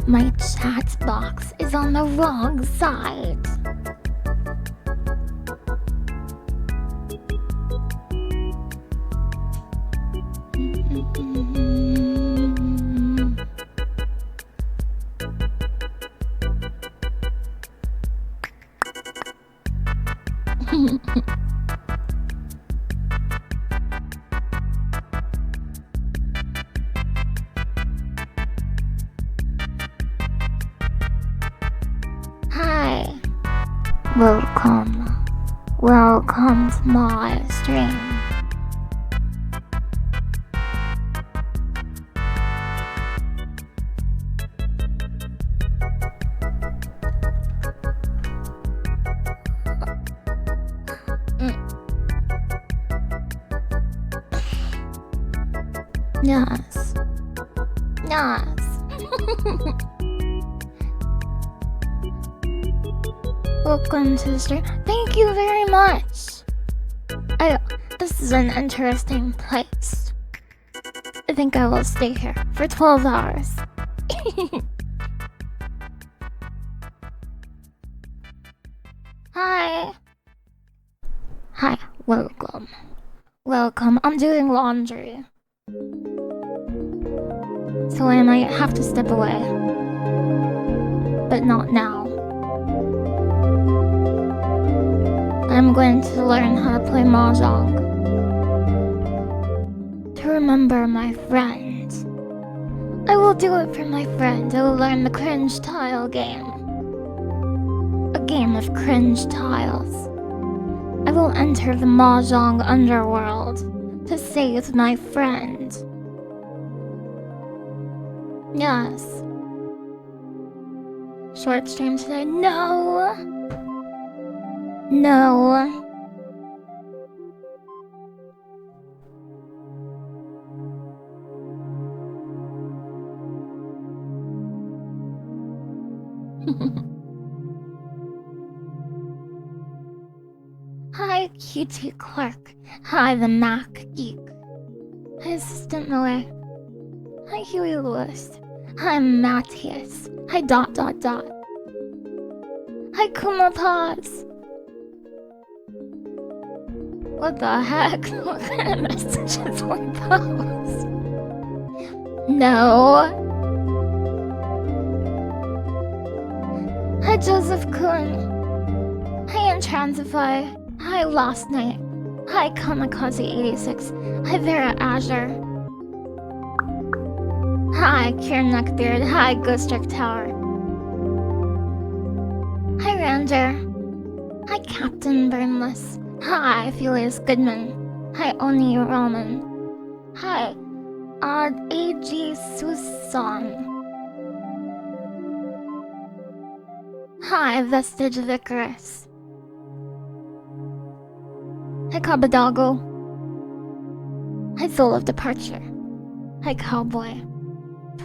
My chat box is on the wrong side. Hi. Welcome to my stream. Yes. Welcome to the stream. Thank you very much. This is an interesting place. I think I will stay here for 12 hours. Hi. Hi, welcome. I'm doing laundry, so I might have to step away. But not now. I'm going to learn how to play Mahjong. To remember my friend. I will do it for my friend. I will learn the cringe tile game. A game of cringe tiles. I will enter the Mahjong underworld to save my friend. Yes. Short stream today? No. Hi, QT Clark. Hi, the Mac Geek. Hi, Assistant Miller. Hi, Huey Lewis. Hi, Matthias. Hi, ... Hi, Kuma Pause. What the heck? What kind of messages were those? No. Hi, Joseph Kuhn. Hi, Intransify. Hi, Last Night. Hi, Kamikaze86. Hi, Vera Azure. Hi, Kieran Neckbeard. Hi, Ghost Trick Tower. Hi, Ranger. Hi, Captain Burnless. Hi, Felius Goodman. Hi, Oni Ramen. Hi, AG Susan. Hi, Vestige of Icarus. Hi, Kabadago. Hi, Soul of Departure. Hi, Cowboy.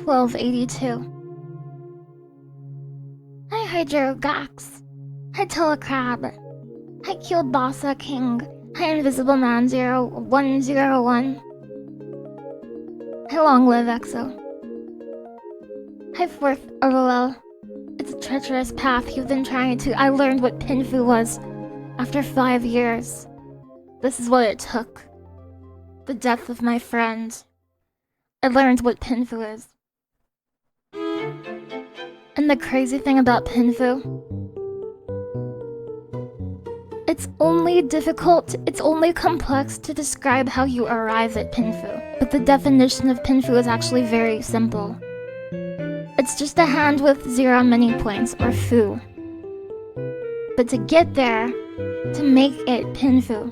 1282. Hi, Hydrogax. Hi, Telecrab. Hi, Kielbasa King. Hi, Invisible Man 0101. Hi, Long Live EXO. Hi, Fourth LOL. It's a treacherous path you've been trying to. I learned what Pinfu was after 5 years. This is what it took. The death of my friend. I learned what Pinfu is. And the crazy thing about Pinfu, it's only complex to describe how you arrive at Pinfu. But the definition of Pinfu is actually very simple. It's just a hand with 0 mini points, or Fu. But to get there, to make it Pinfu,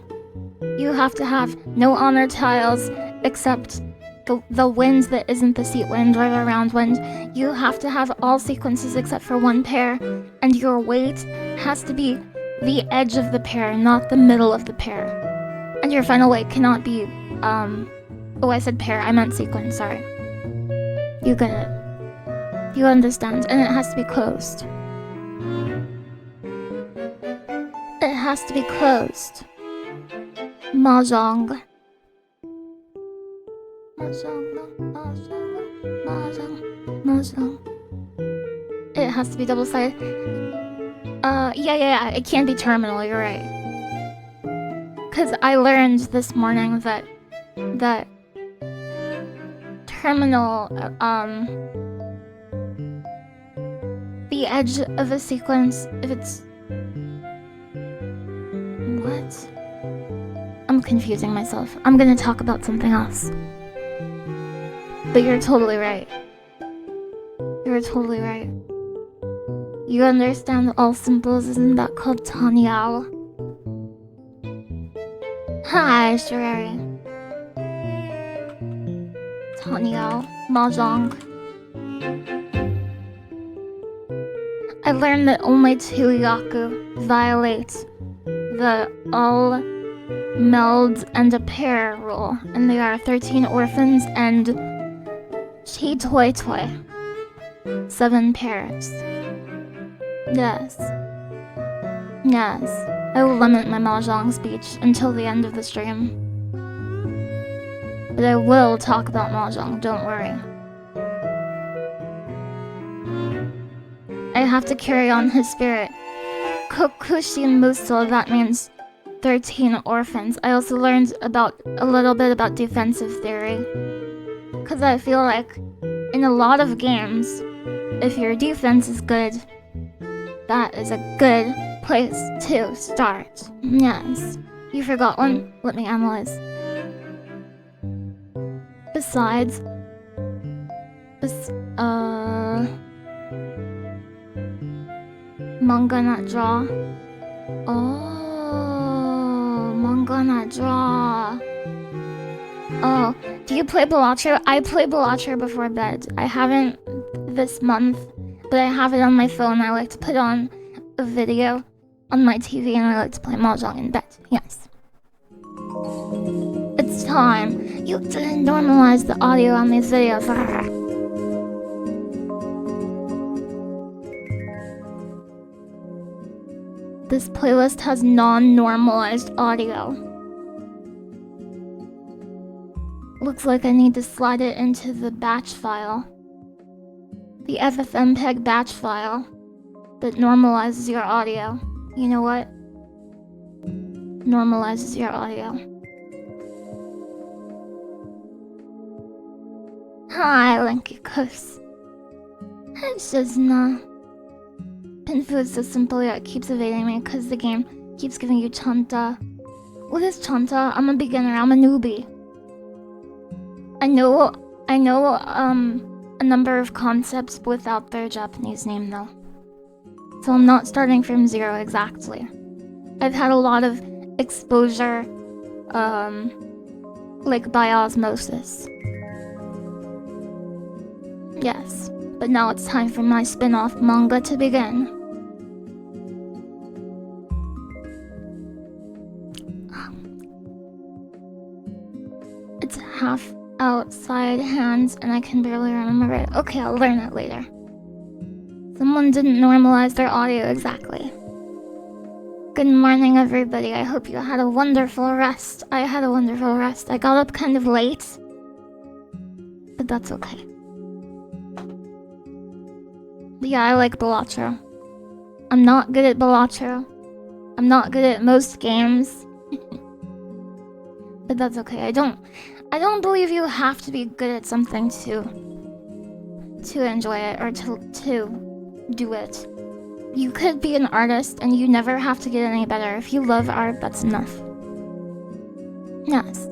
you have to have no honor tiles except the wind that isn't the seat wind or the round wind. You have to have all sequences except for 1 pair, and your weight has to be the edge of the pair, not the middle of the pair. And your final weight cannot be, oh, I said pair, I meant sequence, sorry. You get it. You understand, and it has to be closed. It has to be closed. Mahjong. Mahjong. has to be double-sided. Yeah, it can be terminal, you're right. Cause I learned this morning that terminal, the edge of a sequence, if it's... What? I'm confusing myself. I'm gonna talk about something else. But you're totally right. You're totally right. You understand all symbols, isn't that called Tanyao? Hi, Sherry. Tanyao, Mahjong. I learned that only 2 yaku violate the all meld and a pair rule, and they are 13 orphans and chi toi toi, 7 pairs. Yes. I will limit my Mahjong speech until the end of the stream. But I will talk about Mahjong, don't worry. I have to carry on his spirit. Kokushin Muso, that means 13 orphans. I also learned a little bit about defensive theory. Cause I feel like in a lot of games, if your defense is good, that is a good place to start. Yes. You forgot one? Let me analyze. Besides... manga not draw. Oh, manga not draw. Oh, do you play Balatro? I play Balatro before bed. I haven't this month, but I have it on my phone. I like to put on a video on my TV and I like to play Mahjong in bed. Yes. It's time. You didn't normalize the audio on these videos. This playlist has non-normalized audio. Looks like I need to slide it into the batch file. The FFmpeg batch file that normalizes your audio. You know what? Normalizes your audio. Hi, Lenkikos. Hi, Shizna. Pinfu is so simple yet it keeps evading me because the game keeps giving you chanta. What is chanta? I'm a beginner, I'm a newbie. I know a number of concepts without their Japanese name though. So I'm not starting from 0 exactly. I've had a lot of exposure, like by osmosis. Yes, but now it's time for my spin-off manga to begin. It's half outside hands and I can barely remember it. Okay, I'll learn it later. Someone didn't normalize their audio exactly. Good morning, everybody. I hope you had a wonderful rest. I had a wonderful rest. I got up kind of late, but that's okay. But yeah, I like Balatro. I'm not good at Balatro. I'm not good at most games. But that's okay. I don't believe you have to be good at something to enjoy it or to do it. You could be an artist and you never have to get any better. If you love art, that's enough. Yes.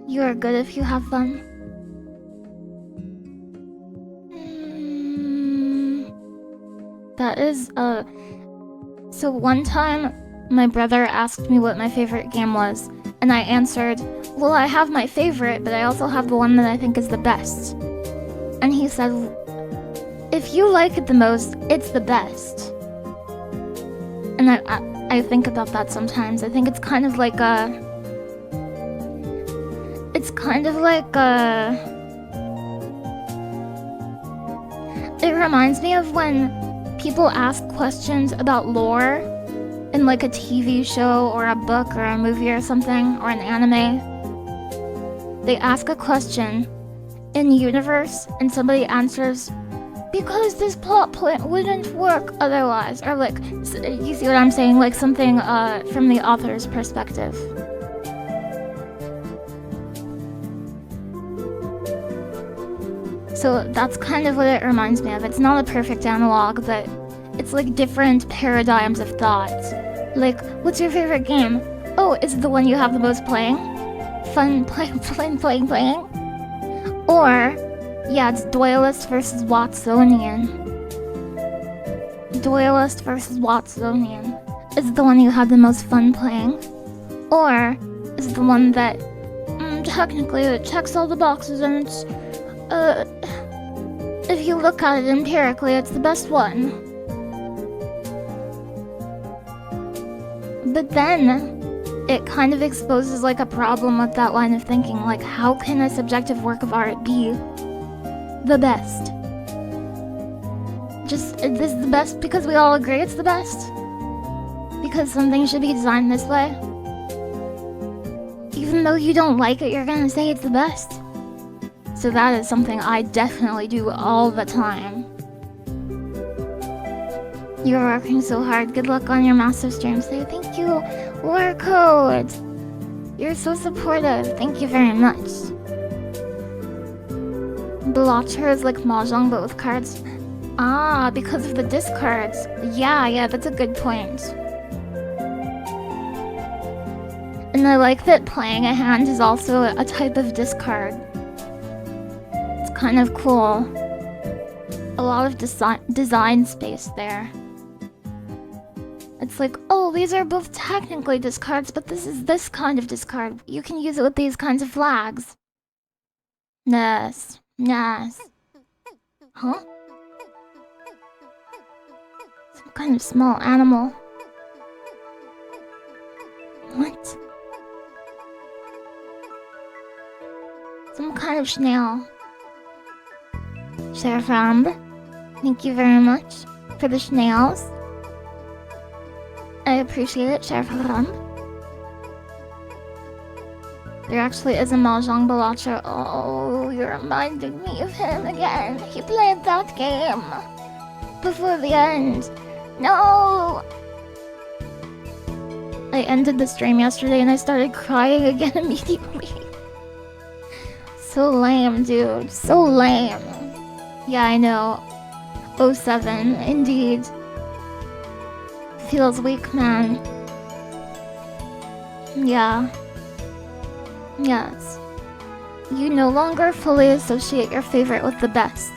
You are good if you have fun. That is, so one time, my brother asked me what my favorite game was, and I answered, well, I have my favorite, but I also have the one that I think is the best. And he said, if you like it the most, it's the best. And I think about that sometimes. I think it's kind of like it reminds me of when people ask questions about lore in like a TV show or a book or a movie or something, or an anime. They ask a question in universe and somebody answers, because this plot point wouldn't work otherwise, or like, you see what I'm saying? Like something from the author's perspective. So that's kind of what it reminds me of. It's not a perfect analog, but it's like different paradigms of thought. Like, what's your favorite game? Oh, is it the one you have the most playing? Fun playing. Or, yeah, it's Duelist versus Watsonian. Duelist versus Watsonian. Is it the one you had the most fun playing? Or, is it the one that, technically it checks all the boxes and it's, if you look at it empirically, it's the best one. But then, it kind of exposes like a problem with that line of thinking. Like, how can a subjective work of art be the best? Just, is this the best because we all agree it's the best? Because something should be designed this way? Even though you don't like it, you're gonna say it's the best. So that is something I definitely do all the time. You're working so hard. Good luck on your massive stream. Say thank you, War Code. You're so supportive. Thank you very much. Blotcher is like Mahjong but with cards. Ah, because of the discards. Yeah, that's a good point. And I like that playing a hand is also a type of discard. It's kind of cool. A lot of design space there. It's like, oh, these are both technically discards, but this is this kind of discard. You can use it with these kinds of flags. Yes. Huh? Some kind of small animal. What? Some kind of snail. Sheriff Ramb, thank you very much for the snails. I appreciate it, Sheriff Ramb. There actually is a Mahjong Balacha. Oh, you reminded me of him again. He played that game before the end. No! I ended the stream yesterday and I started crying again immediately. So lame, dude. So lame. Yeah, I know. 07, indeed. Feels weak, man. Yeah. Yes. You no longer fully associate your favorite with the best.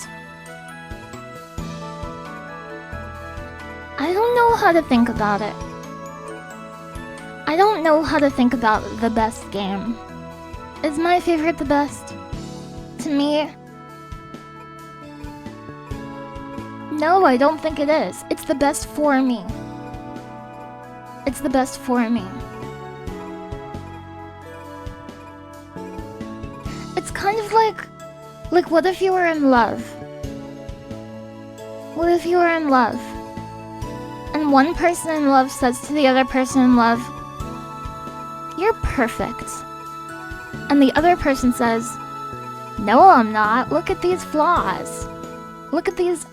I don't know how to think about it. I don't know how to think about the best game. Is my favorite the best? To me? No, I don't think it is. It's the best for me. It's the best for me. It's kind of like what if you were in love? What if you were in love? And one person in love says to the other person in love, "You're perfect." And the other person says, "No, I'm not. Look at these flaws. Look at these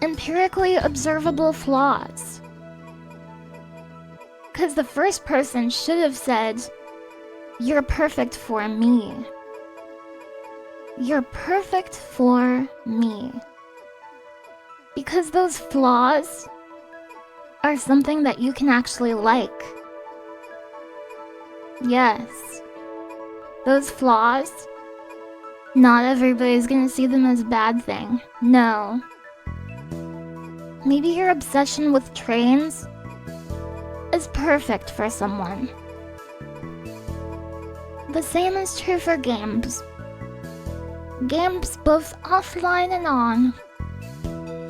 empirically observable flaws." Because the first person should have said, "You're perfect for me. You're perfect for me." Because those flaws are something that you can actually like. Yes. Those flaws, not everybody's gonna see them as a bad thing. No. Maybe your obsession with trains is perfect for someone. The same is true for games. Games both offline and on.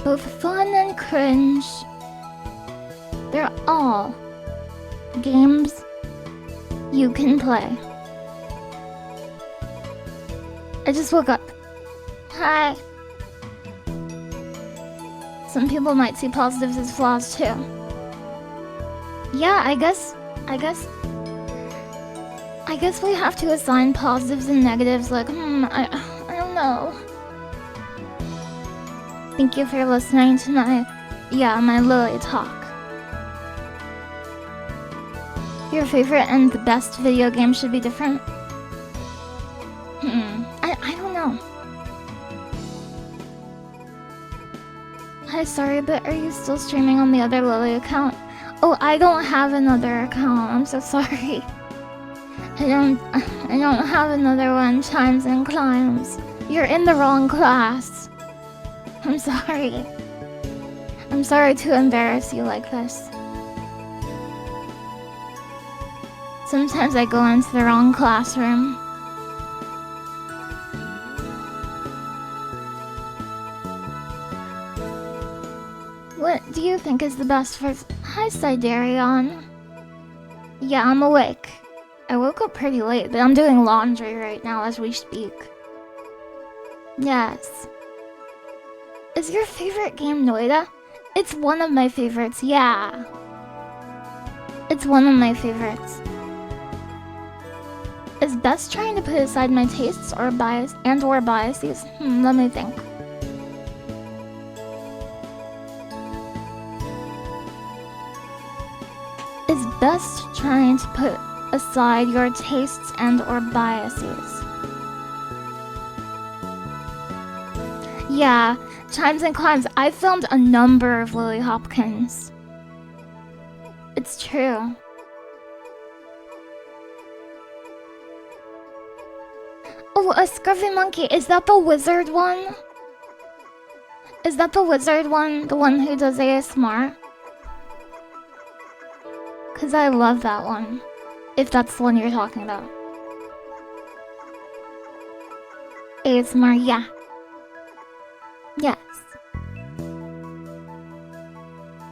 Both fun and cringe. They're all games you can play. I just woke up. Hi. Some people might see positives as flaws too. Yeah, I guess we have to assign positives and negatives. Like, I don't no. Thank you for listening to my Lily talk. Your favorite and the best video game should be different? I don't know. Hi, sorry, but are you still streaming on the other Lily account? Oh, I don't have another account. I'm so sorry. I don't have another one. Chimes and climbs. You're in the wrong class. I'm sorry. I'm sorry to embarrass you like this. Sometimes I go into the wrong classroom. What do you think is the best for... Hi, Siderion. Yeah, I'm awake. I woke up pretty late, but I'm doing laundry right now as we speak. Yes. Is your favorite game Noida? It's one of my favorites, yeah. It's one of my favorites. Is best trying to put aside my tastes or biases? Let me think. Is best trying to put aside your tastes or biases? Yeah, Chimes and Climbs. I filmed a number of Lily Hopkins. It's true. Oh, a Scruffy Monkey. Is that the wizard one? Is that the wizard one? The one who does ASMR? Cause I love that one. If that's the one you're talking about. ASMR, yeah. Yes.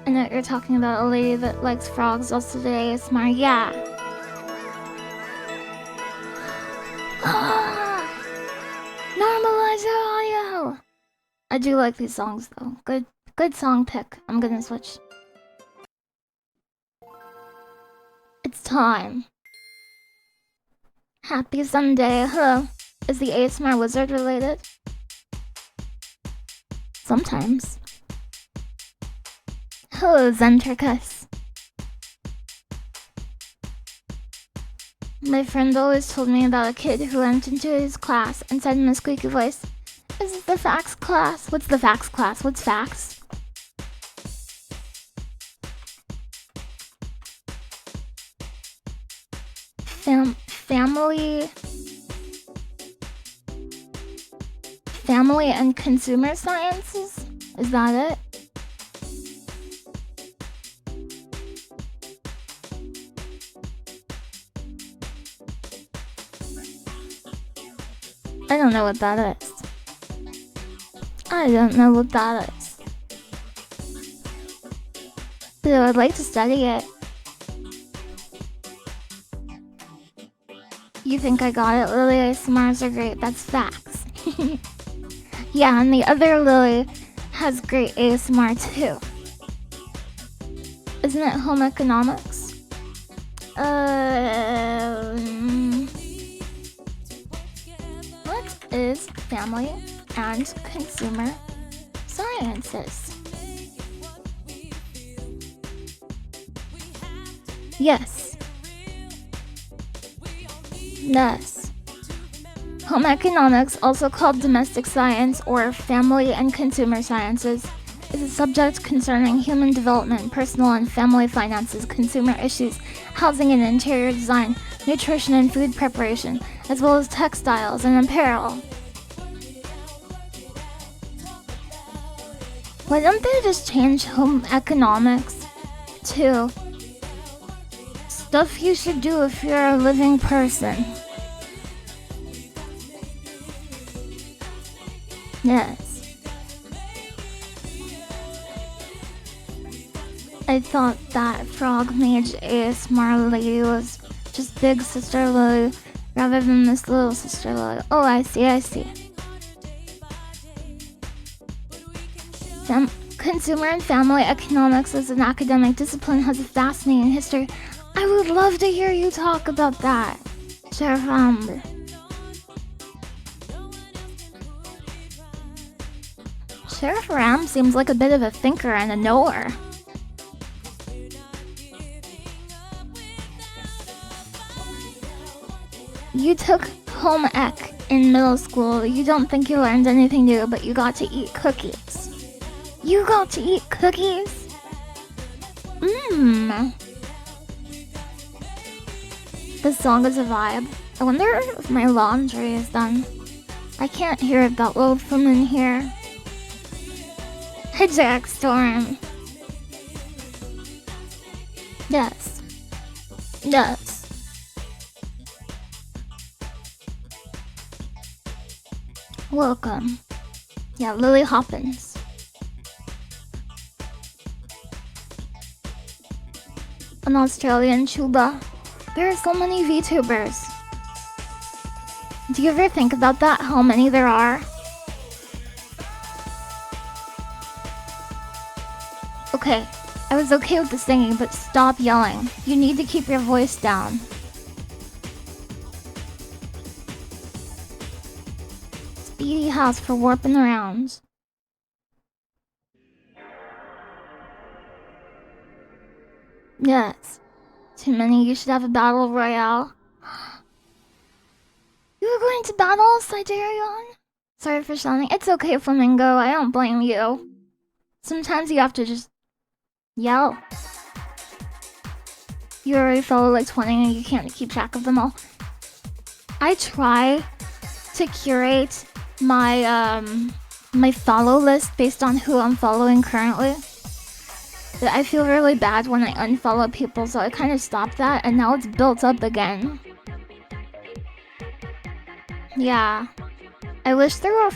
I know you're talking about a lady that likes frogs also did ASMR, yeah. Normalize your audio! I do like these songs though. Good song pick. I'm gonna switch. It's time. Happy Sunday. Hello. Is the ASMR wizard related? Sometimes. Hello, Zentricus. My friend always told me about a kid who went into his class and said in a squeaky voice, "Is it the fax class?" What's the fax class? What's fax? Family and consumer sciences? Is that it? I don't know what that is. I don't know what that is. But I would like to study it. You think I got it, Lily? ASMRs are great. That's facts. Yeah, and the other Lily has great ASMR too. Isn't it home economics? What is family and consumer sciences? Yes. Yes. Home economics, also called domestic science or family and consumer sciences, is a subject concerning human development, personal and family finances, consumer issues, housing and interior design, nutrition and food preparation, as well as textiles and apparel. Why don't they just change home economics to stuff you should do if you're a living person? Yes. I thought that Frog Mage ASMR lady was just Big Sister Lily rather than this Little Sister Lily. Oh, I see. Consumer and family economics as an academic discipline has a fascinating history. I would love to hear you talk about that, Sheriff Amber. Sheriff Ram seems like a bit of a thinker and a knower. You took home ec in middle school. You don't think you learned anything new, but you got to eat cookies. You got to eat cookies? This song is a vibe. I wonder if my laundry is done. I can't hear it that well from in here. Hijack Storm. Yes. Yes. Welcome. Yeah, LilyHops. An Australian Chuba. There are so many VTubers. Do you ever think about that? How many there are? Okay, I was okay with the singing, but stop yelling. You need to keep your voice down. Speedy house for warping around. Yes. Too many, you should have a battle royale. You were going to battle, Siderion? Sorry for shouting. It's okay, Flamingo. I don't blame you. Sometimes you have to just yell. You already follow like 20 and you can't keep track of them all. I try to curate my my follow list based on who I'm following currently. But I feel really bad when I unfollow people, so I kind of stopped that, and now it's built up again. Yeah. I wish there were...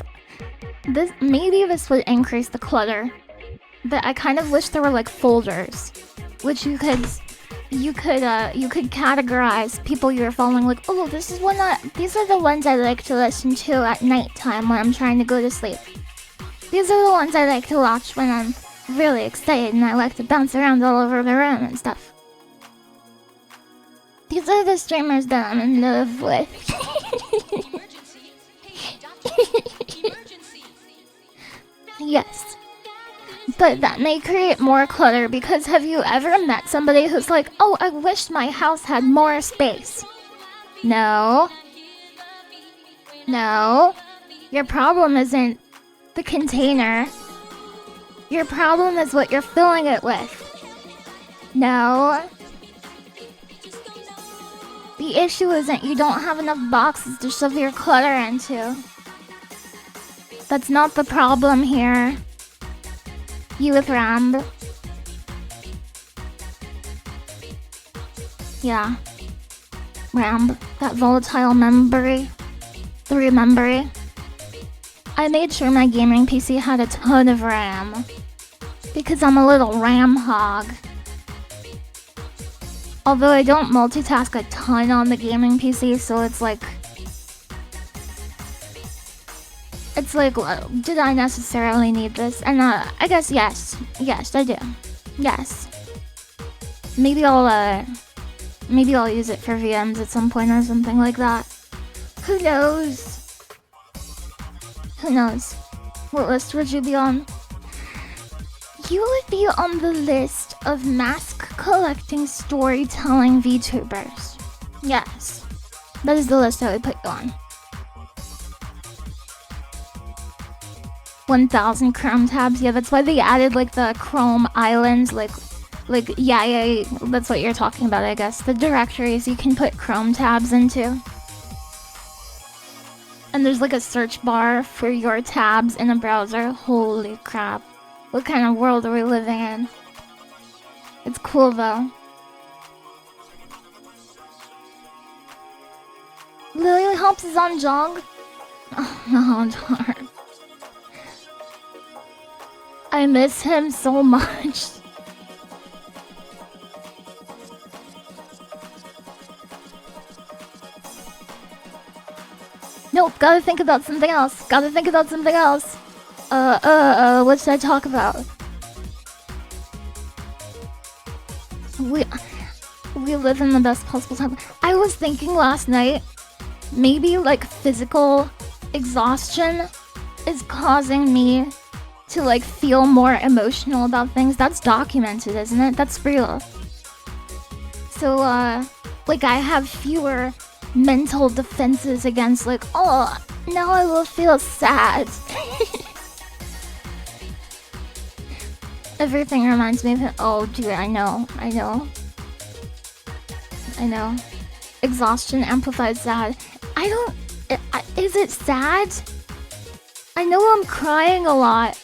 Maybe this would increase the clutter. But I kind of wish there were like folders, which you could categorize people you're following, like, oh, these are the ones I like to listen to at nighttime when I'm trying to go to sleep. These are the ones I like to watch when I'm really excited and I like to bounce around all over the room and stuff. These are the streamers that I'm in love with. Yes. But that may create more clutter, because have you ever met somebody who's like, oh, I wish my house had more space? No. No. Your problem isn't the container. Your problem is what you're filling it with. No. The issue isn't you don't have enough boxes to shove your clutter into. That's not the problem here. You with Ramb. Yeah. Ramb. That volatile memory. The remembery. I made sure my gaming PC had a ton of RAM. Because I'm a little RAM hog. Although I don't multitask a ton on the gaming PC, so it's like, did I necessarily need this? And I guess yes. Yes, I do. Yes. Maybe I'll use it for VMs at some point or something like that. Who knows? Who knows? What list would you be on? You would be on the list of mask collecting storytelling VTubers. Yes. That is the list I would put you on. 1,000 Chrome tabs. Yeah, that's why they added like the Chrome islands, yeah, that's what you're talking about, I guess. The directories you can put Chrome tabs into. And there's like a search bar for your tabs in a browser. Holy crap. What kind of world are we living in? It's cool though. LilyHops is on Jog? Oh no, darn. I miss him so much. Nope, gotta think about something else. What should I talk about? We live in the best possible time. I was thinking last night, maybe like physical exhaustion is causing me to like feel more emotional about things. That's documented, isn't it? That's real. So like I have fewer mental defenses against like, oh, now I will feel sad. Everything reminds me of it. Oh dude, I know. Exhaustion amplifies sad. Is it sad? I know I'm crying a lot,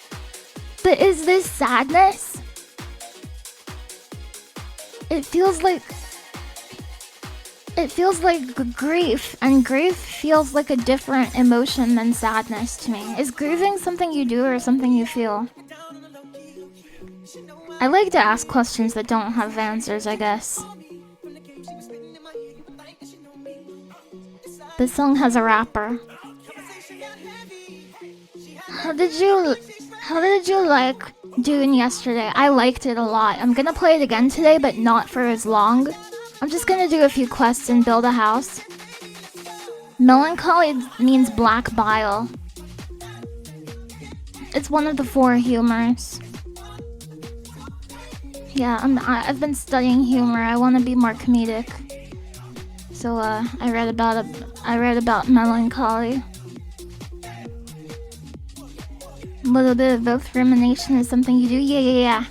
but is this sadness? It feels like grief, and grief feels like a different emotion than sadness to me. Is grieving something you do or something you feel? I like to ask questions that don't have answers, I guess. This song has a rapper. How did you like Dune yesterday? I liked it a lot. I'm gonna play it again today, but not for as long. I'm just gonna do a few quests and build a house. Melancholy means black bile. It's one of the 4 humors. Yeah, I've been studying humor. I want to be more comedic. So I read about melancholy. A little bit of both. Rumination is something you do. Yeah.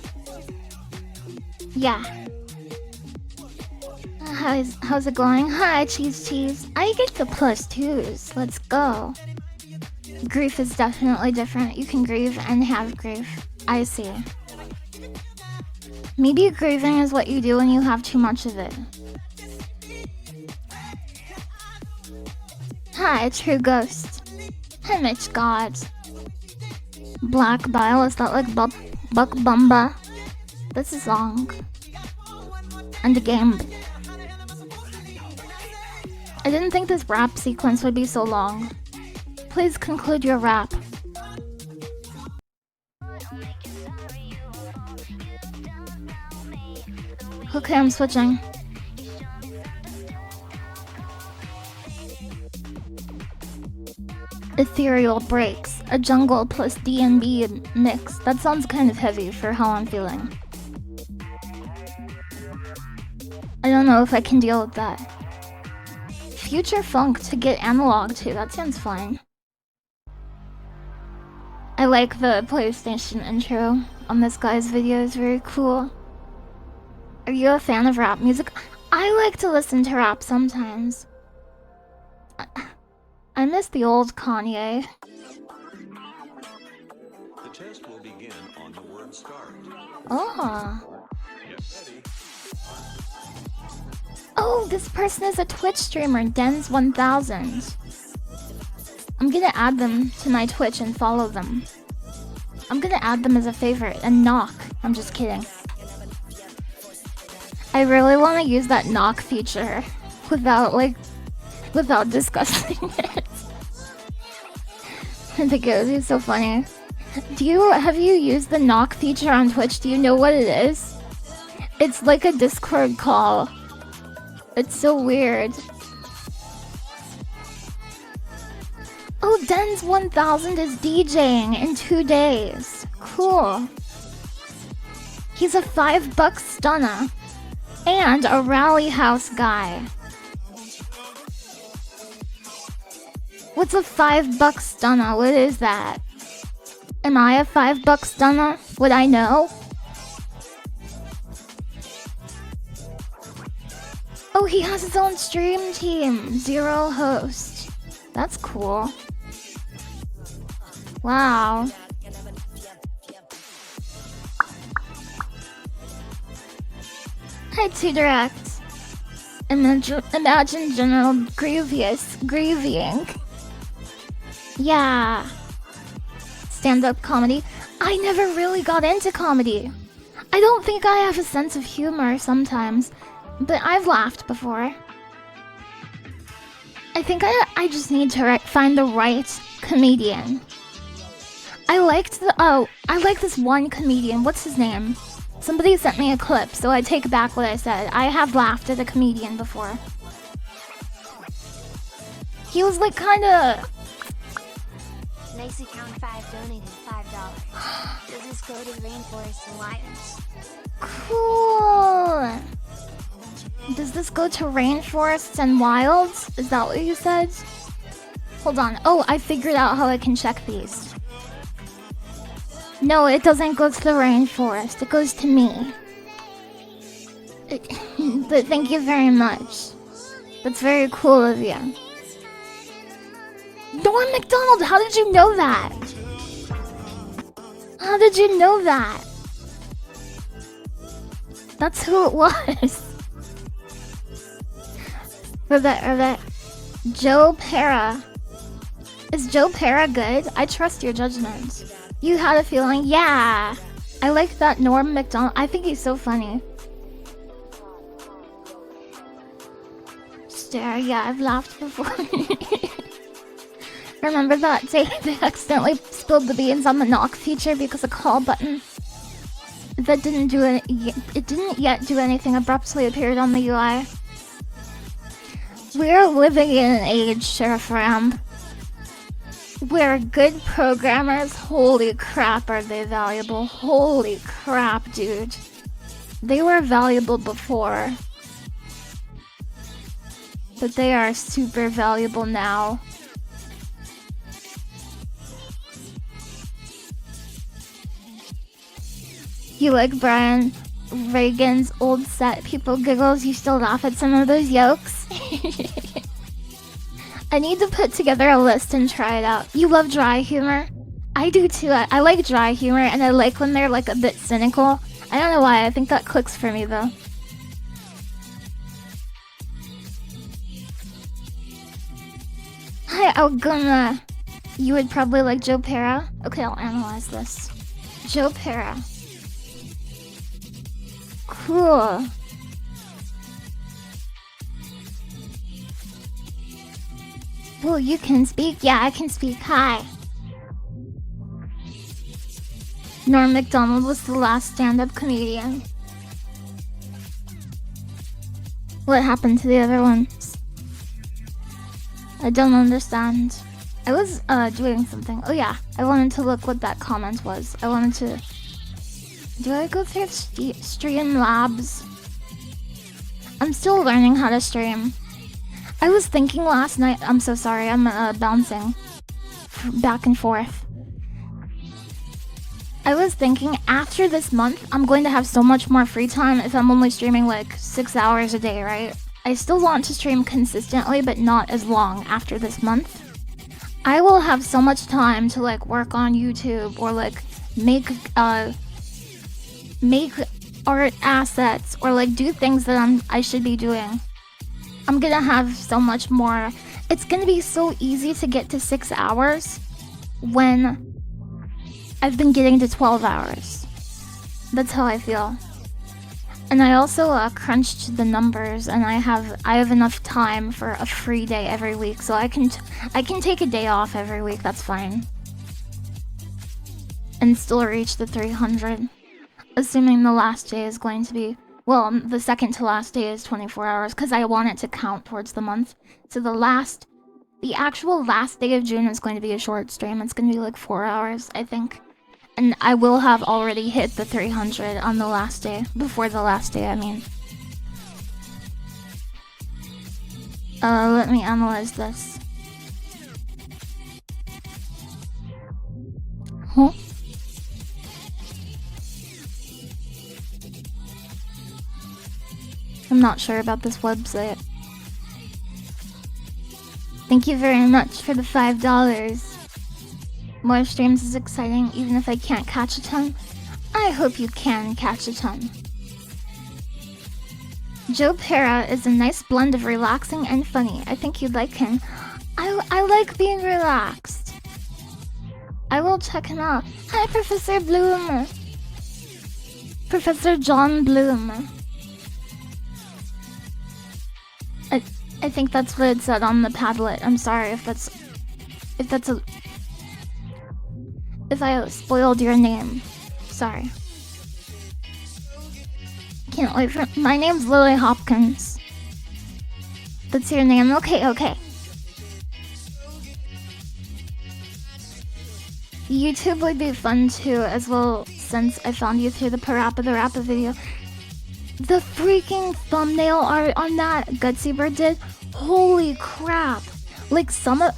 How's it going? Hi, cheese. I get the +2s. Let's go. Grief is definitely different. You can grieve and have grief. I see. Maybe grieving is what you do when you have too much of it. Hi, True Ghost. Hi, Mitch God. Black Bile, is that like Buck Bumba? That's a song. And a game. I didn't think this rap sequence would be so long. Please conclude your rap. Okay, I'm switching. Ethereal breaks. A jungle plus D&B mix. That sounds kind of heavy for how I'm feeling. I don't know if I can deal with that. Future funk to get analog to. That sounds fine. I like the PlayStation intro on this guy's video. It's very cool. Are you a fan of rap music? I like to listen to rap sometimes. I miss the old Kanye. The test will begin on the word start. Oh. Get ready. Oh, this person is a Twitch streamer, Dens1000. I'm gonna add them to my Twitch and follow them. I'm gonna add them as a favorite and knock. I'm just kidding. I really want to use that knock feature without discussing it. I think it would be so funny. Have you used the knock feature on Twitch? Do you know what it is? It's like a Discord call. It's so weird. Oh, Dens1000 is DJing in 2 days. Cool. He's a $5 stunner. And a rally house guy. What's a $5 stunner? What is that? Am I a $5 stunner? Would I know? Oh, he has his own stream team. 0 host. That's cool. Wow. Hi, T-Direct. Imagine General grieving. Yeah. Stand-up comedy. I never really got into comedy. I don't think I have a sense of humor sometimes, but I've laughed before. I think I just need to find the right comedian. I like this one comedian. What's his name? Somebody sent me a clip, so I take back what I said. I have laughed at a comedian before. He was like kinda... Nice account 5 donated $5. Does this go to rainforests and lions? Cool. Does this go to rainforests and wilds? Is that what you said? Hold on. Oh, I figured out how I can check these. No, it doesn't go to the rainforest. It goes to me. But thank you very much. That's very cool of you. Norm MacDonald, how did you know that? How did you know that? That's who it was. Ribbit. Joe Para. Is Joe Para good? I trust your judgment. You had a feeling? Yeah. I like that Norm MacDonald. I think he's so funny. Stare, yeah, I've laughed before. Remember that day they accidentally spilled the beans on the knock feature because a call button that didn't yet do anything abruptly appeared on the UI. We're living in an age, Sheriff Ram, where good programmers, holy crap are they valuable. Holy crap, dude. They were valuable before, but they are super valuable now. You like Brian Reagan's old set People Giggles? You still laugh at some of those yokes? I need to put together a list and try it out. You love dry humor? I do too. I like dry humor, and I like when they're like a bit cynical. I don't know why, I think that clicks for me though. Hi, Alguna. You would probably like Joe Para. Okay, I'll analyze this. Joe Para. Cool. Well, you can speak? Yeah, I can speak. Hi. Norm MacDonald was the last stand-up comedian. What happened to the other ones? I don't understand. I was doing something. Oh yeah, I wanted to look what that comment was. I wanted to... Do I go through Streamlabs? I'm still learning how to stream. I was thinking last night... I'm so sorry, I'm bouncing back and forth. I was thinking after this month, I'm going to have so much more free time if I'm only streaming like 6 hours a day, right? I still want to stream consistently, but not as long after this month. I will have so much time to like work on YouTube or like make art assets or like do things that I should be doing. I'm gonna have so much more. It's gonna be so easy to get to 6 hours when I've been getting to 12 hours. That's how I feel. And I also crunched the numbers, and I have enough time for a free day every week, so I can take a day off every week. That's fine, and still reach the 300, assuming the last day is going to be, well, the second to last day is 24 hours, because I want it to count towards the month. So the actual last day of June is going to be a short stream. It's going to be like 4 hours, I think. And I will have already hit the 300 on the last day. Before the last day, I mean. Let me analyze this. Huh? I'm not sure about this website. Thank you very much for the $5. More streams is exciting, even if I can't catch a ton. I hope you can catch a ton. Joe Para is a nice blend of relaxing and funny. I think you'd like him. I like being relaxed. I will check him out. Hi, Professor Bloom. Professor John Bloom. I think that's what it said on the Padlet. I'm sorry if I spoiled your name. Sorry. Can't wait for... My name's Lily Hopkins. That's your name? Okay. YouTube would be fun too, as well, since I found you through the Parappa the Rappa video. The freaking thumbnail art on that Gutsy Bird did, holy crap! Like some of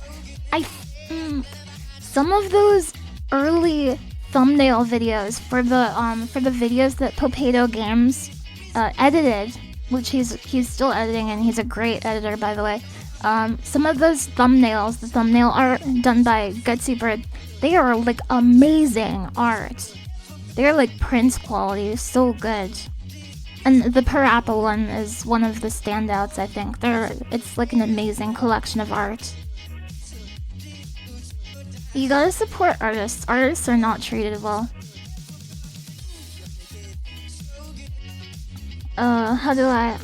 those early thumbnail videos for the videos that Popato Games edited, which he's still editing, and he's a great editor, by the way. Some of those thumbnails, the thumbnail art done by Gutsy Bird, they are like amazing art. They're like Prince quality, so good. And the Parappa one is one of the standouts, I think. It's like an amazing collection of art. You gotta support artists. Artists are not treated well. How do I,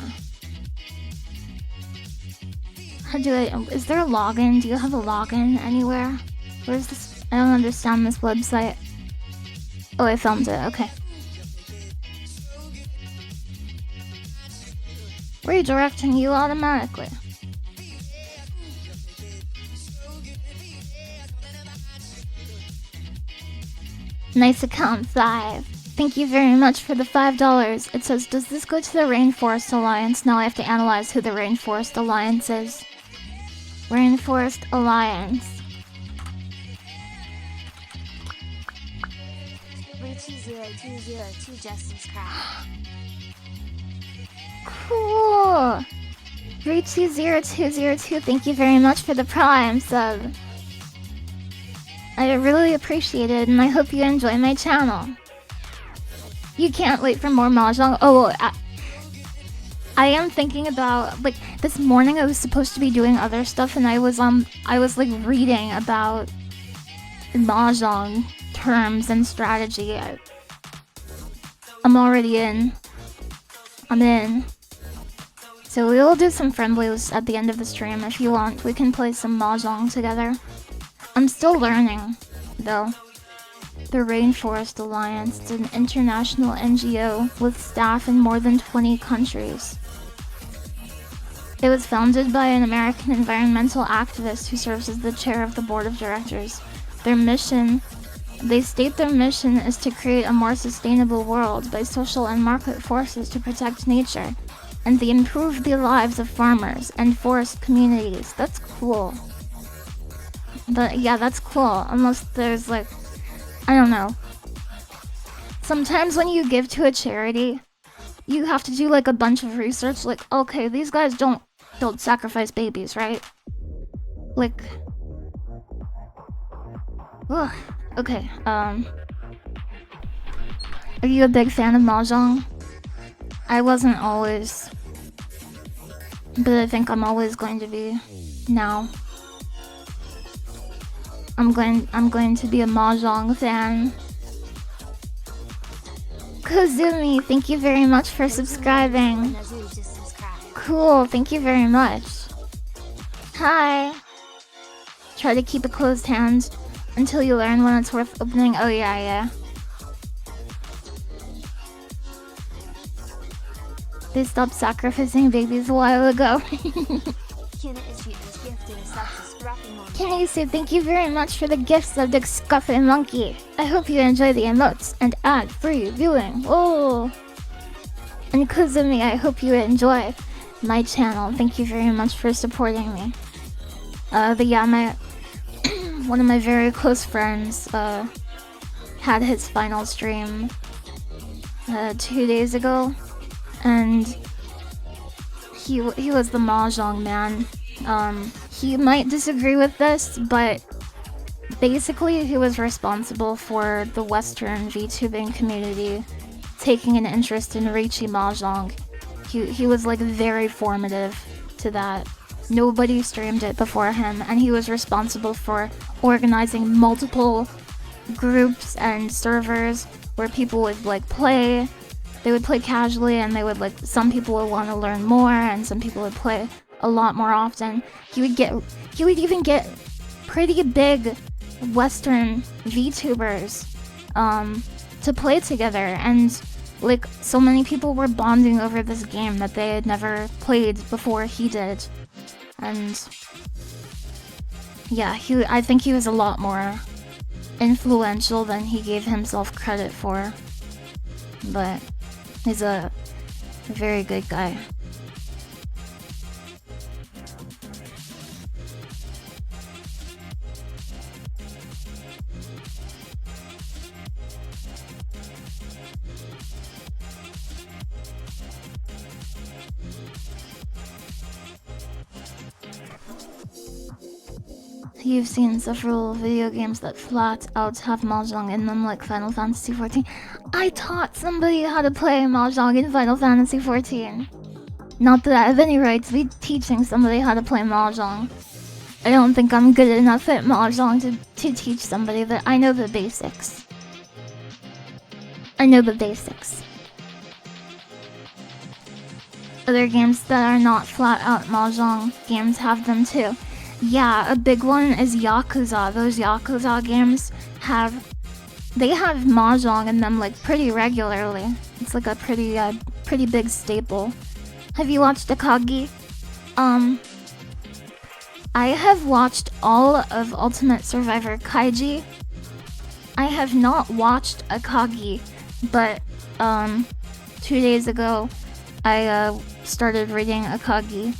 is there a login? Do you have a login anywhere? Where's this? I don't understand this website. Oh, I found it, okay. Redirecting you automatically. Nice account, 5. Thank you very much for the $5. It says, does this go to the Rainforest Alliance? Now I have to analyze who the Rainforest Alliance is. Rainforest Alliance. RIICHI0202 just subscribed. Cool! RIICHI0202, thank you very much for the Prime sub. I really appreciate it, and I hope you enjoy my channel. You can't wait for more Mahjong? Oh, I am thinking about, like, this morning I was supposed to be doing other stuff, and I was like reading about Mahjong terms and strategy. I'm already in. I'm in. So we'll do some friendlies at the end of the stream if you want. We can play some Mahjong together. I'm still learning, though. The Rainforest Alliance is an international NGO with staff in more than 20 countries. It was founded by an American environmental activist who serves as the chair of the board of directors. They state their mission is to create a more sustainable world by social and market forces to protect nature, and they improve the lives of farmers and forest communities. That's cool. But yeah, that's cool, unless there's like, I don't know. Sometimes when you give to a charity, you have to do like a bunch of research, like, okay, these guys don't sacrifice babies, right? Like, ugh. Okay, are you a big fan of Mahjong? I wasn't always, but I think I'm always going to be now. I'm going to be a Mahjong fan. Kozumi, thank you very much for subscribing. Cool, thank you very much. Hi. Try to keep a closed hand until you learn when it's worth opening. Oh yeah. They stopped sacrificing babies a while ago. Kinesu, thank you very much for the gifts of the Scuffy Monkey. I hope you enjoy the emotes and ad-free viewing. Oh! And Kuzumi, I hope you enjoy my channel. Thank you very much for supporting me. One of my very close friends had his final stream 2 days ago, and he was the Mahjong man. He might disagree with this, but basically he was responsible for the Western VTubing community taking an interest in RIICHI Mahjong. He was like very formative to that. Nobody streamed it before him, and he was responsible for organizing multiple groups and servers where people would like play. They would play casually, and they would like, some people would want to learn more, and some people would play a lot more often. He would even get pretty big Western VTubers to play together, and like so many people were bonding over this game that they had never played before he did. And yeah, I think he was a lot more influential than he gave himself credit for. But he's a very good guy. You've seen several video games that flat out have Mahjong in them, like Final Fantasy XIV. I taught somebody how to play Mahjong in Final Fantasy XIV. Not that I have any right to be teaching somebody how to play Mahjong. I don't think I'm good enough at Mahjong to teach somebody, but I know the basics. I know the basics. Other games that are not flat out Mahjong games have them too. Yeah, a big one is Yakuza. Those Yakuza games have Mahjong in them like pretty regularly. It's like a pretty big staple. Have you watched Akagi? I have watched all of Ultimate Survivor Kaiji. I have not watched Akagi, but 2 days ago I started reading Akagi.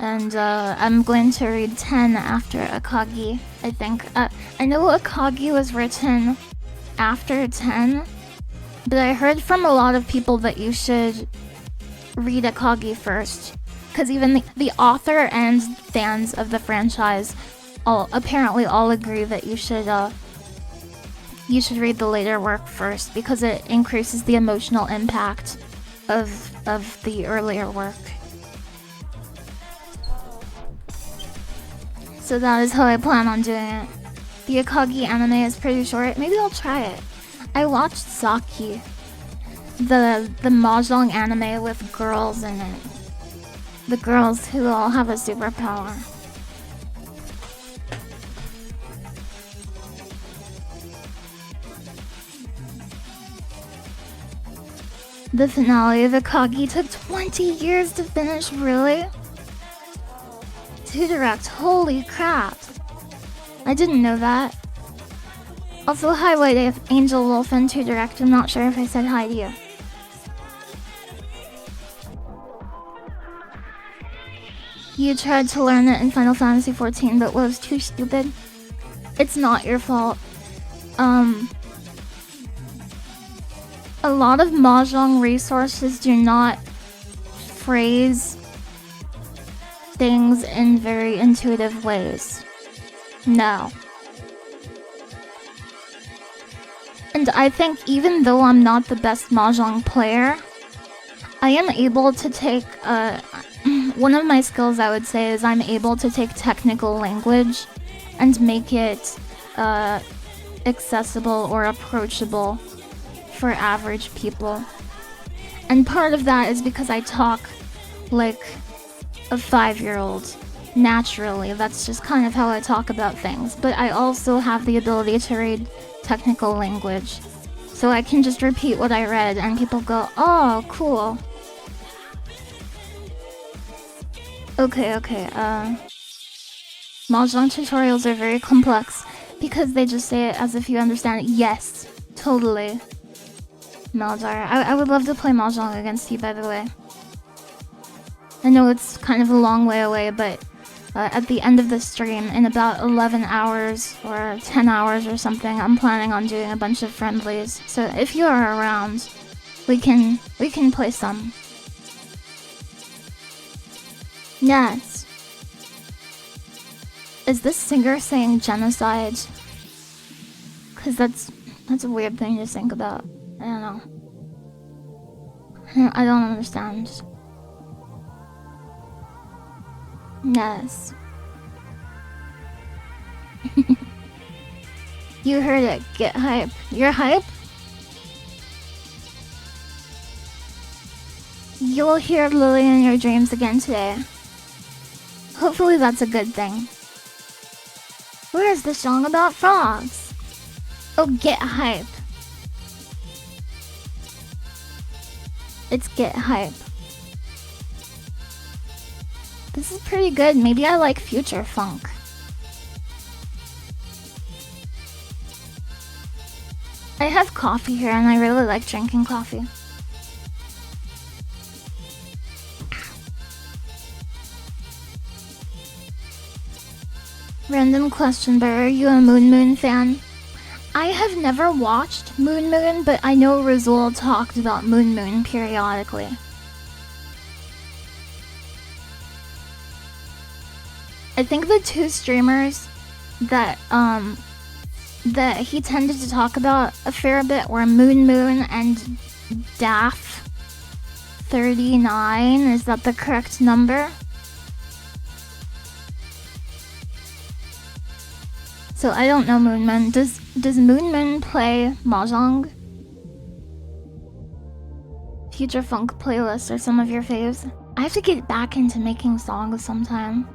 And I'm going to read 10 after Akagi, I think. I know Akagi was written after 10, but I heard from a lot of people that you should read Akagi first. Because even the author and fans of the franchise apparently all agree that you should read the later work first, because it increases the emotional impact of the earlier work. So that is how I plan on doing it. The Akagi anime is pretty short. Maybe I'll try it. I watched Saki, the Mahjong anime with girls in it. The girls who all have a superpower. The finale of Akagi took 20 years to finish, really? Direct, holy crap. I didn't know that. Also, hi White Angel Wolf and Direct. I'm not sure if I said hi to you. You tried to learn it in Final Fantasy XIV but was too stupid. It's not your fault. A lot of Mahjong resources do not phrase things in very intuitive ways. No. And I think even though I'm not the best Mahjong player, I am able to take one of my skills, I would say, is I'm able to take technical language and make it accessible or approachable for average people. And part of that is because I talk like a 5-year-old naturally. That's just kind of how I talk about things. But I also have the ability to read technical language, so I can just repeat what I read and people go, oh, cool. Okay, Mahjong tutorials are very complex because they just say it as if you understand it. Yes, totally. Maldar, I would love to play Mahjong against you, by the way. I know it's kind of a long way away, but at the end of the stream, in about 11 hours or 10 hours or something, I'm planning on doing a bunch of friendlies. So if you are around, we can play some. Yes. Is this singer saying genocide? Cause that's a weird thing to think about. I don't know. I don't understand. Yes. You heard it. Get hype. You're hype? You'll hear Lily in your dreams again today. Hopefully that's a good thing. Where is the song about frogs? Oh, get hype. It's get hype. This is pretty good. Maybe I like future funk. I have coffee here and I really like drinking coffee. Random question, but are you a Moon Moon fan? I have never watched Moon Moon, but I know Razul talked about Moon Moon periodically. I think the two streamers that he tended to talk about a fair bit were Moon Moon and Daff39. Is that the correct number? So I don't know Moon Moon. Does Moon Moon play Mahjong? Future Funk playlists are some of your faves. I have to get back into making songs sometime.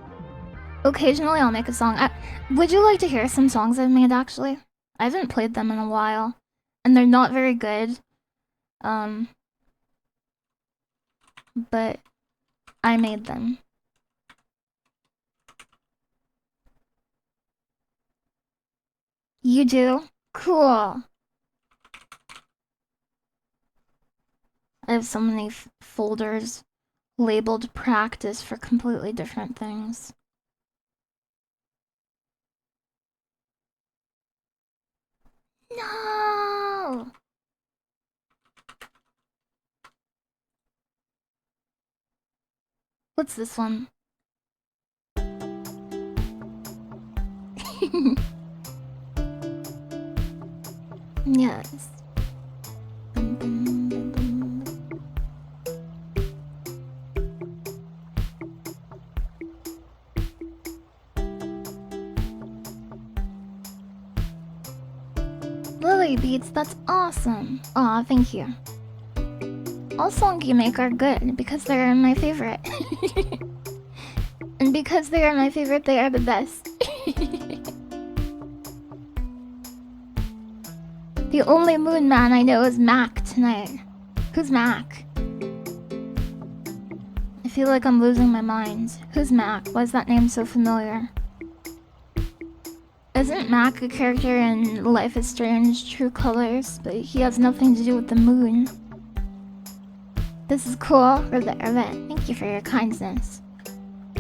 Occasionally I'll make a song. Would you like to hear some songs I've made actually? I haven't played them in a while. And they're not very good. But I made them. You do? Cool. I have so many folders labeled practice for completely different things. No! What's this one? Yes. Lily Beats, that's awesome. Aw, thank you. All songs you make are good because they're my favorite. And because they are my favorite, they are the best. The only Moon Man I know is Mac tonight. Who's Mac? I feel like I'm losing my mind. Who's Mac? Why is that name so familiar? Isn't Mac a character in Life is Strange True Colors? But he has nothing to do with the moon. This is cool. Ribbit, ribbit. Thank you for your kindness.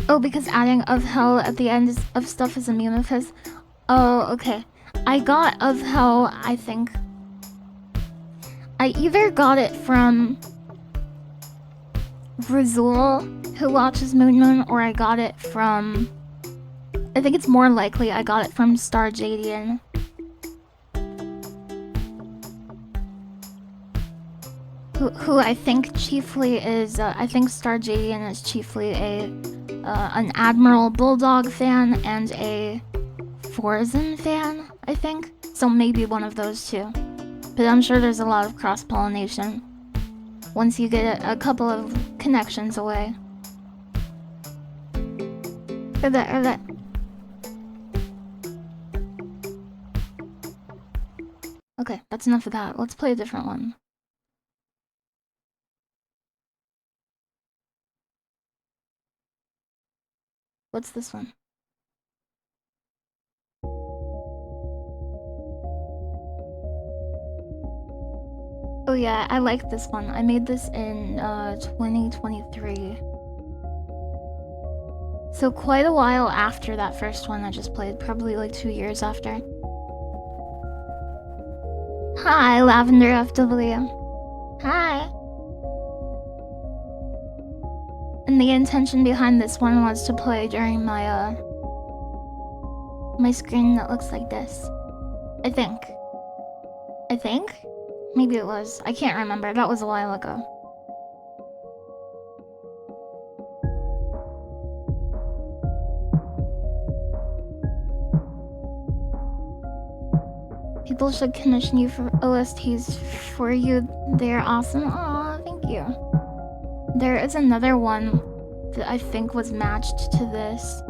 Oh, because adding of hell at the end of stuff is a meme. Oh, okay. I got of hell, I think. I either got it from Razul, who watches Moon Moon, or I got it from... I think it's more likely I got it from Starjadian. Who I think chiefly is... I think Starjadian is chiefly an Admiral Bulldog fan and a Forzen fan, I think. So maybe one of those two. But I'm sure there's a lot of cross-pollination once you get a couple of connections away. Okay, that's enough of that. Let's play a different one. What's this one? Oh yeah, I like this one. I made this in 2023. So quite a while after that first one I just played, probably like 2 years after. Hi, Lavender FW. Hi. And the intention behind this one was to play during my my screen that looks like this. I think. Maybe it was. I can't remember. That was a while ago. People should commission you for OSTs for you. They're awesome. Aw, thank you. There is another one that I think was matched to this.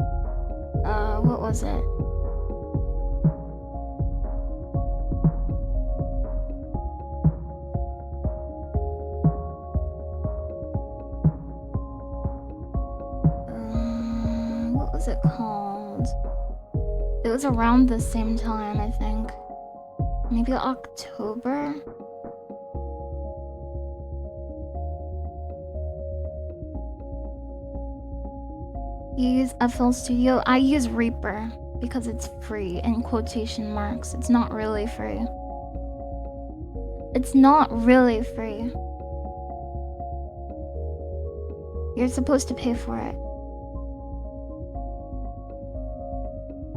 What was it? What was it called? It was around the same time, I think. Maybe October? You use FL Studio? I use Reaper because it's free in quotation marks. It's not really free. It's not really free. You're supposed to pay for it.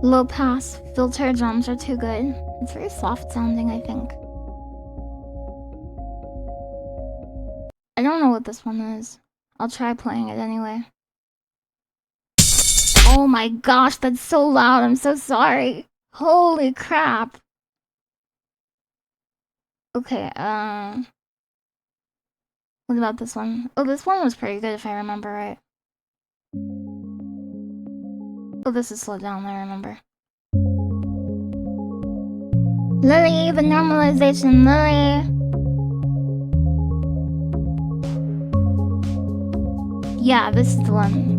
Low pass filter drums are too good. It's very soft sounding, I think. I don't know what this one is. I'll try playing it anyway. Oh my gosh, that's so loud. I'm so sorry. Holy crap. Okay, what about this one? Oh, this one was pretty good if I remember right. Oh, this is slowed down, I remember. Lily, the normalization, Lily. Yeah, this is the one.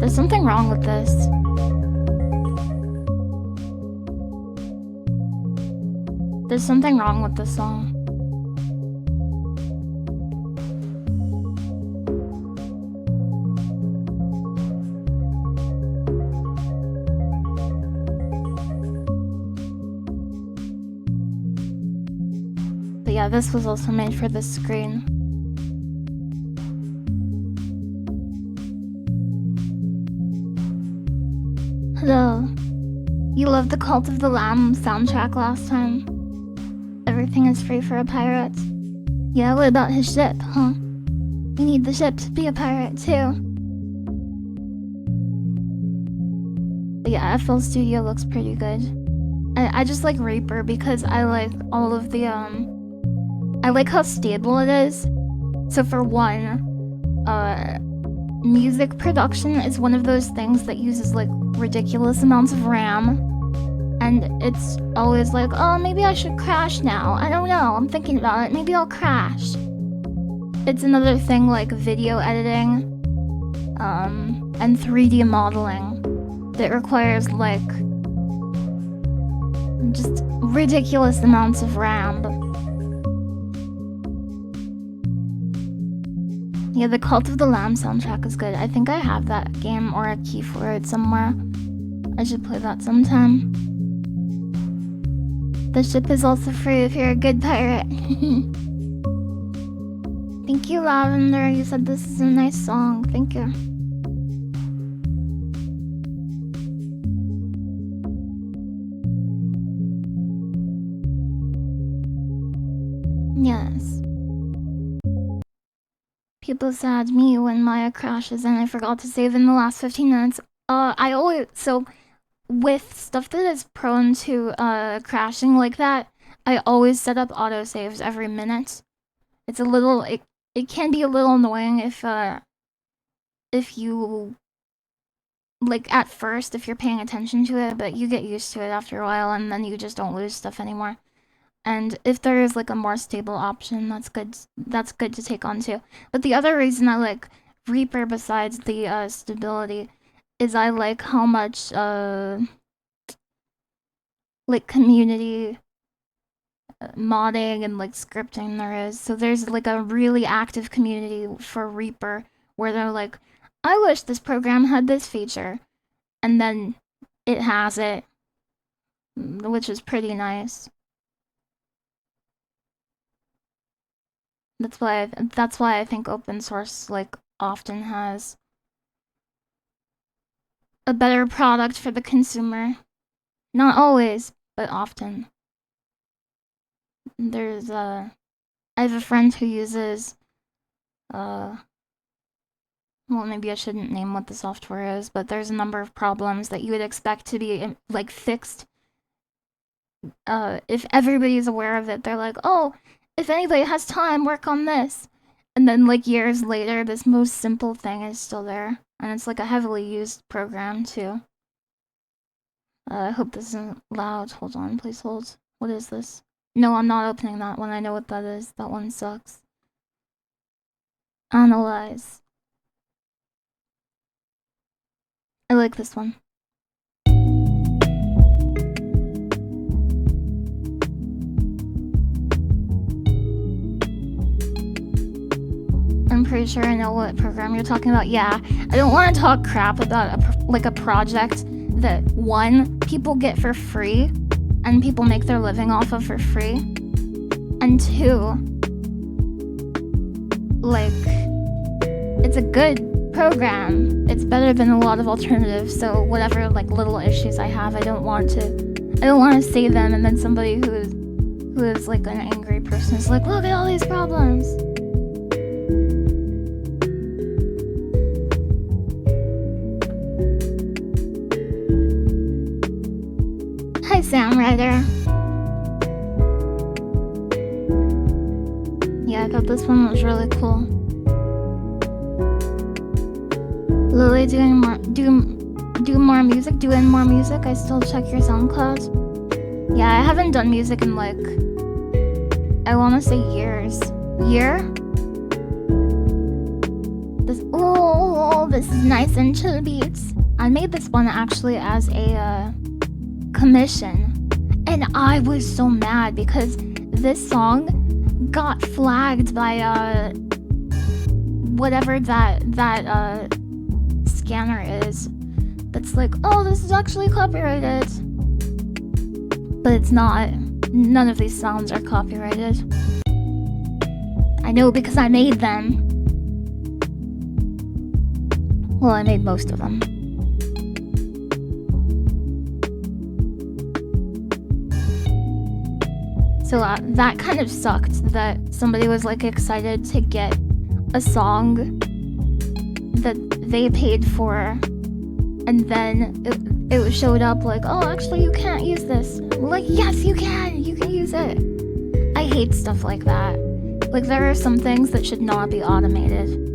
There's something wrong with this. There's something wrong with this song. But yeah, this was also made for this screen. Hello. You loved the Cult of the Lamb soundtrack last time. Everything is free for a pirate. Yeah, what about his ship, huh? You need the ship to be a pirate too. But yeah, FL Studio looks pretty good. I just like Reaper because I like all of the I like how stable it is. So for one, music production is one of those things that uses like ridiculous amounts of RAM. And it's always like, oh, maybe I should crash now. I don't know, I'm thinking about it. Maybe I'll crash. It's another thing like video editing and 3D modeling that requires like just ridiculous amounts of RAM. Yeah, the Cult of the Lamb soundtrack is good. I think I have that game or a key for it somewhere. I should play that sometime. The ship is also free if you're a good pirate. Thank you, Lavender. You said this is a nice song. Thank you. Yes. People sad me when Maya crashes and I forgot to save in the last 15 minutes. So with stuff that is prone to crashing like that, I always set up autosaves every minute. It's a little, it can be a little annoying if you, like at first, if you're paying attention to it, but you get used to it after a while and then you just don't lose stuff anymore. And if there is like a more stable option, that's good to take on too. But the other reason I like Reaper besides the stability is I like how much like community modding and like scripting there is. So there's like a really active community for Reaper where they're like, I wish this program had this feature, and then it has it, which is pretty nice. That's why I think open source like often has a better product for the consumer. Not always, but often. There's I have a friend who uses well, maybe I shouldn't name what the software is, but there's a number of problems that you would expect to be like fixed. If everybody's aware of it, they're like, oh, if anybody has time, work on this. And then like years later, this most simple thing is still there. And it's like a heavily used program too. I hope this isn't loud. Hold on, please hold. What is this? No, I'm not opening that one. I know what that is. That one sucks. Analyze. I like this one. pretty sure I know what program you're talking about. Yeah, I don't want to talk crap about a project that, one, people get for free and people make their living off of for free, and two, like, it's a good program. It's better than a lot of alternatives. So whatever like little issues I have, I don't want to say them, and then somebody who is like an angry person is like, look at all these problems. Hi, Sam Ryder. Yeah, I thought this one was really cool. Lily doing more music. I still check your SoundCloud. Yeah, I haven't done music in like, I want to say years. This is nice and chill beats. I made this one actually as a commission, and I was so mad because this song got flagged by whatever that scanner is. That's like, oh, this is actually copyrighted, but it's not. None of these sounds are copyrighted. I know because I made them. Well, I made most of them. So that kind of sucked that somebody was like excited to get a song that they paid for, and then it showed up like, oh, actually you can't use this. Like, yes, you can use it. I hate stuff like that. Like, there are some things that should not be automated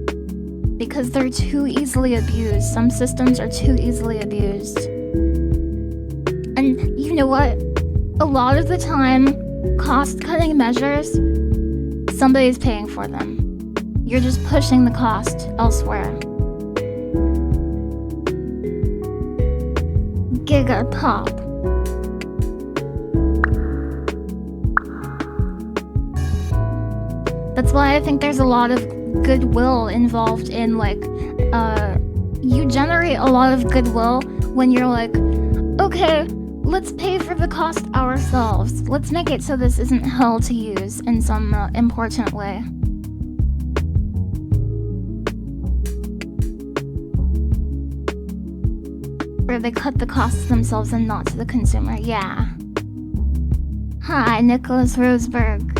because they're too easily abused. Some systems are too easily abused. And you know what? A lot of the time, cost-cutting measures, somebody's paying for them. You're just pushing the cost elsewhere. Giga pop. That's why I think there's a lot of goodwill involved in, like, you generate a lot of goodwill when you're like, okay, let's pay for the cost ourselves. Let's make it so this isn't hell to use in some important way. Where they cut the costs themselves and not to the consumer. Yeah. Hi, Nicholas Roseberg.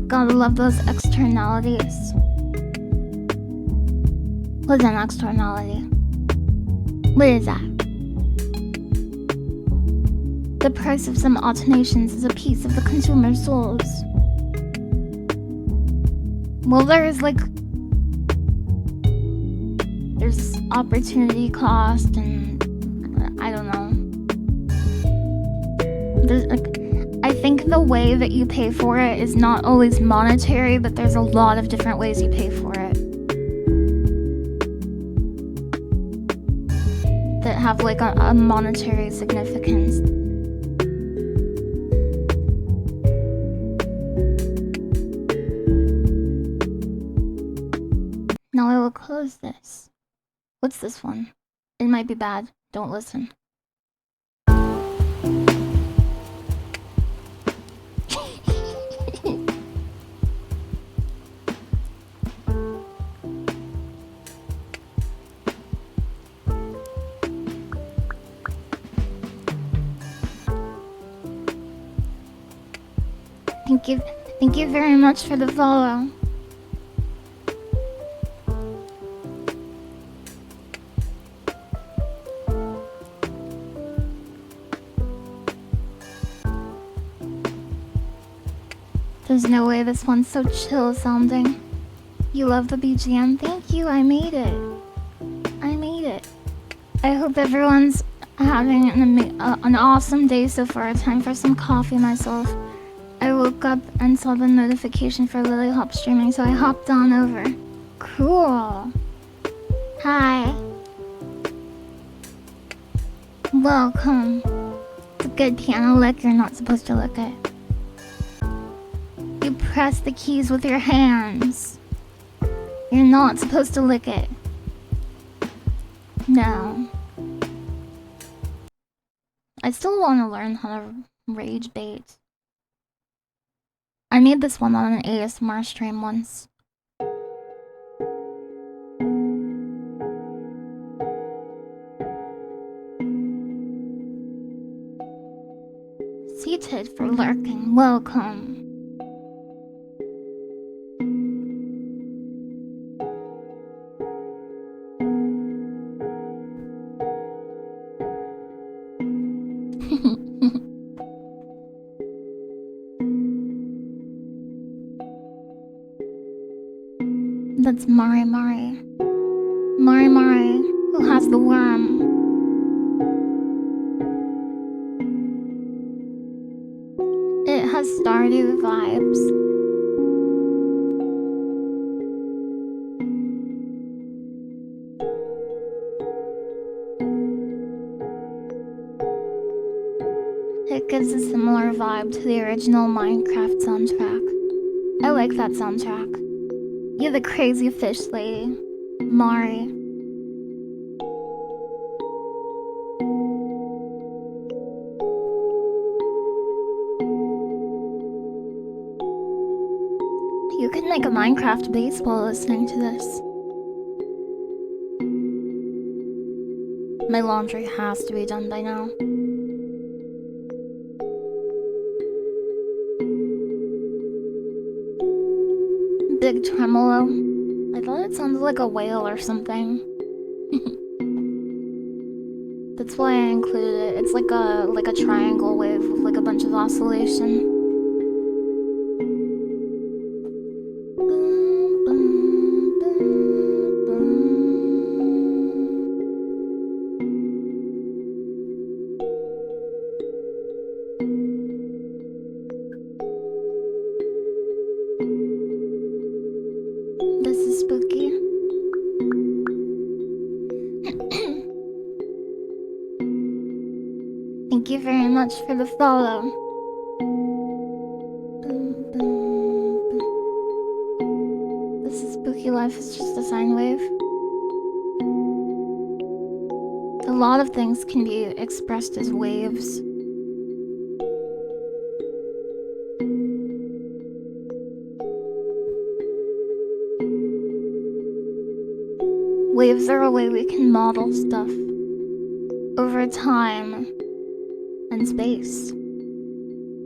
Gotta love those externalities. What's an externality? What is that? The price of some automations is a piece of the consumer's souls. Well, there's opportunity cost, and I don't know. There's I think the way that you pay for it is not always monetary, but there's a lot of different ways you pay for it that have like a monetary significance. Now I will close this. What's this one? It might be bad. Don't listen. Thank you very much for the follow. There's no way this one's so chill sounding. You love the BGM? Thank you, I made it. I hope everyone's having an awesome day so far. Time for some coffee myself. I woke up and saw the notification for LilyHops streaming, so I hopped on over. Cool. Hi. Welcome. It's a good piano lick, you're not supposed to lick it. press the keys with your hands. You're not supposed to lick it. No. I still want to learn how to rage bait. I made this one on an ASMR stream once. Seated for lurking, welcome. That's Mari Mari. Mari Mari, who has the worm. It has Stardew vibes. It gives a similar vibe to the original Minecraft soundtrack. I like that soundtrack. You're the crazy fish lady, Mari. You could make a Minecraft base while listening to this. My laundry has to be done by now. Big tremolo. I thought it sounded like a whale or something. That's why I included it. It's like a triangle wave with like a bunch of oscillation. This is spooky. Thank you very much for the follow. This is spooky life is just a sine wave. A lot of things can be expressed as waves. Waves are a way we can model stuff over time and space.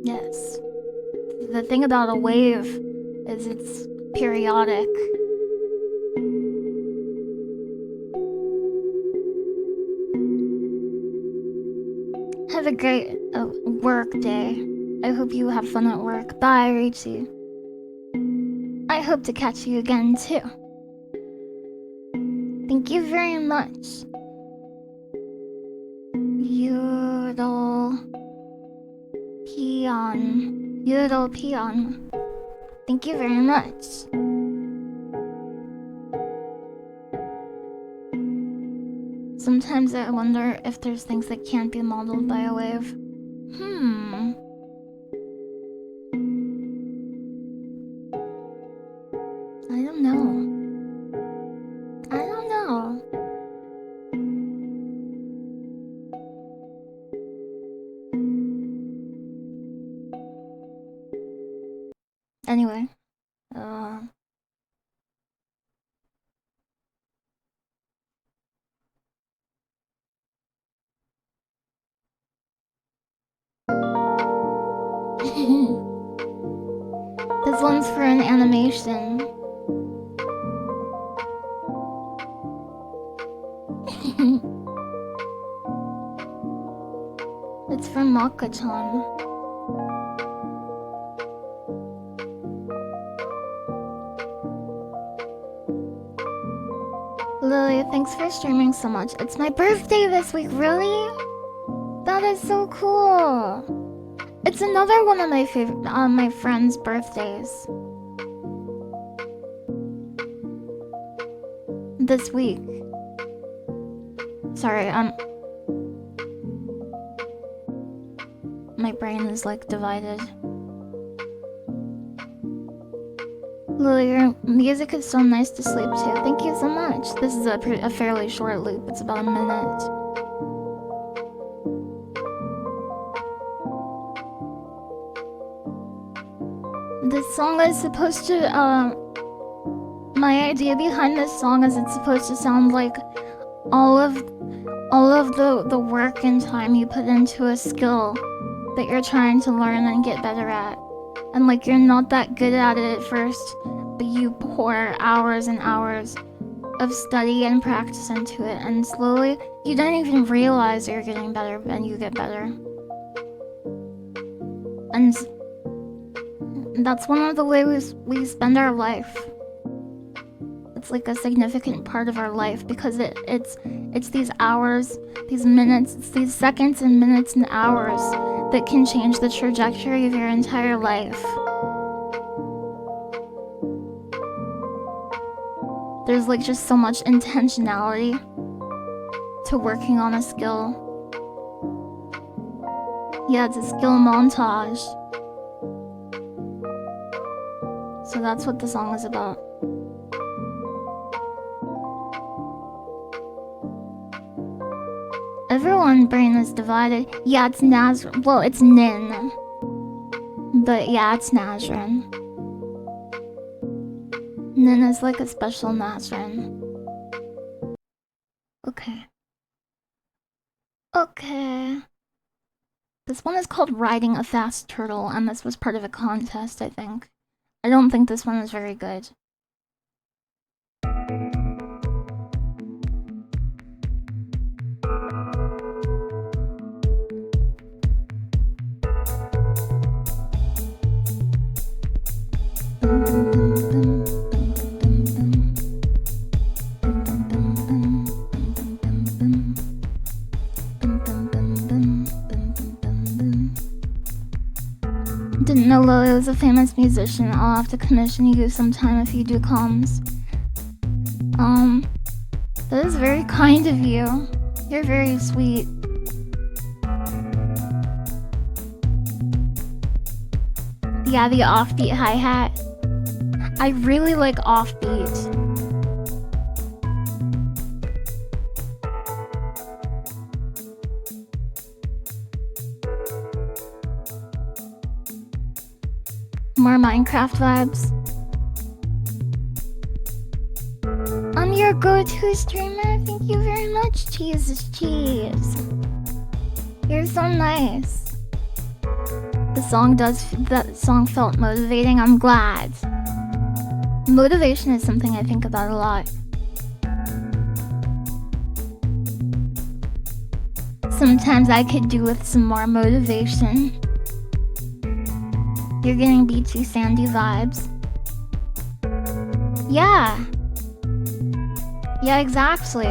Yes. The thing about a wave is it's periodic. Have a great work day. I hope you have fun at work. Bye, Riichi. I hope to catch you again too. Thank you very much. Yodel Peon. Yodel Peon. Thank you very much. Sometimes I wonder if there's things that can't be modeled by a wave. I don't know. I don't know. Anyway, this one's for an animation. It's from Maka-chan. Lily, thanks for streaming so much. It's my birthday this week, really? That is so cool. It's another one of my favorite, my friends' birthdays. This week. Sorry, my brain is like divided. Lily, your music is so nice to sleep to. Thank you so much. This is a fairly short loop. It's about a minute. This song is supposed to, my idea behind this song is it's supposed to sound like all of the work and time you put into a skill that you're trying to learn and get better at. And like you're not that good at it at first, but you pour hours and hours of study and practice into it, and slowly you don't even realize you're getting better, and you get better. And that's one of the ways we spend our life. It's like a significant part of our life because it's these hours, these minutes, it's these seconds and minutes and hours that can change the trajectory of your entire life. There's like just so much intentionality to working on a skill. Yeah, it's a skill montage. So that's what the song is about. Everyone's brain is divided. Yeah, it's well, it's Nin. But yeah, it's Nazrin. Nin is like a special Nazrin. Okay. Okay. This one is called Riding a Fast Turtle, and this was part of a contest, I think. I don't think this one is very good. Didn't know Lily was a famous musician. I'll have to commission you sometime if you do comms. That is very kind of you. You're very sweet. Yeah, the offbeat hi-hat. I really like offbeat. More Minecraft vibes. I'm your go-to streamer. Thank you very much, Jesus Cheese. You're so nice. That song felt motivating. I'm glad. Motivation is something I think about a lot. Sometimes I could do with some more motivation. You're getting beachy sandy vibes. Yeah. Yeah, exactly.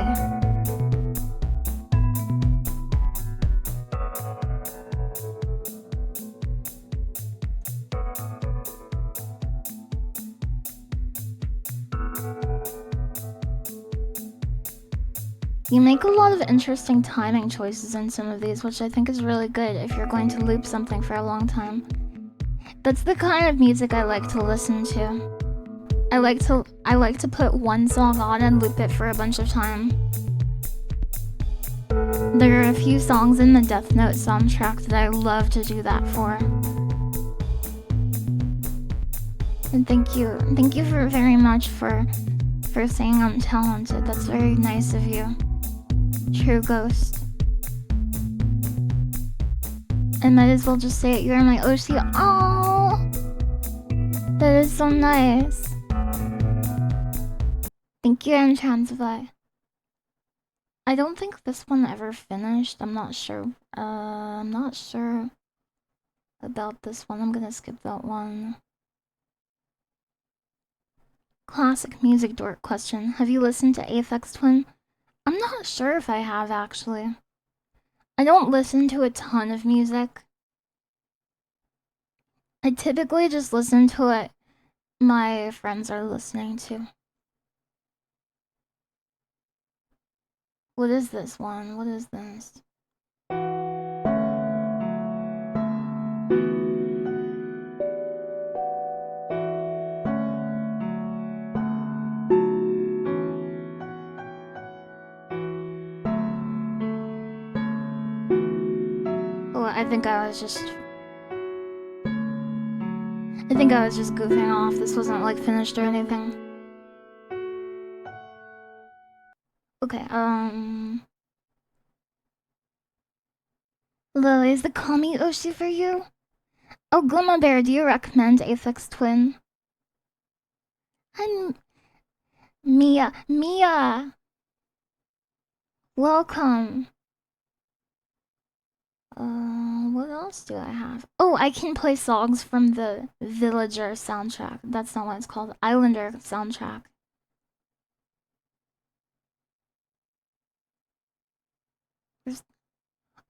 You make a lot of interesting timing choices in some of these, which I think is really good if you're going to loop something for a long time. That's the kind of music I like to listen to. I like to put one song on and loop it for a bunch of time. There are a few songs in the Death Note soundtrack that I love to do that for. And thank you very much for saying I'm talented. That's very nice of you. True Ghost. I might as well just say it. You're my OC. Oh, that is so nice. Thank you, and Transify. I don't think this one ever finished. I'm not sure. I'm not sure about this one. I'm gonna skip that one. Classic music dork question. Have you listened to Aphex Twin? I'm not sure if I have, actually. I don't listen to a ton of music. I typically just listen to what my friends are listening to. What is this one? What is this? I think I was just goofing off. This wasn't like finished or anything. Okay, Lily, is the Call Me Oshi for you? Oh, Glimmer Bear, do you recommend Aphex Twin? I'm Mia! Welcome! What else do I have? Oh, I can play songs from the Villager soundtrack. That's not what it's called. Islander soundtrack.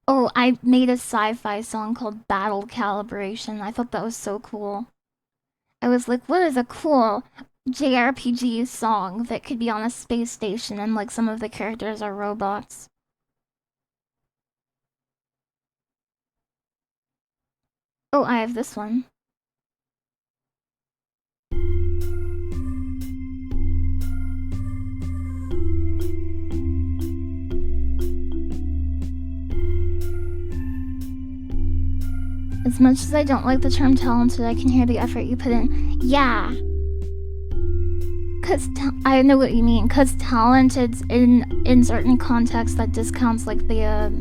Oh, I made a sci-fi song called Battle Calibration. I thought that was so cool. I was like, what is a cool JRPG song that could be on a space station and like some of the characters are robots? Oh, I have this one. As much as I don't like the term talented, I can hear the effort you put in. Yeah. Cause I know what you mean. Cause talented in certain contexts that discounts like the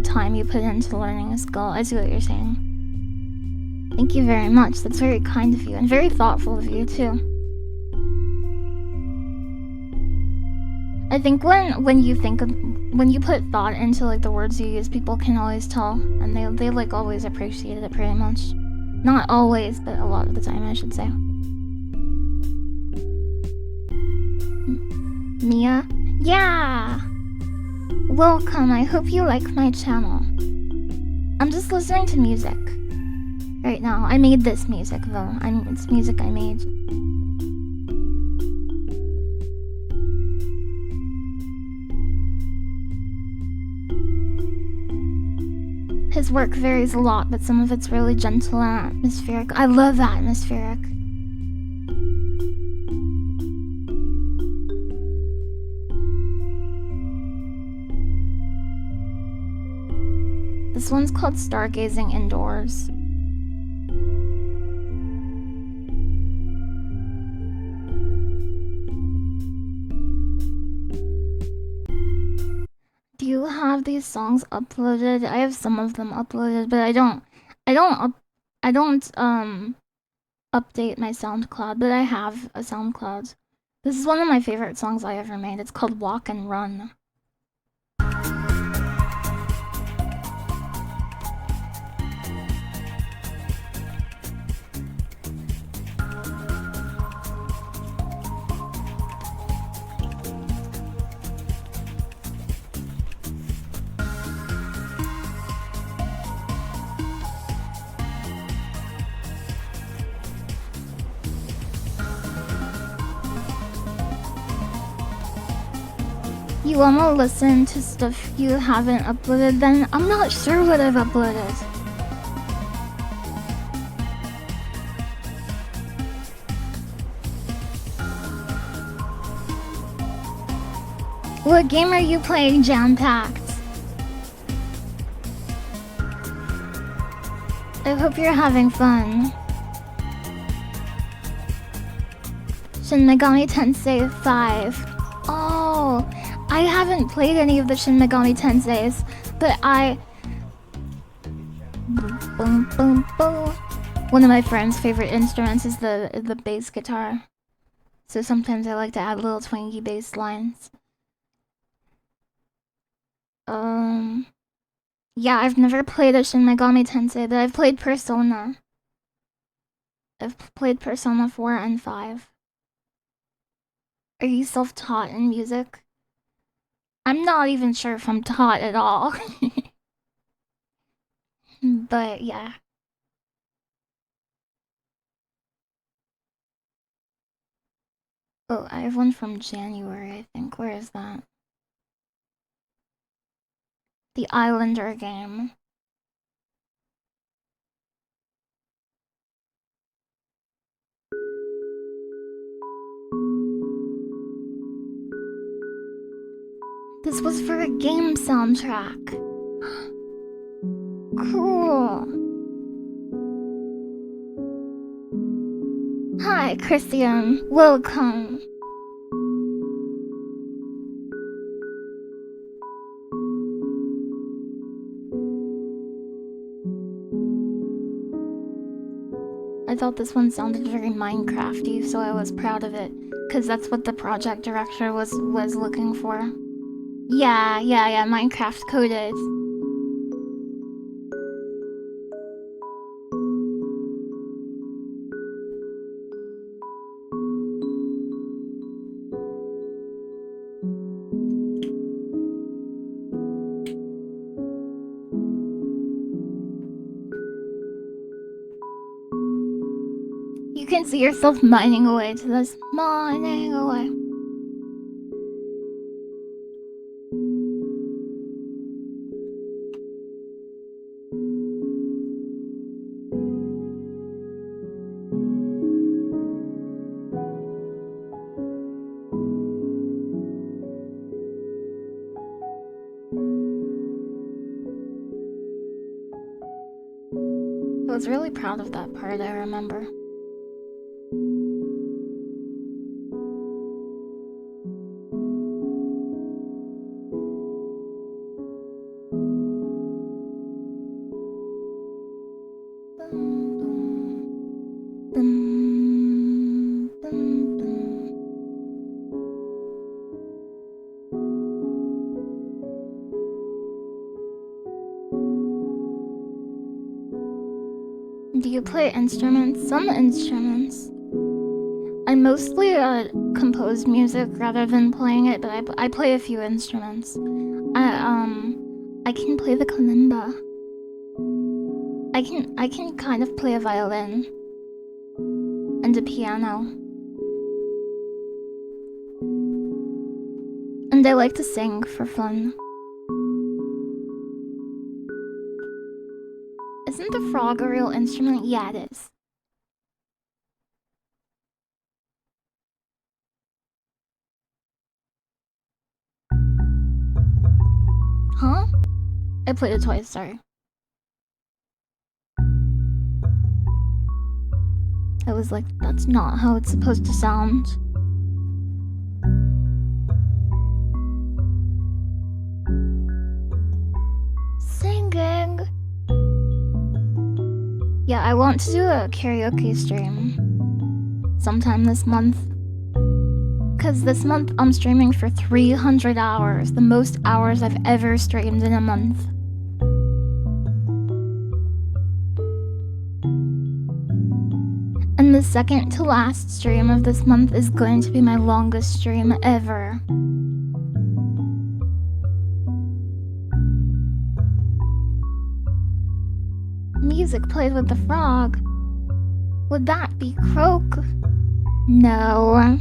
time you put into learning a skill. I see what you're saying. Thank you very much. That's very kind of you and very thoughtful of you too. I think when you put thought into like the words you use, people can always tell, and they like always appreciate it pretty much. Not always, but a lot of the time, I should say. Mia? Yeah! Welcome, I hope you like my channel. I'm just listening to music right now. I made this music though. It's music I made. His work varies a lot, but some of it's really gentle and atmospheric. I love atmospheric. This one's called Stargazing Indoors. Do you have these songs uploaded? I have some of them uploaded, but I don't update my SoundCloud, but I have a SoundCloud. This is one of my favorite songs I ever made. It's called Walk and Run. You wanna listen to stuff you haven't uploaded then? I'm not sure what I've uploaded. What game are you playing, Jam-Packed? I hope you're having fun. Shin Megami Tensei 5. Oh, I haven't played any of the Shin Megami Tenseis, but boom, boom, boom. One of my friend's favorite instruments is the bass guitar. So sometimes I like to add little twangy bass lines. Yeah, I've never played a Shin Megami Tensei, but I've played Persona. I've played Persona 4 and 5. Are you self-taught in music? I'm not even sure if I'm taught at all. But yeah. Oh, I have one from January, I think. Where is that? The Islander game. This was for a game soundtrack. cool. Hi, Christian. Welcome. I thought this one sounded very Minecrafty, so I was proud of it, because that's what the project director was looking for. Yeah, Minecraft coded. You can see yourself mining away to this. Mining away. I was really proud of that part, I remember. Do you play instruments? Some instruments. I mostly compose music rather than playing it, but I play a few instruments. I can play the kalimba. I can kind of play a violin and a piano. And I like to sing for fun. Isn't the frog a real instrument? Yeah, it is. Huh? I played it twice, sorry. I was like, that's not how it's supposed to sound. Singing. Yeah, I want to do a karaoke stream sometime this month. Cause this month I'm streaming for 300 hours, the most hours I've ever streamed in a month. And the second to last stream of this month is going to be my longest stream ever. Music played with the frog. Would that be croak? No.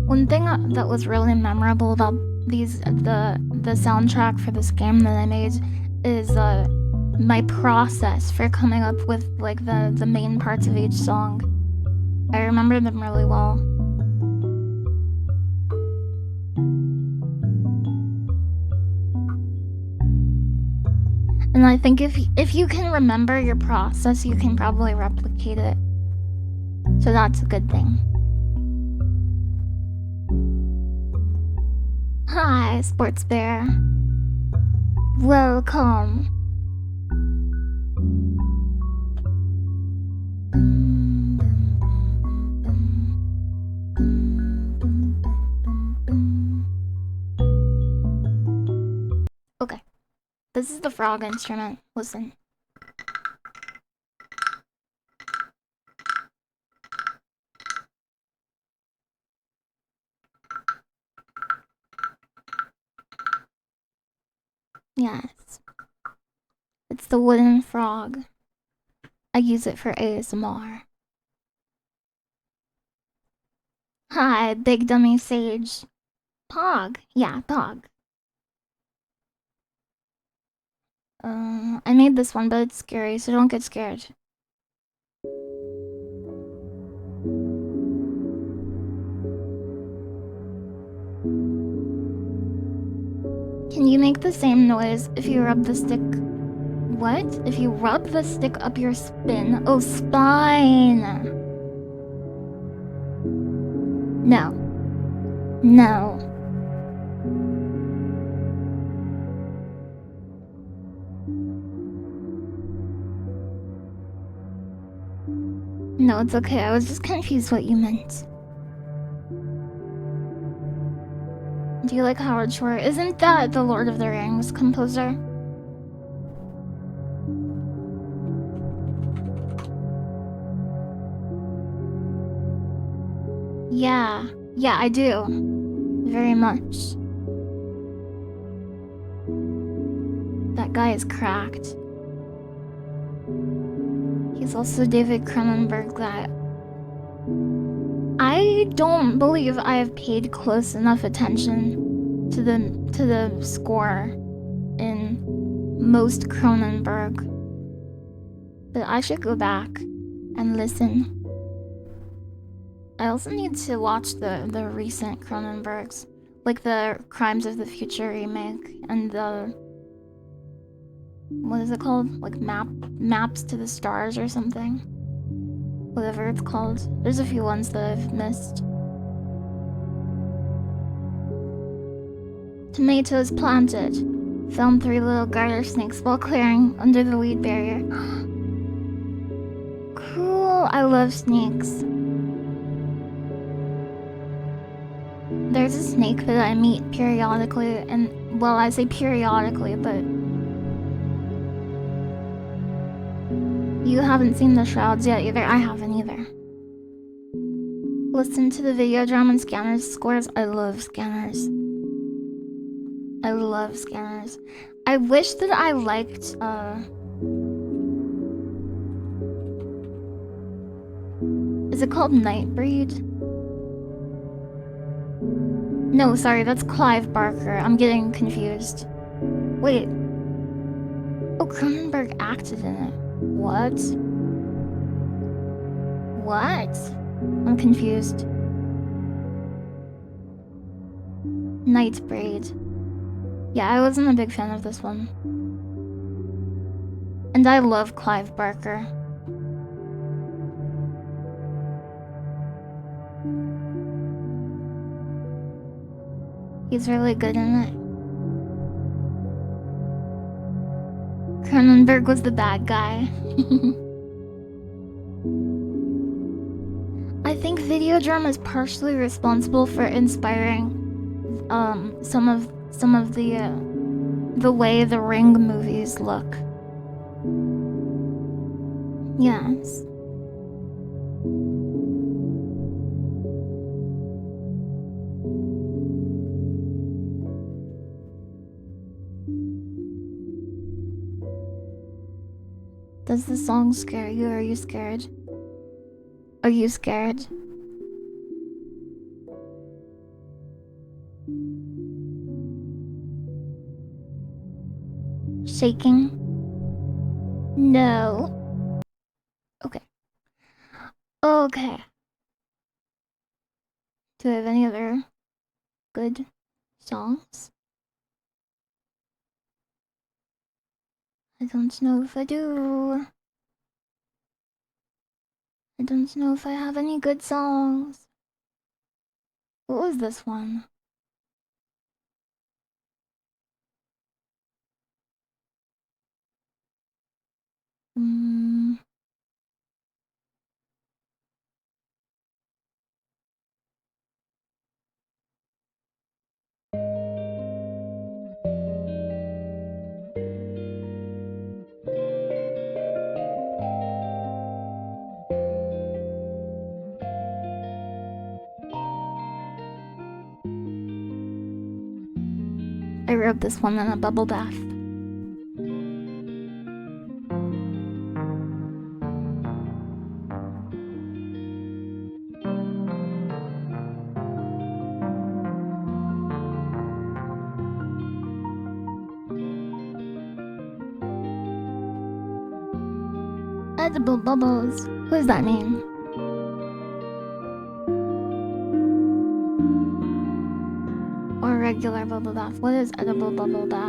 One thing that was really memorable about the soundtrack for this game that I made is my process for coming up with like the main parts of each song. I remember them really well. And I think if you can remember your process, you can probably replicate it. So that's a good thing. Hi, Sports Bear. Welcome. Okay, this is the frog instrument. Listen. Yes. It's the wooden frog. I use it for ASMR. Hi, big dummy sage. Pog. Yeah, Pog. I made this one, but it's scary, so don't get scared. Can you make the same noise if you rub the stick? What? If you rub the stick up your spin? Oh, spine! No. No. No, it's okay. I was just confused what you meant. Do you like Howard Shore? Isn't that the Lord of the Rings composer? Yeah. Yeah, I do. Very much. That guy is cracked. He's also David Cronenberg that I don't believe I have paid close enough attention to the score in most Cronenberg. But I should go back and listen. I also need to watch the recent Cronenbergs, like the Crimes of the Future remake and the, what is it called? Like Maps to the Stars or something. Whatever it's called. There's a few ones that I've missed. Tomatoes planted. Found 3 little garter snakes while clearing under the weed barrier. Cool, I love snakes. There's a snake that I meet periodically, and well, I say periodically, but you haven't seen the shrouds yet either. I haven't either. Listen to the video drum and scanners scores. I love scanners. I love scanners. I wish that I liked is it called Nightbreed? No, sorry, that's Clive Barker. I'm getting confused. Wait. Oh, Cronenberg acted in it. What? What? I'm confused. Nightbreed. Yeah, I wasn't a big fan of this one. And I love Clive Barker. He's really good in it. Cronenberg was the bad guy. I think Videodrome is partially responsible for inspiring some of the way the Ring movies look. Yes. Does the song scare you? Are you scared? Are you scared? Shaking? No. Okay. Okay. Do I have any other good songs? I don't know if I do. I don't know if I have any good songs. What was this one? I wrote this one in a bubble bath. Edible bubbles. What does that mean? Or regular bubble bath. What is edible bubble bath?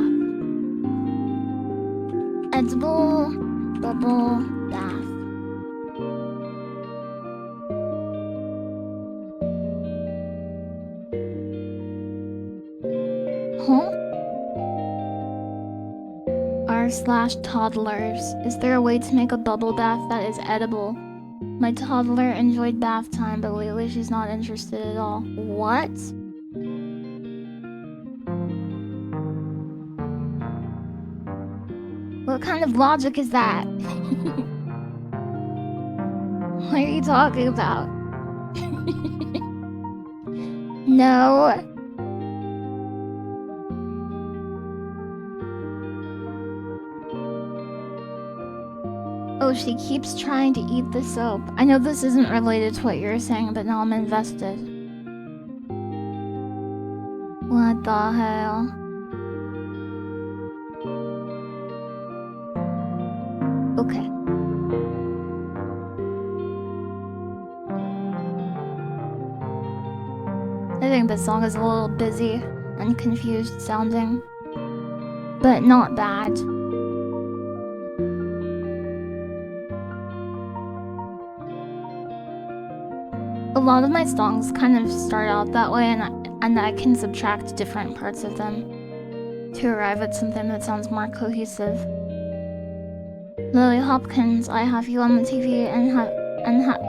Edible bubble bath. Huh? R/toddlers. Is there a way to make a bubble bath that is edible? My toddler enjoyed bath time, but lately she's not interested at all. What? What kind of logic is that? What are you talking about? No. Oh, she keeps trying to eat the soap. I know this isn't related to what you're saying, but now I'm invested. What the hell? Okay. I think this song is a little busy and confused sounding, but not bad. A lot of my songs kind of start out that way, and I can subtract different parts of them to arrive at something that sounds more cohesive. Lily Hopkins, I have you on the TV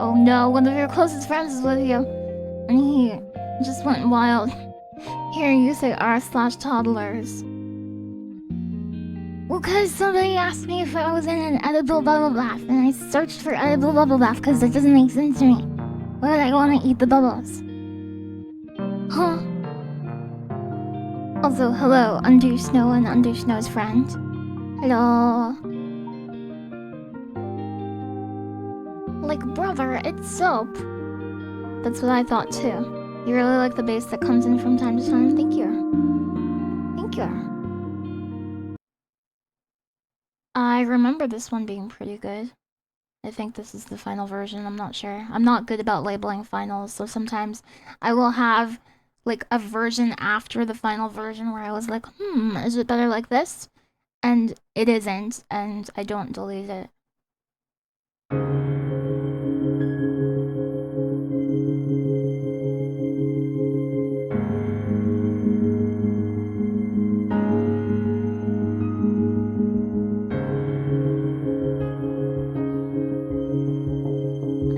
oh no, one of your closest friends is with you, and he just went wild hearing you say R/toddlers. Well, cause somebody asked me if I was in an edible bubble bath, and I searched for edible bubble bath cause it doesn't make sense to me. Why would I want to eat the bubbles? Huh? Also, hello, Undo Snow and Undo Snow's friend. Hello. Like, brother, it's soap. That's what I thought too. You really like the bass that comes in from time to time? Thank you. Thank you. I remember this one being pretty good. I think this is the final version, I'm not sure. I'm not good about labeling finals, so sometimes I will have like a version after the final version where I was like, is it better like this? And it isn't, and I don't delete it.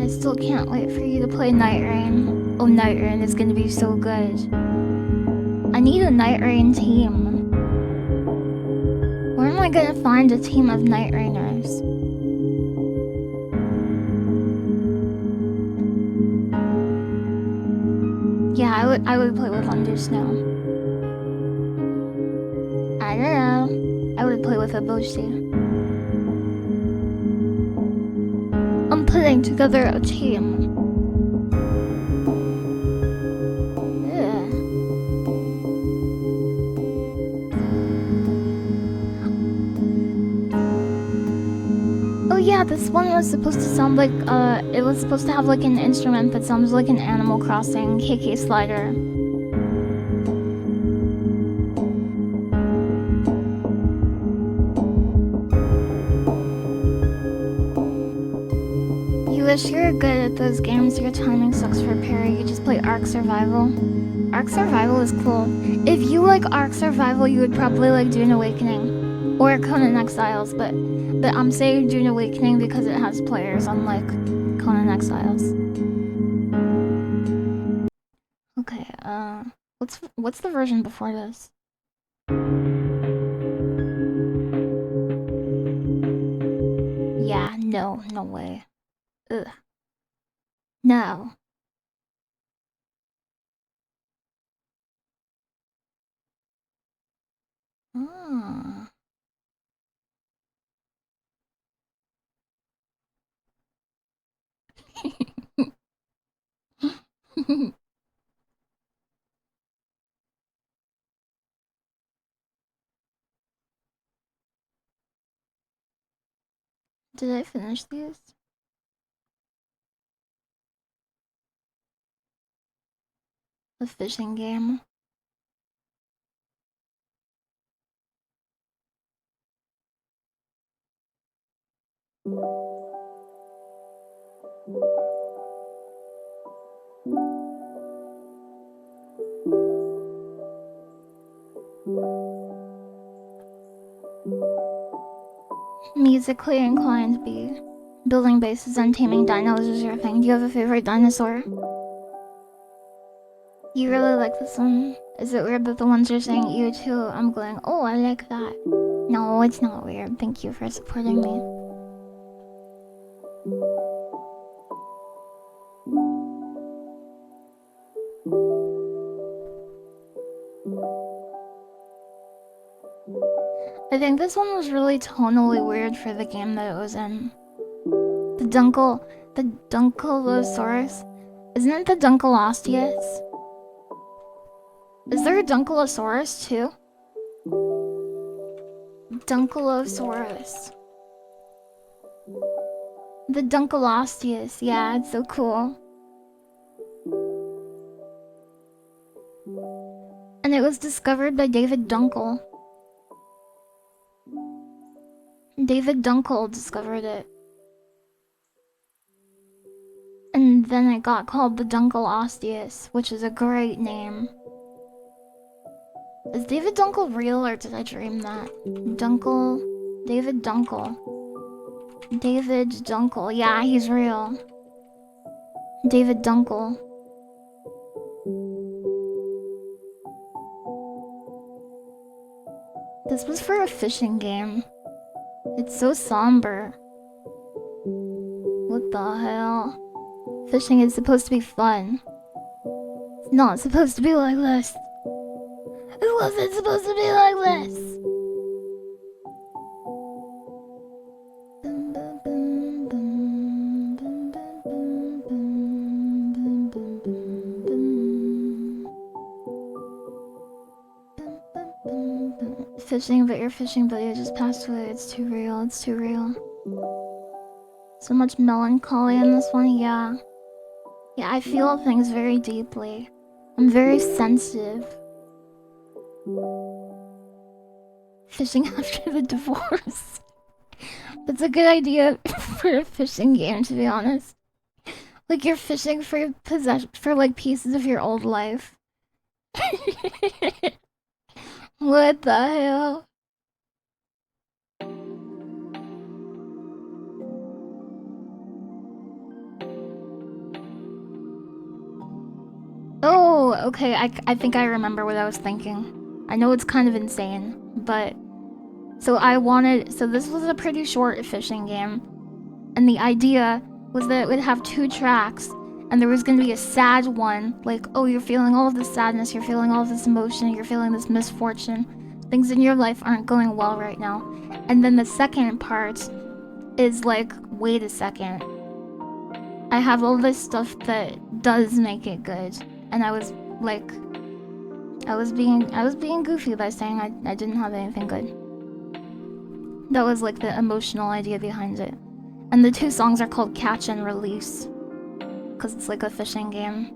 I still can't wait for you to play Night Rain. Oh, Night Rain is gonna be so good. I need a Night Rain team. Where am I gonna find a team of Night Rainers? Yeah, I would play with Undo Snow. I don't know. I would play with Eboshi. I'm putting together a team. Oh yeah, this one was supposed to sound like, it was supposed to have like an instrument that sounds like an Animal Crossing KK slider. You wish you were good at those games, your timing sucks for parry, you just play Ark Survival. Ark Survival is cool. If you like Ark Survival, you would probably like Dune Awakening. Or Conan Exiles, but I'm saying Dune Awakening because it has players, unlike Conan Exiles. Okay, what's the version before this? Yeah, no way. Ugh. No. Ah. Did I finish these? The fishing game. Musically inclined B. Building bases and taming dinos is your thing. Do you have a favorite dinosaur? You really like this one? Is it weird that the ones you're saying you too? I'm going, oh, I like that. No, it's not weird. Thank you for supporting me. I think this one was really tonally weird for the game that it was in. The Dunkleosaurus. Isn't it the Dunkleosteus? Is there a Dunkleosaurus too? Dunkleosaurus. The Dunkleosteus, yeah, it's so cool. And it was discovered by David Dunkel. David Dunkel discovered it. And then it got called the Dunkleosteus, which is a great name. Is David Dunkel real or did I dream that? David Dunkel. David Dunkel, yeah, he's real. David Dunkel. This was for a fishing game. It's so somber. What the hell? Fishing is supposed to be fun. It's not supposed to be like this. It wasn't supposed to be like this. Fishing, but your fishing buddy just passed away. It's too real. It's too real. So much melancholy in this one, yeah. Yeah, I feel things very deeply. I'm very sensitive. Fishing after the divorce. That's a good idea for a fishing game, to be honest. Like you're fishing for like pieces of your old life. What the hell? Oh, okay, I think I remember what I was thinking. I know it's kind of insane, but... So this was a pretty short fishing game. And the idea was that it would have 2 tracks. And there was going to be a sad one. Like, oh, you're feeling all of this sadness, you're feeling all of this emotion, you're feeling this misfortune. Things in your life aren't going well right now. And then the second part is like, wait a second. I have all this stuff that does make it good. And I was like... I was being goofy by saying I didn't have anything good. That was like the emotional idea behind it. And the 2 songs are called Catch and Release. Because it's like a fishing game.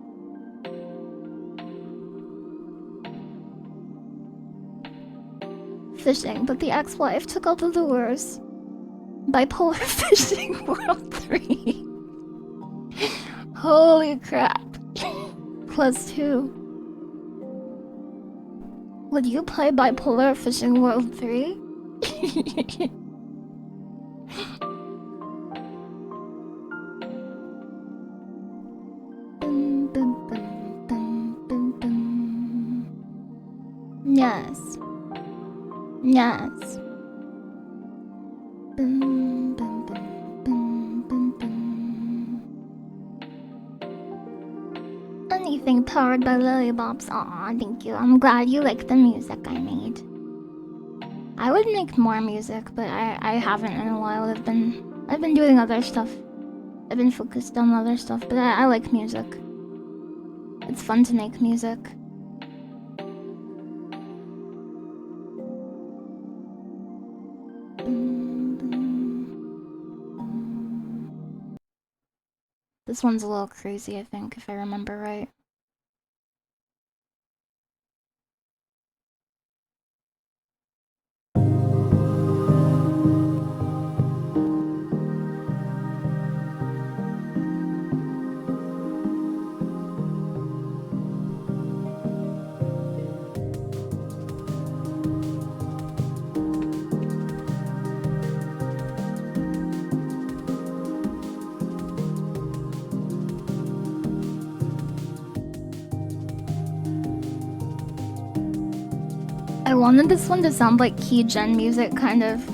Fishing, but the ex-wife took all the lures. Bipolar Fishing World 3. Holy crap. +2. Would you play Bipolar Fishing World 3? Yes. Yes. Anything powered by LilyHops. Aw, thank you. I'm glad you like the music I made. I would make more music, but I haven't in a while. I've been doing other stuff. I've been focused on other stuff, but I like music. It's fun to make music. This one's a little crazy, I think, if I remember right. I wanted this one to sound like key gen music, kind of.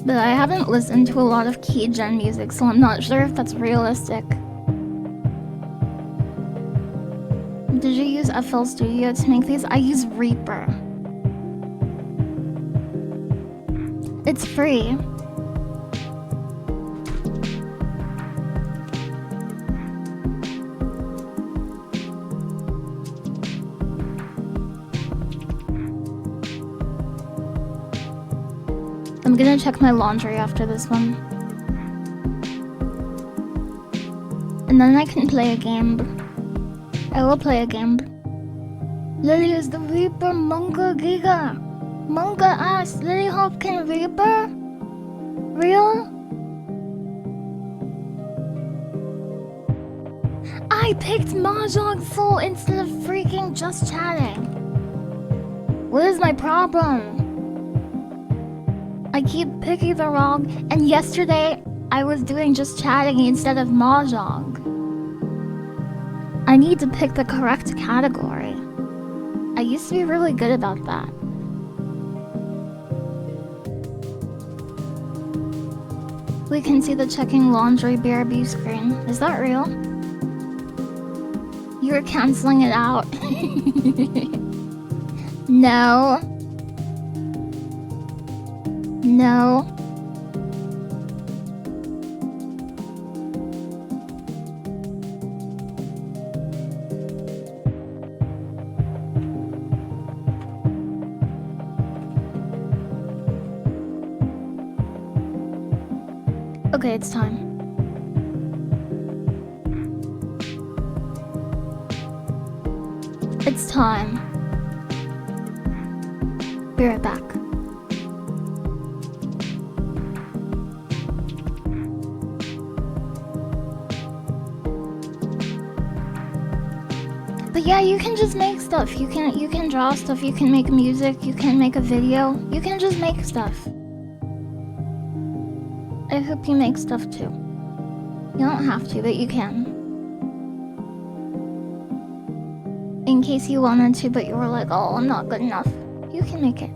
But I haven't listened to a lot of key gen music, so I'm not sure if that's realistic. Did you use FL Studio to make these? I use Reaper. It's free. I'm gonna check my laundry after this one. And then I can play a game. I will play a game. Lily is the Reaper Manga Giga. Manga ass. LilyHops can Reaper? Real? I picked Mahjong Soul instead of freaking just chatting. What is my problem? I keep picking the wrong, and yesterday I was doing just chatting instead of Mahjong. I need to pick the correct category. I used to be really good about that. We can see the checking laundry BRB screen. Is that real? You're canceling it out. No. No. Okay, it's time. It's time. Be right back. But yeah, you can just make stuff. You can draw stuff, you can make music, you can make a video. You can just make stuff. I hope you make stuff too. You don't have to, but you can. In case you wanted to, but you were like, oh, I'm not good enough. You can make it.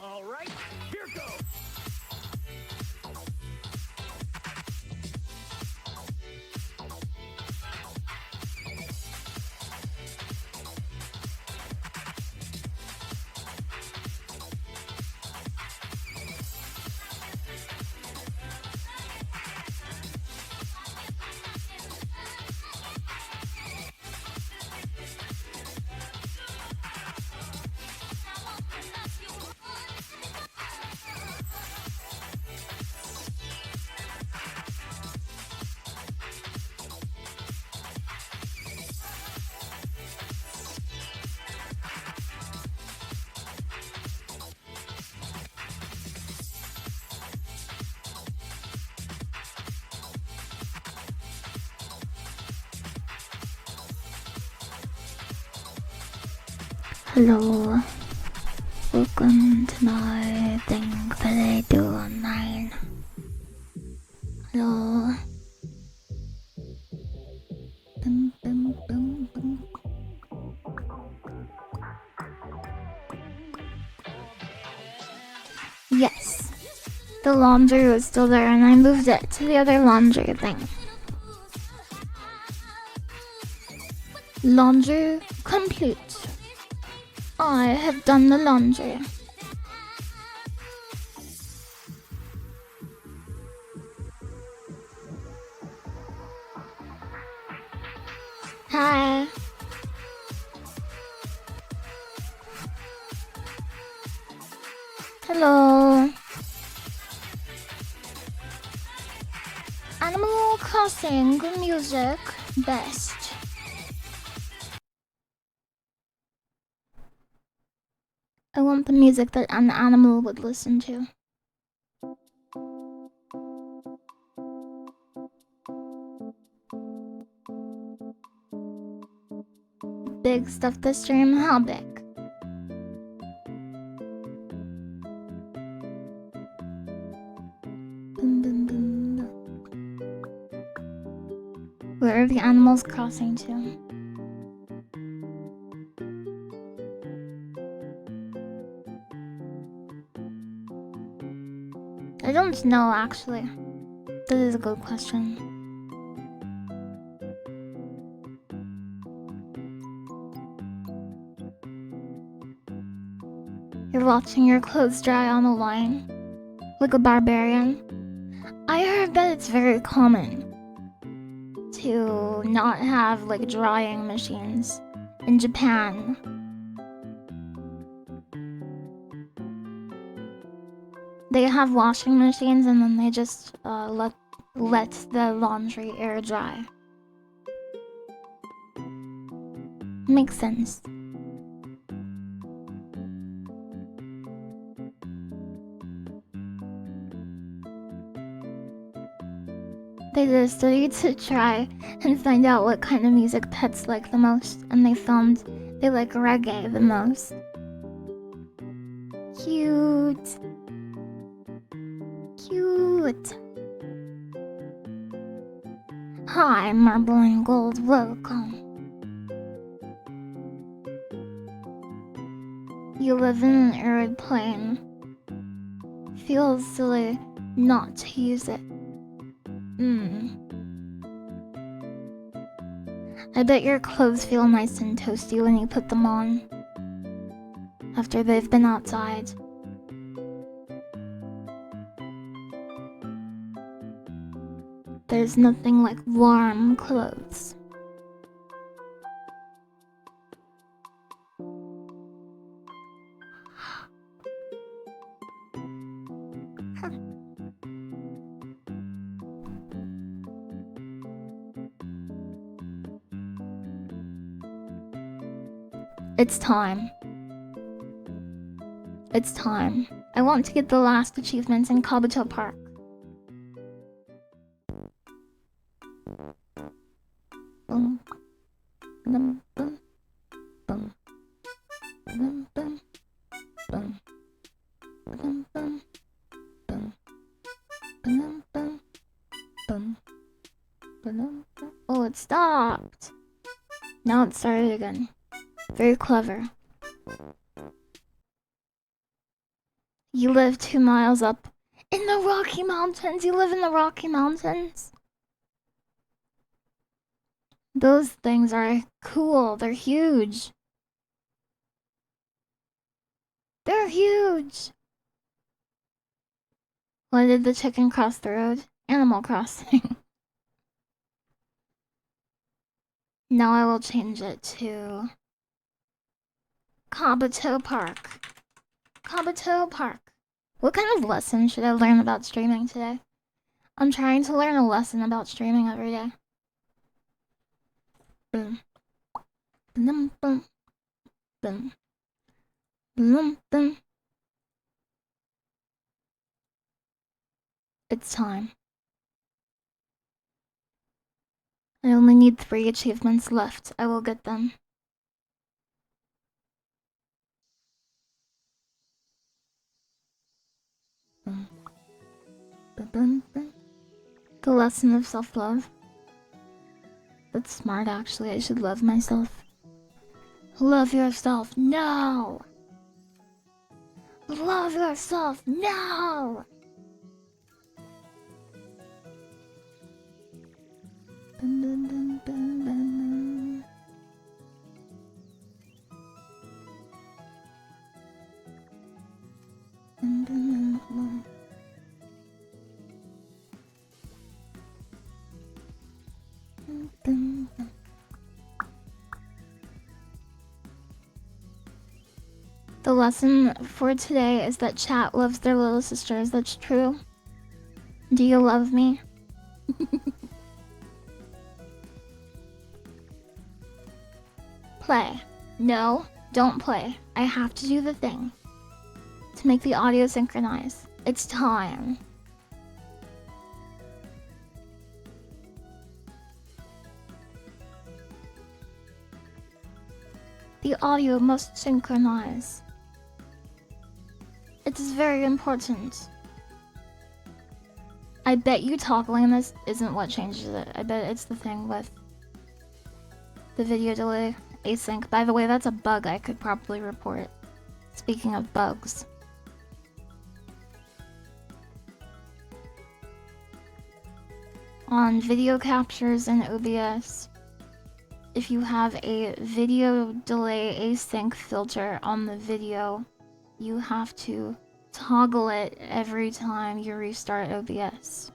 All right, here goes. Hello, welcome to my thing that I do online. Hello. Boom, boom, boom, boom. Yes, the laundry was still there and I moved it to the other laundry thing. Laundry complete. I have done the laundry. Hi. Hello. Animal Crossing music best. I want the music that an animal would listen to. Big stuff to stream, how big? Boom, boom, boom. Where are the animals crossing to? I don't know, actually. That is a good question. You're watching your clothes dry on the line, like a barbarian. I heard that it's very common to not have like drying machines in Japan. They have washing machines and then they just let the laundry air dry. Makes sense. They did a study to try and find out what kind of music pets like the most, and they found they like reggae the most. Cute. Cute. Hi, Marble and Gold, welcome. You live in an arid plain. Feels silly not to use it. I bet your clothes feel nice and toasty when you put them on after they've been outside. There's nothing like warm clothes. It's time. It's time. I want to get the last achievements in Kabuto Park. Boom. Boom. Boom. Boom. Boom. Boom. Boom. Boom. Boom. Boom. Boom. Boom. Boom. Boom. Oh, it stopped. Now it started again. Very clever. You live 2 miles up in the Rocky Mountains. You live in the Rocky Mountains. Those things are cool. They're huge. They're huge. Why did the chicken cross the road? Animal Crossing. Now I will change it to Kabuto Park. Kabuto Park. What kind of lesson should I learn about streaming today? I'm trying to learn a lesson about streaming every day. Boom. Boom. Boom. Boom. Boom. Boom. It's time. I only need 3 achievements left. I will get them. Boom. Boom, boom, boom. The lesson of self-love. That's smart, actually. I should love myself. Love yourself. No! Love yourself. No! Bum, bum, bum, bum, bum. Bum, bum, bum, bum. Bum, bum. The lesson for today is that chat loves their little sisters. That's true. Do you love me? Play. No, don't play. I have to do the thing to make the audio synchronize. It's time. The audio must synchronize. It is very important. I bet you toggling this isn't what changes it. I bet it's the thing with the video delay async. By the way, that's a bug I could probably report. Speaking of bugs. On video captures in OBS, if you have a video delay async filter on the video, you have to toggle it every time you restart OBS.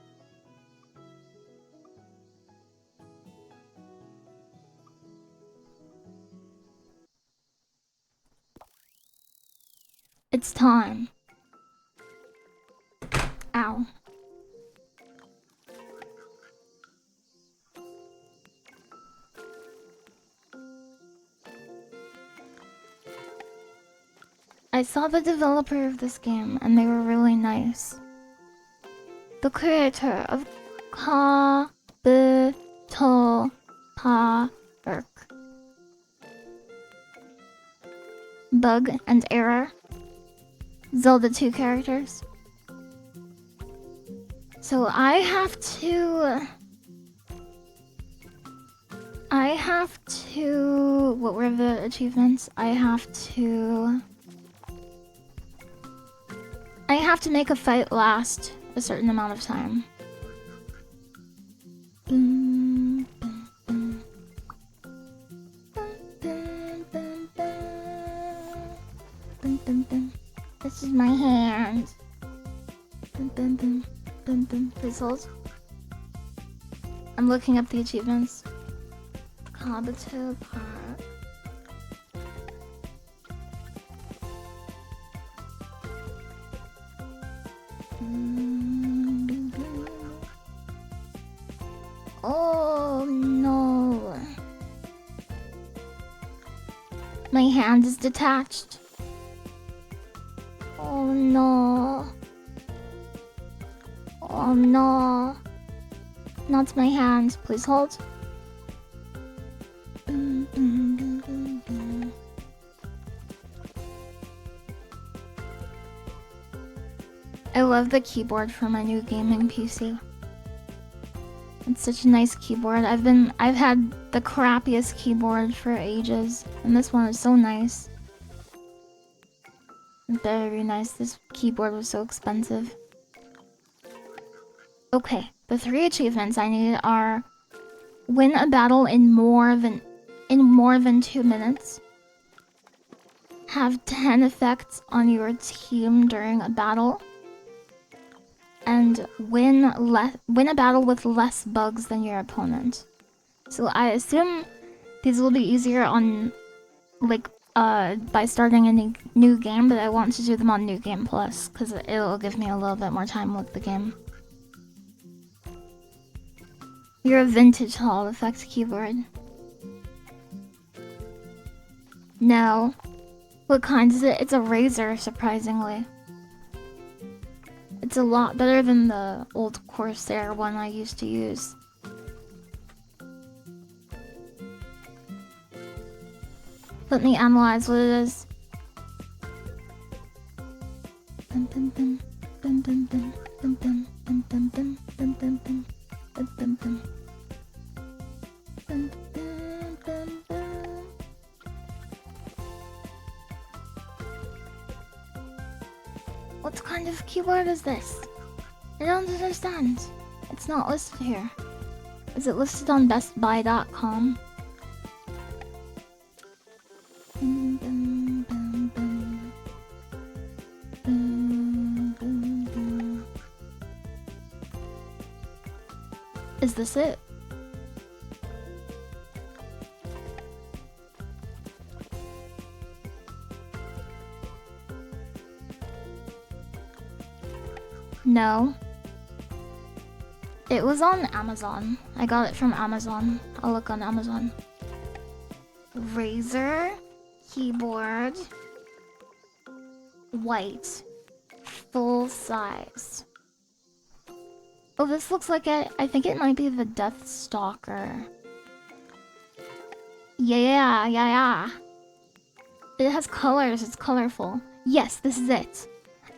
It's time. Ow. I saw the developer of this game and they were really nice. The creator of Kabuto Park. Bug and Error. Zelda 2 characters. So I have to... What were the achievements? I have to make a fight last a certain amount of time. Boom, boom, boom. Boom, boom, boom. Boom, boom, boom. This is my hand. Boom, boom, boom. Boom, boom. Please hold. I'm looking up the achievements. Kabuto Park. Oh no. My hand is detached. Oh no. Oh no. Not my hand. Please hold. I love the keyboard for my new gaming PC. It's such a nice keyboard. I've had the crappiest keyboard for ages, and this one is so nice. Very nice. This keyboard was so expensive. Okay, the 3 achievements I need are win a battle in more than 2 minutes. Have 10 effects on your team during a battle. And win a battle with less bugs than your opponent. So I assume these will be easier on by starting a new game, but I want to do them on New Game Plus because it'll give me a little bit more time with the game. You're a vintage Hall Effect keyboard. No. What kind is it? It's a Razer, surprisingly. It's a lot better than the old Corsair one I used to use. Let me analyze what it is. What kind of keyboard is this? I don't understand. It's not listed here. Is it listed on bestbuy.com? Is this it? No. It was on Amazon. I got it from Amazon. I'll look on Amazon. Razer keyboard. White. Full size. Oh, this looks like it. I think it might be the Death Stalker. Yeah. It has colors. It's colorful. Yes, this is it.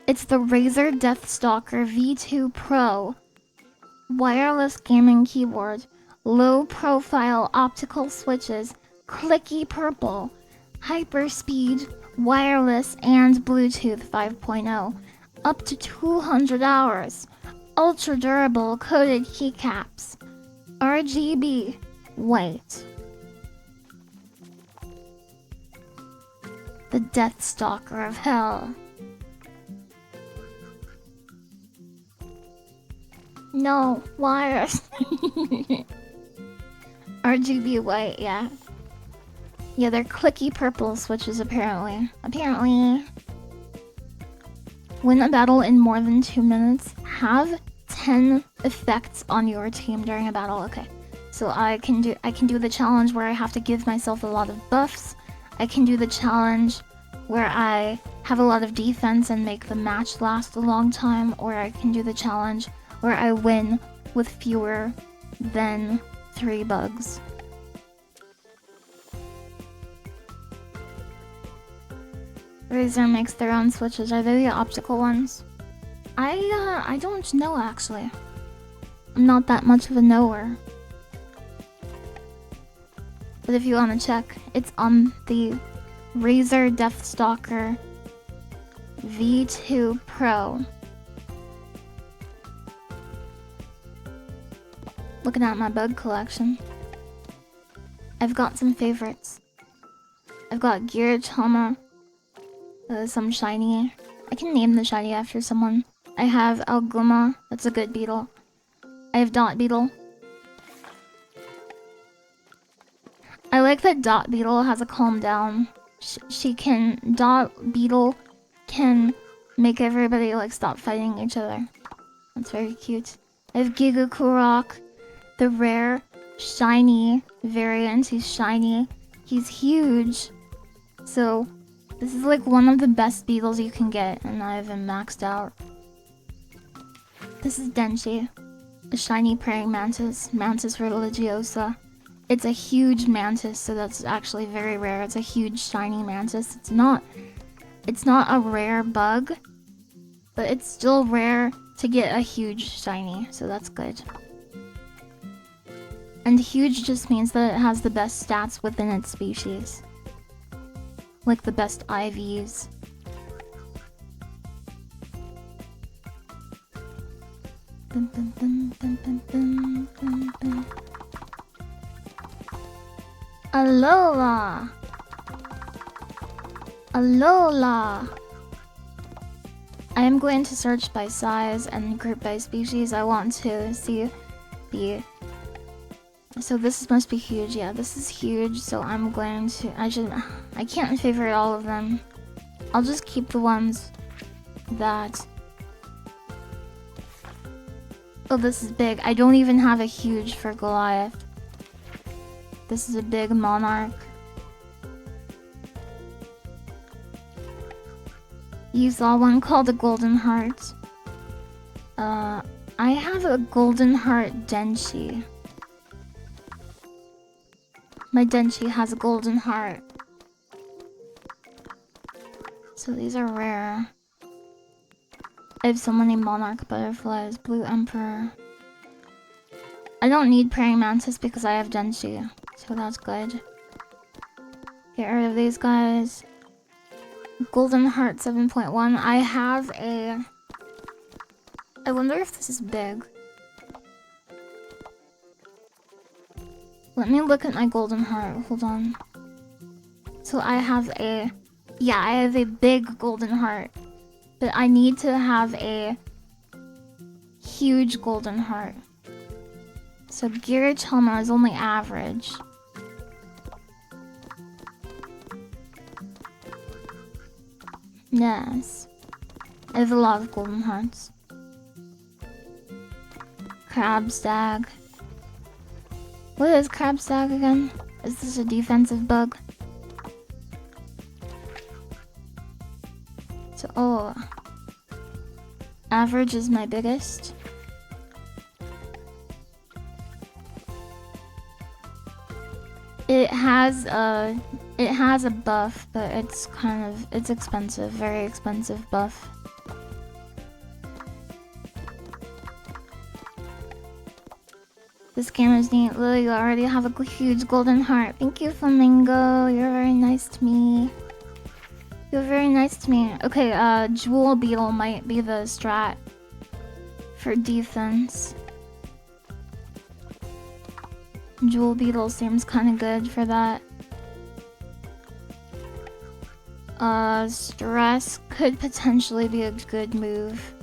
It's the Razer Death Stalker V2 Pro. Wireless gaming keyboard. Low profile optical switches. Clicky purple. Hyperspeed. Wireless and Bluetooth 5.0. Up to 200 hours. Ultra durable coated keycaps. RGB. White. The Death Stalker of Hell. No, wires. RGB white, yeah. Yeah, they're clicky purple switches apparently. Win a battle in more than 2 minutes. Have 10 effects on your team during a battle. Okay. So I can do the challenge where I have to give myself a lot of buffs. I can do the challenge where I have a lot of defense and make the match last a long time, or I can do the challenge where I win with fewer than 3 bugs. Razer makes their own switches. Are they the optical ones? I don't know actually. I'm not that much of a knower. But if you want to check, it's on the Razer Death Stalker V2 Pro. Looking at my bug collection. I've got some favorites. I've got Giratina, some shiny. I can name the shiny after someone. I have Alguma, that's a good beetle. I have Dot Beetle. I like that Dot Beetle has a calm down. Dot Beetle can make everybody like stop fighting each other. That's very cute. I have Giga Kurok, the rare shiny variant. He's shiny. He's huge. So this is like one of the best beetles you can get, and I have him maxed out. This is Denshi, a shiny praying mantis, Mantis religiosa. It's a huge mantis, so that's actually very rare. It's a huge shiny mantis. It's not a rare bug, but it's still rare to get a huge shiny, so that's good. And huge just means that it has the best stats within its species. Like the best IVs. Dun, dun, dun, dun, dun, dun, dun, dun. Alola! Alola! I am going to search by size and group by species. I want to see the... So this must be huge. Yeah, this is huge. So I'm going to... I can't favorite all of them. I'll just keep the ones that... Oh, this is big. I don't even have a huge for Goliath. This is a big monarch. You saw one called a Golden Heart. I have a Golden Heart Denshi. My Denshi has a Golden Heart. So these are rare. I have so many Monarch Butterflies, Blue Emperor. I don't need Praying Mantis because I have Denshi, so that's good. Get rid of these guys. Golden Heart 7.1. I have a... I wonder if this is big. Let me look at my Golden Heart. Hold on. So I have a... Yeah, I have a big Golden Heart. But I need to have a huge Golden Heart. So Giratina is only average. Yes. I have a lot of Golden Hearts. Crabstag. What is Crabstag again? Is this a defensive bug? So, oh. Average is my biggest. It has a buff, but it's expensive, very expensive buff. This game is neat. Lily, you already have a huge Golden Heart. Thank you, Flamingo. You're very nice to me. You're very nice to me. Okay, Jewel Beetle might be the strat for defense. Jewel Beetle seems kind of good for that. Stress could potentially be a good move.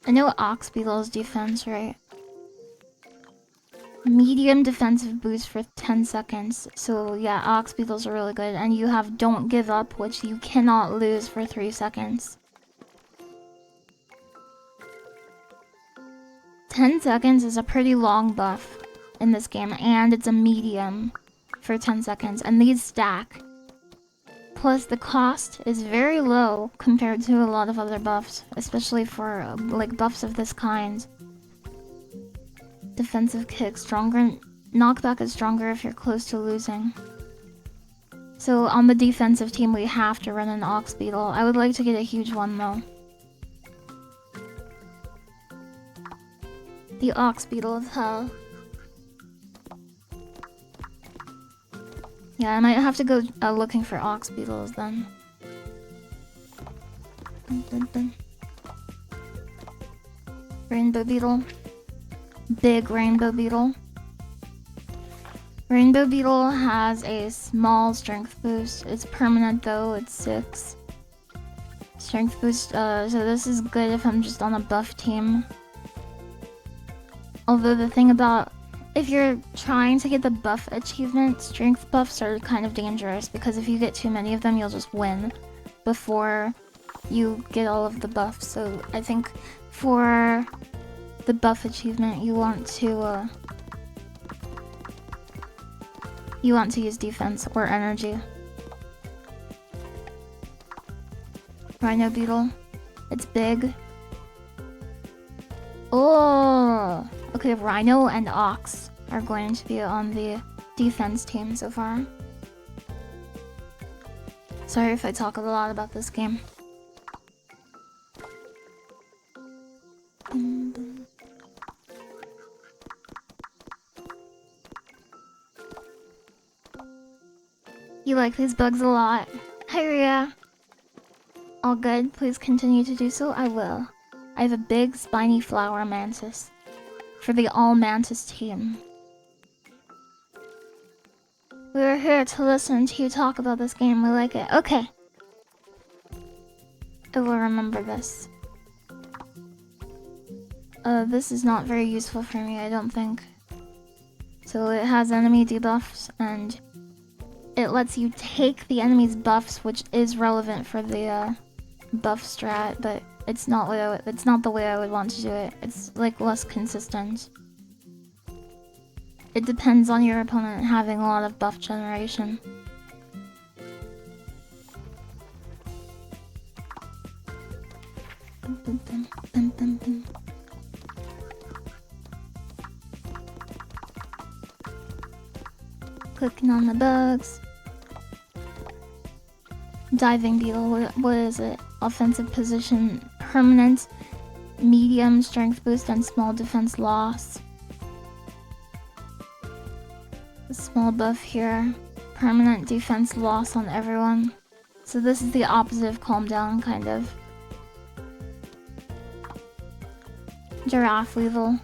I know Ox Beetle's defense, right? Medium defensive boost for 10 seconds. So yeah, Ox Beetles are really good. And you have Don't Give Up, which you cannot lose for 3 seconds. 10 seconds is a pretty long buff in this game, and it's a medium for 10 seconds, and these stack. Plus, the cost is very low compared to a lot of other buffs, especially for like buffs of this kind. Defensive kick, stronger. Knockback is stronger if you're close to losing. So on the defensive team, we have to run an Ox Beetle. I would like to get a huge one though. The Ox Beetle of Hell. Yeah, I might have to go looking for Ox Beetles then. Dun, dun, dun. Rainbow Beetle. Big Rainbow Beetle. Rainbow Beetle has a small strength boost. It's permanent though, it's 6. Strength boost, so this is good if I'm just on a buff team. Although the thing about if you're trying to get the buff achievement, strength buffs are kind of dangerous because if you get too many of them, you'll just win before you get all of the buffs. So I think for the buff achievement, you want to use defense or energy. Rhino beetle. It's big. Oh! Okay, Rhino and Ox are going to be on the defense team so far. Sorry if I talk a lot about this game. You like these bugs a lot. Hi, Ria. All good. Please continue to do so. I will. I have a big spiny flower mantis for the all mantis team. We're here to listen to you talk about this game. We like it. Okay. I will remember this. This is not very useful for me, I don't think. So it has enemy debuffs and it lets you take the enemy's buffs, which is relevant for the buff strat, but it's not the way I would want to do it. It's like less consistent. It depends on your opponent having a lot of buff generation. Clicking on the bugs. Diving beetle, what is it? Offensive position, permanent, medium strength boost, and small defense loss. A small buff here, permanent defense loss on everyone. So this is the opposite of calm down, kind of. Giraffe weevil.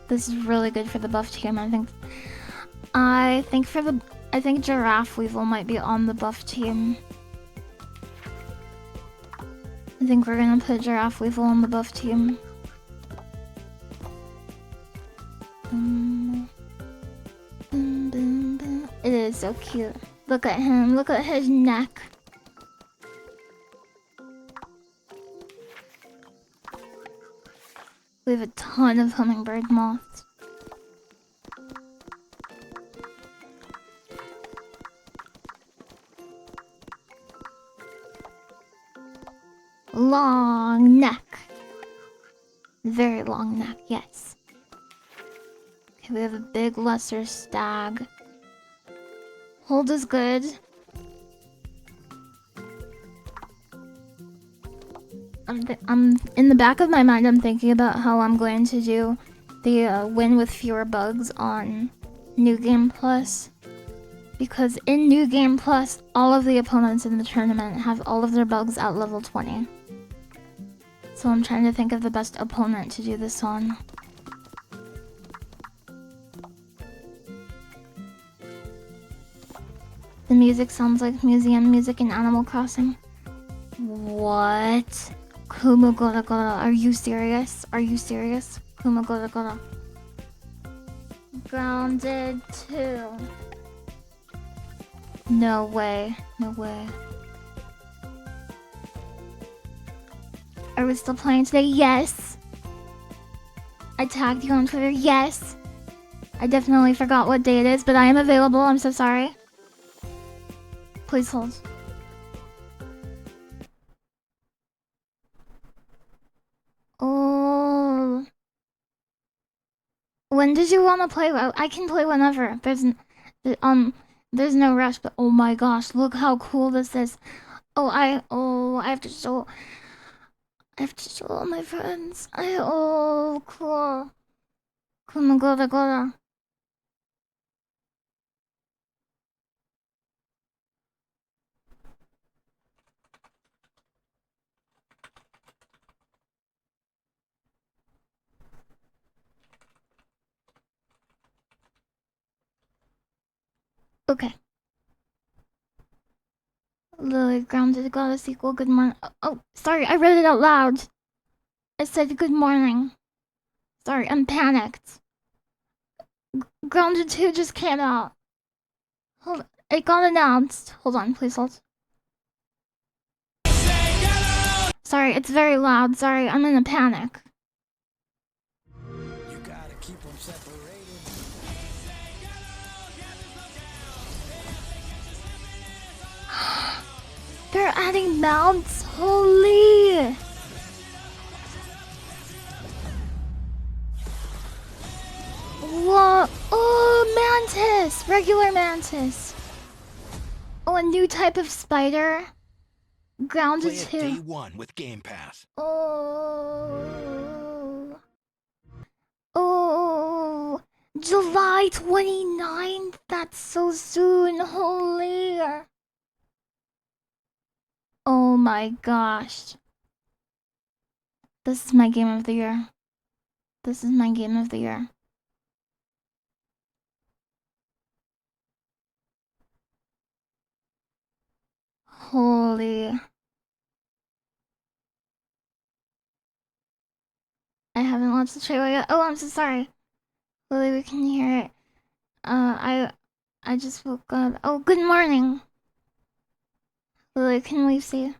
This is really good for the buff team, I think. I think Giraffe Weevil might be on the buff team. I think we're gonna put Giraffe Weevil on the buff team. It is so cute. Look at him, look at his neck. We have a ton of hummingbird moths. Long neck. Very long neck, yes. Okay, we have a big lesser stag. Hold is good. I'm in the back of my mind, I'm thinking about how I'm going to do the win with fewer bugs on New Game Plus. Because in New Game Plus, all of the opponents in the tournament have all of their bugs at level 20. So I'm trying to think of the best opponent to do this on. The music sounds like museum music in Animal Crossing. What? Kumagora, are you serious? Are you serious? Kumagora. Grounded 2. No way. No way. Are we still playing today? Yes. I tagged you on Twitter. Yes. I definitely forgot what day it is, but I am available. I'm so sorry. Please hold. Oh. When did you want to play? I can play whenever. There's no rush, but oh my gosh, look how cool this is. I have to show all my friends. Cool. Kumagora. Okay. Lily grounded got a sequel. Good morning. Oh, sorry, I read it out loud. I said good morning. Sorry, I'm panicked. Grounded 2 just came out. Hold, it got announced. Hold on, please hold. Sorry, it's very loud. Sorry, I'm in a panic. You gotta keep them separated. They're adding mounts. Holy! What? Oh, mantis! Regular mantis. Oh, a new type of spider. Grounded Play it 2. day one with Game Pass. Oh. Oh. July 29th? That's so soon. Holy. Oh my gosh. This is my game of the year. This is my game of the year. Holy. I haven't watched the trailer yet. Oh, I'm so sorry. Lily, we can hear it. I just woke up. Oh, good morning. Lily, can we see?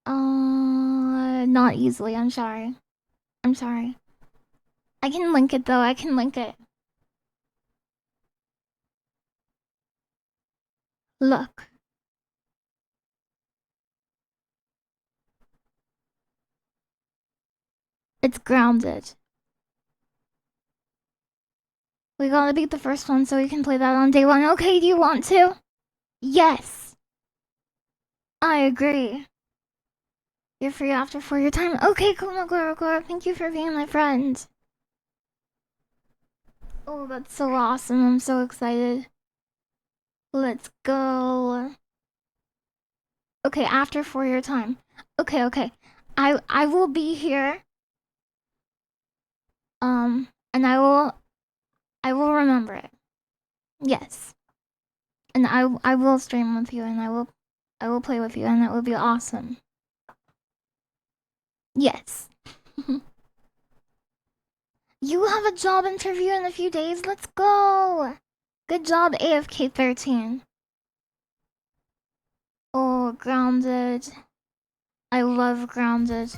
Not easily. I'm sorry. I'm sorry. I can link it though. I can link it. Look. It's grounded. We gotta beat the first one so we can play that on day one. Okay, do you want to? Yes. I agree. You're free after for your time. Okay, Komagoro, thank you for being my friend. Oh, that's so awesome. I'm so excited. Let's go. Okay, after for your time. Okay. I will be here. And I will remember it. Yes. And I will stream with you and I will play with you and it will be awesome. Yes. You have a job interview in a few days. Let's go. Good job, AFK 13. Oh, grounded. I love grounded.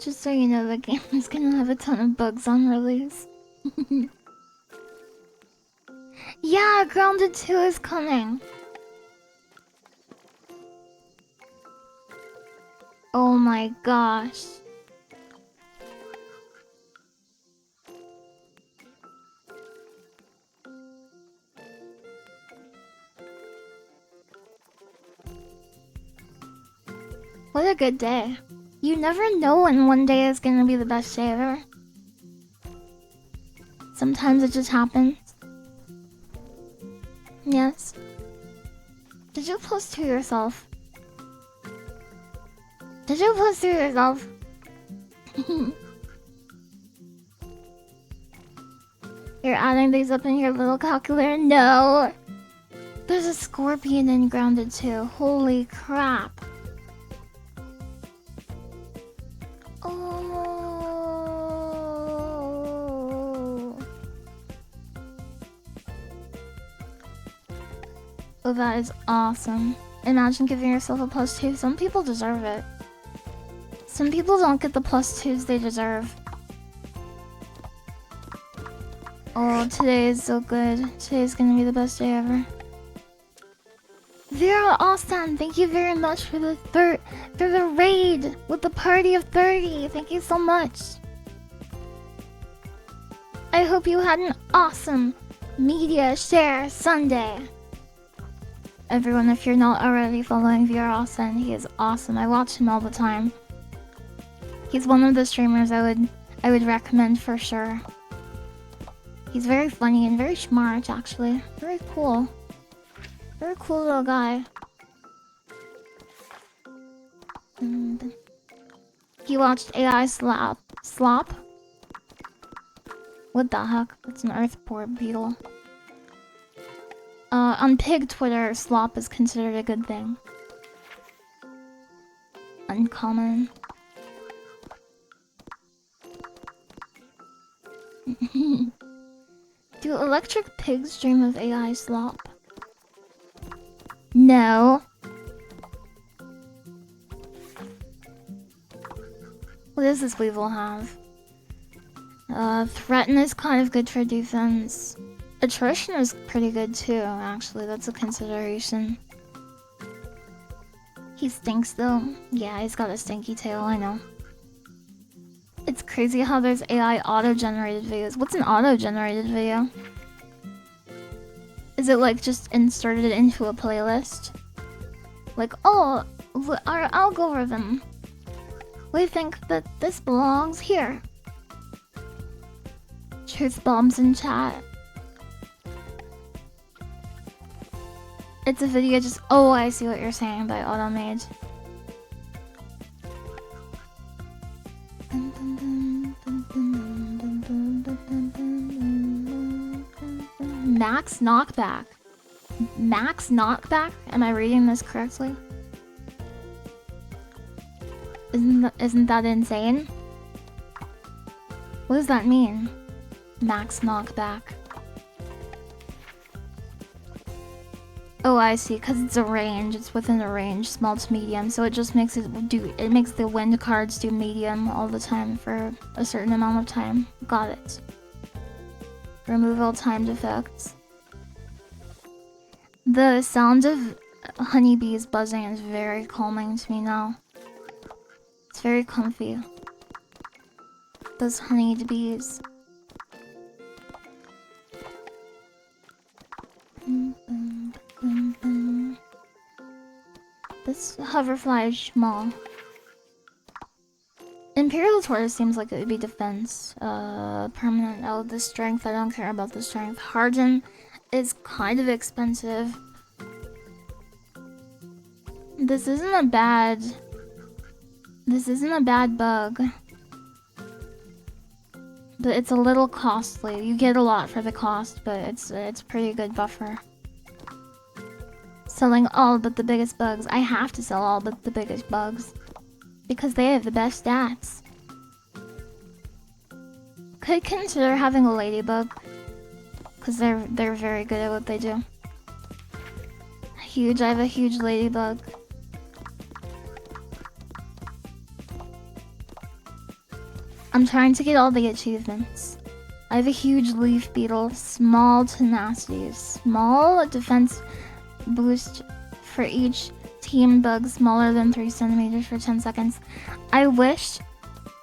Just so you know, the game is gonna have a ton of bugs on release. Yeah, Grounded 2 is coming. Oh my gosh. What a good day. You never know when one day is gonna be the best day ever. Sometimes it just happens. Yes. Did you post to yourself? Did you post to yourself? You're adding these up in your little calculator? No! There's a scorpion in Grounded too. Holy crap. Oh, that is awesome. Imagine giving yourself a +2. Some people deserve it. Some people don't get the +2s they deserve. Oh, today is so good. Today's gonna be the best day ever. awesome. Thank you very much for the raid with the party of 30. Thank you so much. I hope you had an awesome media share Sunday. Everyone, if you're not already following VRAwesome, he is awesome. I watch him all the time. He's one of the streamers I would recommend for sure. He's very funny and very smart, actually. Very cool. Very cool little guy. And he watched AI Slop. What the heck? It's an earthboard beetle. On pig Twitter, slop is considered a good thing. Uncommon. Do electric pigs dream of AI slop? No. What does this weevil have? Threaten is kind of good for defense. Attrition is pretty good too, actually. That's a consideration. He stinks though. Yeah, he's got a stinky tail, I know. It's crazy how there's AI auto-generated videos. What's an auto-generated video? Is it like just inserted into a playlist? Like, oh, our algorithm. We think that this belongs here. Truth bombs in chat. It's a video just... Oh, I see what you're saying by automade. Max knockback. Max knockback? Am I reading this correctly? Isn't that insane? What does that mean? Max knockback. Oh, I see, because it's a range. It's within a range, small to medium, so it just makes it makes the wind cards do medium all the time for a certain amount of time. Got it. Remove all timed effects. The sound of honeybees buzzing is very calming to me now. It's very comfy. Those honeyed bees. This hoverfly is small. Imperial Tortoise seems like it would be defense. Permanent. Oh, the strength. I don't care about the strength. Harden is kind of expensive. This isn't a bad bug. But it's a little costly. You get a lot for the cost, but it's pretty good buffer. Selling all but the biggest bugs. I have to sell all but the biggest bugs. Because they have the best stats. Could consider having a ladybug. Because they're very good at what they do. I have a huge ladybug. I'm trying to get all the achievements. I have a huge leaf beetle, small tenacity, small defense boost for each team bug smaller than 3 centimeters for 10 seconds. I wish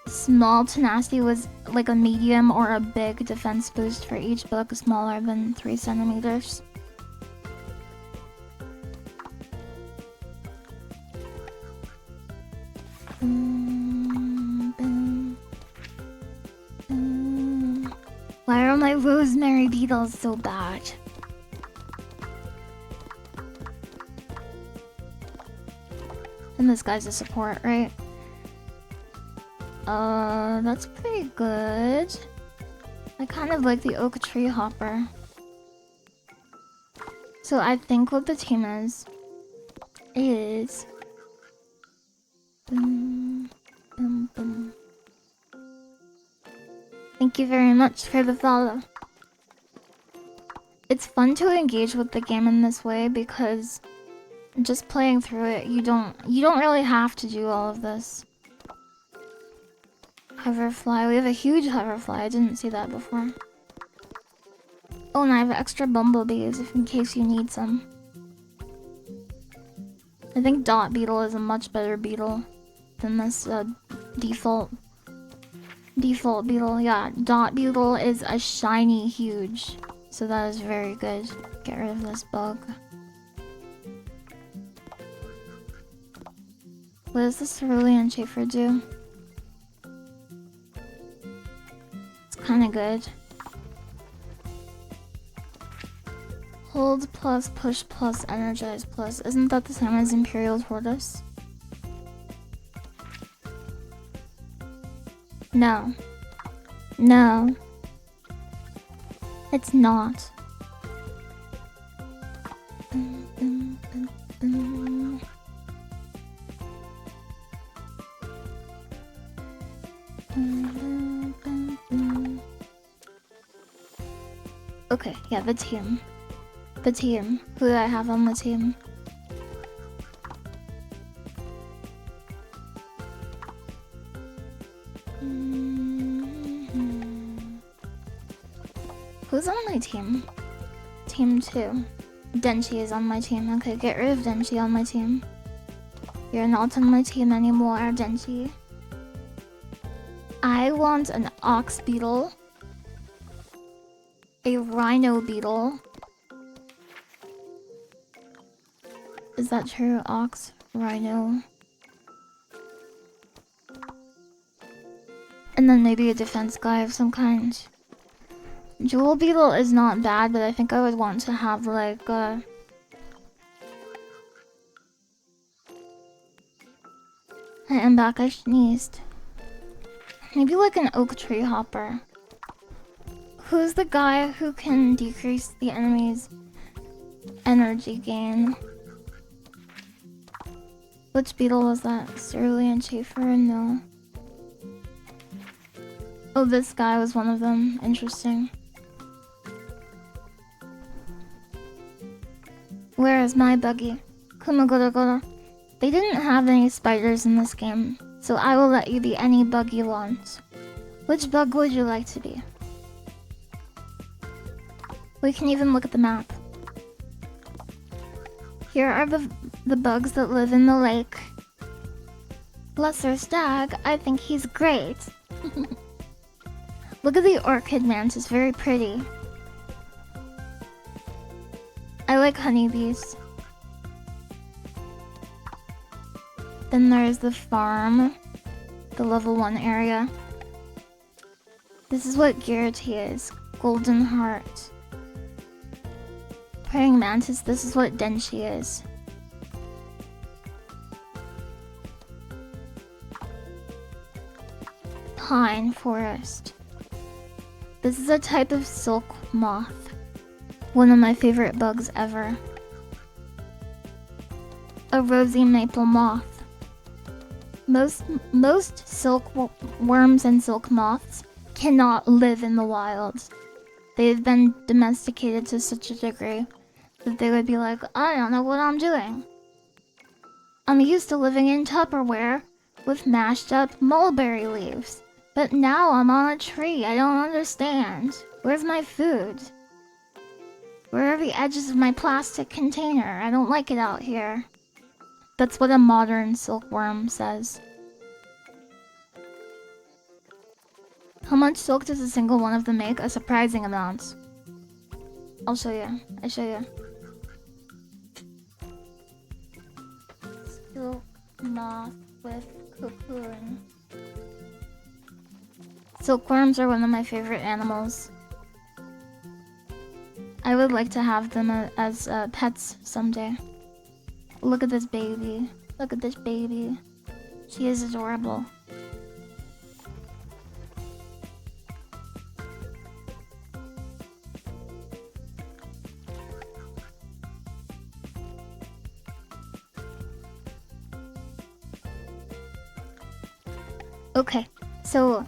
small tenacity was like a medium or a big defense boost for each bug smaller than 3 centimeters. Why are my rosemary beetles so bad? And this guy's a support, right? That's pretty good. I kind of like the oak tree hopper. So I think what the team is... Boom, boom, boom. Thank you very much for the follow. It's fun to engage with the game in this way because just playing through it, you don't really have to do all of this. Hoverfly, we have a huge hoverfly. I didn't see that before. Oh, and I have extra bumblebees if in case you need some. I think dot beetle is a much better beetle than this default beetle. Yeah, dot beetle is a shiny huge, so that is very good. Get rid of this bug. What does the cerulean chafer do? It's kind of good. Hold plus, push plus, energize plus. Isn't that the same as Imperial Tortoise? No. No. It's not. Okay, yeah, the team. The team. Who do I have on the team? Who's on my team? Team 2. Denchi is on my team. Okay, get rid of Denchi on my team. You're not on my team anymore, Denchi. I want an ox beetle. A rhino beetle. Is that true? Ox, rhino. And then maybe a defense guy of some kind. Jewel beetle is not bad, but I think I would want to have like I am back, I sneezed. Maybe like an oak tree hopper. Who's the guy who can decrease the enemy's energy gain? Which beetle was that? Cerulean chafer? No. Oh, this guy was one of them. Interesting. Where is my buggy? Kumagorogoro. They didn't have any spiders in this game, so I will let you be any bug you want. Which bug would you like to be? We can even look at the map. Here are the bugs that live in the lake. Lesser stag, I think he's great. Look at the orchid mantis, very pretty. I like honeybees. Then there's the farm, the level 1 area. This is what Garrity is, golden heart. Praying mantis, this is what Denchi is. Pine forest. This is a type of silk moth. One of my favorite bugs ever. A rosy maple moth. Most silkworms and silk moths cannot live in the wild. They've been domesticated to such a degree that they would be like, I don't know what I'm doing. I'm used to living in Tupperware with mashed up mulberry leaves. But now I'm on a tree. I don't understand. Where's my food? Where are the edges of my plastic container? I don't like it out here. That's what a modern silkworm says. How much silk does a single one of them make? A surprising amount. I'll show you. I show you. Silk moth with cocoon. Silkworms are one of my favorite animals. I would like to have them as pets someday. Look at this baby. Look at this baby. She is adorable. Okay, so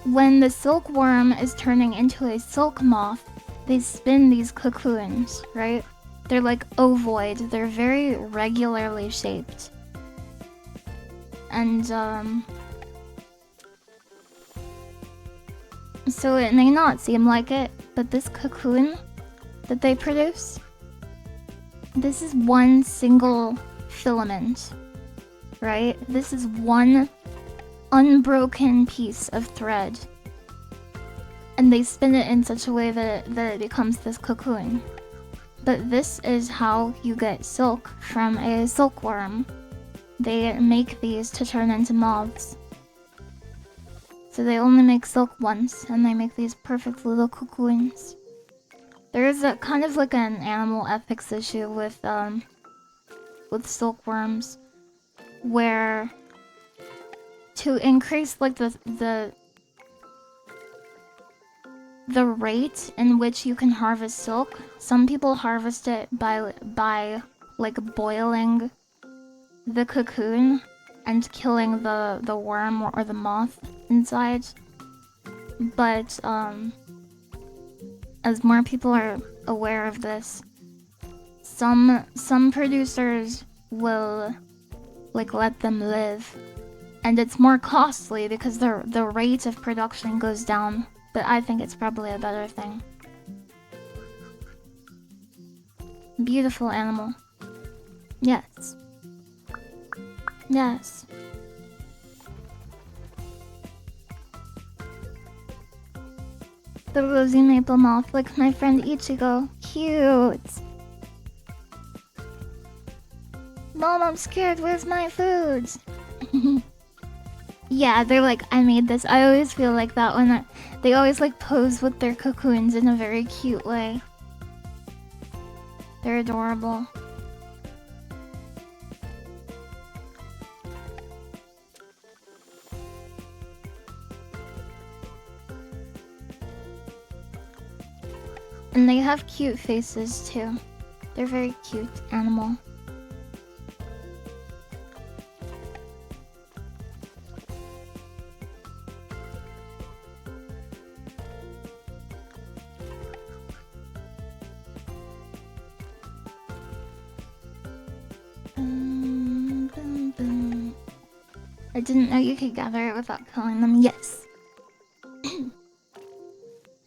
when the silkworm is turning into a silk moth, they spin these cocoons, right? They're like ovoid. They're very regularly shaped. And, so it may not seem like it, but this cocoon that they produce, this is one single filament, right? This is one unbroken piece of thread. And they spin it in such a way that it becomes this cocoon. But this is how you get silk from a silkworm. They make these to turn into moths. So they only make silk once, and they make these perfect little cocoons. There is a kind of like an animal ethics issue with silkworms, where to increase like the rate in which you can harvest silk, some people harvest it by like boiling the cocoon and killing the worm or the moth inside. But as more people are aware of this, some producers will like let them live, and it's more costly because the rate of production goes down. But I think it's probably a better thing. Beautiful animal. Yes. Yes. The rosy maple moth like my friend Ichigo. Cute. Mom, I'm scared. Where's my food? Yeah, they're like, I made this. I always feel like that when they always like pose with their cocoons in a very cute way. They're adorable. And they have cute faces too. They're very cute animal. I didn't know you could gather it without killing them. Yes.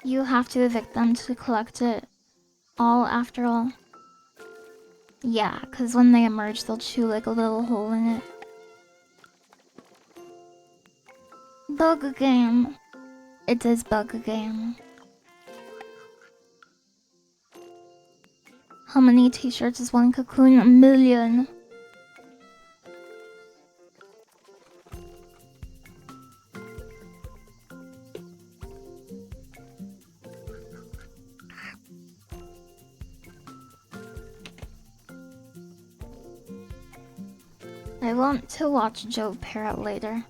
You have to evict them to collect it all after all. Yeah, because when they emerge, they'll chew like a little hole in it. Bug game. It is bug game. How many t-shirts is one cocoon? 1 million. I want to watch Joe Parrot later.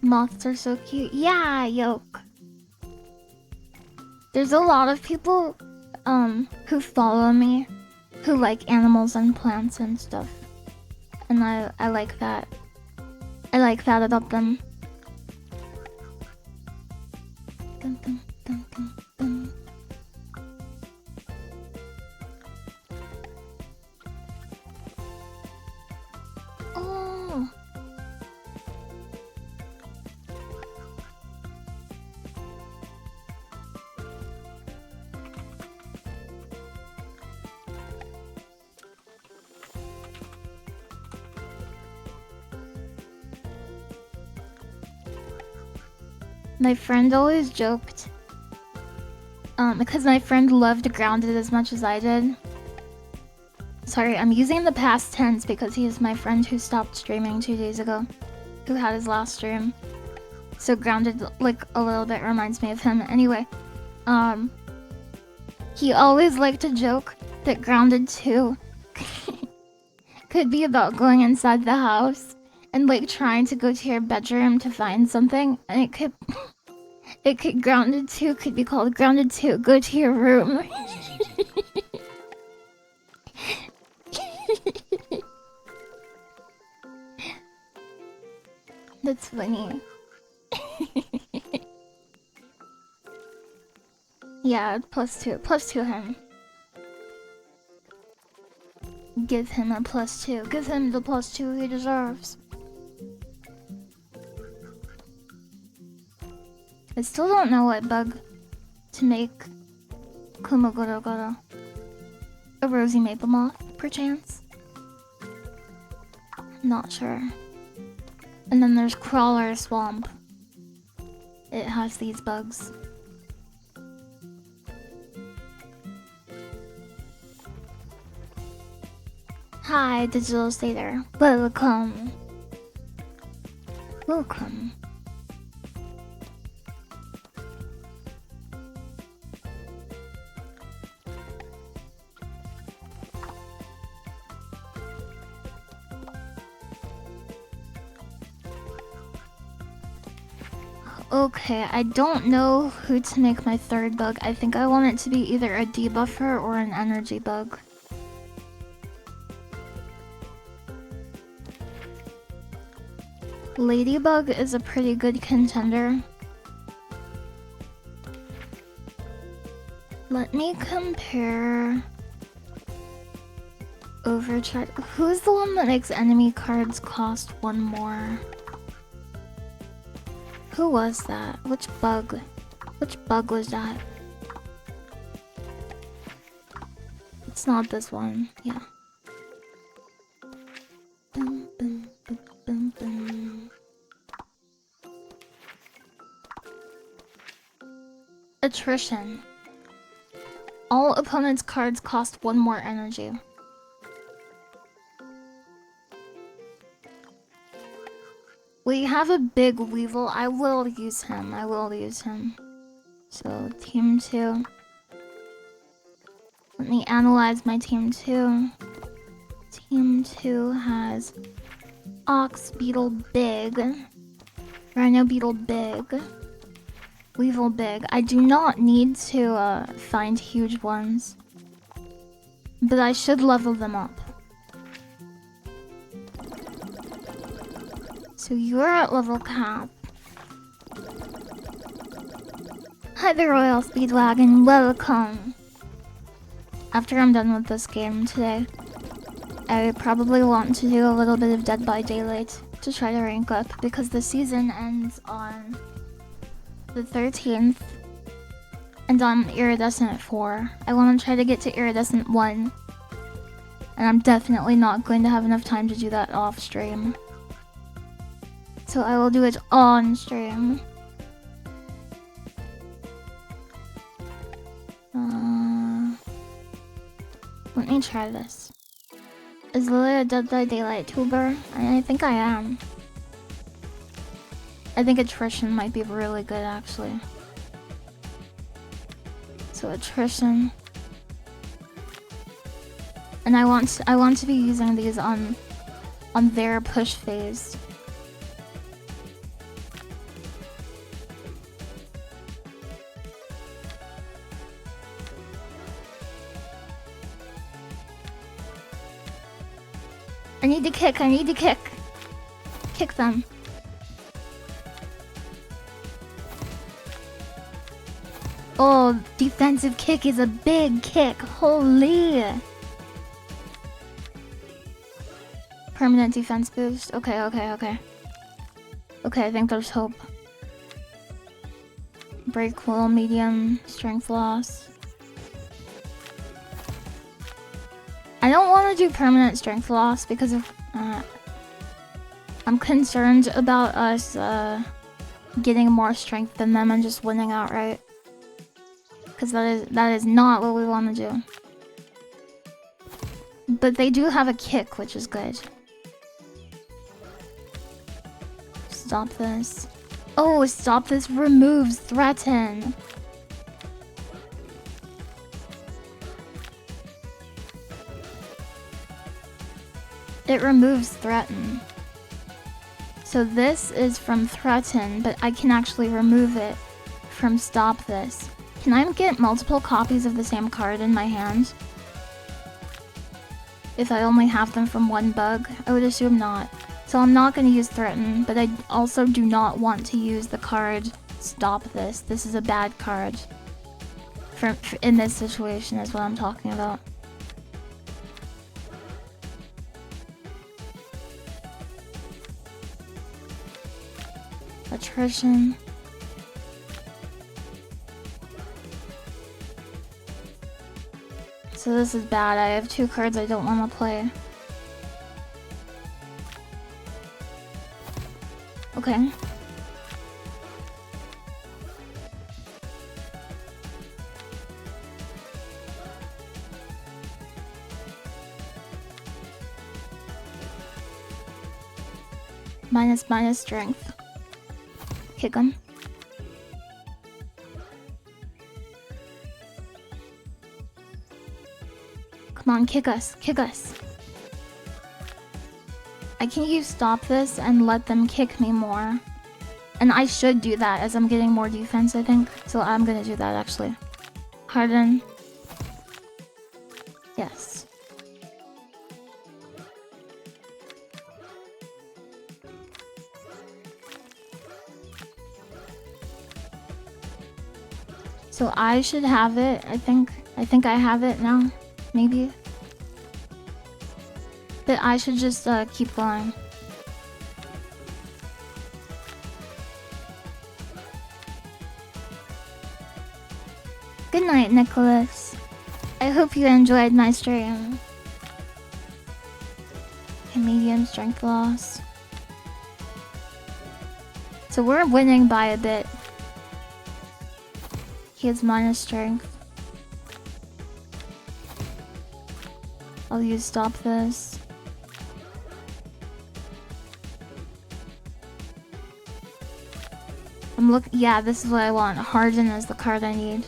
Moths are so cute. Yeah, yoke. There's a lot of people who follow me who like animals and plants and stuff. And I like that. I like that about them. Dun, dun, dun, dun, dun. Oh. My friend always joked, because my friend loved Grounded as much as I did. Sorry, I'm using the past tense because he is my friend who stopped streaming 2 days ago, who had his last stream. So Grounded, like, a little bit reminds me of him. Anyway, he always liked to joke that Grounded 2 could be about going inside the house and like trying to go to your bedroom to find something, and it could Grounded 2 could be called Grounded 2 Go to Your Room. That's funny. Yeah, +2 him. Give him a +2. Give him the +2 he deserves. I still don't know what bug to make Kumagoro Goro. A rosy maple moth, perchance? Not sure. And then there's Crawler Swamp. It has these bugs. Hi, Digital Stater. Welcome. Welcome. Okay, I don't know who to make my third bug. I think I want it to be either a debuffer or an energy bug. Ladybug is a pretty good contender. Let me compare Overcharge. Who's the one that makes enemy cards cost one more? Who was that? Which bug? Which bug was that? It's not this one. Yeah. Bum, bum, bum, bum, bum. Attrition. All opponents' cards cost one more energy. We have a big Weevil. I will use him. I will use him. So, team 2. Let me analyze my team 2. Team 2 has Ox Beetle Big, Rhino Beetle Big, Weevil Big. I do not need to find huge ones, but I should level them up. So you're at level cap. Hi there, Royal Speedwagon. Welcome. After I'm done with this game today, I probably want to do a little bit of Dead by Daylight to try to rank up because the season ends on the 13th and I'm Iridescent 4. I want to try to get to Iridescent 1 and I'm definitely not going to have enough time to do that off stream. So I will do it on stream. Let me try this. Is Lily a Dead by Daylight tuber? I think I am. I think attrition might be really good actually. So attrition. And I want to be using these on their push phase. I need to kick, I need to kick. Kick them. Oh, defensive kick is a big kick. Holy. Permanent defense boost. Okay. Okay, I think there's hope. Break will, medium, strength loss. I don't want to do permanent strength loss because of I'm concerned about us getting more strength than them and just winning outright. Because that is not what we want to do. But they do have a kick, which is good. Stop this. Oh, stop this removes threaten. It removes threaten. So this is from threaten, but I can actually remove it from stop this. Can I get multiple copies of the same card in my hand? If I only have them from one bug? I would assume not. So I'm not going to use threaten, but I also do not want to use the card stop this. This is a bad card. In this situation is what I'm talking about. Attrition. So So this is bad. I have 2 cards I don't want to play. Okay. Minus strength. Kick him. Come on, kick us. Kick us. I can use stop this and let them kick me more. And I should do that as I'm getting more defense, I think. So I'm gonna do that actually. Harden. Yes. So I should have it, I think I have it now, maybe. But I should just keep going. Good night, Nicholas. I hope you enjoyed my stream. Okay, medium strength loss. So we're winning by a bit. He has minus strength. I'll use stop this. Yeah, this is what I want. Harden is the card I need.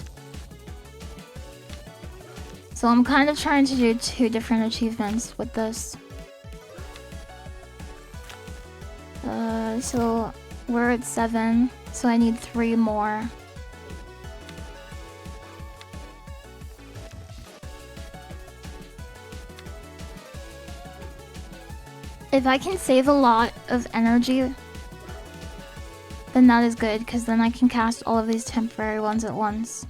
So I'm kind of trying to do 2 different achievements with this. So we're at 7, so I need 3 more. If I can save a lot of energy, then that is good, because then I can cast all of these temporary ones at once.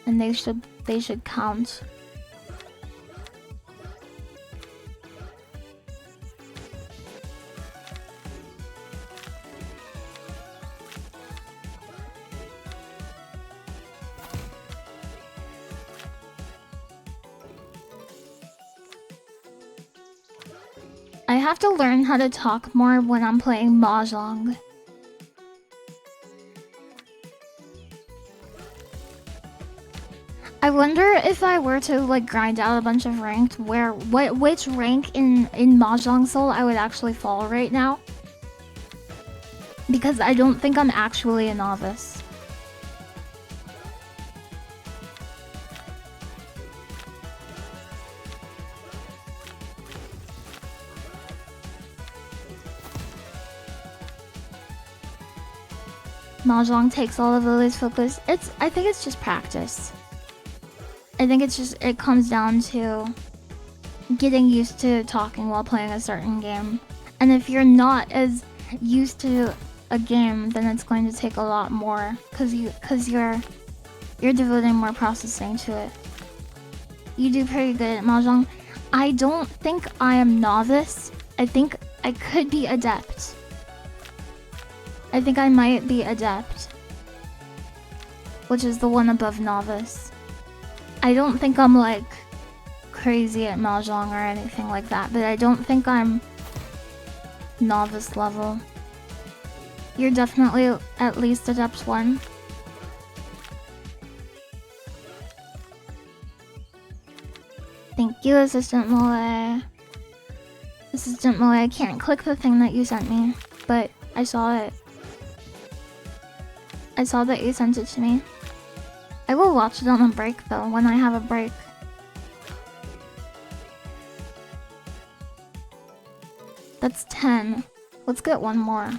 And they should count. I have to learn how to talk more when I'm playing Mahjong. I wonder if I were to like grind out a bunch of ranked, which rank in Mahjong Soul I would actually fall right now. Because I don't think I'm actually a novice. Mahjong takes all of Lily's focus. I think it's just practice. I think it comes down to getting used to talking while playing a certain game. And if you're not as used to a game, then it's going to take a lot more because you're devoting more processing to it. You do pretty good at Mahjong. I don't think I am novice. I think I could be adept. I think I might be adept, which is the one above novice. I don't think I'm like crazy at Mahjong or anything like that, but I don't think I'm novice level. You're definitely at least adept 1. Thank you, Assistant Malay. Assistant Malay, I can't click the thing that you sent me, but I saw it. I saw that you sent it to me. I will watch it on a break though, when I have a break. That's 10. Let's get 1 more.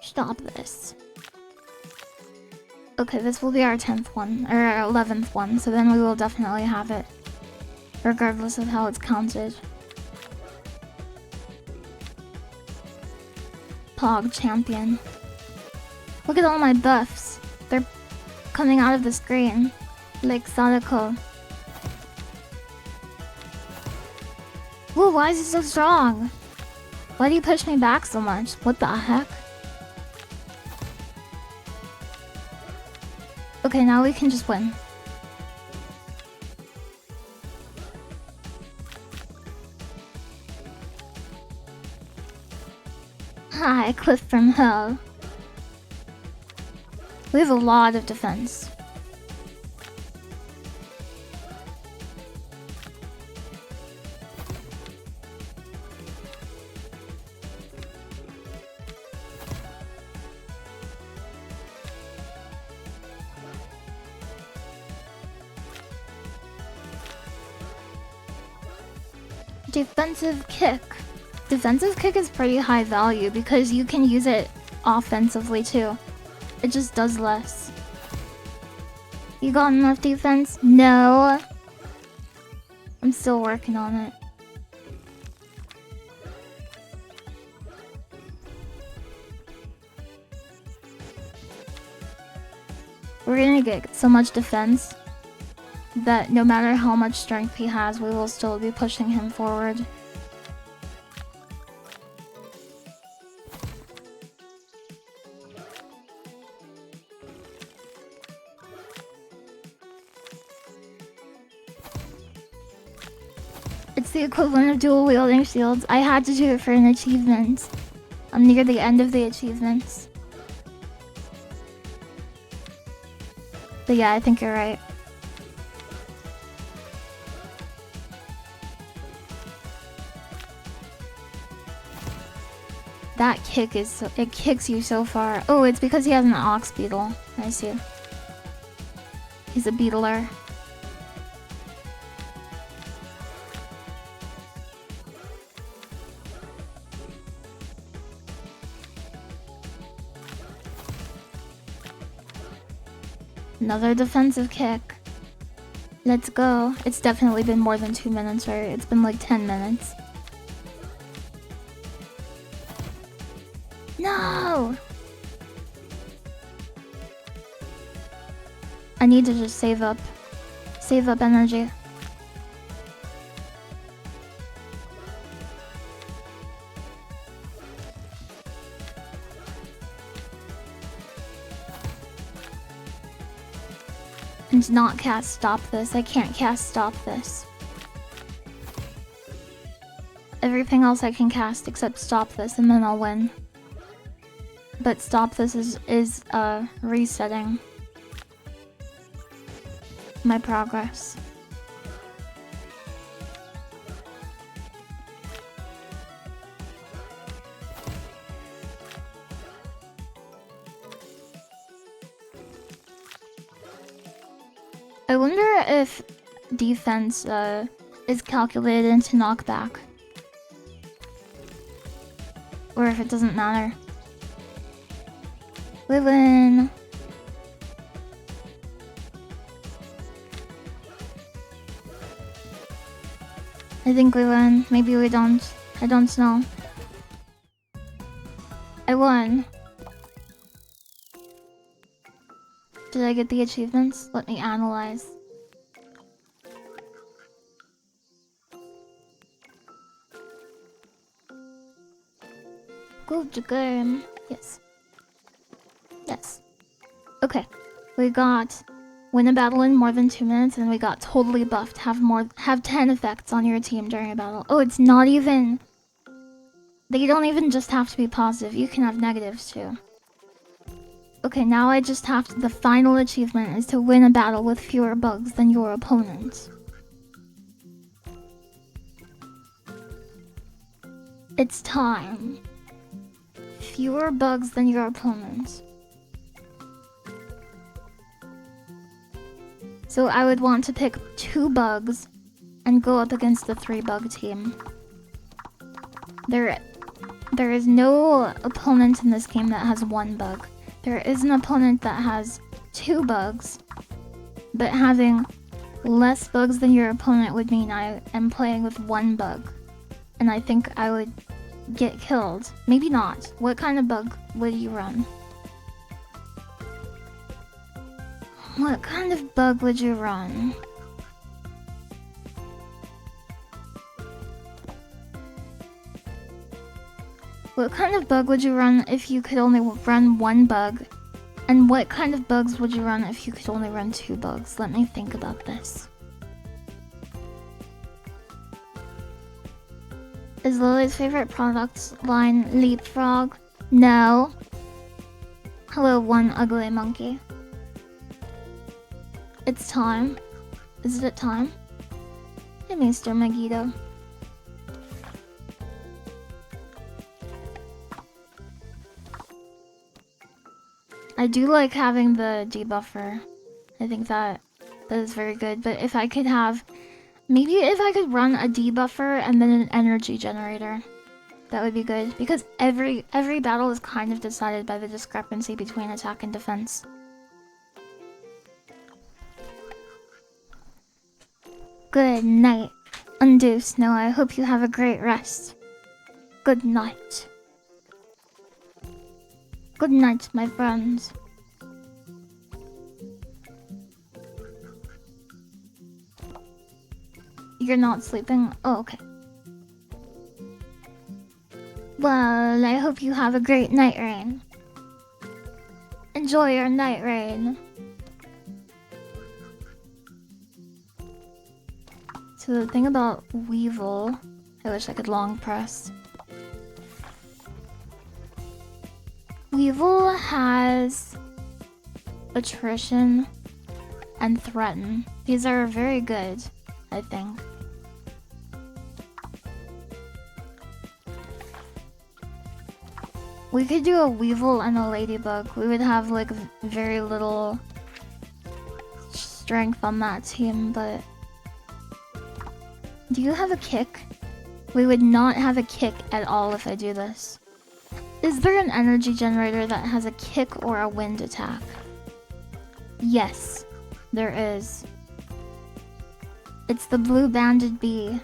Stop this. Okay, this will be our 10th one, or our 11th one, so then we will definitely have it. Regardless of how it's counted. Pog champion. Look at all my buffs. They're coming out of the screen. Like Sadako. Whoa, why is he so strong? Why do you push me back so much? What the heck? Okay, now we can just win. Hi, Cliff from Hell. We have a lot of defense. Defensive kick. Defensive kick is pretty high value because you can use it offensively too. It just does less. You got enough defense? No. I'm still working on it. We're gonna get so much defense that no matter how much strength he has, we will still be pushing him forward. It's the equivalent of dual wielding shields. I had to do it for an achievement. I'm near the end of the achievements. But yeah, I think you're right. That kick is so, it kicks you so far. Oh, it's because he has an ox beetle. I see. He's a beetler. Another defensive kick. Let's go. It's definitely been more than 2 minutes, right? It's been like 10 minutes. No! I need to just save up. Save up energy. And not cast stop this. I can't cast stop this. Everything else I can cast except stop this and then I'll win. But stop this is resetting my progress. I wonder if defense is calculated into knockback. Or if it doesn't matter. We win. I think we win. Maybe we don't. I don't know. I won. Did I get the achievements? Let me analyze. Good game. Yes. Yes. Okay. We got win a battle in more than 2 minutes, and we got totally buffed. Have 10 effects on your team during a battle. Oh, it's not even. They don't even just have to be positive. You can have negatives too. Okay, now I just have to. The final achievement is to win a battle with fewer bugs than your opponent. It's time. Fewer bugs than your opponent. So I would want to pick 2 bugs and go up against the 3 bug team. There is no opponent in this game that has 1 bug. There is an opponent that has 2 bugs, but having less bugs than your opponent would mean I am playing with 1 bug. And I think I would get killed. Maybe not. What kind of bug would you run? What kind of bug would you run? What kind of bug would you run if you could only run 1 bug And what kind of bugs would you run if you could only run 2 bugs? Let me think about this. Is Lily's favorite product line Leapfrog? No. Hello, one ugly monkey. It's time. Is it time? Hey, Mr. Megiddo. I do like having the debuffer. I think that is very good. But if I could have... Maybe if I could run a debuffer and then an energy generator. That would be good. Because every battle is kind of decided by the discrepancy between attack and defense. Good night. Undo Snow. I hope you have a great rest. Good night. Good night, my friends. You're not sleeping? Oh, okay. Well, I hope you have a great night, Rain. Enjoy your night, Rain. So the thing about Weevil, I wish I could long press. Weevil has attrition and threaten. These are very good, I think. We could do a Weevil and a Ladybug. We would have like very little strength on that team, but... Do you have a kick? We would not have a kick at all if I do this. Is there an energy generator that has a kick or a wind attack? Yes, there is. It's the blue banded bee.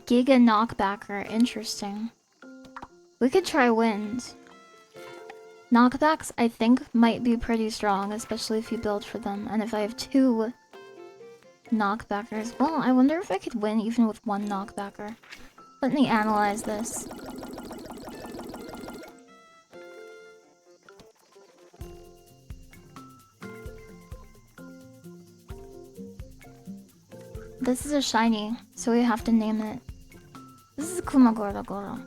Giga knockbacker, interesting. We could try wind. Knockbacks, I think, might be pretty strong, especially if you build for them. And if I have 2 knockbackers, well, I wonder if I could win even with 1 knockbacker. Let me analyze this. This is a shiny, so we have to name it. This is Kumagoro Goro.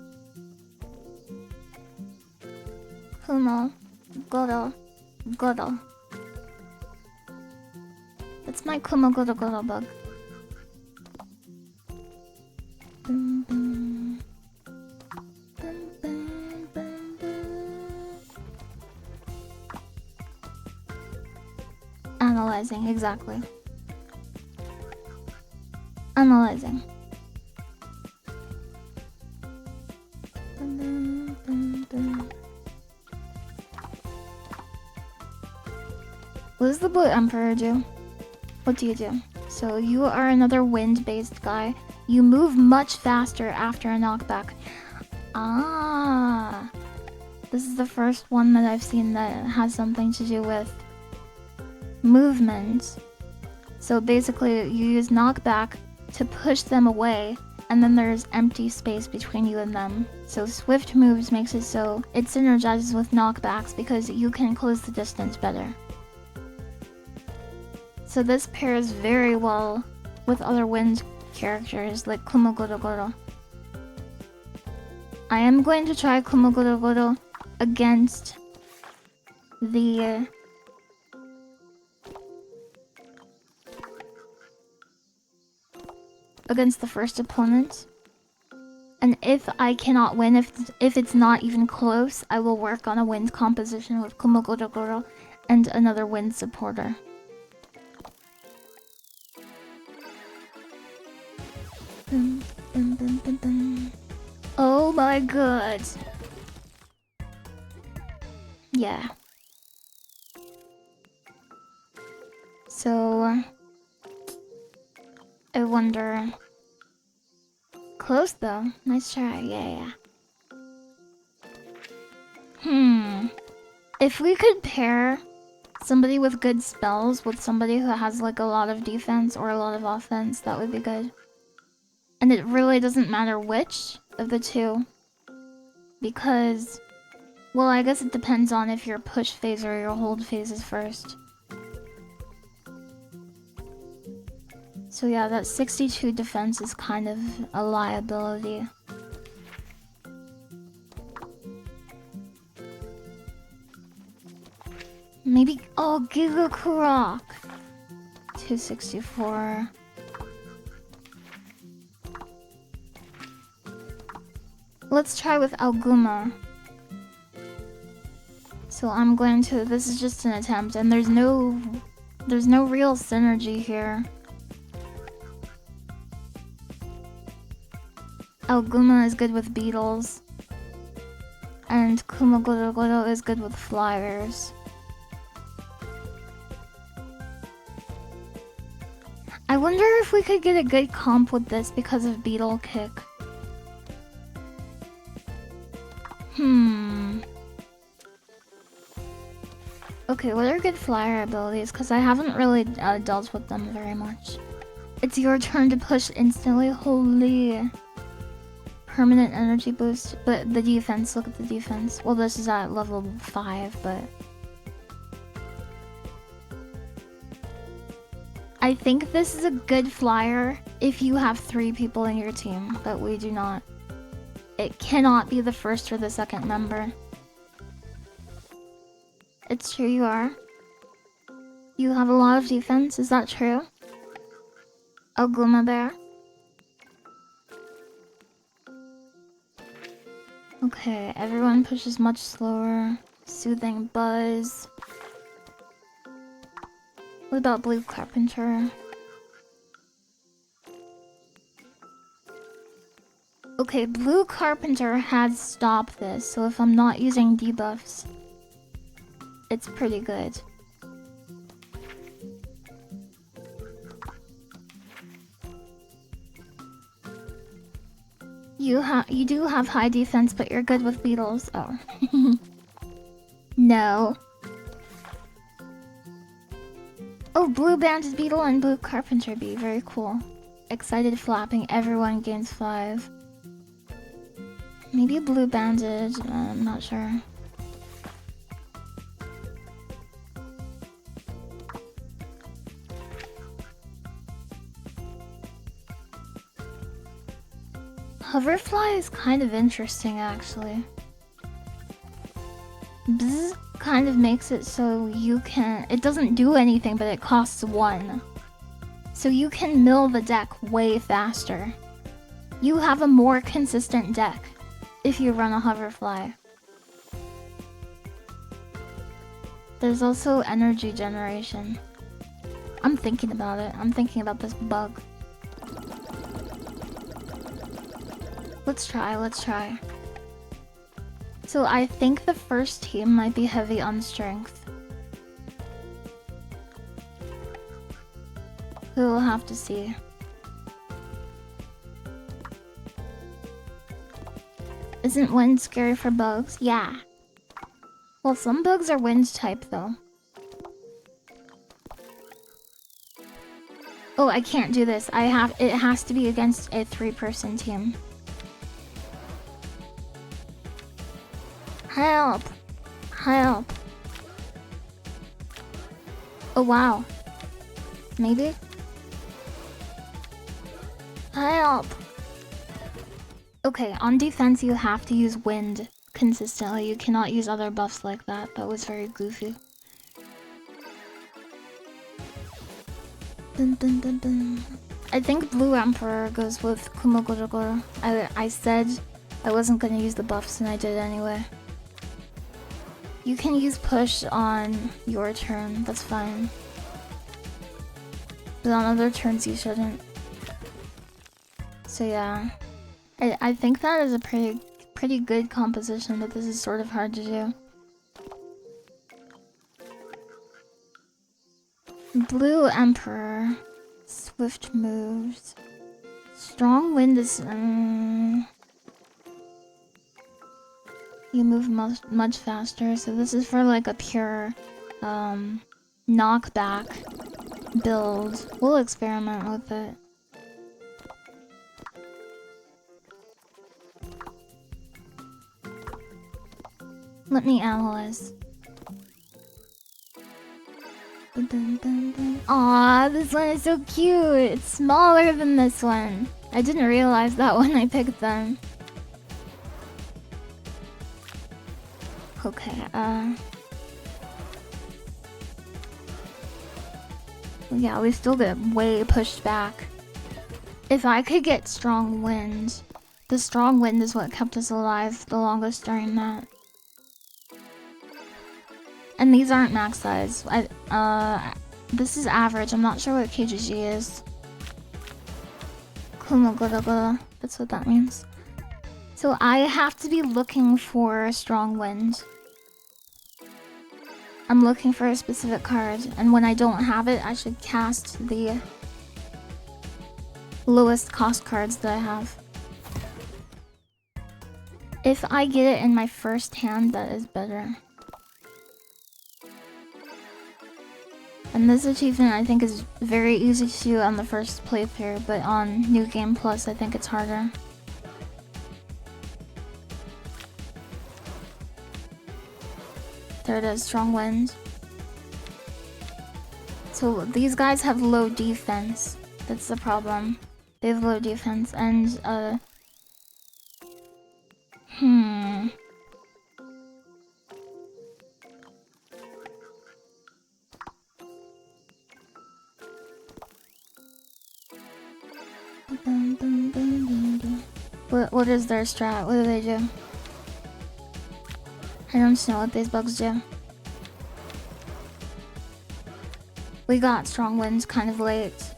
Goro. That's my Kumagoro Goro bug. Analyzing, exactly. Analyzing. What does the Blue Emperor do? What do you do? So you are another wind-based guy. You move much faster after a knockback. Ah, this is the first one that I've seen that has something to do with movement. So basically you use knockback to push them away, and then there's empty space between you and them. So swift moves makes it so it synergizes with knockbacks because you can close the distance better. So this pairs very well with other wind characters like Kumagoro Goro. I am going to try Kumagoro Goro against the first opponent. And if I cannot win, if it's not even close, I will work on a wind composition with Kumagoro Goro and another wind supporter. Oh my god. Yeah. So I wonder. Close though. Nice try. Yeah. If we could pair somebody with good spells with somebody who has like a lot of defense or a lot of offense, that would be good. And it really doesn't matter which of the two. Because, well, I guess it depends on if your push phase or your hold phase is first. So yeah, that 62 defense is kind of a liability. Maybe, oh, Giga Kurok. 264. Let's try with Alguma. So I'm going to, this is just an attempt, and there's no real synergy here. Alguma is good with beetles, and Kumagorogoro is good with flyers. I wonder if we could get a good comp with this because of Beetle Kick. Okay, what are good flyer abilities? Because I haven't really dealt with them very much. It's your turn to push instantly. Holy. Permanent energy boost. But the defense, look at the defense. Well, this is at level 5, but... I think this is a good flyer if you have 3 people in your team, but we do not. It cannot be the first or the second member. It's true, you are. You have a lot of defense, is that true? Alguma Bear? Okay, everyone pushes much slower. Soothing Buzz. What about Blue Carpenter? Okay, Blue Carpenter had stopped this, so if I'm not using debuffs, it's pretty good. You do have high defense, but you're good with beetles. Oh. No. Oh, Blue Banded Beetle and Blue Carpenter Bee. Very cool. Excited flapping. Everyone gains 5. Maybe Blue Banded. I'm not sure. Hoverfly is kind of interesting, actually. Bzz kind of makes it so you can... It doesn't do anything, but it costs 1. So you can mill the deck way faster. You have a more consistent deck if you run a Hoverfly. There's also energy generation. I'm thinking about it. I'm thinking about this bug. Let's try. So I think the first team might be heavy on strength. We'll have to see. Isn't wind scary for bugs? Yeah. Well, some bugs are wind type though. Oh, I can't do this. It has to be against a 3-person team. Help! Help! Oh wow. Maybe? Help! Okay, on defense you have to use wind consistently. You cannot use other buffs like that. That was very goofy. Dun, dun, dun, dun. I think Blue Emperor goes with Kumogorogoro. I said I wasn't gonna use the buffs and I did anyway. You can use push on your turn, that's fine. But on other turns you shouldn't. So yeah. I think that is a pretty good composition, but this is sort of hard to do. Blue Emperor Swift moves. Strong wind is... you move much faster, so this is for like a pure knockback build. We'll experiment with it. Let me analyze. Aw, this one is so cute! It's smaller than this one. I didn't realize that when I picked them. Okay, yeah, we still get way pushed back. If I could get strong wind, the strong wind is what kept us alive the longest during that. And these aren't max size. This is average. I'm not sure what KGG is. That's what that means. So I have to be looking for strong wind. I'm looking for a specific card, and when I don't have it, I should cast the lowest cost cards that I have. If I get it in my first hand, that is better. And this achievement I think is very easy to do on the first playthrough, but on New Game Plus I think it's harder. There it is, strong wind. So these guys have low defense. That's the problem. They have low defense and What is their strat? What do they do? I don't know what these bugs do. We got strong winds kind of late.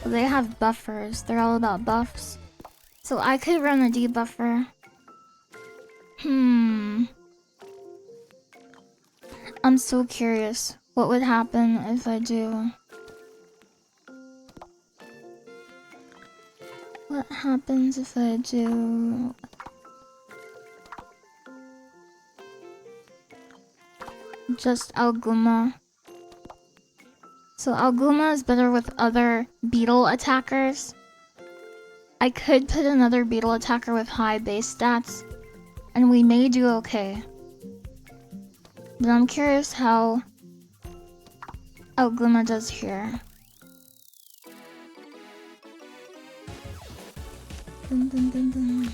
Well, they have buffers. They're all about buffs. So I could run a debuffer. I'm so curious. What would happen if I do? What happens if I do... just Alguma? So Alguma is better with other beetle attackers. I could put another beetle attacker with high base stats, and we may do okay. But I'm curious how Alguma does here. Dun, dun, dun, dun.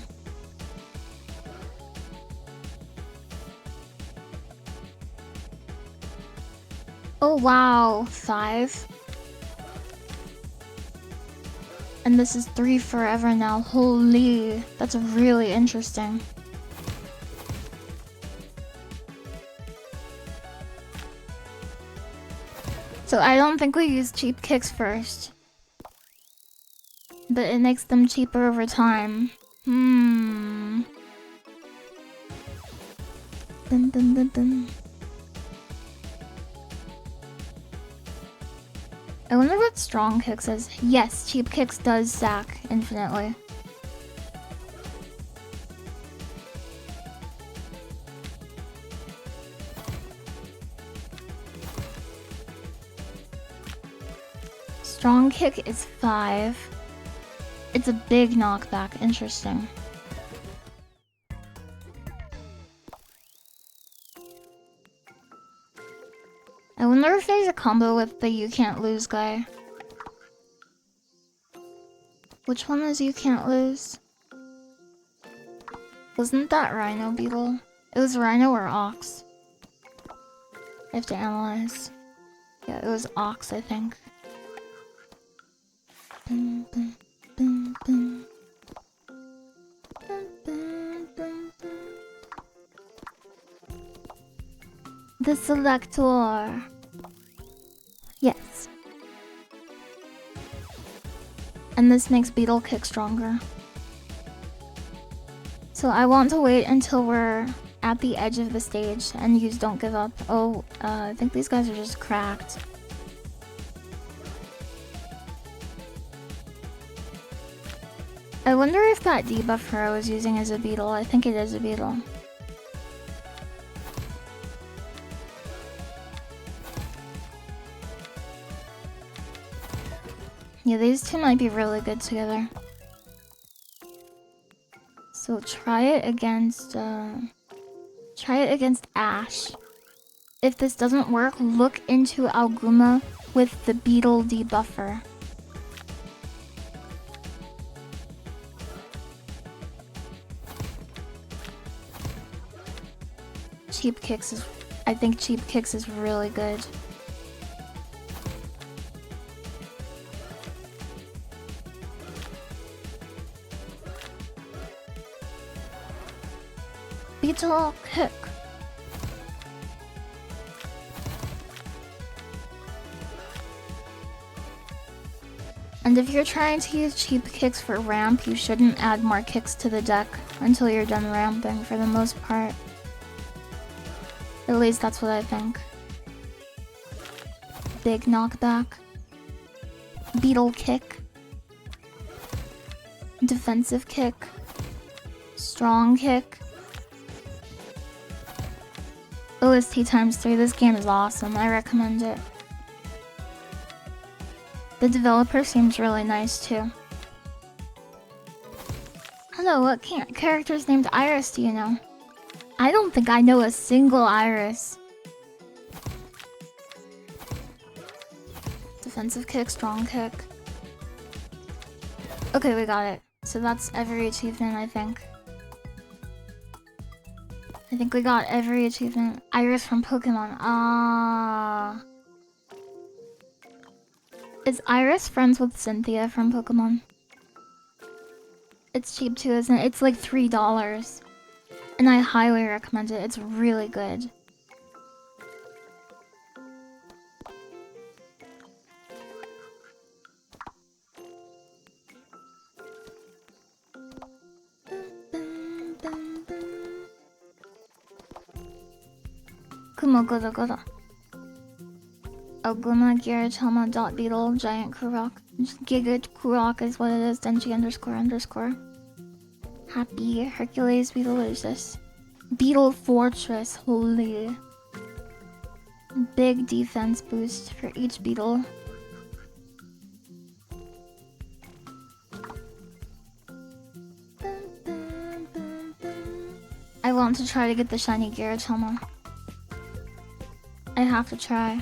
Oh wow, 5. And this is 3 forever now. Holy, that's really interesting. So I don't think we use cheap kicks first. But it makes them cheaper over time. Dun, dun, dun, dun. I wonder what strong kicks is. Yes, cheap kicks does sack infinitely. Strong kick is 5. It's a big knockback. Interesting. I wonder if there's a combo with the you can't lose guy. Which one is you can't lose? Wasn't that Rhino Beetle? It was Rhino or Ox. I have to analyze. Yeah, it was Ox, I think. Dun, dun, dun, dun. Dun, dun, dun, dun. The selector. Yes. And this makes Beetle Kick stronger. So I want to wait until we're at the edge of the stage and use Don't Give Up. Oh, I think these guys are just cracked. I wonder if that debuffer I was using is a beetle. I think it is a beetle. Yeah, these two might be really good together. So try it against Ash. If this doesn't work, look into Alguma with the beetle debuffer. Cheap Kicks is... I think Cheap Kicks is really good. Beetle Kick. And if you're trying to use Cheap Kicks for ramp, you shouldn't add more kicks to the deck until you're done ramping for the most part. At least that's what I think. Big knockback. Beetle Kick. Defensive Kick. Strong Kick. OST times 3. This game is awesome. I recommend it. The developer seems really nice too. Hello, what characters named Iris do you know? I don't think I know a single Iris. Defensive Kick, Strong Kick. Okay, we got it. So that's every achievement, I think. I think we got every achievement. Iris from Pokemon. Ah. Is Iris friends with Cynthia from Pokemon? It's cheap too, isn't it? It's like $3. And I highly recommend it. It's really good. Kumo Oguma, Giratama, Dot Beetle, Giant Kurok. Giga Kurok is what it is, Denji __. Happy Hercules Beetle, what is this? Beetle Fortress, holy. Big defense boost for each beetle. I want to try to get the shiny Giratama. I have to try.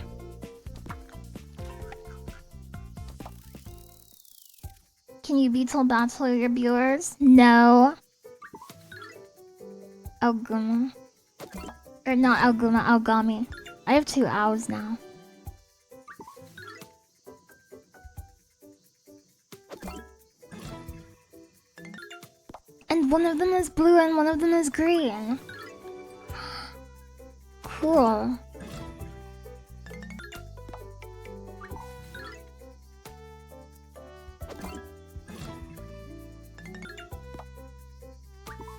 Can you beetle battle your viewers? No. Alguma. Or not Alguma, Algami. I have 2 owls now. And one of them is blue and one of them is green. Cool.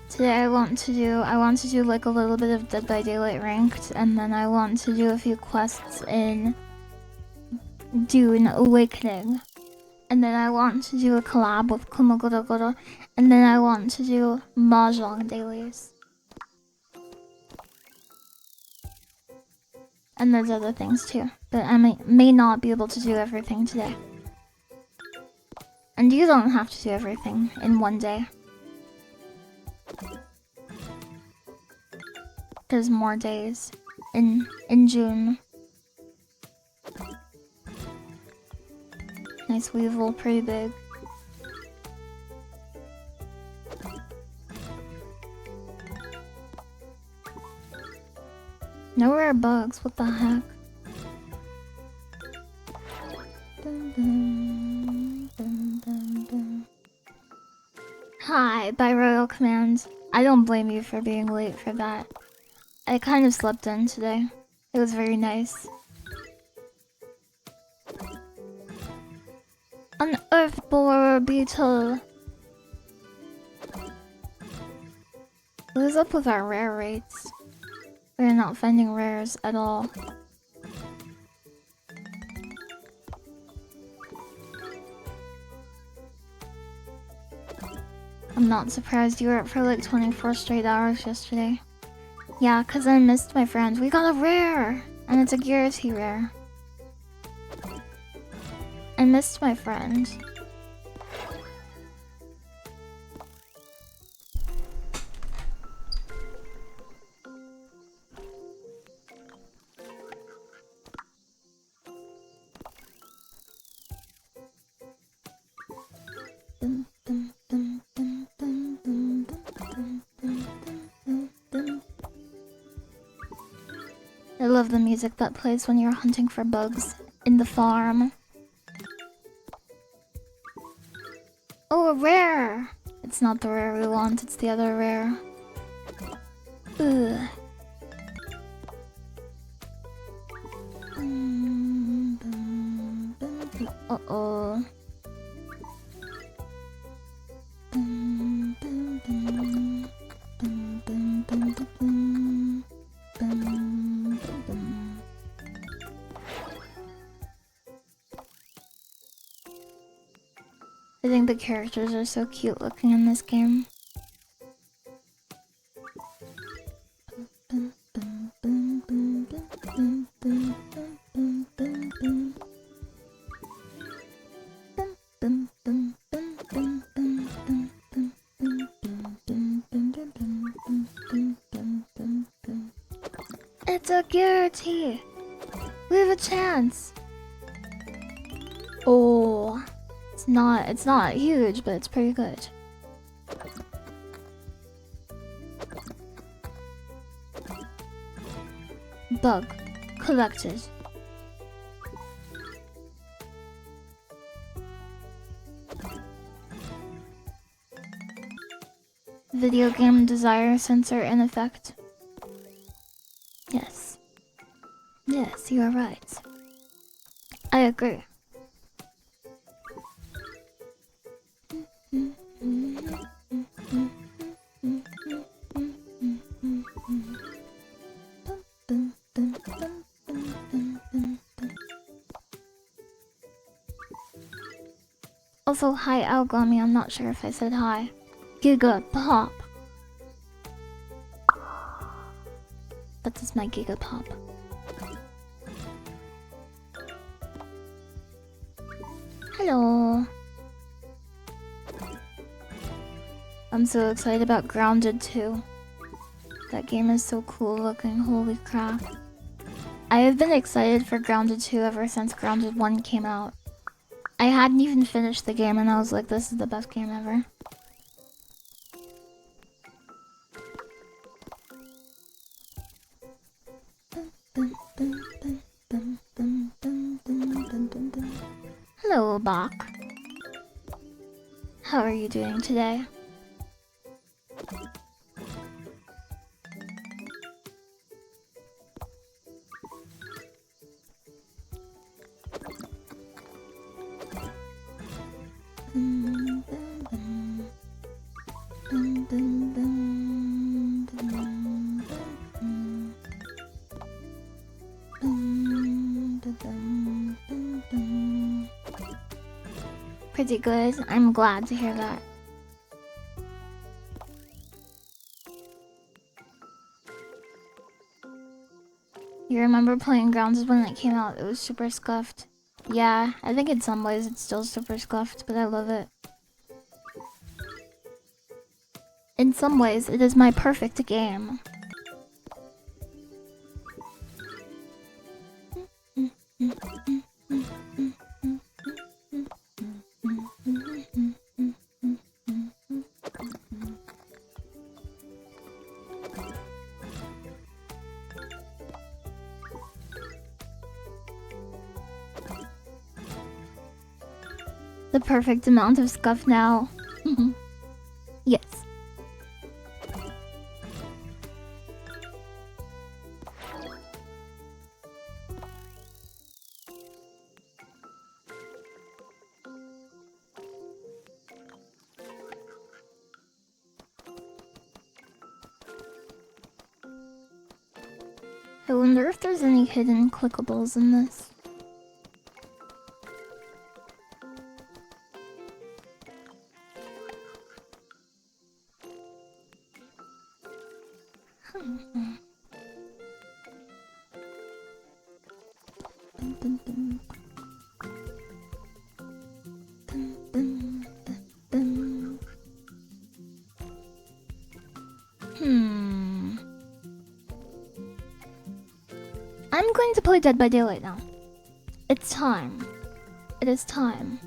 Today I want to do like a little bit of Dead by Daylight ranked, and then I want to do a few quests in Dune Awakening. And then I want to do a collab with Kumogoro, and then I want to do Mahjong dailies. And there's other things too, but I may not be able to do everything today. And you don't have to do everything in one day. There's more days in June. Nice Weevil, pretty big. No rare bugs, what the heck? Dun, dun, dun, dun, dun. Hi, by Royal Command. I don't blame you for being late for that. I kind of slept in today. It was very nice. Unearth borer beetle. What is up with our rare rates? We're not finding rares at all. I'm not surprised you were up for like 24 straight hours yesterday. Yeah, cause I missed my friend. We got a rare! And it's a Garrity rare. I missed my friend. I love the music that plays when you're hunting for bugs in the farm. Oh, a rare! It's not the rare we want, it's the other rare. Ugh. Uh-oh. I think the characters are so cute looking in this game. It's a Garrity! We have a chance! Oh, it's not huge, but it's pretty good. Bug collected. Video game desire sensor in effect. Yes. Yes, you are right. I agree. Also, hi Algami, I'm not sure if I said hi. Giga Pop. That is my Giga Pop. Hello. I'm so excited about Grounded 2. That game is so cool looking, holy crap. I have been excited for Grounded 2 ever since Grounded 1 came out. I hadn't even finished the game and I was like, this is the best game ever. Hello, Bach. How are you doing today? Pretty good. I'm glad to hear that. You remember playing Grounded when it came out? It was super scuffed. Yeah, I think in some ways it's still super scuffed, but I love it. In some ways, it is my perfect game. The perfect amount of scuff now. Yes. I wonder if there's any hidden clickables in this. I'm going to play Dead by Daylight now. It's time. It is time.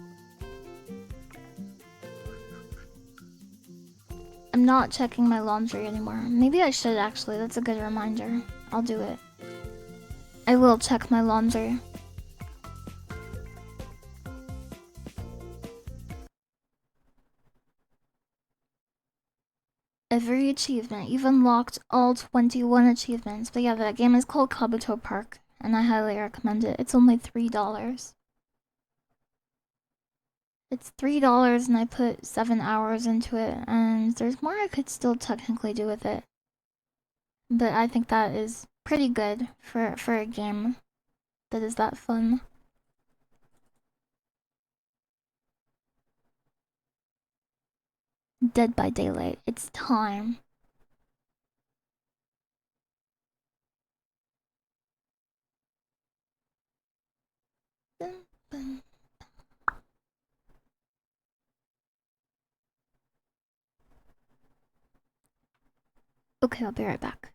I'm not checking my laundry anymore. Maybe I should actually. That's a good reminder. I'll do it. I will check my laundry. Every achievement. You've unlocked all 21 achievements. But yeah, that game is called Kabuto Park, and I highly recommend it. It's only $3. It's $3 and I put 7 hours into it, and there's more I could still technically do with it. But I think that is pretty good for a game that is that fun. Dead by Daylight. It's time. Okay, I'll be right back.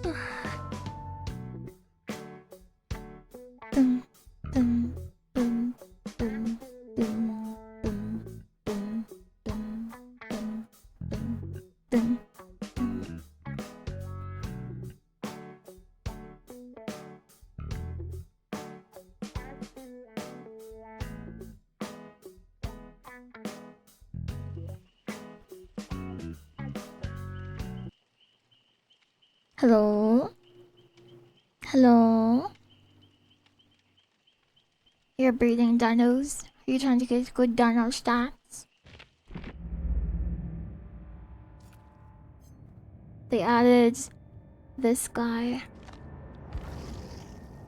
Dun, dun, dun, dun, dun, dun, dun, dun, dun, dun, dun. Hello? Hello? You're breeding dinos? Are you trying to get good dino stats? They added this guy.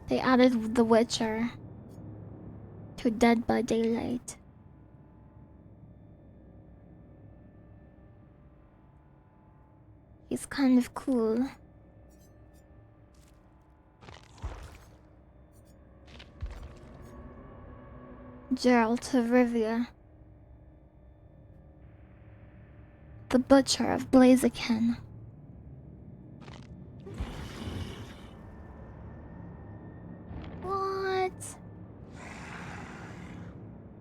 They added The Witcher to Dead by Daylight. He's kind of cool. Geralt of Rivia. The Butcher of Blaziken. What?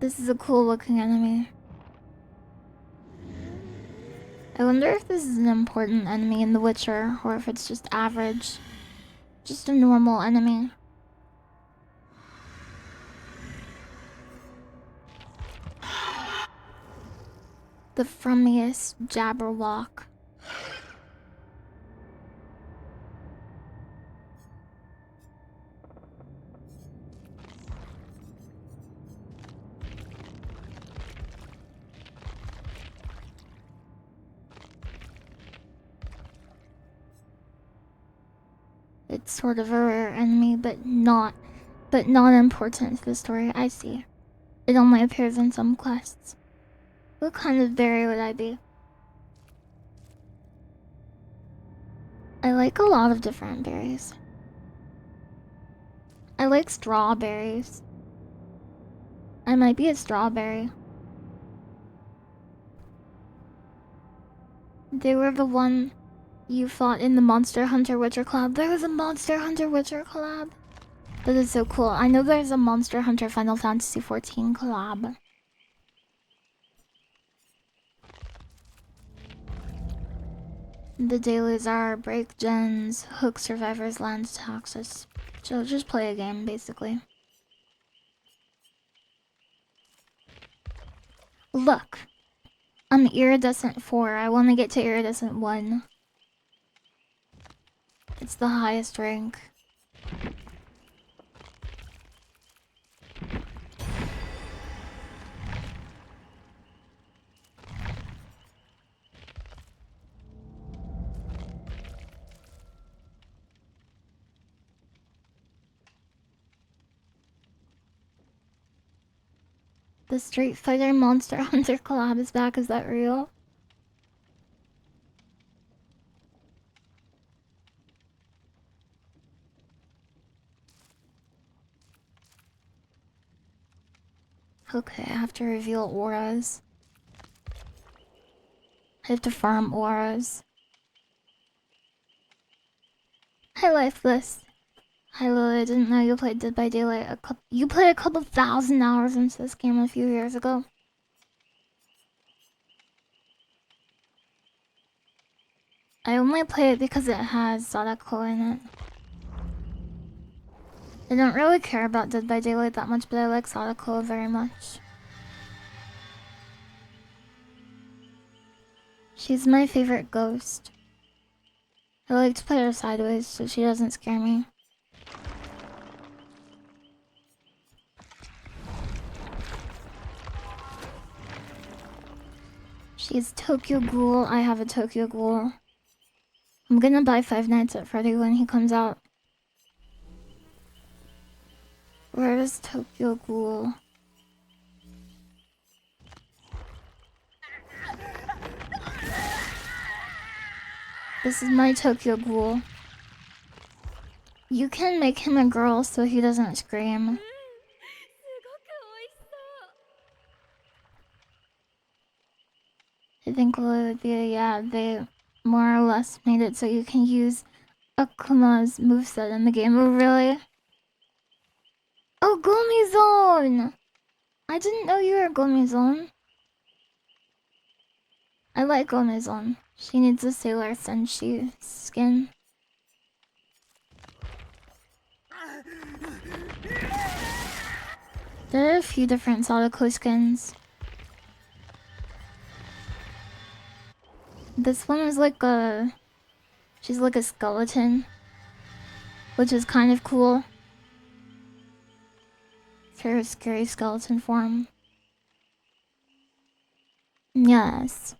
This is a cool looking enemy. I wonder if this is an important enemy in The Witcher, or if it's just average. Just a normal enemy. The Frumious Jabberwock. It's sort of a rare enemy, but not important to the story. I see. It only appears in some quests. What kind of berry would I be? I like a lot of different berries. I like strawberries. I might be a strawberry. They were the one you fought in the Monster Hunter Witcher collab. There was a Monster Hunter Witcher collab. That is so cool. I know there's a Monster Hunter Final Fantasy XIV collab. The dailies are break gens, hook survivors, land taxes. So just play a game, basically. Look, I'm Iridescent 4. I want to get to Iridescent 1. It's the highest rank. The Street Fighter Monster Hunter collab is back, is that real? Okay, I have to reveal auras. I have to farm auras. Hi, Lifeless. Hi, Lily. I didn't know you played Dead by Daylight. You played a couple thousand hours into this game a few years ago. I only play it because it has Sadako in it. I don't really care about Dead by Daylight that much, but I like Sadako very much. She's my favorite ghost. I like to play her sideways so she doesn't scare me. She's Tokyo Ghoul. I have a Tokyo Ghoul. I'm gonna buy Five Nights at Freddy when he comes out. Where is Tokyo Ghoul? This is my Tokyo Ghoul. You can make him a girl so he doesn't scream. I think Lily would be yeah, they more or less made it so you can use Akuma's moveset in the game. Oh, really? Oh, Gomizone! I didn't know you were Gomizone. I like Gomizone. She needs a Sailor Senshi skin. There are a few different Sadako skins. This one is like a... She's like a skeleton, which is kind of cool. It's her scary skeleton form. Yes.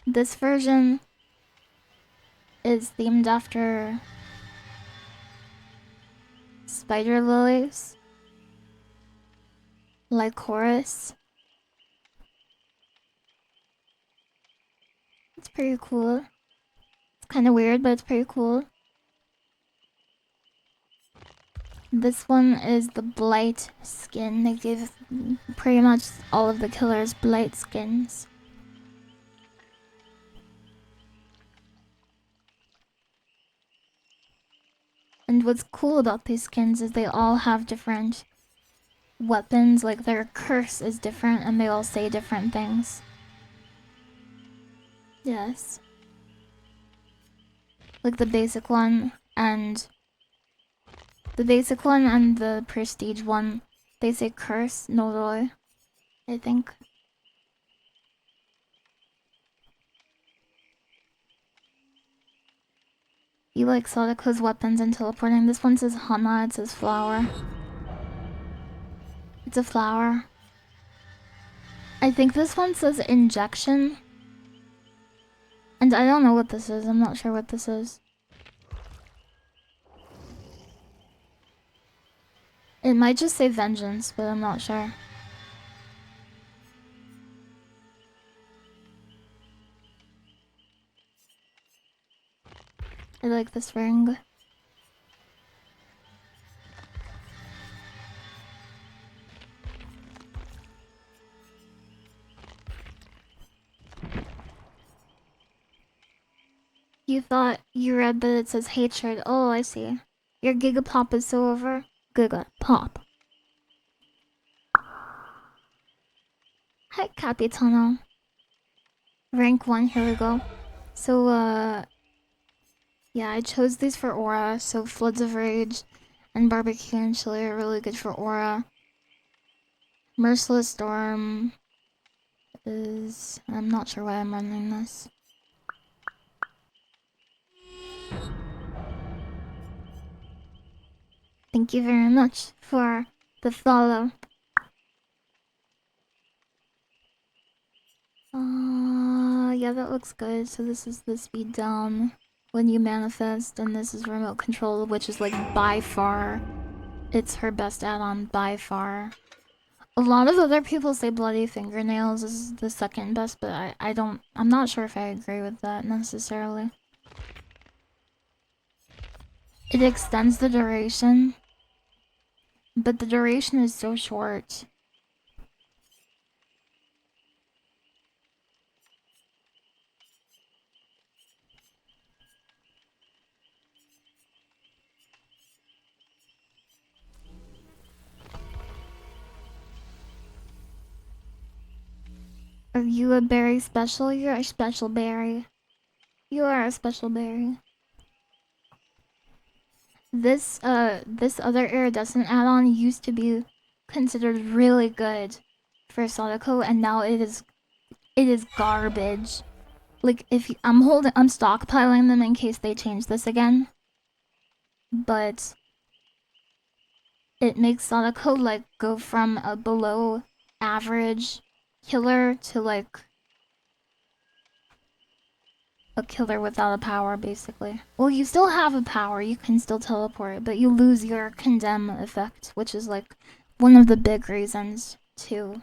This version is themed after spider lilies, like Chorus. It's pretty cool. It's kind of weird, but it's pretty cool. This one is the Blight skin. They gave pretty much all of the killers Blight skins. And what's cool about these skins is they all have different weapons, like their curse is different and they all say different things. Yes. Like the basic one and the prestige one, they say curse, Noroi, I think. You like Sadako's weapons and teleporting. This one says Hana, it says flower. It's a flower. I think this one says injection. And I don't know what this is. I'm not sure what this is. It might just say vengeance, but I'm not sure. I like this ring. You thought you read, but it says hatred. Oh, I see. Your Gigapop is so over. Gigapop. Hi, Capitano. Rank 1, here we go. So, yeah, I chose these for Aura. So, Floods of Rage and Barbecue and Chili are really good for Aura. Merciless Storm is... I'm not sure why I'm running this. Thank you very much for the follow. Yeah, that looks good. So this is the speed down when you manifest, and this is remote control, which is like by far, it's her best add-on by far. A lot of other people say Bloody Fingernails is the second best, but I'm not sure if I agree with that necessarily. It extends the duration, but the duration is so short. Are you a berry special? You're a special berry. You are a special berry. This other iridescent add-on used to be considered really good for Sadako, and now it is garbage. Like I'm stockpiling them in case they change this again. But it makes Sadako like go from a below average killer to like a killer without a power, basically. Well, you still have a power, you can still teleport, but you lose your condemn effect, which is like one of the big reasons to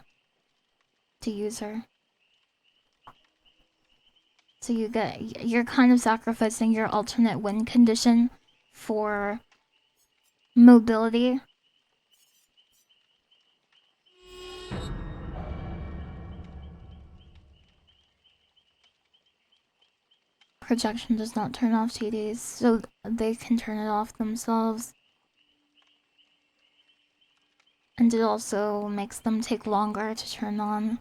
use her. So you're kind of sacrificing your alternate win condition for mobility. projection does not turn off TDs, so they can turn it off themselves. And it also makes them take longer to turn on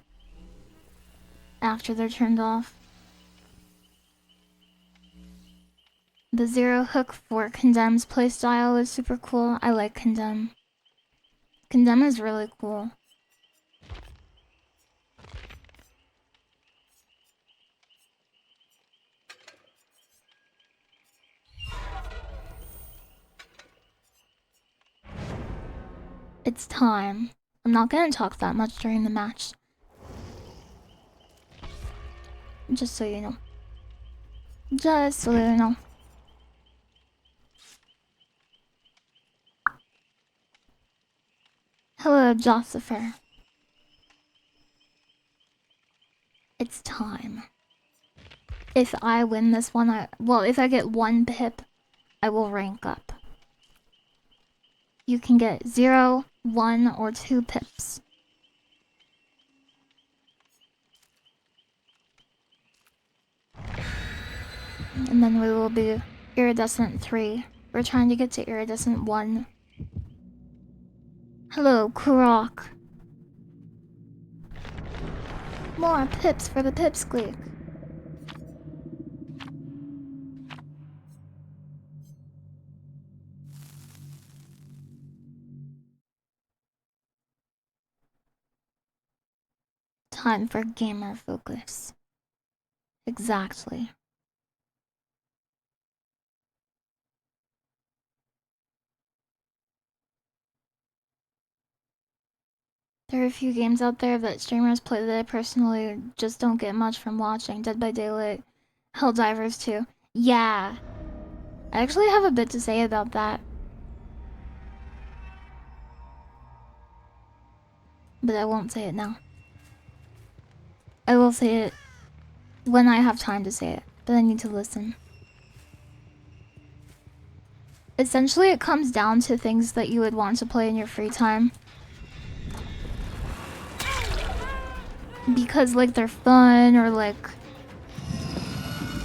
after they're turned off. The zero hook for Condemn's playstyle is super cool. I like Condemn. Condemn is really cool. It's time. I'm not gonna talk that much during the match. Just so you know. Just so you know. Hello, Josepher. It's time. If I win this one, if I get 1 pip, I will rank up. You can get 0, 1, or 2 pips. And then we will be Iridescent 3. We're trying to get to Iridescent 1. Hello, Kurok. More pips for the pipsqueak. Time for gamer focus. Exactly. There are a few games out there that streamers play that I personally just don't get much from watching. Dead by Daylight, Helldivers 2. Yeah. I actually have a bit to say about that. But I won't say it now. I will say it when I have time to say it, but I need to listen. Essentially, it comes down to things that you would want to play in your free time. Because, like, they're fun, or, like,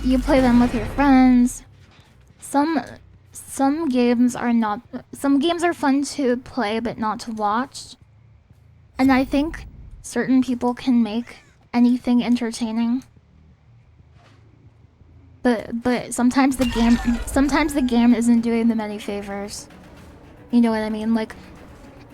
you play them with your friends. Some games are not... Some games are fun to play, but not to watch. And I think certain people can make anything entertaining. But sometimes the game isn't doing them any favors. You know what I mean? Like,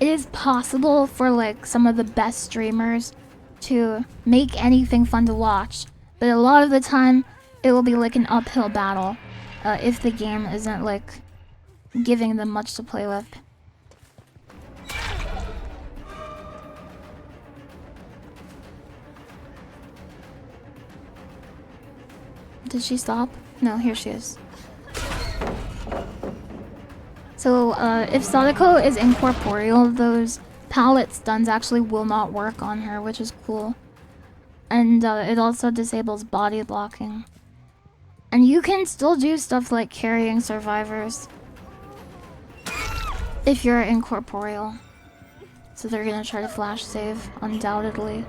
it is possible for, like, some of the best streamers to make anything fun to watch, but a lot of the time it will be like an uphill battle if the game isn't, like, giving them much to play with. Did she stop? No, here she is. So, if Sadako is incorporeal, those palette stuns actually will not work on her, which is cool. And it also disables body blocking. And you can still do stuff like carrying survivors if you're incorporeal. So they're gonna try to flash save, undoubtedly.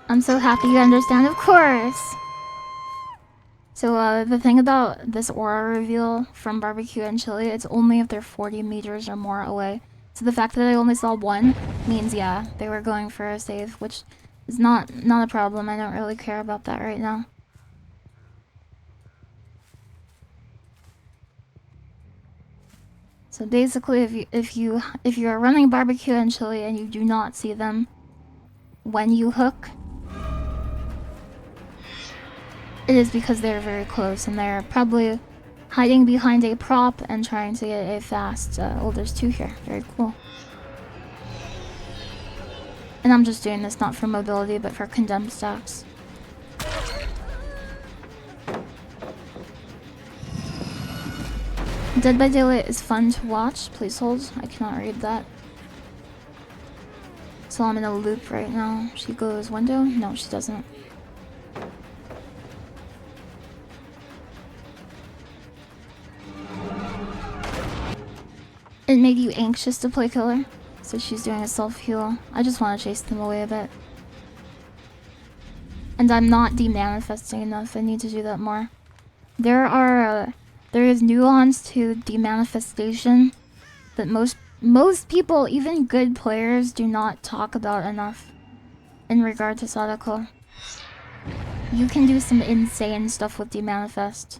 I'm so happy you understand, of course! So, the thing about this aura reveal from Barbecue and Chili, it's only if they're 40 meters or more away. So the fact that I only saw one means, yeah, they were going for a save, which is not a problem. I don't really care about that right now. So basically, if you are running Barbecue and Chili and you do not see them when you hook, it is because they're very close and they're probably hiding behind a prop and trying to get a fast. Oh, there's 2 here. Very cool. And I'm just doing this not for mobility, but for condemned stacks. Dead by Daylight is fun to watch. Please hold. I cannot read that. So I'm in a loop right now. She goes window? No, she doesn't. It made you anxious to play killer, so she's doing a self-heal. I just want to chase them away a bit. And I'm not demanifesting enough. I need to do that more. There is nuance to demanifestation that most people, even good players, do not talk about enough in regard to Sadako. You can do some insane stuff with demanifest.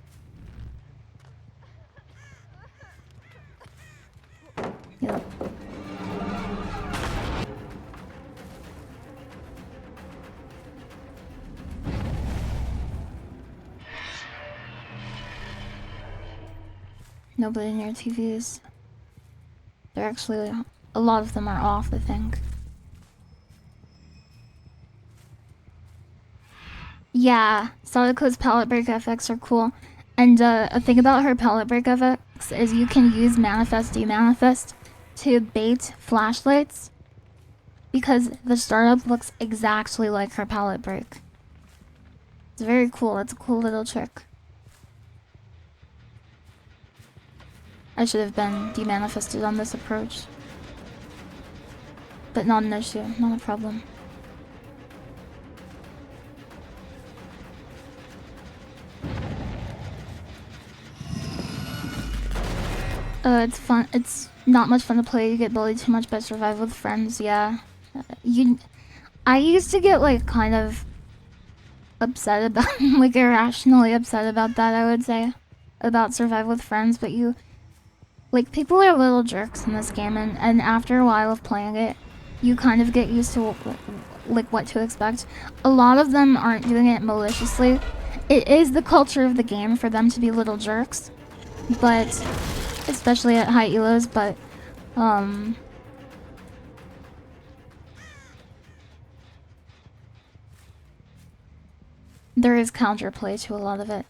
Yep. Nobody near TVs. They're actually, a lot of them are off, I think. Yeah, Sadako's palette break FX are cool. And a thing about her palette break FX is you can use manifest, demanifest to bait flashlights because the startup looks exactly like her palette break. It's very cool. It's a cool little trick. I should have been demanifested on this approach. But not an issue, not a problem. It's fun. It's not much fun to play. You get bullied too much by Survive with Friends, yeah. I used to get, like, kind of upset about, like, irrationally upset about that, I would say. About Survive with Friends, but like, people are little jerks in this game, and after a while of playing it, you kind of get used to, like, what to expect. A lot of them aren't doing it maliciously. It is the culture of the game for them to be little jerks, but, especially at high elos, but, there is counterplay to a lot of it.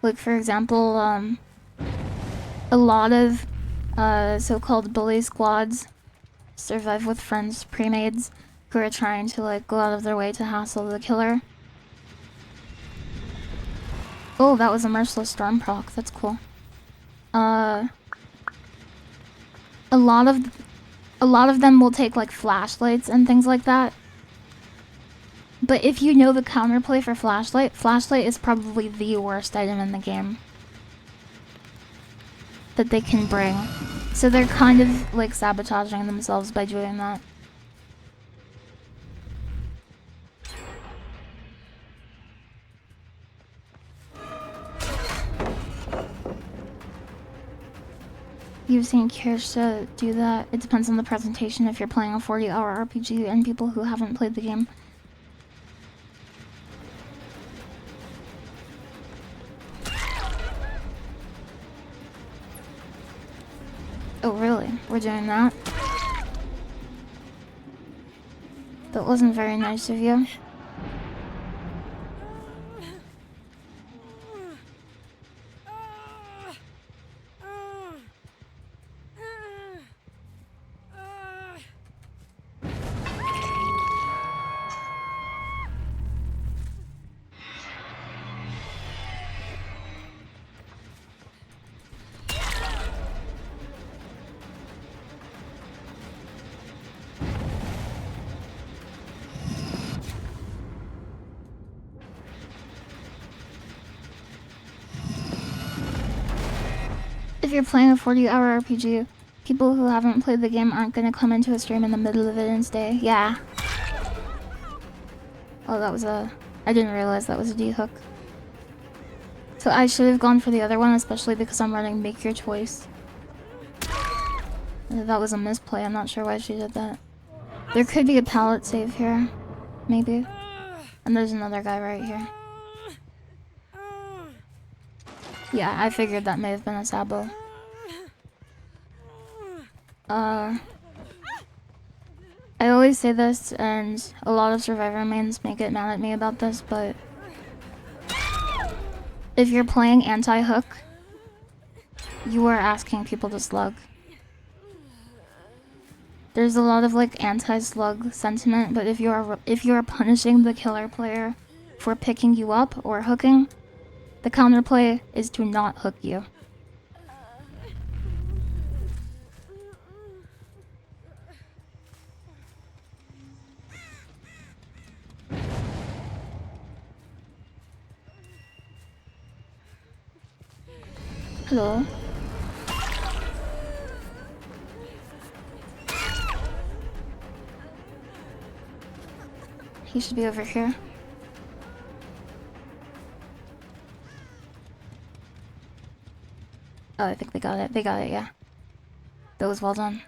Like, for example, a lot of so-called bully squads, Survive with Friends pre-mades, who are trying to, like, go out of their way to hassle the killer. Oh, that was a Merciless Storm proc. That's cool. A lot of them will take, like, flashlights and things like that. But if you know the counterplay for flashlight is probably the worst item in the game that they can bring. So they're kind of, like, sabotaging themselves by doing that. You've seen Kirsha do that. It depends on the presentation if you're playing a 40-hour RPG and people who haven't played the game. Oh, really? We're doing that? That wasn't very nice of you. If you're playing a 40-hour RPG, people who haven't played the game aren't gonna come into a stream in the middle of it and stay. Yeah. Oh, that was a... I didn't realize that was a D-hook. So I should have gone for the other one, especially because I'm running Make Your Choice. That was a misplay. I'm not sure why she did that. There could be a pallet save here. Maybe. And there's another guy right here. Yeah, I figured that may have been a sabo. I always say this, and a lot of Survivor mains may get mad at me about this, but if you're playing anti-hook, you are asking people to slug. There's a lot of, like, anti-slug sentiment, but if you are punishing the killer player for picking you up or hooking, the counterplay is to not hook you. Hello. He should be over here. Oh, I think they got it. They got it, yeah. That was well done.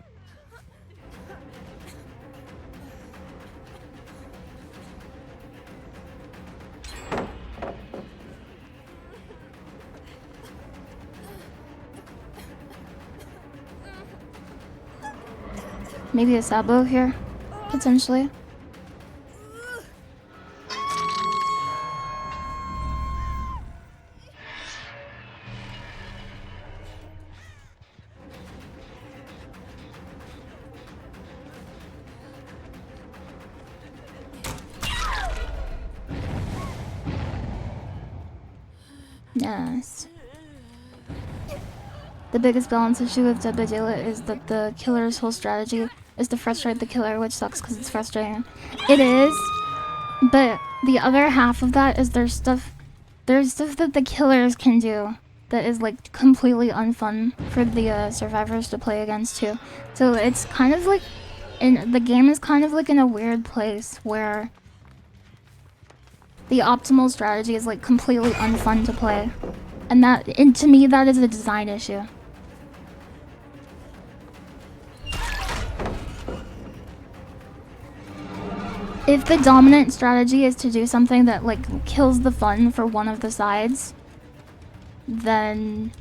Maybe a Sabo here, potentially. Yes. The biggest balance issue with Dead by Daylight is that the killer's whole strategy is to frustrate the killer, which sucks because it's frustrating. It is, but the other half of that is there's stuff that the killers can do that is like completely unfun for the survivors to play against too. So it's kind of like, the game is kind of like in a weird place where the optimal strategy is like completely unfun to play, and to me that is a design issue. If the dominant strategy is to do something that like kills the fun for one of the sides, then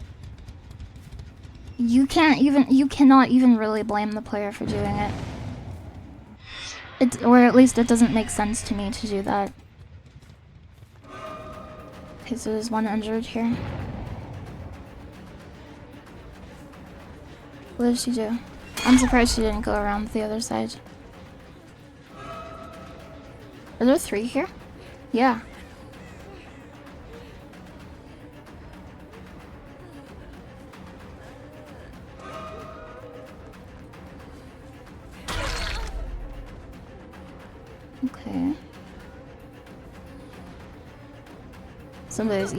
you cannot even really blame the player for doing it. Or at least it doesn't make sense to me to do that. Okay, so there's one injured here. What did she do? I'm surprised she didn't go around the other side. Are there 3 here? Yeah. Okay. Somebody's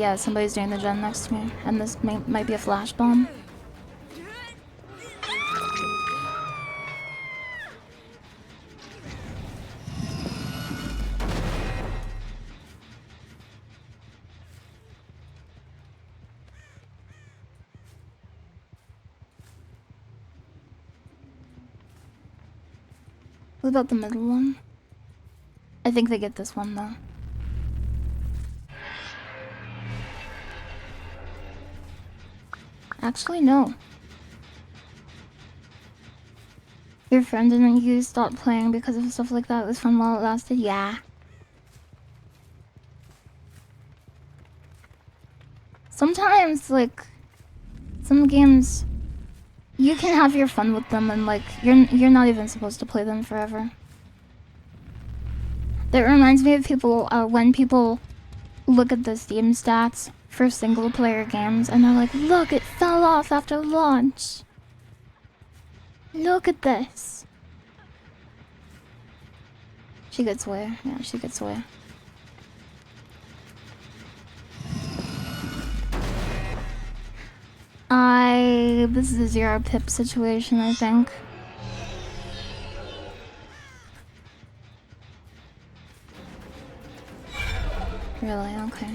doing the gen next to me, and this might be a flash bomb. What about the middle one? I think they get this one though. Actually, no. Your friend and you stopped playing because of stuff like that. It was fun while it lasted? Yeah. Sometimes, like, some games, you can have your fun with them and, like, you're not even supposed to play them forever. That reminds me of people, when people look at the Steam stats for single-player games and they're like, look, it fell off after launch. Look at this. She gets away. Yeah, she gets away. This is a 0 pip situation, I think. Really? Okay.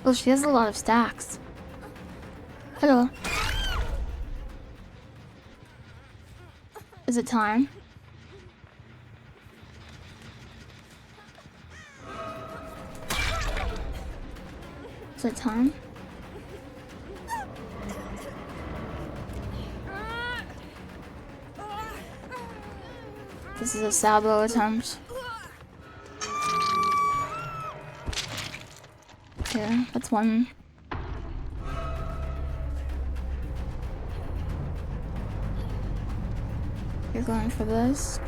Oh, she has a lot of stacks. Hello. Is it time? Is it time? This is a Sabo attempt. Yeah, that's one. You're going for this.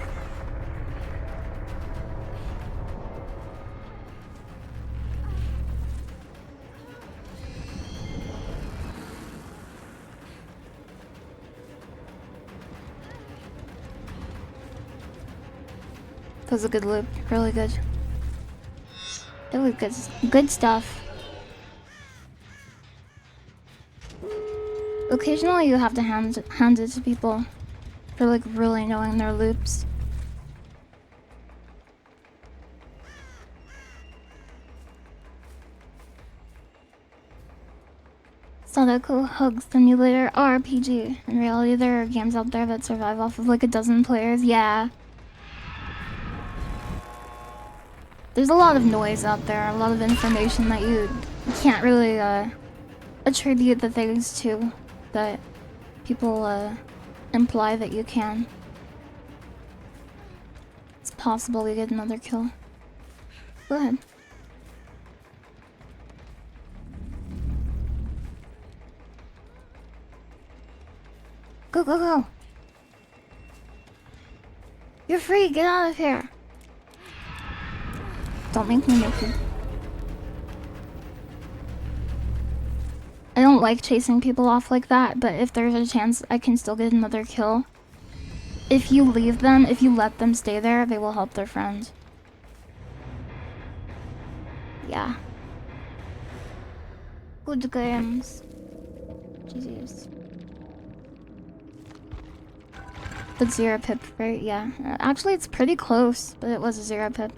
That was a good loop. Really good. That was good. Good stuff. Occasionally you have to hand it to people for like really knowing their loops. Sadako Hug Simulator RPG. In reality, there are games out there that survive off of like a dozen players. Yeah. There's a lot of noise out there, a lot of information that you can't really attribute the things to that people imply that you can. It's possible we get another kill. Go ahead. Go, go, go! You're free, get out of here! Don't make me make you. I don't like chasing people off like that, but if there's a chance I can still get another kill. If you leave them, if you let them stay there, they will help their friend. Yeah. Good games. GG's. That's 0 pip, right? Yeah. Actually, it's pretty close, but it was a 0 pip.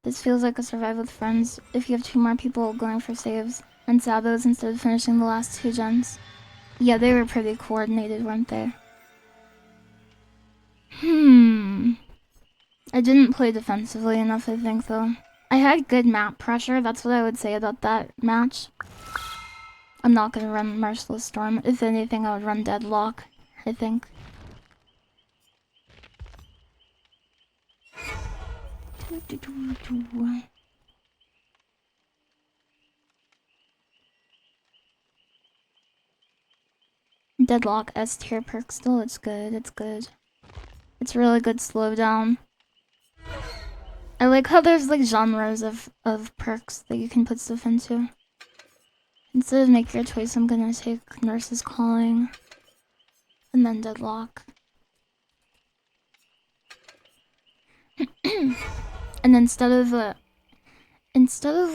This feels like a survive with friends if you have 2 more people going for saves and sabos instead of finishing the last 2 gens. Yeah, they were pretty coordinated, weren't they? I didn't play defensively enough, I think, though. I had good map pressure, that's what I would say about that match. I'm not gonna run Merciless Storm. If anything, I would run Deadlock, I think. Deadlock S tier perk still, it's good, it's good. It's really good slowdown. I like how there's like genres of perks that you can put stuff into. Instead of make your choice, I'm gonna take Nurse's Calling. And then Deadlock. And instead of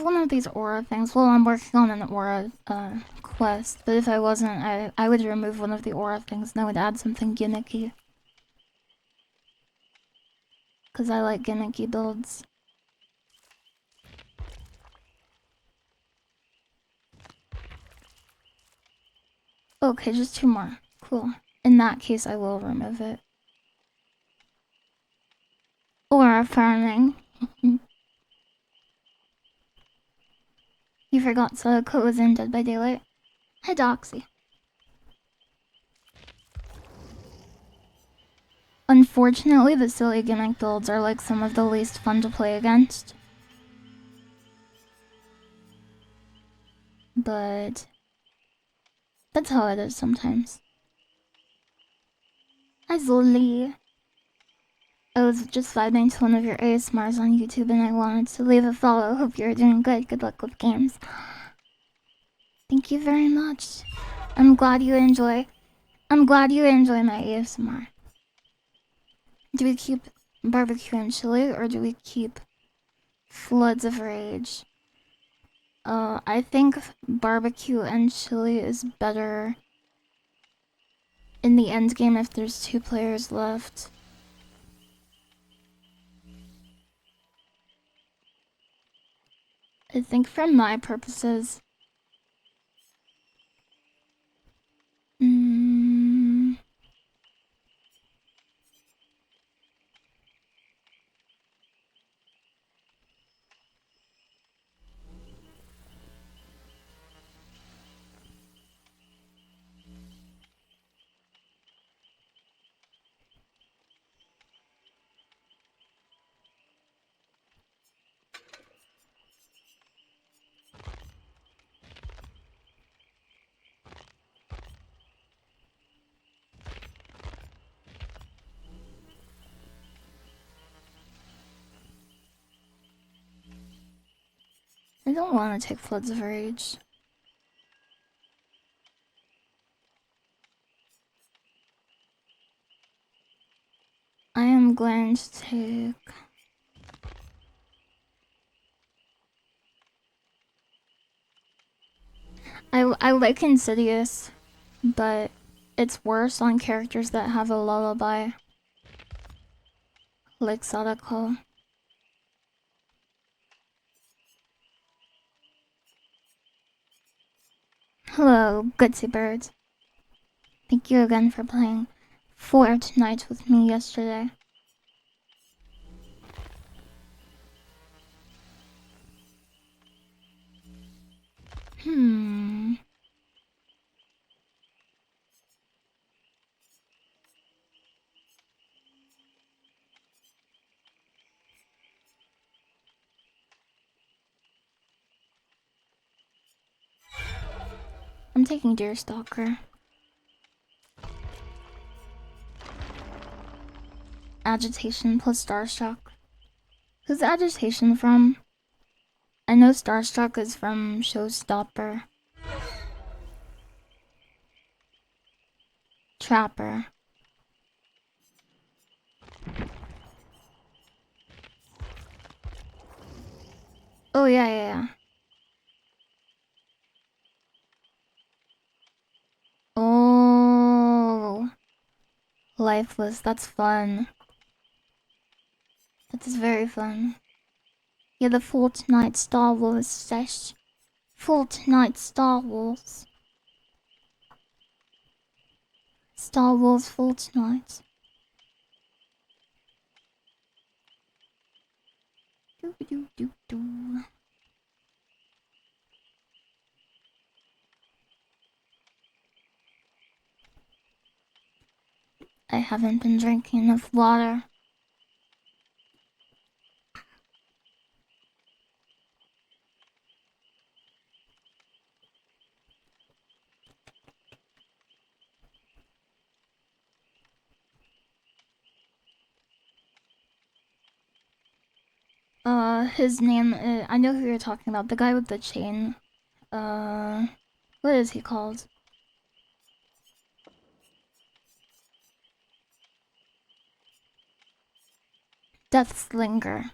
one of these aura things, well, I'm working on an aura quest, but if I wasn't, I would remove one of the aura things and I would add something gimmicky. Because I like gimmicky builds. Okay, just 2 more. Cool. In that case, I will remove it. Aura farming. You forgot Sadako was in Dead by Daylight. Hi, Doxy. Unfortunately, the silly gimmick builds are like some of the least fun to play against. But that's how it is sometimes. Hi, Zoli. I was just vibing to one of your ASMRs on YouTube and I wanted to leave a follow. Hope you're doing good. Good luck with games. Thank you very much. I'm glad you enjoy my ASMR. Do we keep barbecue and chili or do we keep floods of rage? I think barbecue and chili is better in the end game if there's 2 players left. I think for my purposes, don't want to take Floods of Rage. I am going to take... I like Insidious, but it's worse on characters that have a lullaby. Like Sadako. Hello, Gutsy Bird. Thank you again for playing Fortnite with me yesterday. I'm taking Deerstalker. Agitation plus Starstruck. Who's Agitation from? I know Starstruck is from Showstopper. Trapper. Oh yeah. Oh, Lifeless, that's fun. That is very fun. Yeah, the Fortnite Star Wars sesh. Fortnite Star Wars. Star Wars Fortnite. Do. I haven't been drinking enough water. His name is, I know who you're talking about, the guy with the chain. What is he called? Deathslinger.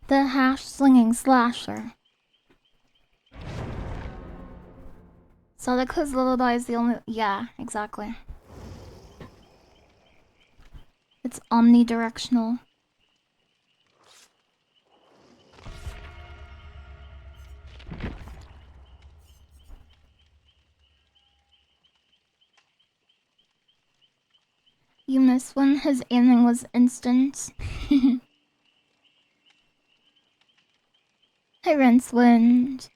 The hash-slinging slasher. Sadako's lullaby is the only... Yeah, exactly. It's omnidirectional. You missed when his aiming was instant. Hey, Rincewind.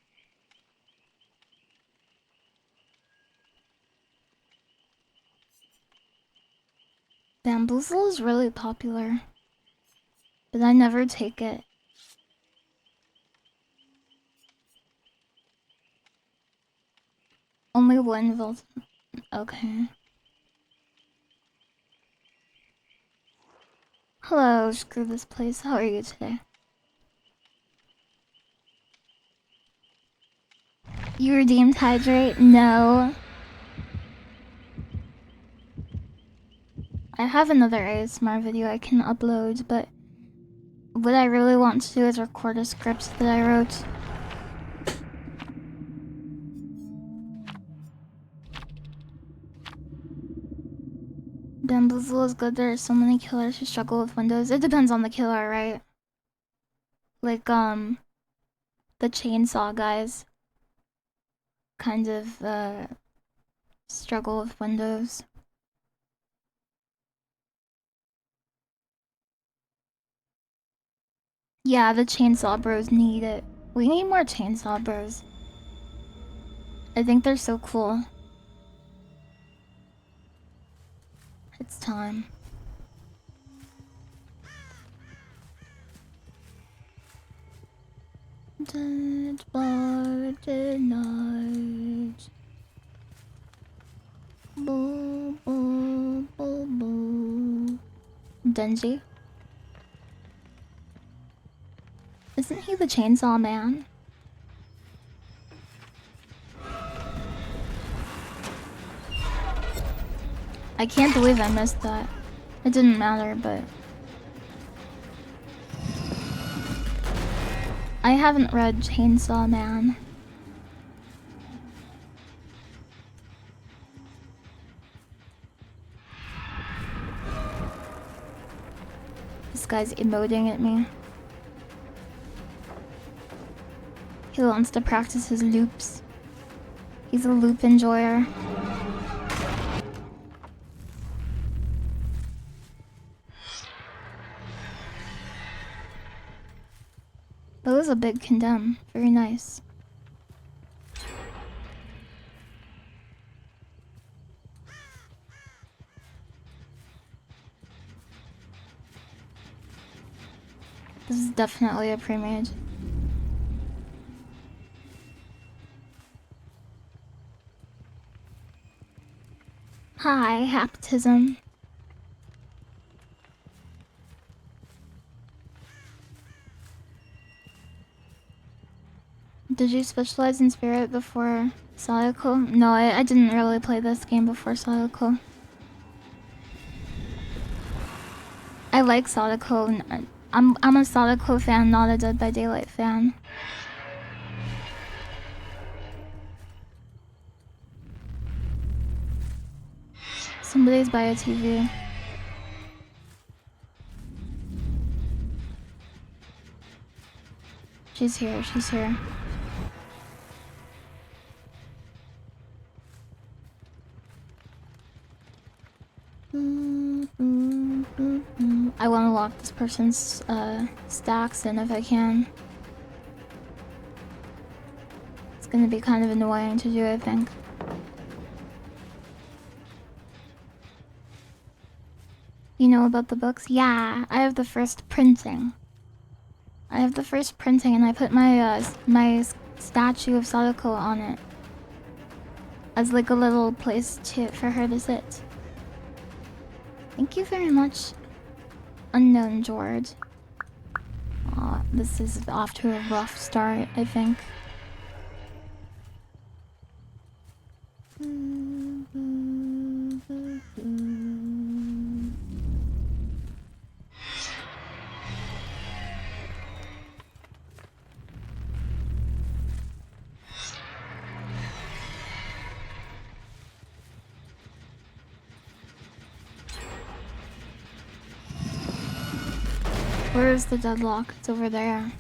Bamboozle is really popular, but I never take it. Only one volt. Okay. Hello, screw this place. How are you today? You redeemed Hydrate? No. I have another ASMR video I can upload, but what I really want to do is record a script that I wrote. Bamboozle is good. There are so many killers who struggle with windows. It depends on the killer, right? Like, the chainsaw guys kind of, struggle with windows. Yeah, the chainsaw bros need it. We need more chainsaw bros. I think they're so cool. It's time. Dead by daylight. Boo, boo, boo, boo. Denji? Isn't he the Chainsaw Man? I can't believe I missed that. It didn't matter, but... I haven't read Chainsaw Man. This guy's emoting at me. He wants to practice his loops. He's a loop enjoyer. That was a big condemn. Very nice. This is definitely a pre-made. Hi, Haptism. Did you specialize in Spirit before Sayako? No, I didn't really play this game before Sayako. I like Sadako. I'm a Sadako fan, not a Dead by Daylight fan. Somebody's by a TV. She's here, she's here. I want to lock this person's stacks in if I can. It's gonna be kind of annoying to do, I think. You know about the books? Yeah, I have the first printing. And I put my my statue of Sadako on it as like a little place for her to sit. Thank you very much, Unknown George. Aw, this is off to a rough start, I think. Where is the deadlock? It's over there.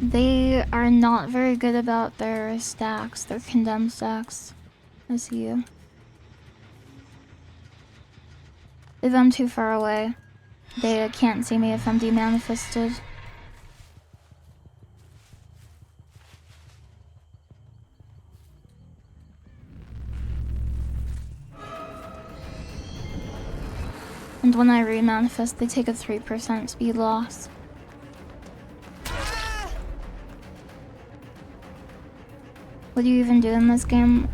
They are not very good about their stacks, their condemned stacks. I see you. If I'm too far away, they can't see me if I'm demanifested. And when I remanifest, they take a 3% speed loss. What do you even do in this game?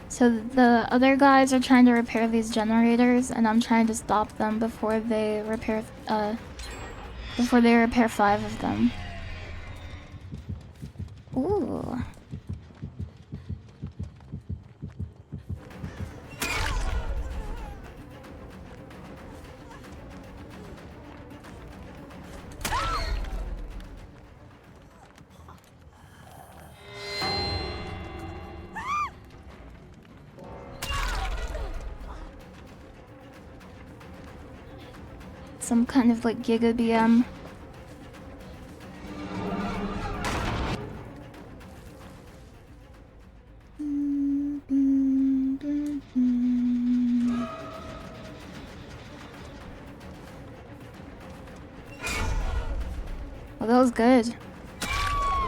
So the other guys are trying to repair these generators, and I'm trying to stop them before they repair 5 of them. Ooh. Some kind of like Giga BM. Well, that was good.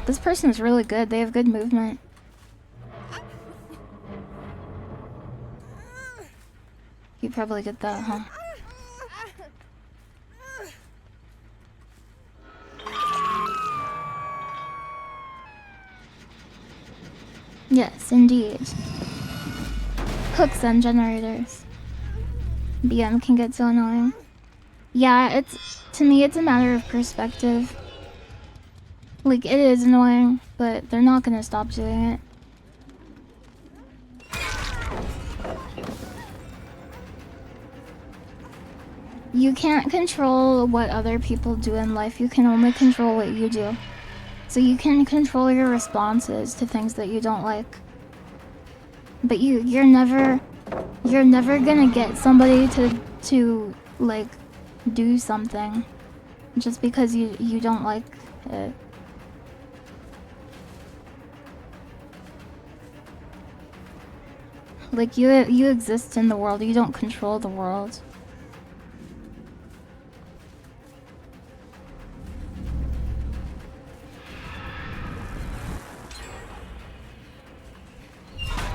This person is really good. They have good movement. You probably get that, huh? Yes, indeed. Hooks and generators. BM can get so annoying. Yeah, to me it's a matter of perspective. Like, it is annoying, but they're not gonna stop doing it. You can't control what other people do in life, you can only control what you do. So you can control your responses to things that you don't like. But you're never gonna get somebody to like do something just because you don't like it. Like, you exist in the world, you don't control the world.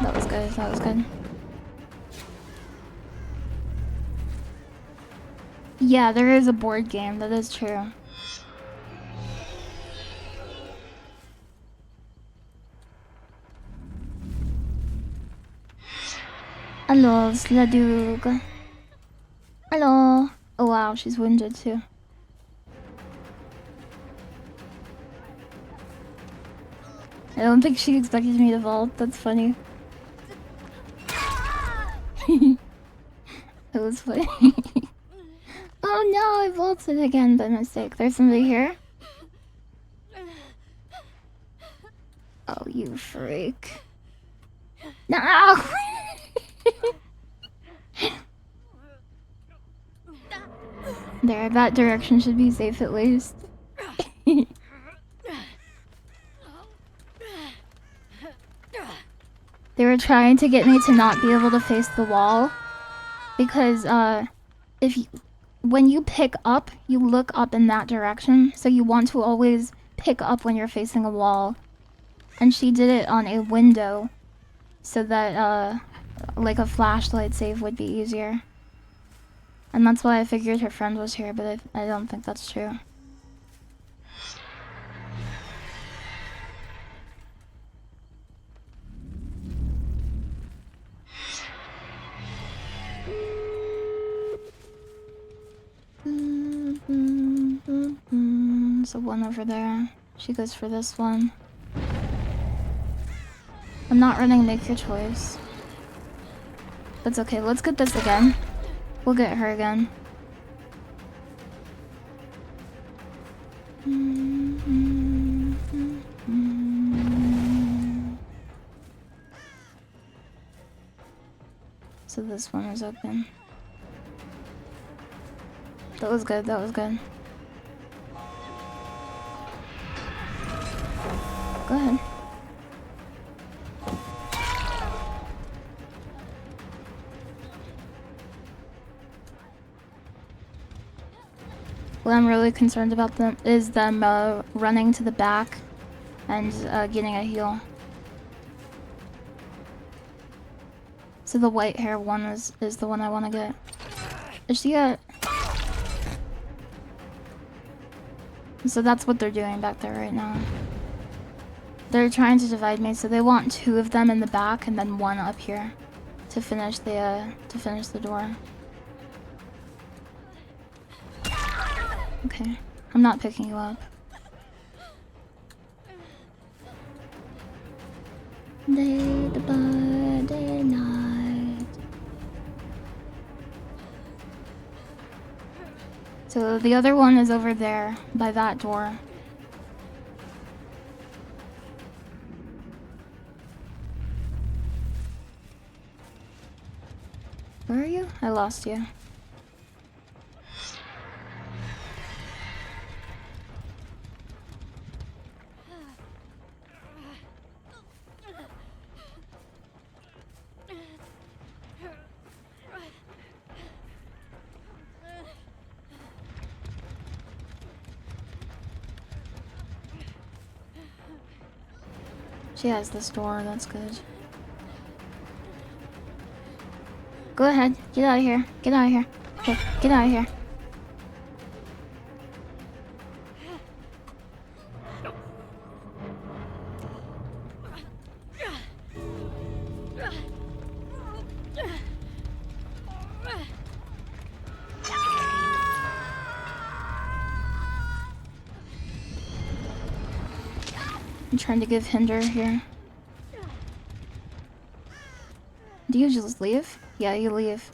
That was good, that was good. Yeah, there is a board game, that is true. Hello, Sladug. Hello. Oh wow, she's wounded too. I don't think she expected me to vault, that's funny. It was funny. Oh no, I vaulted again by mistake. There's somebody here? Oh, you freak. No! There, that direction should be safe at least. They were trying to get me to not be able to face the wall. Because, when you pick up, you look up in that direction. So you want to always pick up when you're facing a wall. And she did it on a window. So that, like a flashlight save would be easier. And that's why I figured her friend was here, but I don't think that's true. So one over there. She goes for this one. I'm not running Make Your Choice. That's okay, let's get this again. We'll get her again. So this one is open. That was good, that was good. Go ahead. What I'm really concerned about is them running to the back and getting a heal. So the white hair one is the one I want to get. Is she at... So that's what they're doing back there right now. They're trying to divide me, so they want 2 of them in the back and then 1 up here to finish the door. Okay, I'm not picking you up. Day night. So the other one is over there by that door. Where are you? I lost you. She has this door, that's good. Go ahead, get out of here. Get out of here. Okay, get out of here. I'm trying to give hinder here. Do you just leave? Yeah, you leave.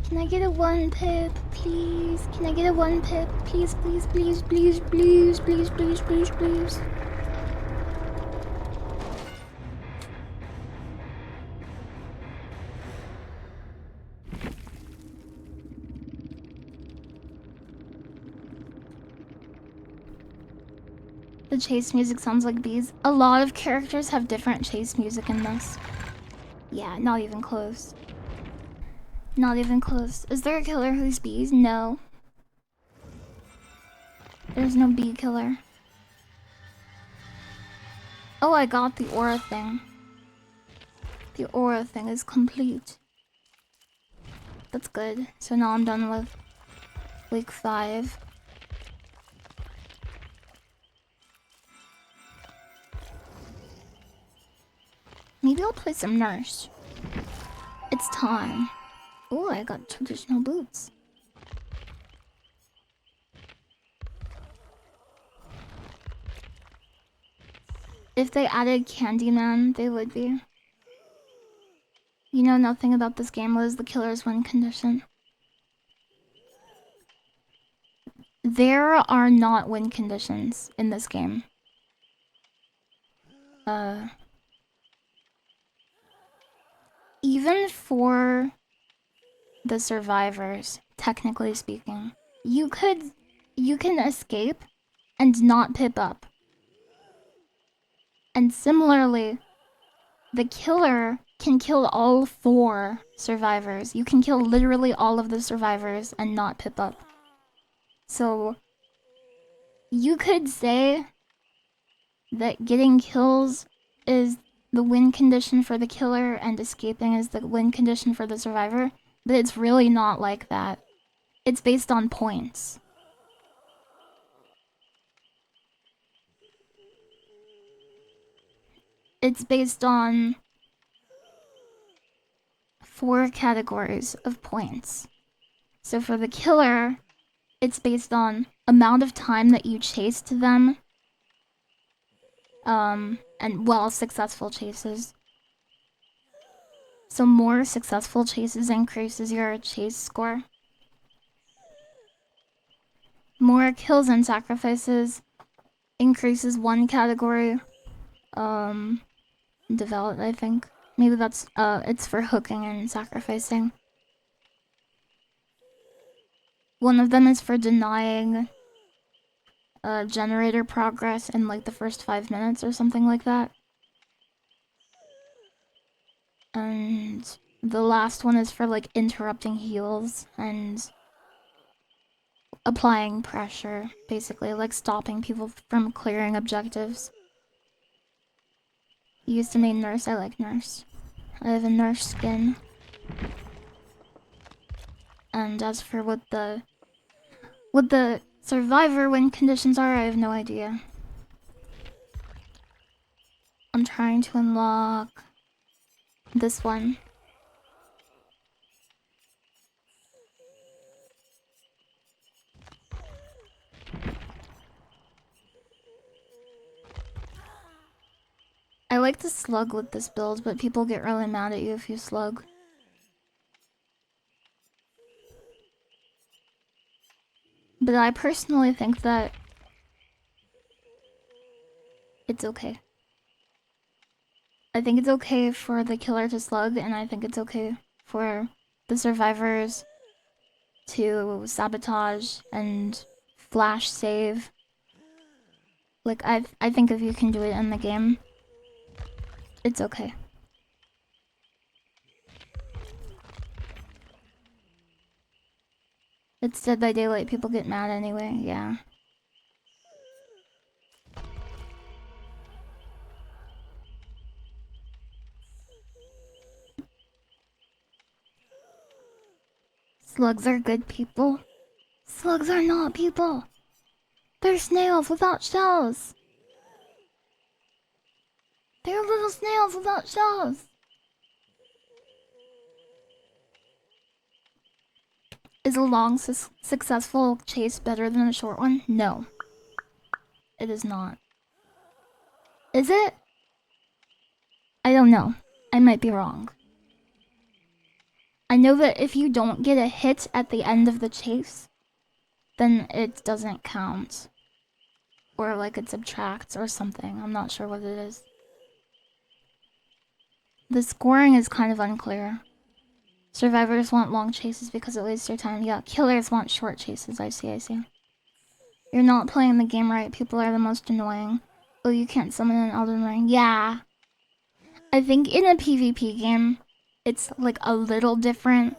Can I get a 1 pip, please? Can I get a 1 pip? Please, please, please, please, please, please, please, please, please. The chase music sounds like bees. A lot of characters have different chase music in this. Yeah, not even close. Not even close. Is there a killer who's bees? No. There's no bee killer. Oh, I got the aura thing. The aura thing is complete. That's good. So now I'm done with week 5. Maybe I'll play some nurse. It's time. Oh, I got traditional boots. If they added Candyman, they would be. You know nothing about this game. What is the killer's win condition? There are not win conditions in this game. Even for the survivors, technically speaking, you can escape and not pip up. And similarly, the killer can kill all 4 survivors. You can kill literally all of the survivors and not pip up. So, you could say that getting kills is the win condition for the killer and escaping is the win condition for the survivor, but it's really not like that. It's based on points. It's based on 4 categories of points. So for the killer, it's based on amount of time that you chased them, and well, successful chases. So more successful chases increases your chase score. More kills and sacrifices increases 1 category. Develop, I think. Maybe that's, it's for hooking and sacrificing. One of them is for denying generator progress in like the first 5 minutes or something like that. And the last one is for like interrupting heals and applying pressure, basically, like stopping people from clearing objectives. You used to main nurse, I like nurse. I have a nurse skin. And as for what the survivor win conditions are, I have no idea. I'm trying to unlock this one. I like to slug with this build, but people get really mad at you if you slug. But I personally think that it's okay. I think it's okay for the killer to slug, and I think it's okay for the survivors to sabotage and flash save. Like, I think if you can do it in the game, it's okay. It's Dead by Daylight, people get mad anyway, yeah. Slugs are good people. Slugs are not people. They're snails without shells. They're little snails without shells. Is a long, successful chase better than a short one? No. It is not. Is it? I don't know. I might be wrong. I know that if you don't get a hit at the end of the chase, then it doesn't count. Or like it subtracts or something. I'm not sure what it is. The scoring is kind of unclear. Survivors want long chases because it wastes their time. Yeah, killers want short chases. I see. You're not playing the game right. People are the most annoying. Oh, you can't summon an Elden Ring. Yeah. I think in a PvP game, it's like a little different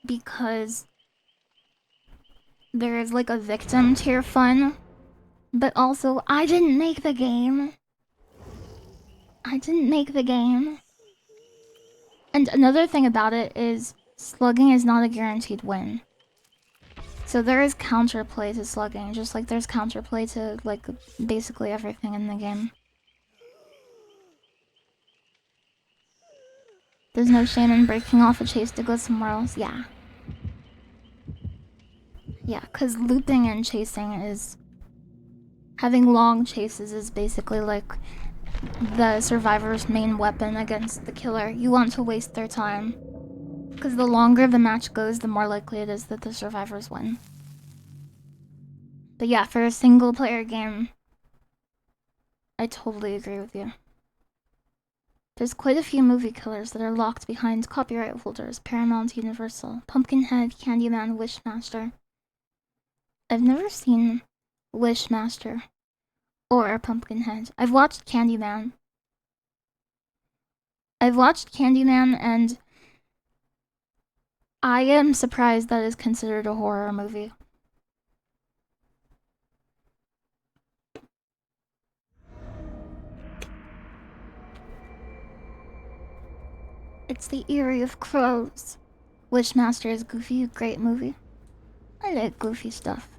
because there is like a victim to your fun. But also, I didn't make the game. I didn't make the game. And another thing about it is slugging is not a guaranteed win. So there is counterplay to slugging, just like there's counterplay to like basically everything in the game. There's no shame in breaking off a chase to go somewhere else. Yeah. Yeah, because looping and chasing is... Having long chases is basically like the survivor's main weapon against the killer. You want to waste their time. Because the longer the match goes, the more likely it is that the survivors win. But yeah, for a single player game, I totally agree with you. There's quite a few movie killers that are locked behind copyright holders. Paramount, Universal, Pumpkinhead, Candyman, Wishmaster. I've never seen Wishmaster or Pumpkinhead. I've watched Candyman. And I am surprised that is considered a horror movie. It's the Eyrie of Crows. Wishmaster is goofy, great movie. I like goofy stuff.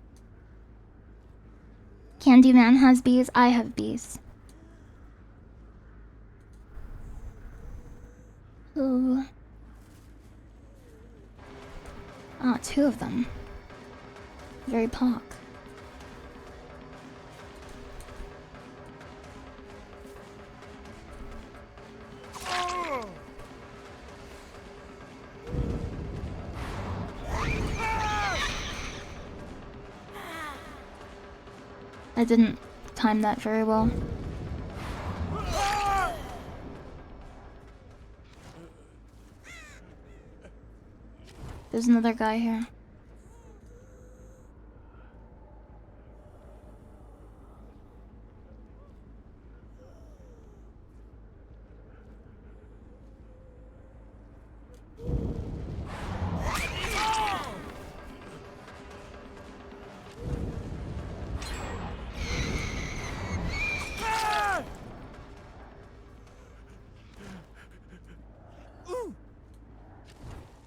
Candyman has bees, I have bees. Ooh. Ah, two of them. Very pog. I didn't time that very well. There's another guy here.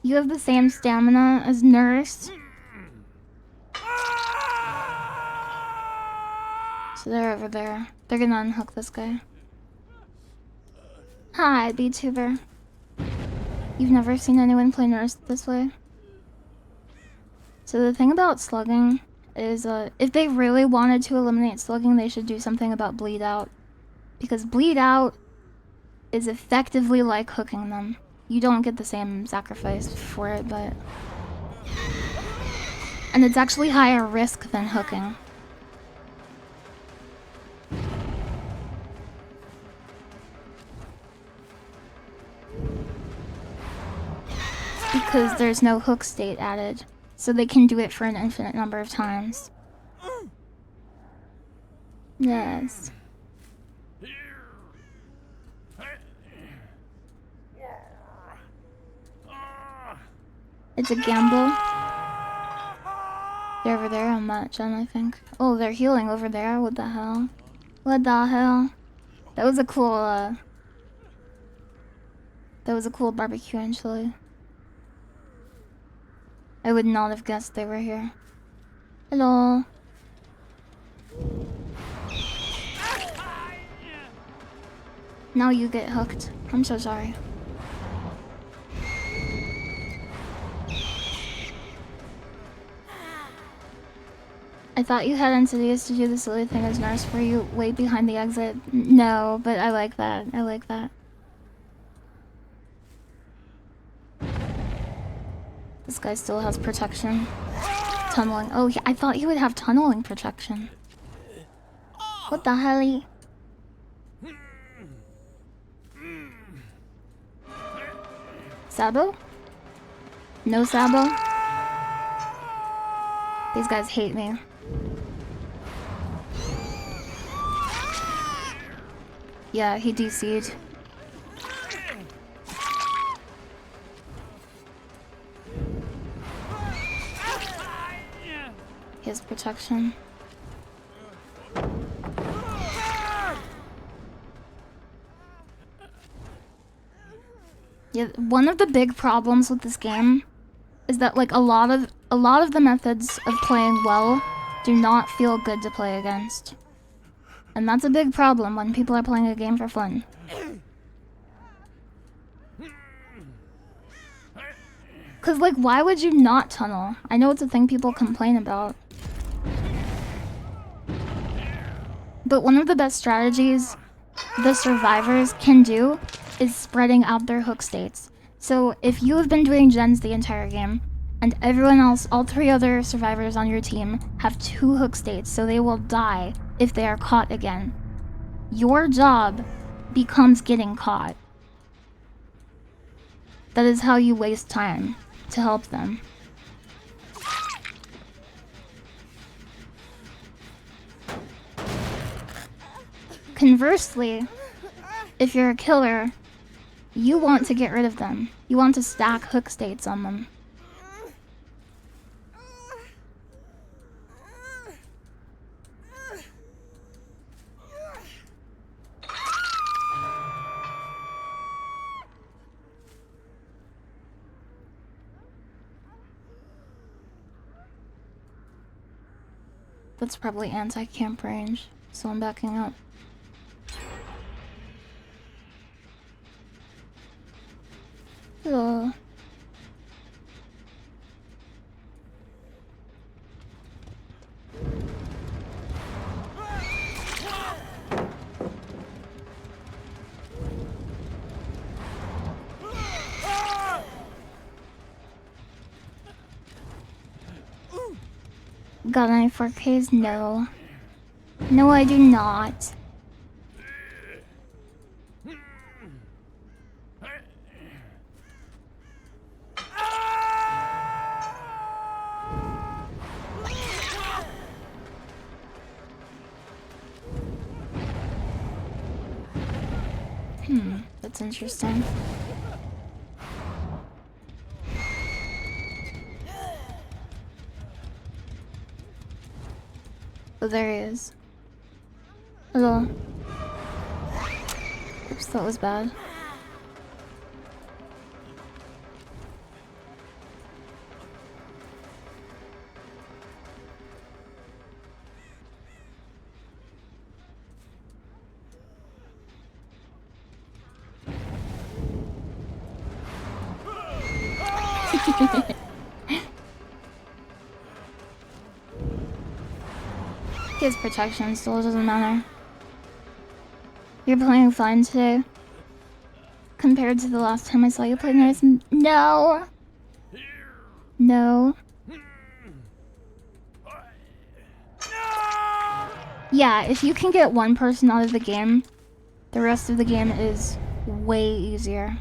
You have the same stamina as Nurse. So they're over there. They're gonna unhook this guy. Hi, VTuber. You've never seen anyone play Nurse this way? So the thing about slugging is, if they really wanted to eliminate slugging, they should do something about bleed out. Because bleed out is effectively like hooking them. You don't get the same sacrifice for it, but... And it's actually higher risk than hooking. Because there's no hook state added. So they can do it for an infinite number of times. Yes. It's a gamble. They're over there on that gen, I think. Oh, they're healing over there. What the hell? What the hell? That was a cool, that was a cool barbecue and chili. I would not have guessed they were here. Hello. Now you get hooked. I'm so sorry. I thought you had Insidious to do the silly thing as nurse. Were you way behind the exit? No, but I like that. I like that. This guy still has protection. Tunneling. Oh, I thought he would have tunneling protection. What the hell? Sabo? No Sabo? These guys hate me. Yeah, he DC'd. He has protection. Yeah, one of the big problems with this game is that like a lot of the methods of playing well do not feel good to play against. And that's a big problem when people are playing a game for fun. Cause like, why would you not tunnel? I know it's a thing people complain about. But one of the best strategies the survivors can do is spreading out their hook states. So if you have been doing gens the entire game, and everyone else, all 3 other survivors on your team, have 2 hook states, so they will die if they are caught again. Your job becomes getting caught. That is how you waste time to help them. Conversely, if you're a killer, you want to get rid of them. You want to stack hook states on them. That's probably anti-camp range, so I'm backing up. Hello. Got any 4Ks? No. No, I do not. That's interesting. Oh, there he is. Hello. Oops, that was bad. He has protection, still doesn't matter. You're playing fine today. Compared to the last time I saw you play nice. No! No. Yeah, if you can get one person out of the game, the rest of the game is way easier.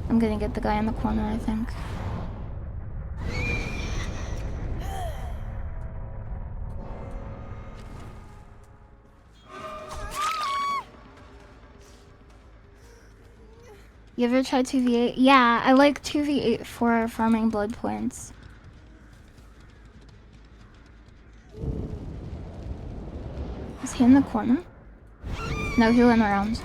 I'm gonna get the guy in the corner, I think. You ever tried 2v8? Yeah, I like 2v8 for farming blood points. Is he in the corner? No, he went around.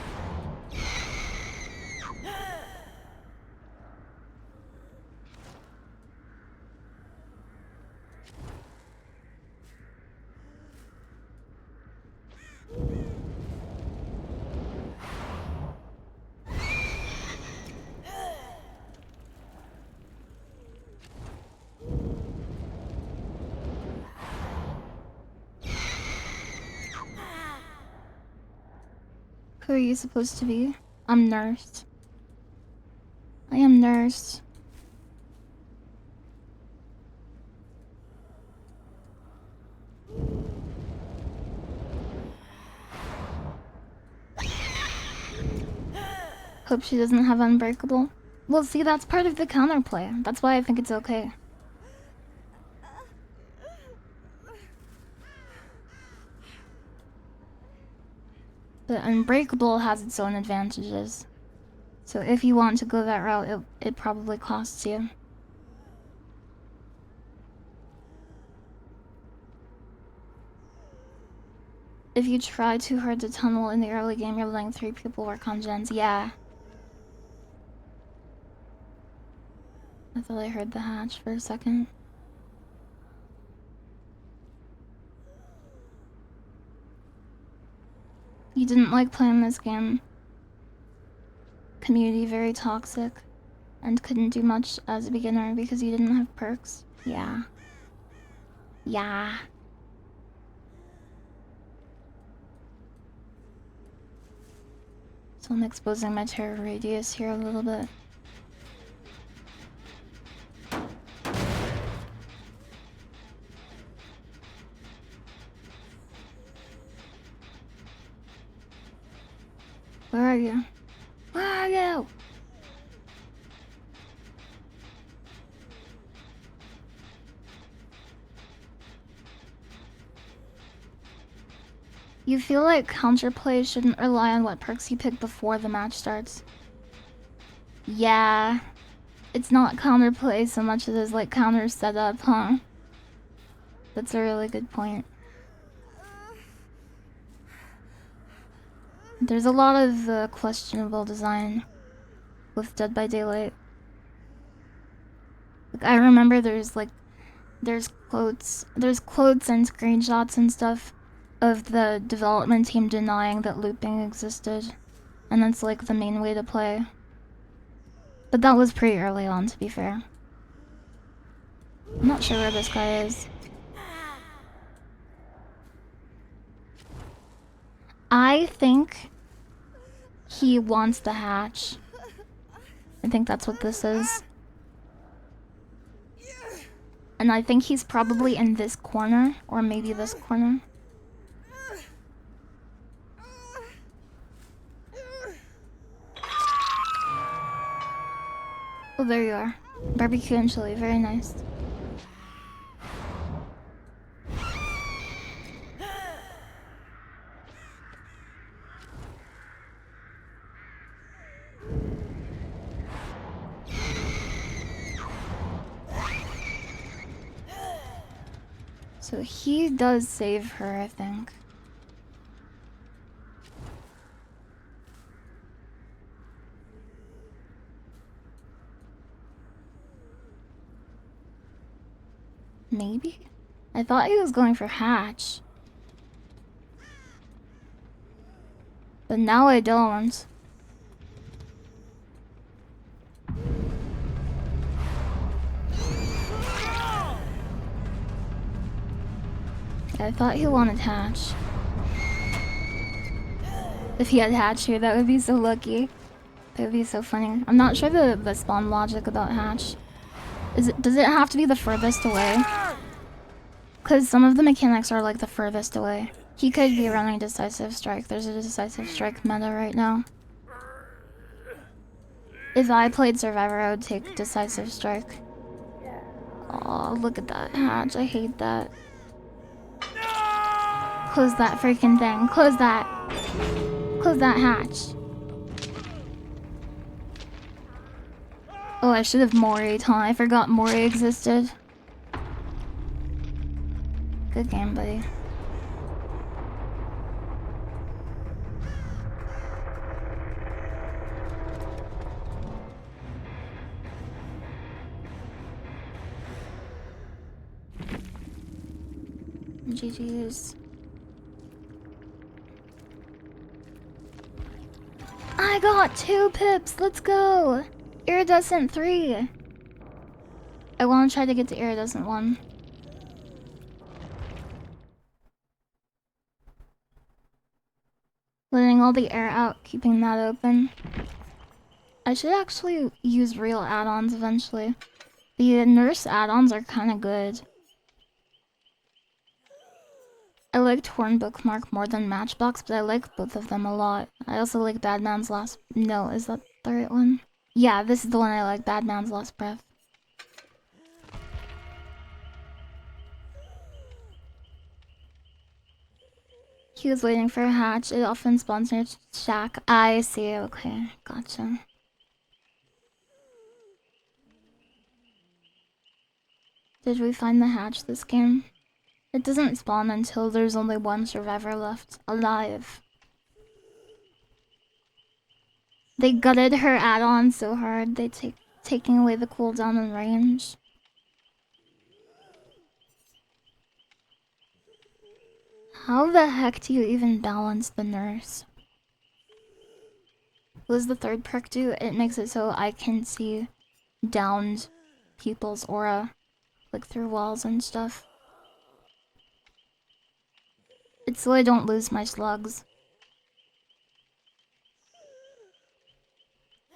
Who are you supposed to be? I'm Nurse. I am Nurse. Hope she doesn't have Unbreakable. Well, see, that's part of the counterplay. That's why I think it's okay. But Unbreakable has its own advantages. So if you want to go that route, it probably costs you. If you try too hard to tunnel in the early game, you're letting 3 people work on gens. Yeah. I thought I heard the hatch for a second. You didn't like playing this game. Community very toxic. And couldn't do much as a beginner because you didn't have perks. Yeah. Yeah. So I'm exposing my terror radius here a little bit. Where are you? Where are you? You feel like counterplay shouldn't rely on what perks you pick before the match starts. Yeah. It's not counterplay so much as it is like counter setup, huh? That's a really good point. There's a lot of questionable design with Dead by Daylight. Like, I remember there's quotes and screenshots and stuff of the development team denying that looping existed, and that's like the main way to play. But that was pretty early on, to be fair. I'm not sure where this guy is. I think he wants the hatch. I think that's what this is. And I think he's probably in this corner, or maybe this corner. Oh, there you are. Barbecue and chili, very nice. So he does save her, I think. Maybe? I thought he was going for hatch. But now I don't. I thought he wanted hatch. If he had hatch here, that would be so lucky. That would be so funny. I'm not sure the spawn logic about hatch. Does it have to be the furthest away? Because some of the mechanics are like the furthest away. He could be running Decisive Strike. There's a Decisive Strike meta right now. If I played Survivor, I would take Decisive Strike. Oh, look at that hatch. I hate that. Close that freaking thing. Close that. Close that hatch. Oh, I should have Mori'd, huh? I forgot Mori existed. Good game, buddy. GG's. I got 2 pips! Let's go! Iridescent 3! I want to try to get to Iridescent 1. Letting all the air out, keeping that open. I should actually use real add-ons eventually. The nurse add-ons are kind of good. I liked Horn Bookmark more than Matchbox, but I like both of them a lot. I also like Bad Man's Last... No, is that the right one? Yeah, this is the one I like, Bad Man's Last Breath. He was waiting for a hatch. It often spawns near shack. I see, okay, gotcha. Did we find the hatch this game? It doesn't spawn until there's only one survivor left alive. They gutted her add-on so hard, they taking away the cooldown and range. How the heck do you even balance the nurse? What does the 3rd perk do? It makes it so I can see downed people's aura, like through walls and stuff. It's so I don't lose my slugs.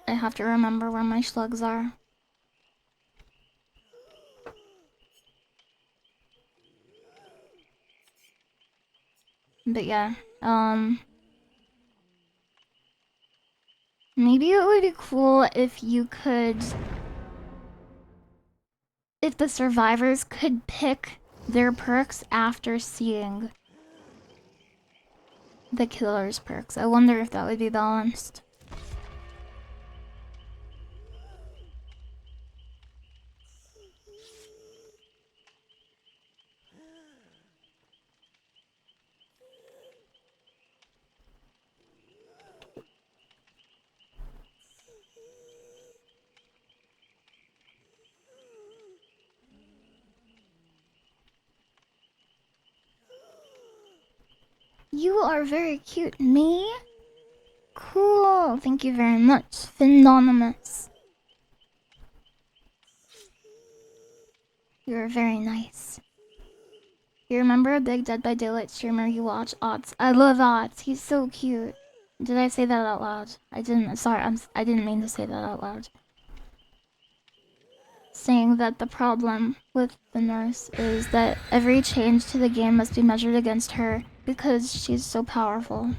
I have to remember where my slugs are. But yeah, maybe it would be cool if you could... If the survivors could pick their perks after seeing the killer's perks. I wonder if that would be balanced. You are very cute. Me? Cool. Thank you very much. Phenonymous. You're very nice. You remember a big Dead by Daylight streamer you watch? Otz. I love Otz. He's so cute. Did I say that out loud? I didn't. Sorry, I didn't mean to say that out loud. Saying that the problem with the nurse is that every change to the game must be measured against her because she's so powerful.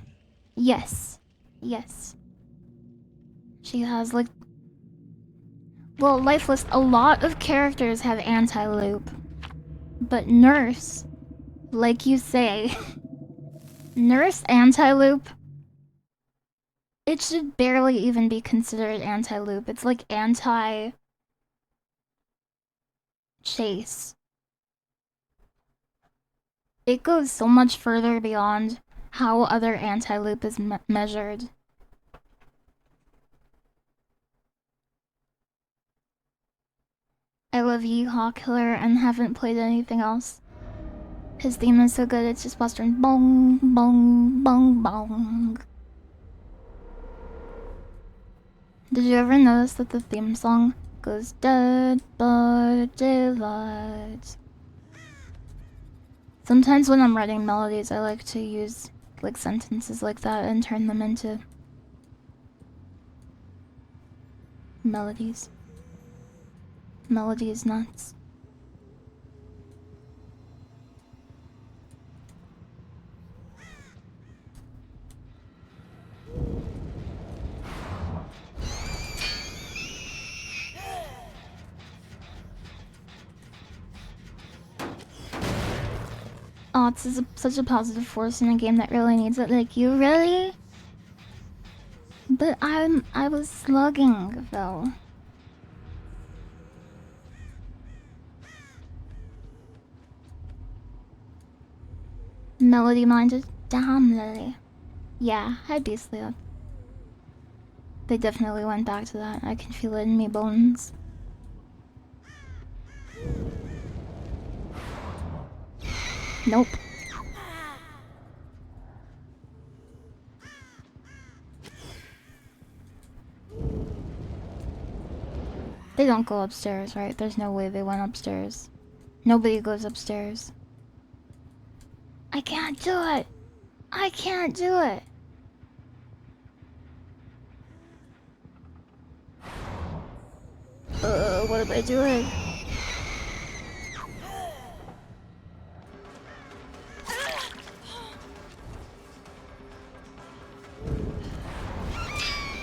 Yes. Yes. She has like... Well, Lifeless, a lot of characters have anti-loop. But Nurse, like you say, Nurse anti-loop, it should barely even be considered anti-loop. It's like anti-chase. It goes so much further beyond how other anti-loop is measured. I love Yeehaw Killer and haven't played anything else. His theme is so good, it's just Western bong, bong, bong, bong. Did you ever notice that the theme song goes Dead by Daylight? Sometimes when I'm writing melodies, I like to use like sentences like that and turn them into melodies. Melody is nuts. Oh, it's such a positive force in a game that really needs it. Like, you really? But I was slugging, though. Melody-minded. Damn, Lily. Yeah, I'd be asleep. They definitely went back to that. I can feel it in me bones. Nope. They don't go upstairs, right? There's no way they went upstairs. Nobody goes upstairs. I can't do it! I can't do it! What am I doing?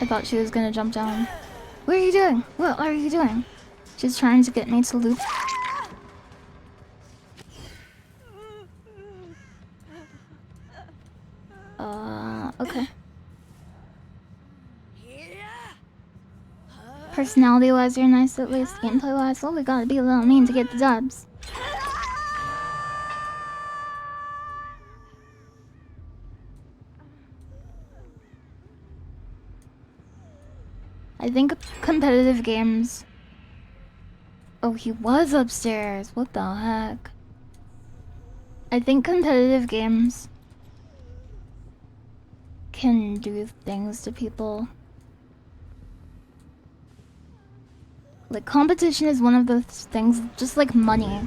I thought she was gonna jump down. What are you doing? What are you doing? She's trying to get me to loop. Okay. Personality-wise, you're nice at least. Gameplay-wise, well, we gotta be a little mean to get the dubs. I think competitive games... Oh, he was upstairs. What the heck? I think competitive games can do things to people. Like, competition is one of those things, just like money,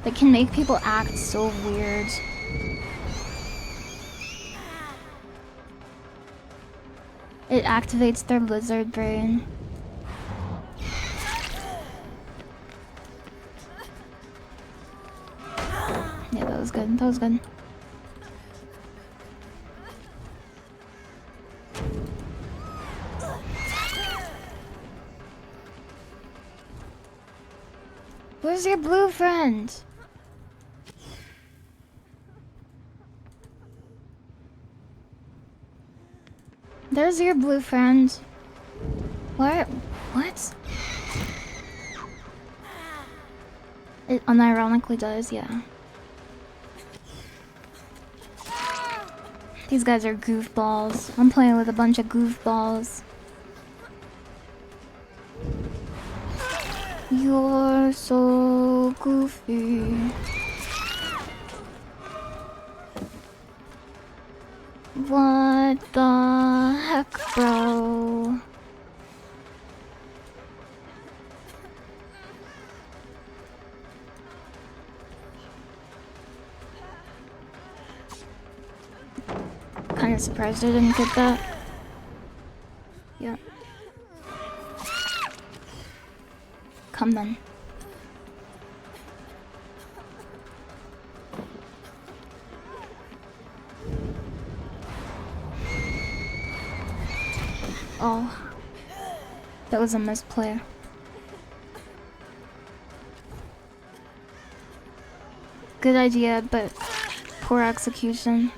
that can make people act so weird. It activates their lizard brain. Yeah, that was good. That was good. Where's your blue friend? There's your blue friend. What? What? It unironically does, yeah. These guys are goofballs. I'm playing with a bunch of goofballs. You're so goofy. What the heck, bro? Kinda surprised I didn't get that. Yeah. Come then. Oh. That was a misplay. Good idea, but poor execution.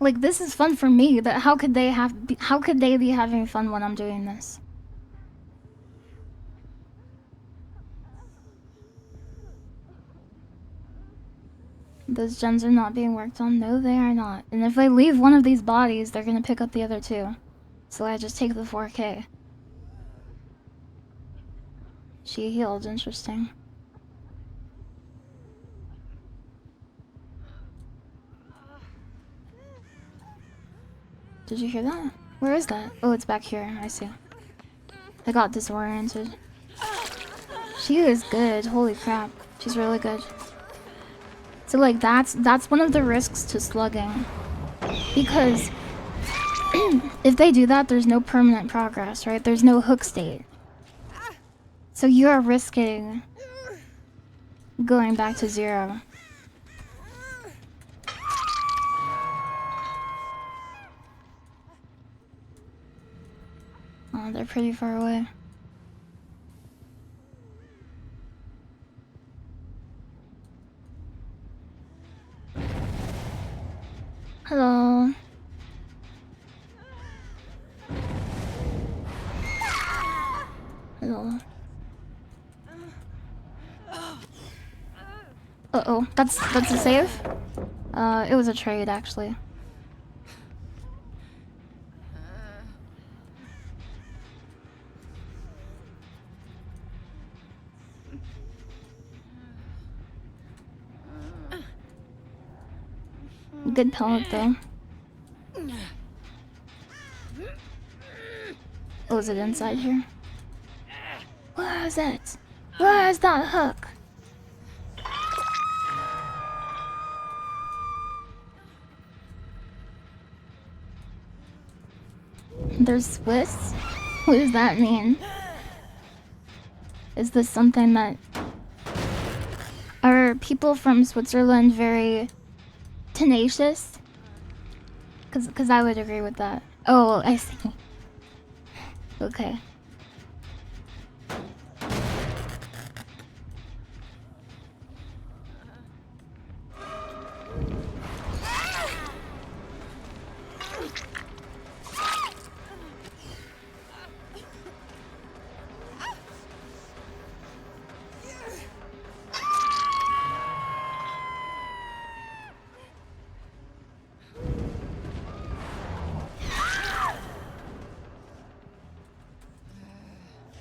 Like, this is fun for me, but how could they be having fun when I'm doing this? Those gens are not being worked on? No, they are not. And if I leave one of these bodies, they're gonna pick up the other two. So I just take the 4K. She healed, interesting. Did you hear that? Where is that? Oh, it's back here. I see. I got disoriented. She is good. Holy crap. She's really good. So, like, that's one of the risks to slugging. Because if they do that, there's no permanent progress, right? There's no hook state. So you are risking going back to 0. Oh, they're pretty far away. Hello. Hello. Uh-oh, that's a save? It was a trade, actually. Good pellet, though. Oh, is it inside here? Where is it? Where is that hook? There's Swiss? What does that mean? Is this something that... Are people from Switzerland very tenacious? Cause I would agree with that. Oh, I see. Okay.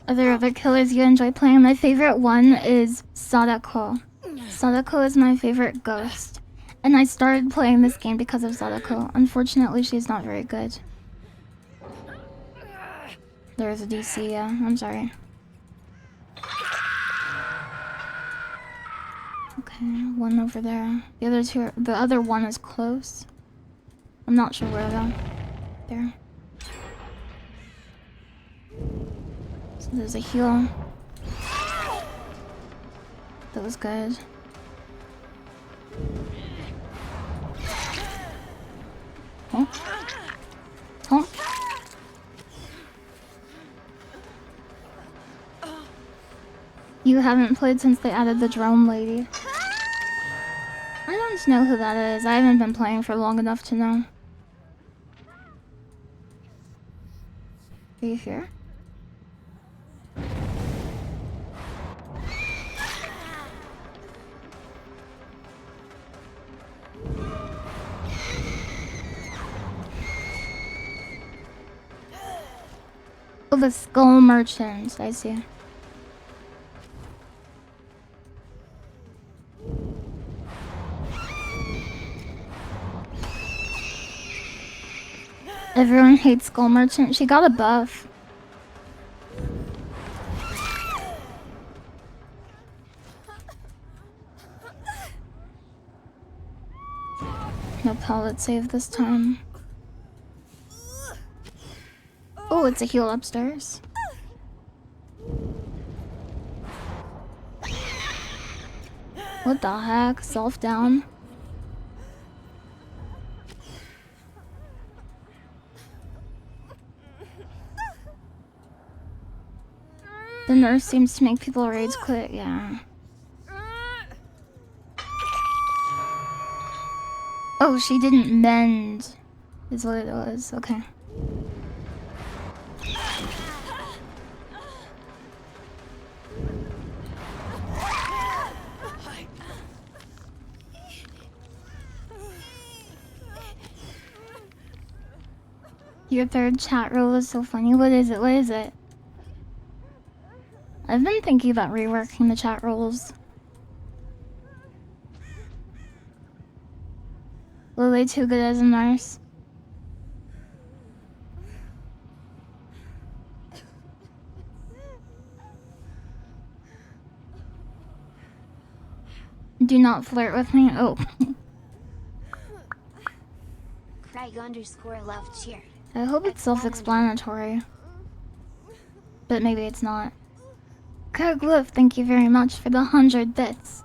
Are there other killers you enjoy playing? My favorite one is Sadako. Sadako is my favorite ghost. And I started playing this game because of Sadako. Unfortunately, she's not very good. There's a DC, yeah. I'm sorry. Okay, one over there. The other one is close. I'm not sure where though. There. So there's a heal. That was good. Huh? Huh? You haven't played since they added the drone lady. I don't know who that is. I haven't been playing for long enough to know. Are you here? Oh, the skull merchant. I see. Everyone hates Skull Merchant. She got a buff. No pallet save this time. Oh, it's a heal upstairs. What the heck? Self down. The nurse seems to make people rage quit, yeah. Oh, she didn't mend, is what it was. Okay. Your third chat role is so funny. What is it? What is it? I've been thinking about reworking the chat roles. Lily too good as a nurse. Do not flirt with me. Oh. Craig_love cheer. I hope it's self-explanatory. But maybe it's not. Kirgliff, thank you very much for the 100 bits.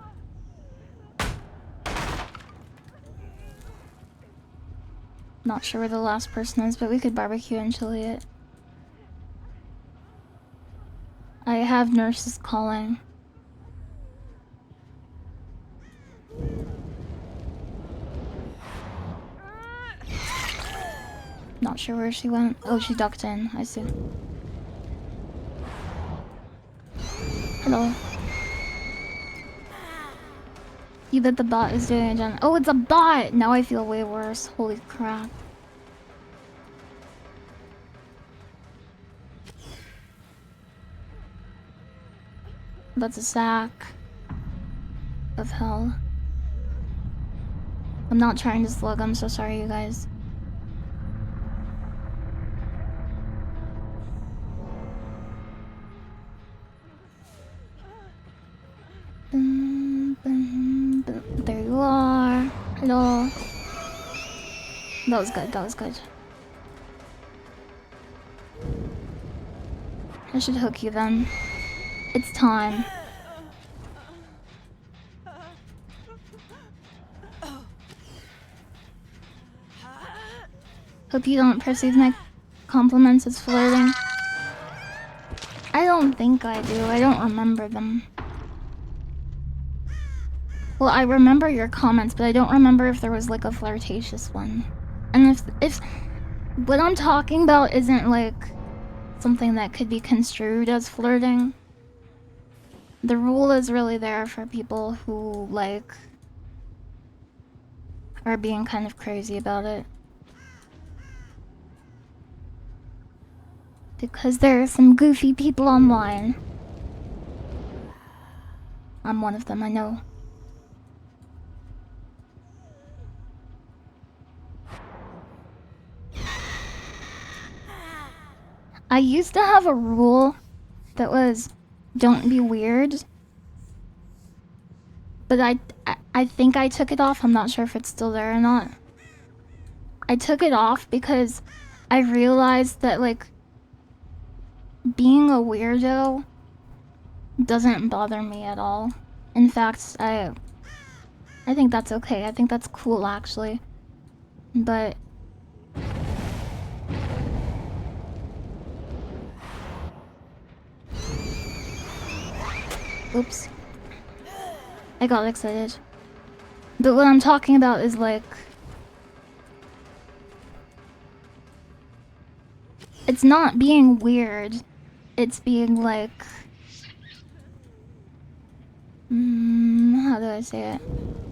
Not sure where the last person is, but we could barbecue and chili it. I have nurses calling. Not sure where she went. Oh, she ducked in. I see. Hello. You bet the bot is doing it, Jen. Oh, it's a bot! Now I feel way worse. Holy crap. That's a sack of hell. I'm not trying to slug, I'm so sorry, you guys. There you are. Hello. That was good, that was good. I should hook you then. It's time. Hope you don't perceive my compliments as flirting. I don't think I do. I don't remember them. Well, I remember your comments, but I don't remember if there was like a flirtatious one. And if what I'm talking about isn't like something that could be construed as flirting, the rule is really there for people who like are being kind of crazy about it. Because there are some goofy people online. I'm one of them, I know. I used to have a rule that was don't be weird. But I think I took it off. I'm not sure if it's still there or not. I took it off because I realized that like being a weirdo doesn't bother me at all. In fact, I think that's okay. I think that's cool actually. But oops. I got excited. But what I'm talking about is like it's not being weird. It's being like how do I say it?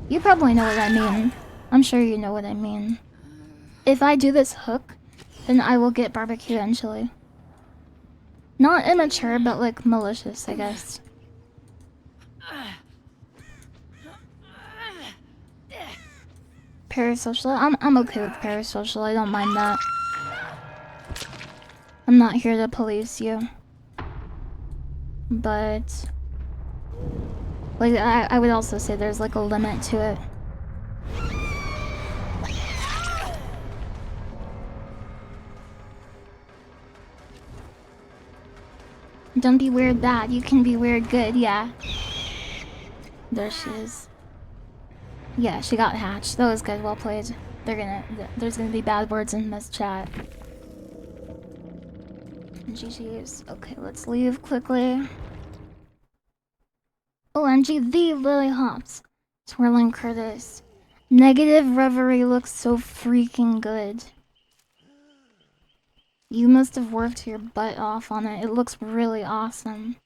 You probably know what I mean. I'm sure you know what I mean. If I do this hook, then I will get barbecue and chili. Not immature, but like malicious, I guess. Parasocial? I'm okay with parasocial, I don't mind that. I'm not here to police you. But like I would also say there's like a limit to it. Don't be weird bad, you can be weird good, yeah. There she is. Yeah, she got hatched. That was good, well played. There's gonna be bad words in this chat. GG's. Okay, let's leave quickly. OMG, the LilyHops. Twirling Curtis. Negative Reverie looks so freaking good. You must have worked your butt off on it. It looks really awesome.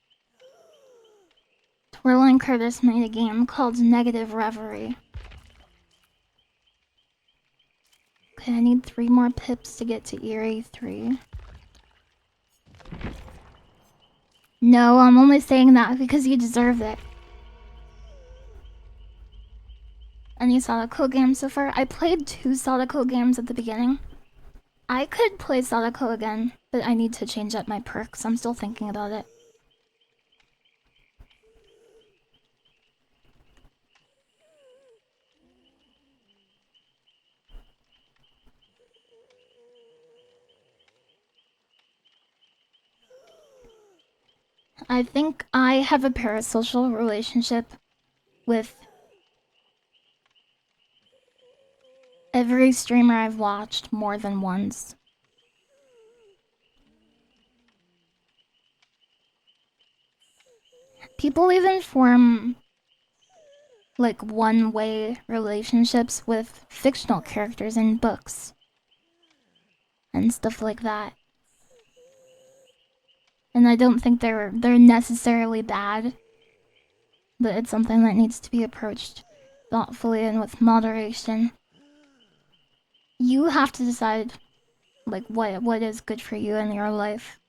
Twirling Curtis made a game called Negative Reverie. Okay, I need 3 more pips to get to Eerie 3. No, I'm only saying that because you deserve it. Any Sadako games so far? I played 2 Sadako games at the beginning. I could play Sadako again, but I need to change up my perks. I'm still thinking about it. I think I have a parasocial relationship with every streamer I've watched more than once. People even form like one-way relationships with fictional characters in books. and stuff like that. And I don't think they're necessarily bad, but it's something that needs to be approached thoughtfully and with moderation. You have to decide, like, what is good for you in your life.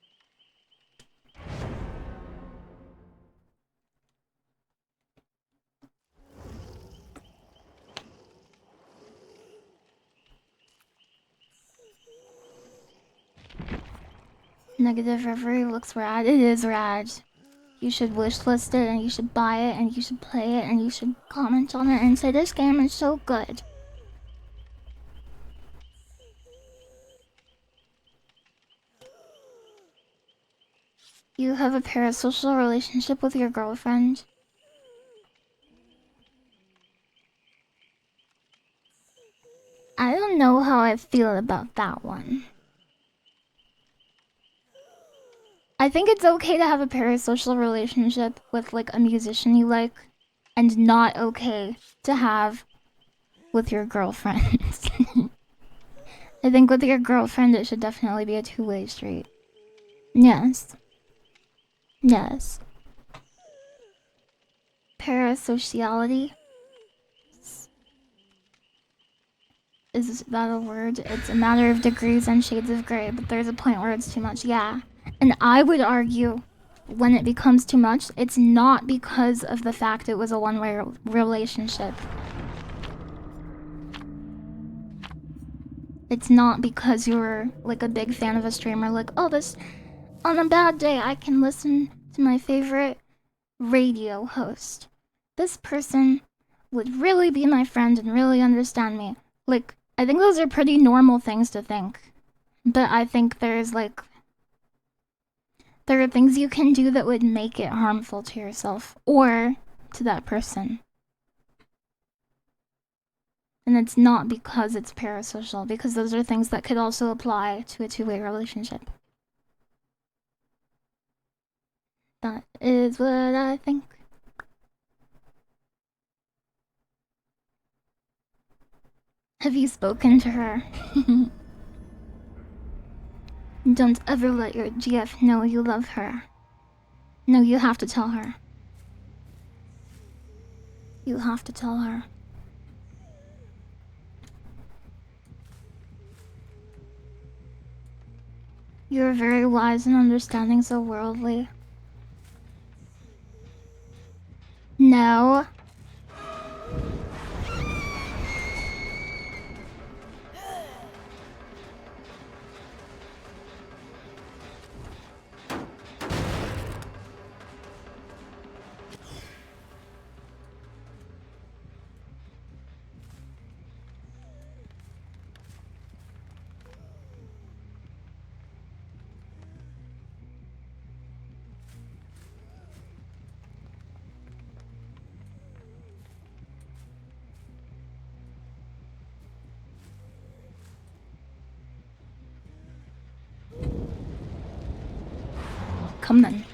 Negative Reverie looks rad. It is rad. You should wishlist it, and you should buy it, and you should play it, and you should comment on it and say this game is so good. You have a parasocial relationship with your girlfriend. I don't know how I feel about that one. I think it's okay to have a parasocial relationship with, like, a musician you like, and not okay to have with your girlfriend. I think with your girlfriend it should definitely be a two-way street. Yes. Yes. Parasociality? Is that a word? It's a matter of degrees and shades of gray, but there's a point where it's too much, yeah. And I would argue, when it becomes too much, it's not because of the fact it was a one-way relationship. It's not because you're, like, a big fan of a streamer, like, oh, this... On a bad day, I can listen to my favorite radio host. This person would really be my friend and really understand me. Like, I think those are pretty normal things to think. But I think there's, like... There are things you can do that would make it harmful to yourself or to that person. And it's not because it's parasocial, because those are things that could also apply to a two-way relationship. That is what I think. Have you spoken to her? Don't ever let your GF know you love her. No, you have to tell her. You have to tell her. You're very wise and understanding, so worldly. No. Come then.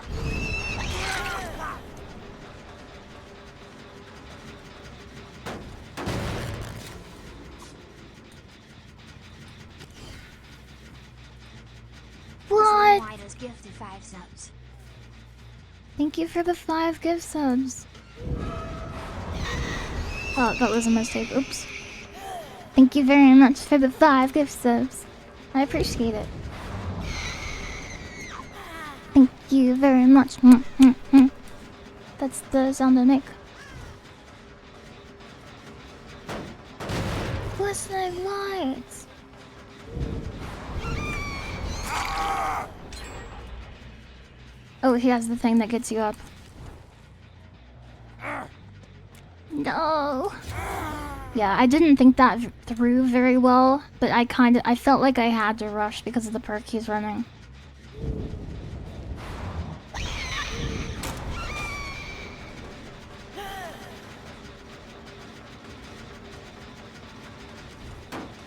What? Why does gifted 5 subs? Thank you for the 5 gift subs. Oh, that was a mistake. Oops. Thank you very much for the 5 gift subs. I appreciate it. Thank you very much. That's the sound I make. Blessing lights. Oh, he has the thing that gets you up. No. Yeah, I didn't think that through very well, but I felt like I had to rush because of the perk he's running.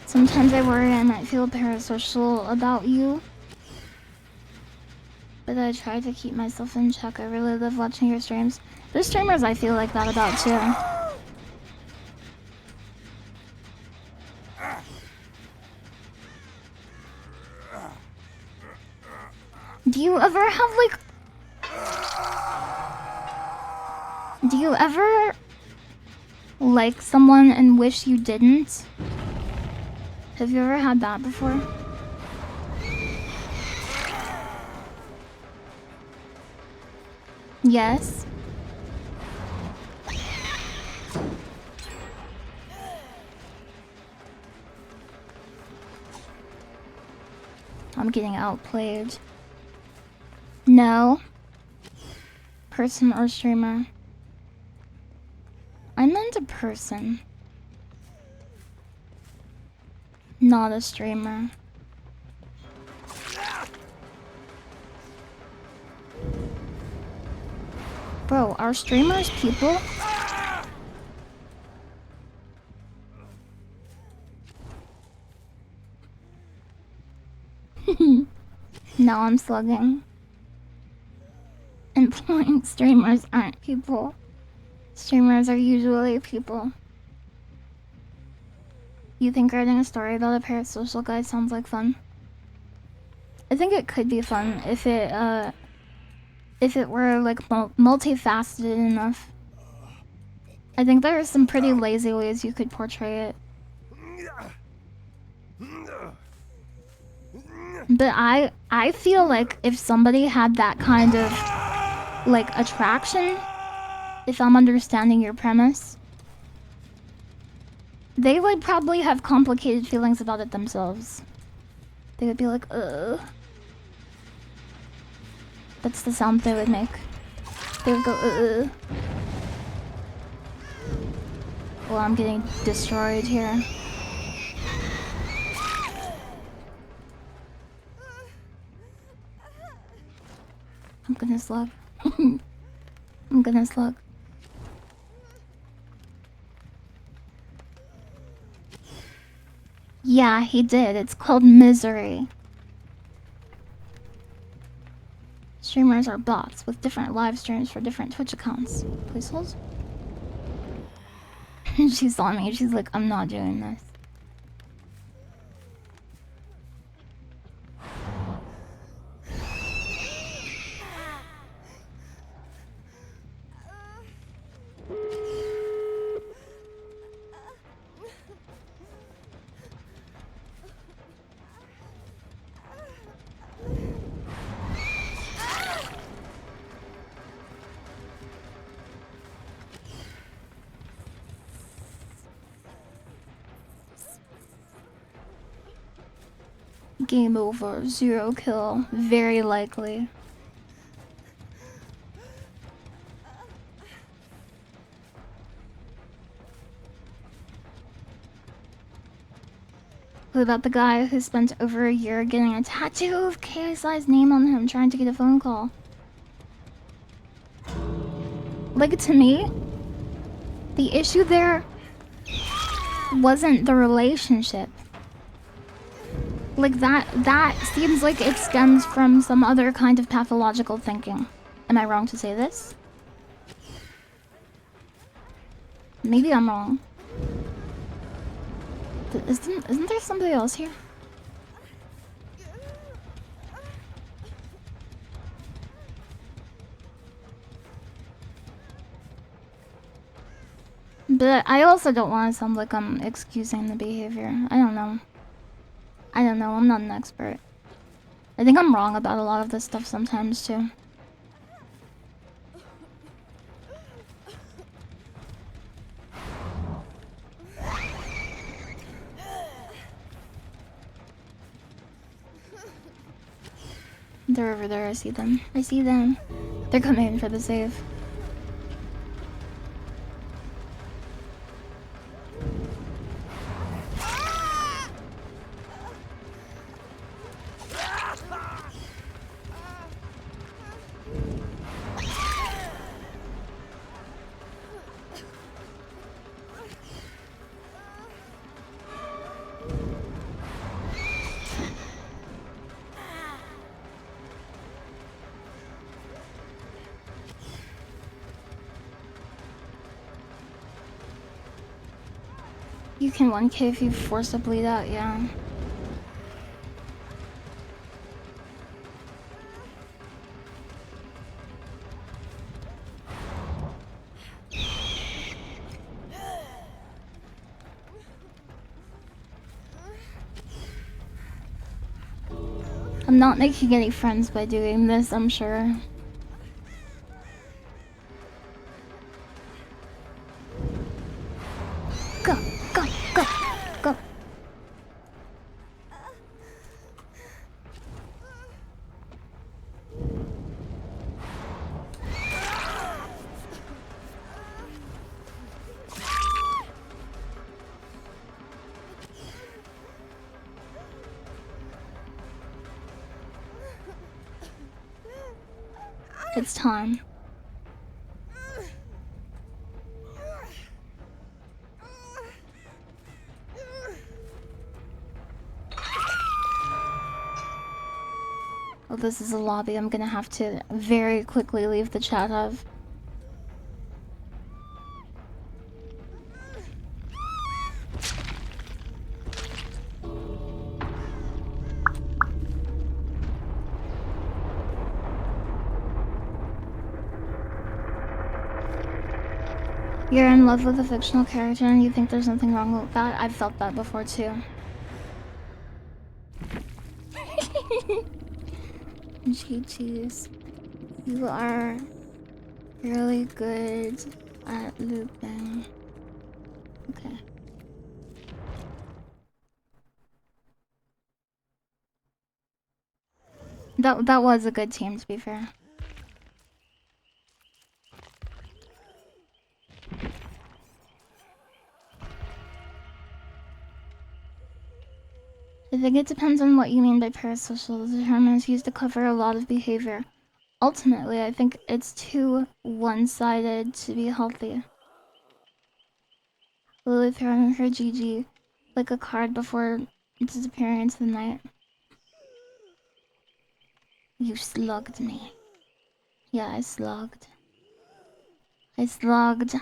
Sometimes I worry I might feel parasocial about you. But I try to keep myself in check. I really love watching your streams. There's streamers I feel like that about too. Do you ever have like... Do you ever like someone and wish you didn't? Have you ever had that before? Yes. I'm getting outplayed. No. Person or streamer? I meant a person. Not a streamer. Bro, are streamers people? No, I'm slugging. Employing streamers aren't people. Streamers are usually people. You think writing a story about a parasocial guy sounds like fun? I think it could be fun if it were like multifaceted enough. I think there are some pretty lazy ways you could portray it. But I feel like if somebody had that kind of like attraction, if I'm understanding your premise, they would probably have complicated feelings about it themselves. They would be like, ugh. That's the sound they would make. They would go, ugh. Well, I'm getting destroyed here. I'm gonna slug. I'm gonna slug. Yeah, he did. It's called misery. Streamers are bots with different live streams for different Twitch accounts. Please hold. She saw me. She's like, I'm not doing this. Game over. 0 kill. Very likely. What about the guy who spent over a year getting a tattoo of KSI's name on him trying to get a phone call? Like, to me, the issue there wasn't the relationship. Like, that seems like it stems from some other kind of pathological thinking. Am I wrong to say this? Maybe I'm wrong. Isn't there somebody else here? But I also don't want to sound like I'm excusing the behavior. I don't know. I'm not an expert. I think I'm wrong about a lot of this stuff sometimes too. They're over there, I see them. I see them. They're coming in for the save. You can 1k if you force a bleed out, yeah. I'm not making any friends by doing this, I'm sure. Go, go, go, go. It's time. Oh, this is a lobby I'm gonna have to very quickly leave the chat of. You're in love with a fictional character and you think there's nothing wrong with that? I've felt that before too. GG's. You are really good at looping. Okay. That was a good team, to be fair. I think it depends on what you mean by parasocial. The term is used to cover a lot of behavior. Ultimately, I think it's too one-sided to be healthy. Lily throwing her GG like a card before disappearing into the night. You slugged me. Yeah, I slugged. I slugged.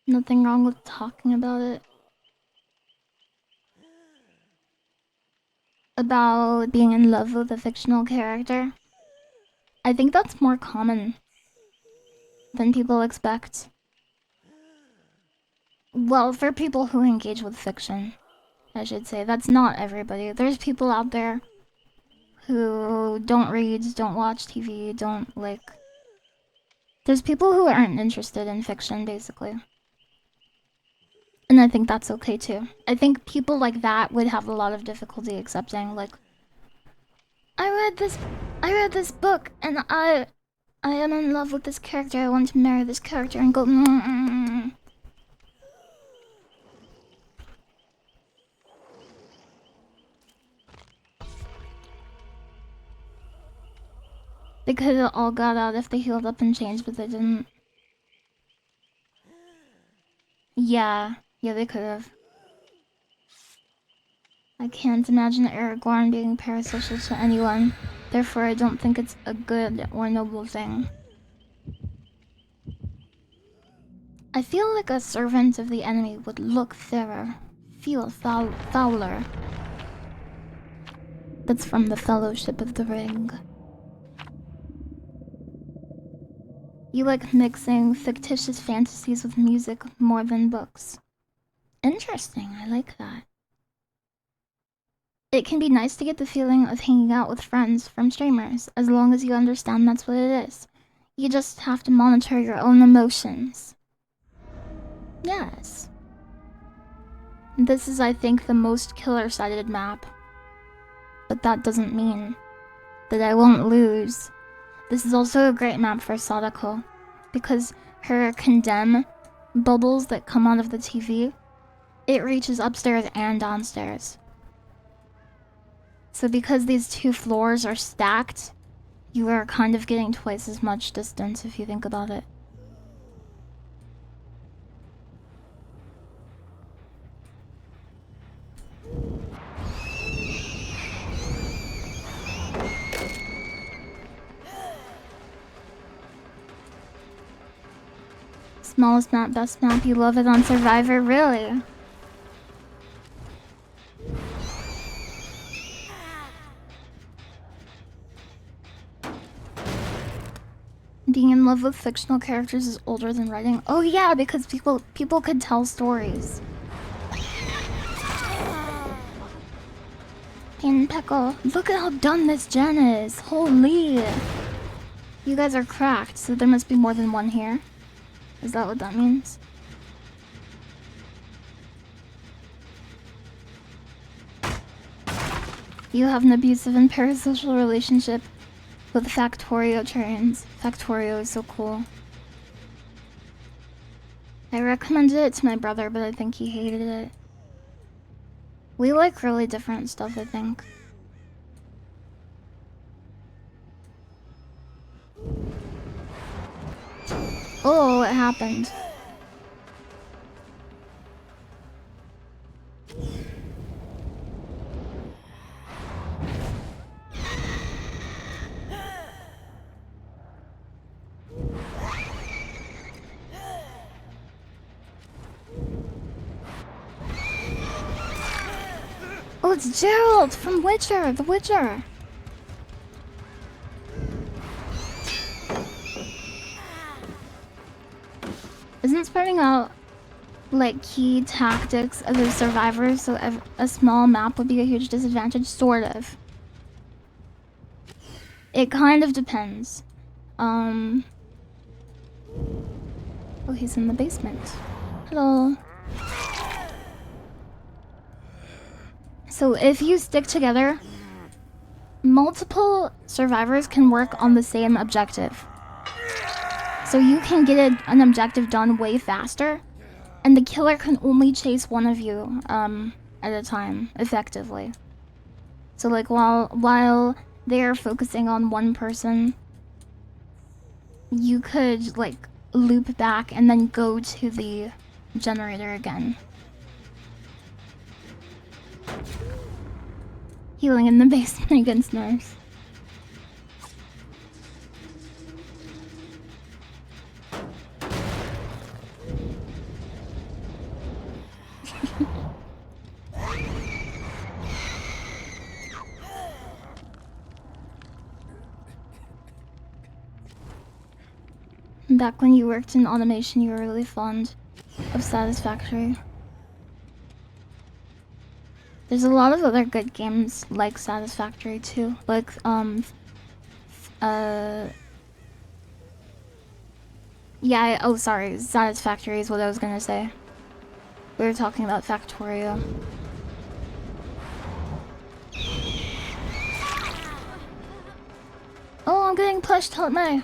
Nothing wrong with talking about it. About being in love with a fictional character. I think that's more common than people expect. Well, for people who engage with fiction, I should say. That's not everybody. There's people out there who don't read, don't watch TV, don't like... There's people who aren't interested in fiction, basically. And I think that's okay too. I think people like that would have a lot of difficulty accepting, like, I read this book and I am in love with this character, I want to marry this character, and go They could have all got out if they healed up and changed, but they didn't. Yeah, they could have. I can't imagine Aragorn being parasocial to anyone, therefore I don't think it's a good or noble thing. I feel like a servant of the enemy would look fairer, feel fouler. That's from the Fellowship of the Ring. You like mixing fictitious fantasies with music more than books. Interesting, I like that. It can be nice to get the feeling of hanging out with friends from streamers, as long as you understand that's what it is. You just have to monitor your own emotions. Yes. This is, I think, the most killer-sided map. But that doesn't mean that I won't lose. This is also a great map for Sadako, because her condemn bubbles that come out of the TV, it reaches upstairs and downstairs. So because these two floors are stacked, you are kind of getting twice as much distance if you think about it. Smallest map, best map, you love it on Survivor, really? Being in love with fictional characters is older than writing. Oh yeah, because people could tell stories. Pain Pickle. Look at how done this gen is. Holy. You guys are cracked, so there must be more than one here. Is that what that means? You have an abusive and parasocial relationship with Factorio trains. Factorio is so cool. I recommended it to my brother, but I think he hated it. We like really different stuff, I think. Oh, it happened. Oh, it's Gerald from Witcher, The Witcher. Isn't spreading out like key tactics of the survivors so a small map would be a huge disadvantage? Sort of. It kind of depends. Oh, he's in the basement. Hello. So if you stick together, multiple survivors can work on the same objective. So you can get an objective done way faster, and the killer can only chase one of you at a time, effectively. So like while they're focusing on one person, you could like loop back and then go to the generator again. Healing in the basement against nurse. Back when you worked in automation, you were really fond of Satisfactory. There's a lot of other good games like Satisfactory too. Like, yeah, oh sorry, Satisfactory is what I was gonna say. We were talking about Factorio. Oh, I'm getting pushed, help me!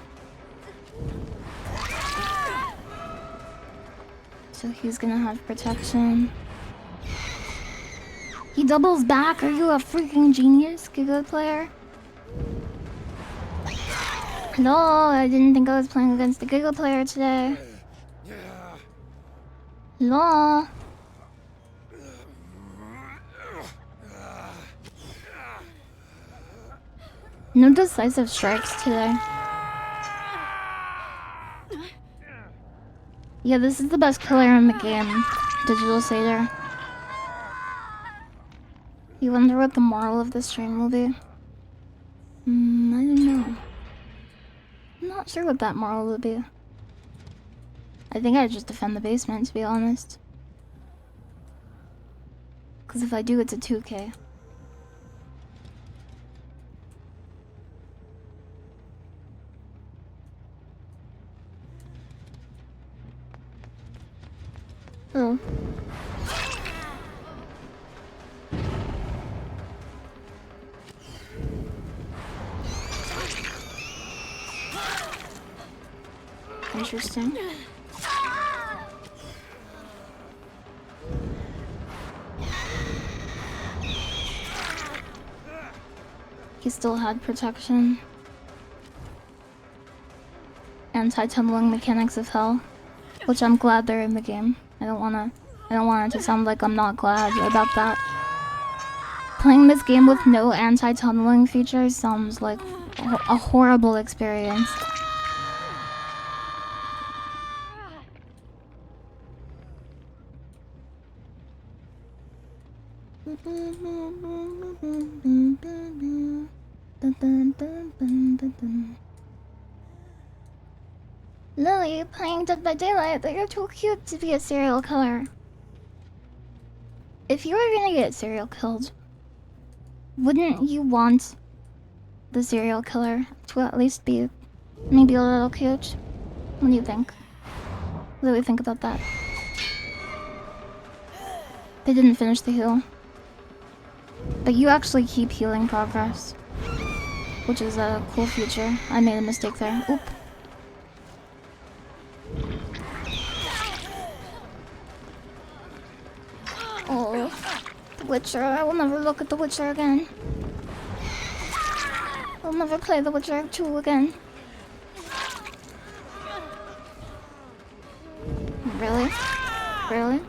So he's gonna have protection. He doubles back? Are you a freaking genius, Giga player? Hello, I didn't think I was playing against a Giga player today. Hello? No decisive strikes today. Yeah, this is the best killer in the game, Digital Satyr. You wonder what the moral of this stream will be? I don't know. I'm not sure what that moral will be. I think I'd just defend the basement, to be honest. Because if I do, it's a 2K. Oh. Interesting. He still had protection. Anti-tumbling mechanics of hell, which I'm glad they're in the game. I don't want it to sound like I'm not glad about that. Playing this game with no anti-tunneling features sounds like a horrible experience. Lily, playing Dead by Daylight, but you're too cute to be a serial killer. If you were gonna get serial killed, Wouldn't you want the serial killer to at least be maybe a little cute? What do you think? What do we think about that? They didn't finish the heal. But you actually keep healing progress, which is a cool feature. I made a mistake there. Oop. Oh, The Witcher. I will never look at The Witcher again. I'll never play The Witcher 2 again. Really? Really?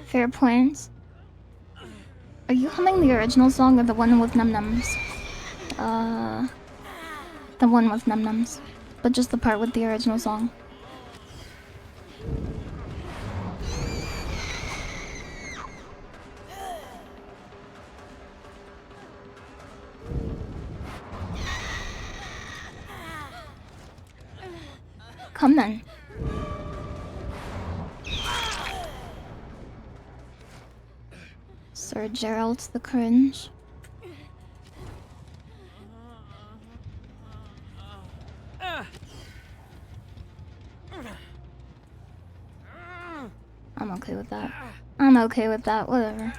Fair point. Are you humming the original song or the one with num-nums? The one with num-nums. But just the part with the original song. Come then. Sir Gerald the Cringe. I'm okay with that. I'm okay with that, whatever.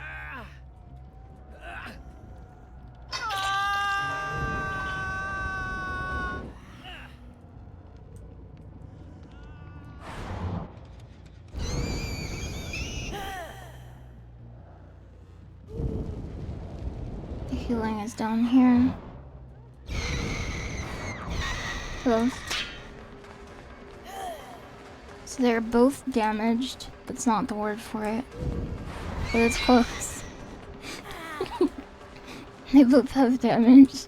The healing is down here. Close. So they're both damaged. That's not the word for it. But it's close. They both have damage.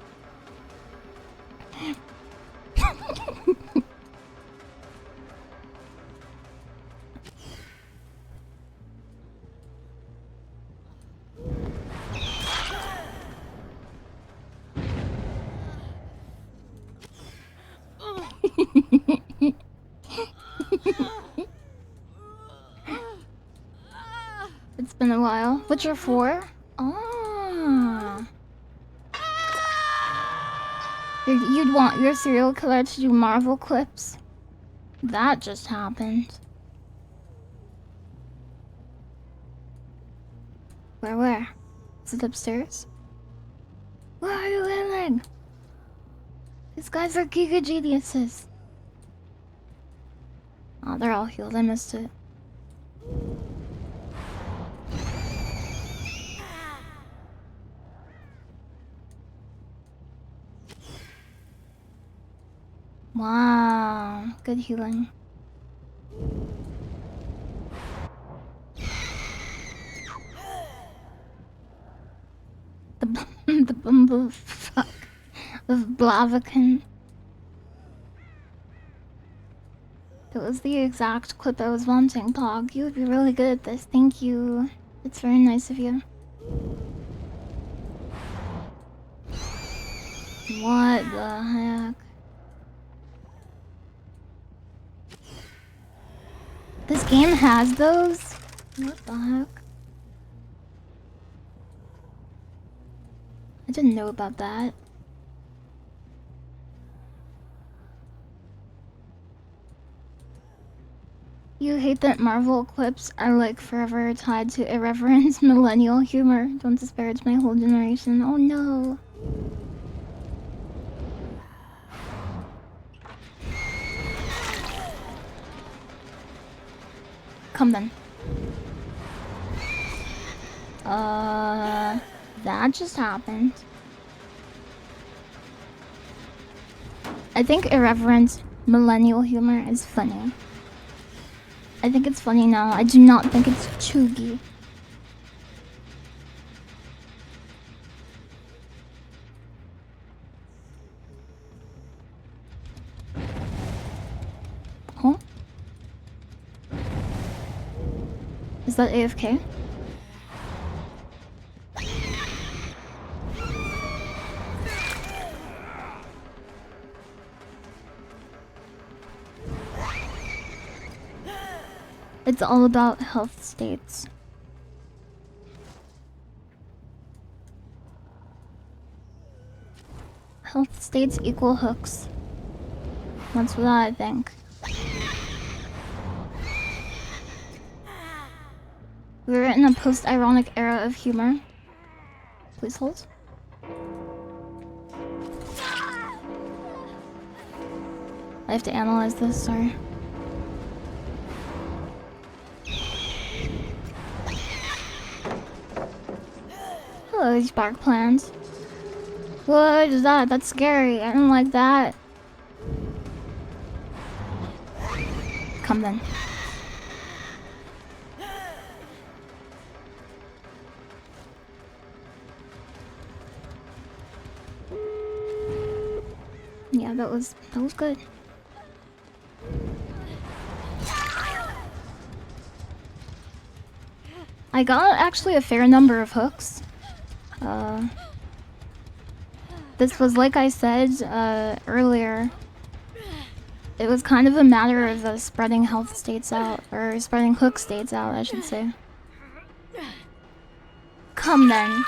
It's been a while. Witcher 4? Ah. You'd want your serial killer to do Marvel clips? That just happened. Where? Is it upstairs? Where are you living? These guys are giga geniuses. Oh, they're all healed. I missed it. Wow, good healing. The bumblefuck of Blaviken. That was the exact clip I was wanting, Pog. You would be really good at this. Thank you. It's very nice of you. What the heck? This game has those? What the heck? I didn't know about that. You hate that Marvel clips are like forever tied to irreverent millennial humor. Don't disparage my whole generation. Oh no. Come then. That just happened. I think irreverent millennial humor is funny. I think it's funny now. I do not think it's chuggy. Huh? Is that AFK? It's all about health states. Health states equal hooks. That's what I think. We're in a post-ironic era of humor. Please hold. I have to analyze this, sorry. Hello, these bark plants. What is that? That's scary. I don't like that. Come then. Yeah, that was good. I got actually a fair number of hooks. This was, like I said earlier, it was kind of a matter of spreading health states out, or spreading hook states out, I should say. Come then.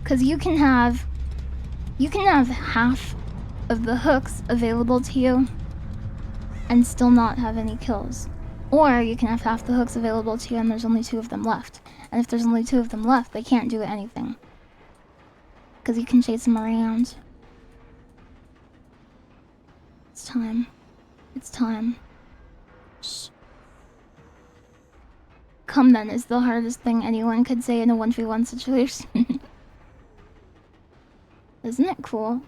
Because you can have half of the hooks available to you and still not have any kills. Or you can have half the hooks available to you and there's only 2 of them left. And if there's only 2 of them left, they can't do anything. Because you can chase them around. It's time. It's time. Shh. Come then is the hardest thing anyone could say in a 1v1 situation. Isn't it cool?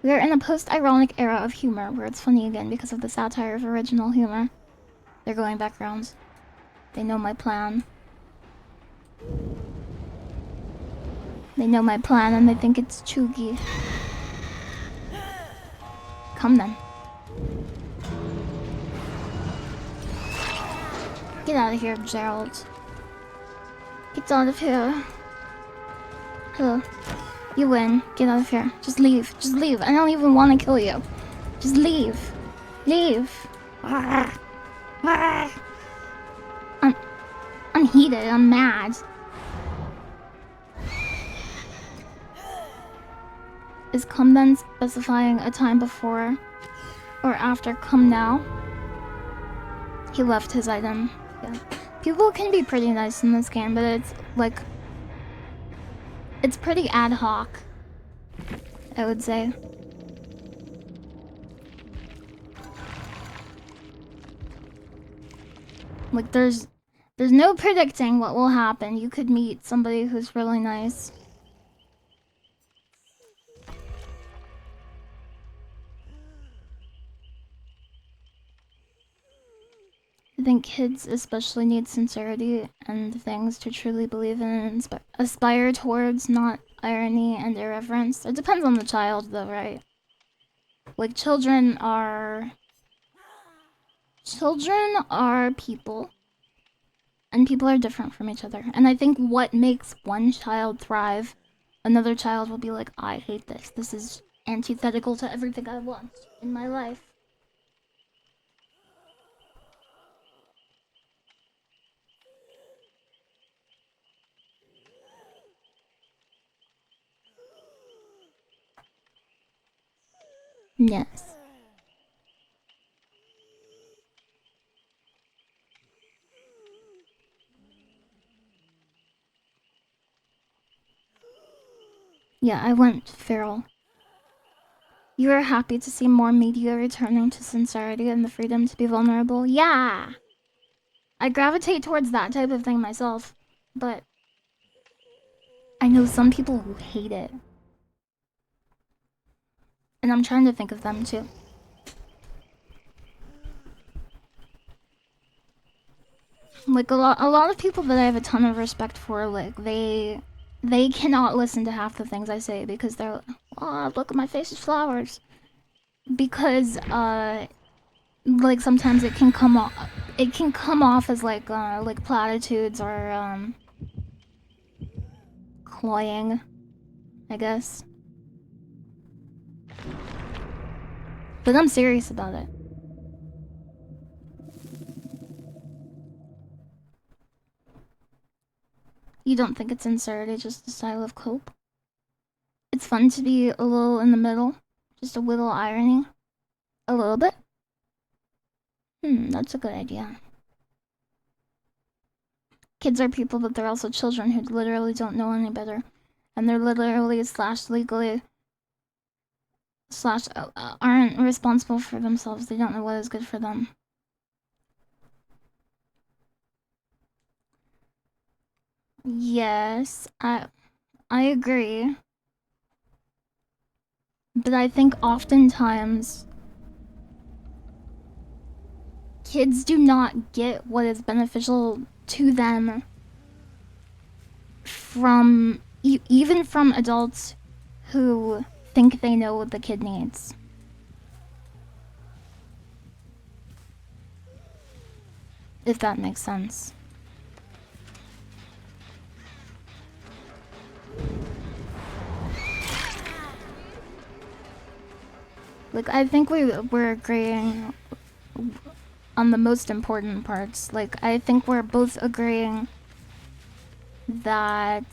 We are in a post-ironic era of humor where it's funny again because of the satire of original humor. They're going back rounds. They know my plan. They know my plan and they think it's chuggy. Come then. Get out of here, Gerald. Get out of here. Hello. You win. Get out of here. Just leave. Just leave. I don't even want to kill you. Just leave. Leave. I'm heated. I'm mad. Is come then specifying a time before or after come now? He left his item. Yeah. People can be pretty nice in this game, but it's like... it's pretty ad hoc, I would say. Like there's no predicting what will happen. You could meet somebody who's really nice. I think kids especially need sincerity and things to truly believe in and aspire towards, not irony and irreverence. It depends on the child though, right? Like children are people. And people are different from each other. And I think what makes one child thrive, another child will be like, I hate this. This is antithetical to everything I want in my life. Yes. Yeah, I went feral. You are happy to see more media returning to sincerity and the freedom to be vulnerable? Yeah! I gravitate towards that type of thing myself, but I know some people who hate it. And I'm trying to think of them too. Like a lot of people that I have a ton of respect for, like they cannot listen to half the things I say because they're like, oh, look at my face is flowers. Because like sometimes it can come off as like platitudes or cloying, I guess. But I'm serious about it. You don't think it's absurd, it's just a style of cope? It's fun to be a little in the middle. Just a little irony. A little bit? That's a good idea. Kids are people, but they're also children who literally don't know any better. And they're literally / legally / aren't responsible for themselves. They don't know what is good for them. Yes, I agree. But I think oftentimes kids do not get what is beneficial to them from even from adults who think they know what the kid needs. If that makes sense. Like, I think we're agreeing on the most important parts. Like, I think we're both agreeing that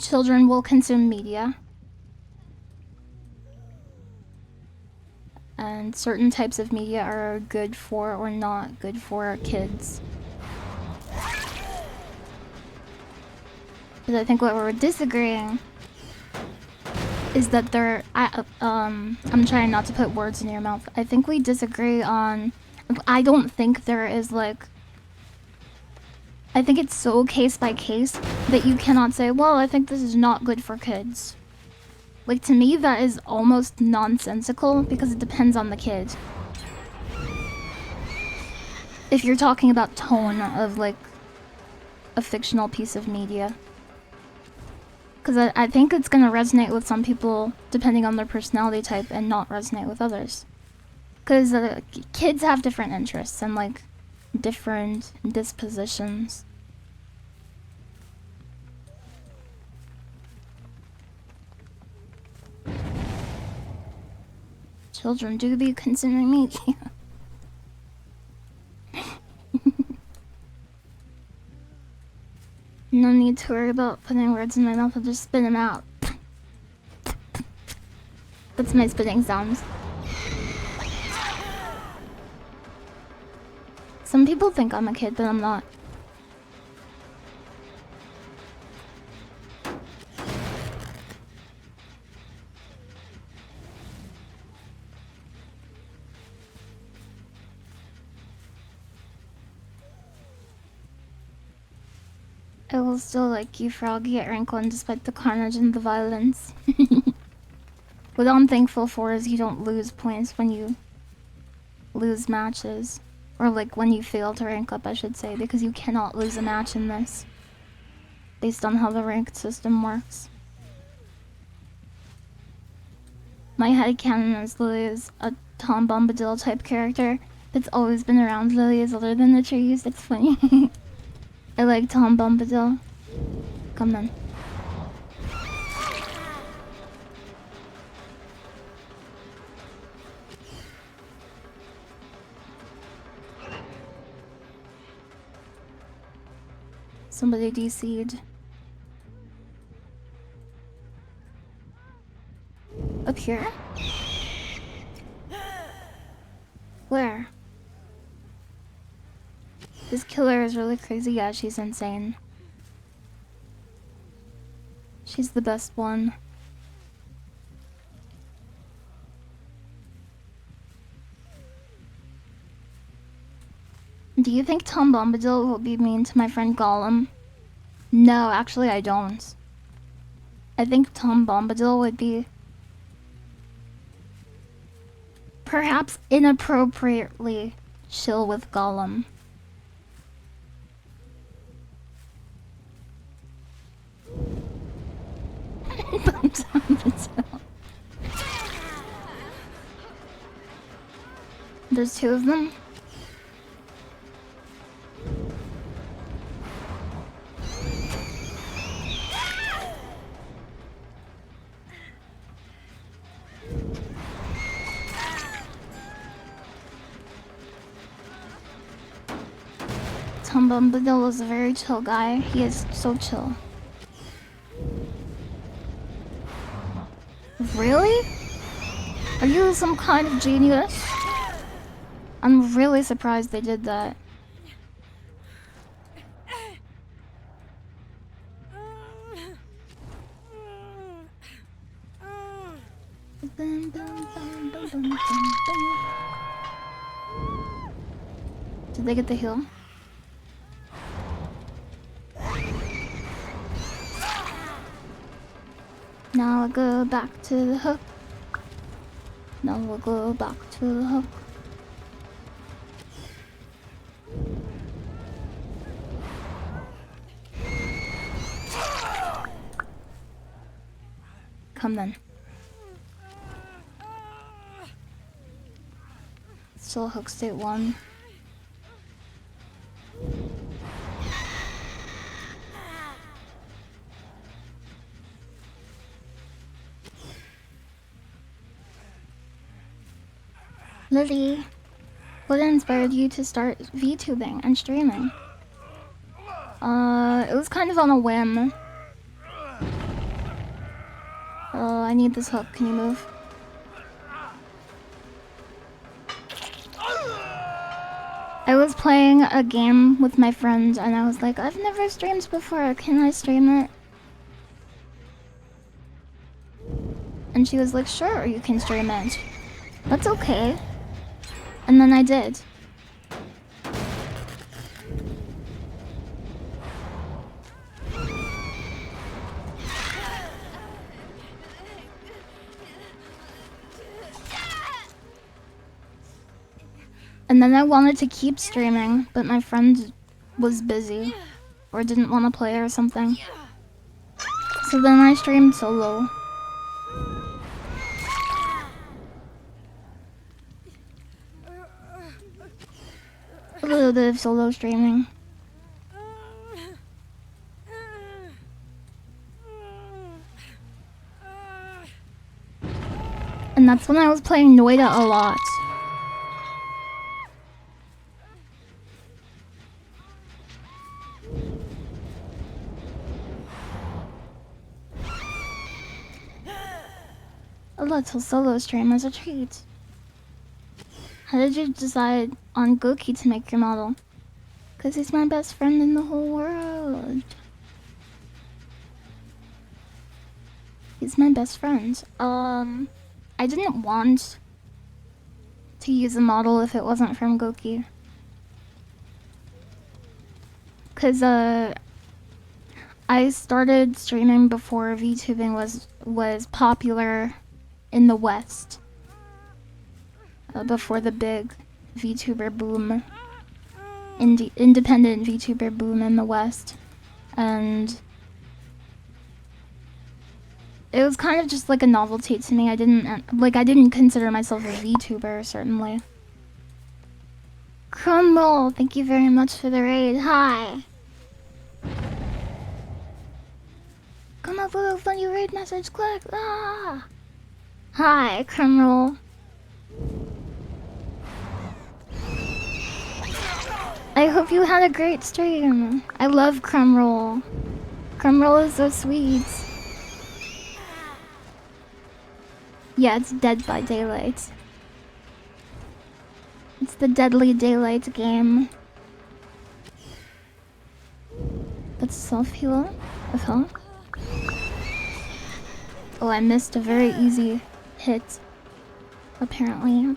children will consume media. And certain types of media are good for or not good for kids. But I think what we're disagreeing is that I'm trying not to put words in your mouth. I think we disagree on, I don't think there is like, I think it's so case by case that you cannot say, well, I think this is not good for kids. Like, to me, that is almost nonsensical because it depends on the kid. If you're talking about tone of, like, a fictional piece of media. Because I think it's going to resonate with some people depending on their personality type and not resonate with others. Because kids have different interests and, like, different dispositions. Children do be consuming media. No need to worry about putting words in my mouth, I'll just spit them out. That's my spitting sounds. Some people think I'm a kid, but I'm not. I will still like you, Froggy, at rank 1 despite the carnage and the violence. What I'm thankful for is you don't lose points when you lose matches. Or like when you fail to rank up, I should say, because you cannot lose a match in this. Based on how the ranked system works. My headcanon is Lily is a Tom Bombadil type character that's always been around. Lily is older than the trees, it's funny. I like Tom Bombadil. Come on. Somebody DC'd. Up here? Where? This killer is really crazy. Yeah, she's insane. She's the best one. Do you think Tom Bombadil will be mean to my friend Gollum? No, actually I don't. I think Tom Bombadil would be perhaps inappropriately chill with Gollum. There's 2 of them. Tom Bombadil is a very chill guy. He is so chill. Really? Are you some kind of genius? I'm really surprised they did that. Did they get the heal? Now we'll go back to the hook. Now we'll go back to the hook. Come then. Still hook state 1. Lily, what inspired you to start VTubing and streaming? It was kind of on a whim. Oh, I need this hook. Can you move? I was playing a game with my friend and I was like, I've never streamed before. Can I stream it? And she was like, sure, you can stream it. That's okay. And then I did. And then I wanted to keep streaming, but my friend was busy or didn't want to play or something. So then I streamed solo. A little bit of solo streaming. And that's when I was playing Noida a lot. A little solo stream as a treat. How did you decide on Goki to make your model? Cause he's my best friend in the whole world. He's my best friend. I didn't want to use a model if it wasn't from Goki. Cause I started streaming before VTubing was popular in the West. Before the big VTuber boom. Independent VTuber boom in the West. And it was kind of just like a novelty to me. I didn't consider myself a VTuber, certainly. Crumble, thank you very much for the raid. Hi. Come up with a funny raid message, click. Ah. Hi, Crumroll. I hope you had a great stream. I love Crumroll. Crumroll is so sweet. Yeah, it's Dead by Daylight. It's the Deadly Daylight game. That's self-heal of health. Oh, I missed a very easy hit. Apparently.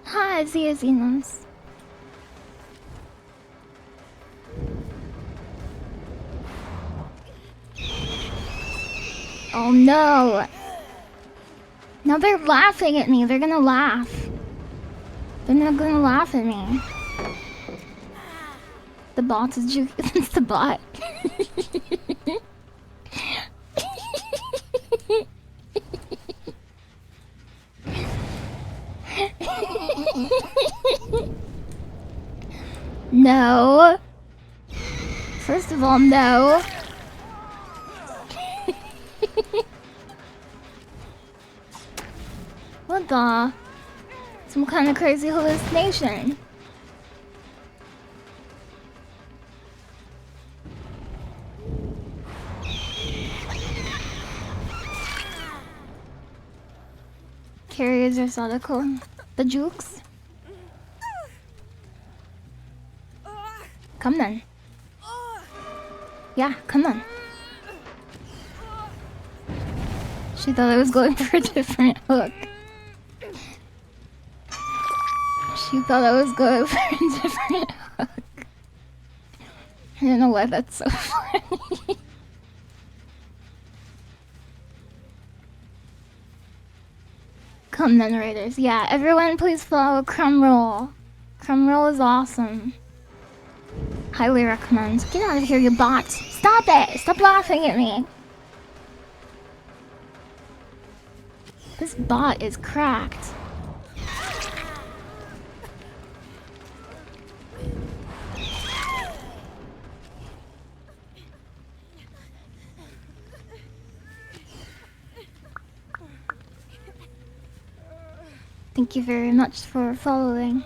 Hi, Ziazinos. Oh no! Now they're laughing at me. They're gonna laugh. They're not gonna laugh at me. The bot is juking. It's the bot. No. First of all, no. What the? Some kind of crazy hallucination. Carriers are sodical. The jukes? Come then. Yeah, come on. She thought I was going for a different hook. She thought I was going for a different hook. I don't know why that's so funny. Come then, Raiders. Yeah, everyone please follow Crumroll. Crumroll is awesome. Highly recommend. Get out of here, you bot. Stop it! Stop laughing at me. This bot is cracked. Thank you very much for following.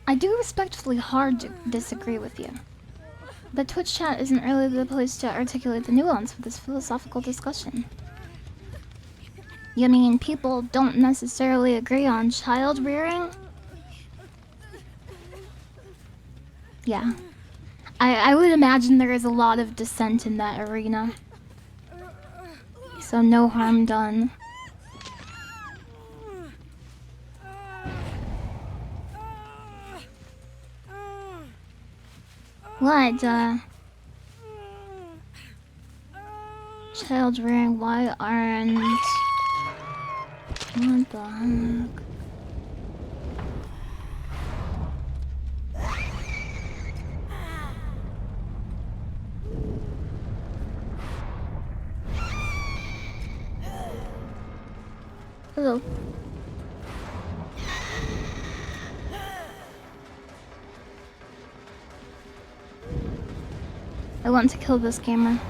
I do respectfully hard disagree with you. But Twitch chat isn't really the place to articulate the nuance of this philosophical discussion. You mean people don't necessarily agree on child rearing? Yeah. I would imagine there is a lot of dissent in that arena. So no harm done. What, child rearing, why aren't... What the heck? Hello. I want to kill this gamer.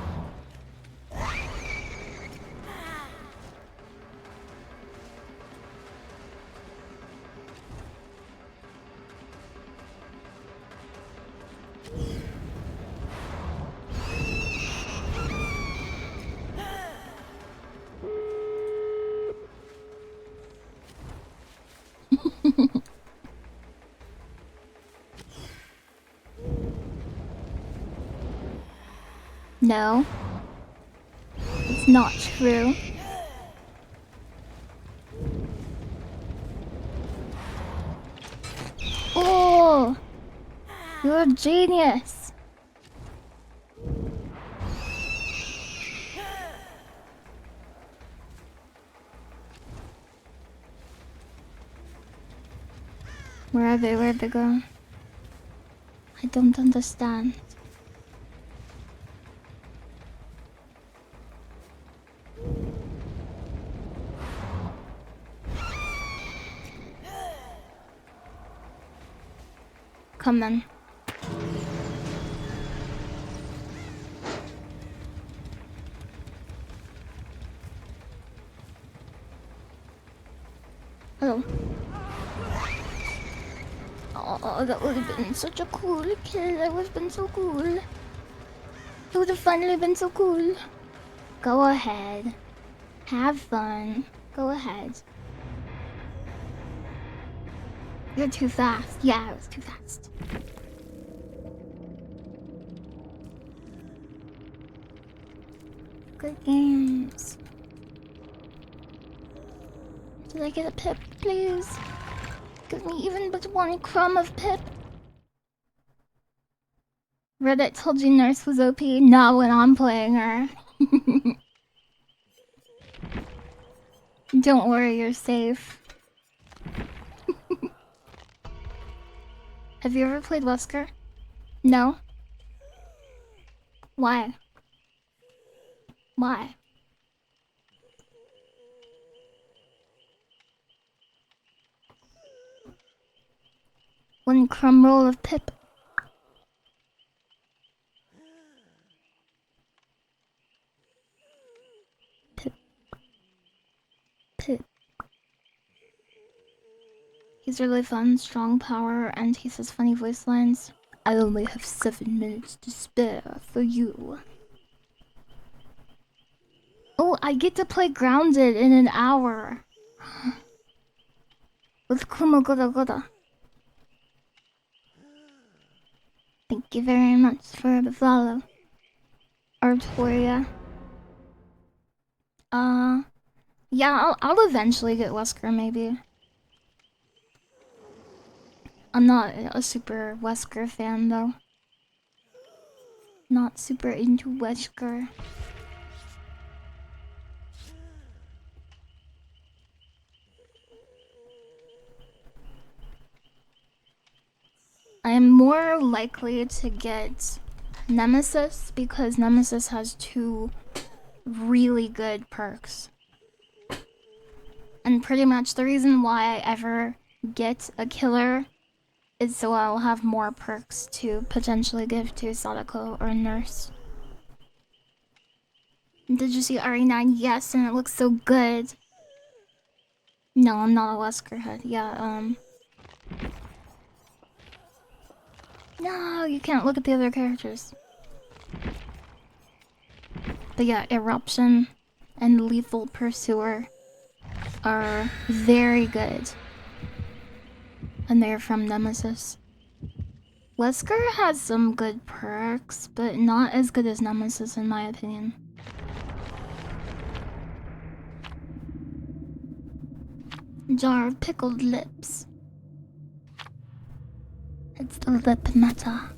No. It's not true. Oh! You're a genius! Where are they? Where'd they go? I don't understand. Come then. Oh. Oh, that would have been such a cool kill. That would have been so cool. It would have finally been so cool. Go ahead. Have fun. Go ahead. You're too fast. Yeah, I was too fast. Good games. Did I get a pip, please? Give me even but one crumb of pip. Reddit told you Nurse was OP. Not when I'm playing her. Don't worry, you're safe. Have you ever played Wesker? No? Why? Why? One crumb roll of pip. Pip. Pip. He's really fun, strong power, and he says funny voice lines. I only have 7 minutes to spare for you. Oh, I get to play Grounded in an hour. With Kumo Goda Goda. Thank you very much for the follow. Artoria. Yeah, I'll eventually get Wesker, maybe. I'm not a super Wesker fan, though. Not super into Wesker. I am more likely to get Nemesis because Nemesis has 2 really good perks. And pretty much the reason why I ever get a killer is so I'll have more perks to potentially give to Sadako or Nurse. Did you see RE9? Yes, and it looks so good. No, I'm not a Wesker head. Yeah, no, you can't look at the other characters. But yeah, Eruption and Lethal Pursuer are very good. And they're from Nemesis. Wesker has some good perks, but not as good as Nemesis in my opinion. Jar of pickled lips. It's the lip meta.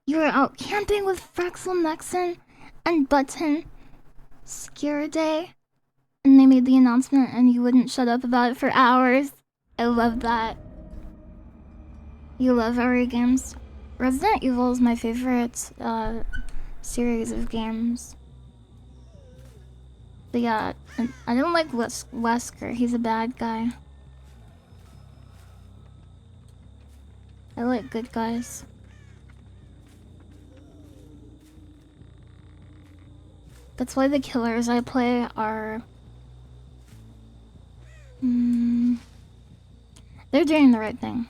You were out camping with Fraxel Nexon and Button Scare Day, and they made the announcement and you wouldn't shut up about it for hours. I love that. You love RE games. Resident Evil is my favorite series of games. But yeah, I don't like Wesker. He's a bad guy. I like good guys. That's why the killers I play are... they're doing the right thing.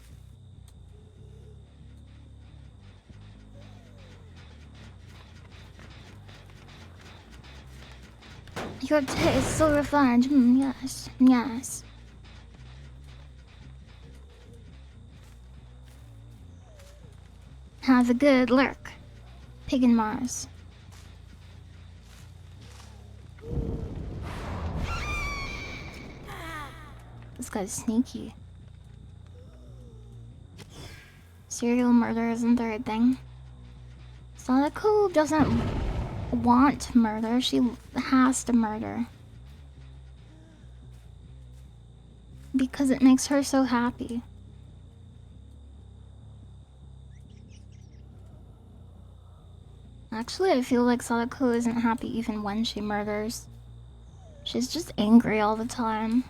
Your taste is so refined. Yes, yes. Have a good lurk. Pig and Mars. This guy's sneaky. Serial murder isn't the right thing. Sadako doesn't want murder, she has to murder. Because it makes her so happy. Actually, I feel like Sadako isn't happy even when she murders. She's just angry all the time.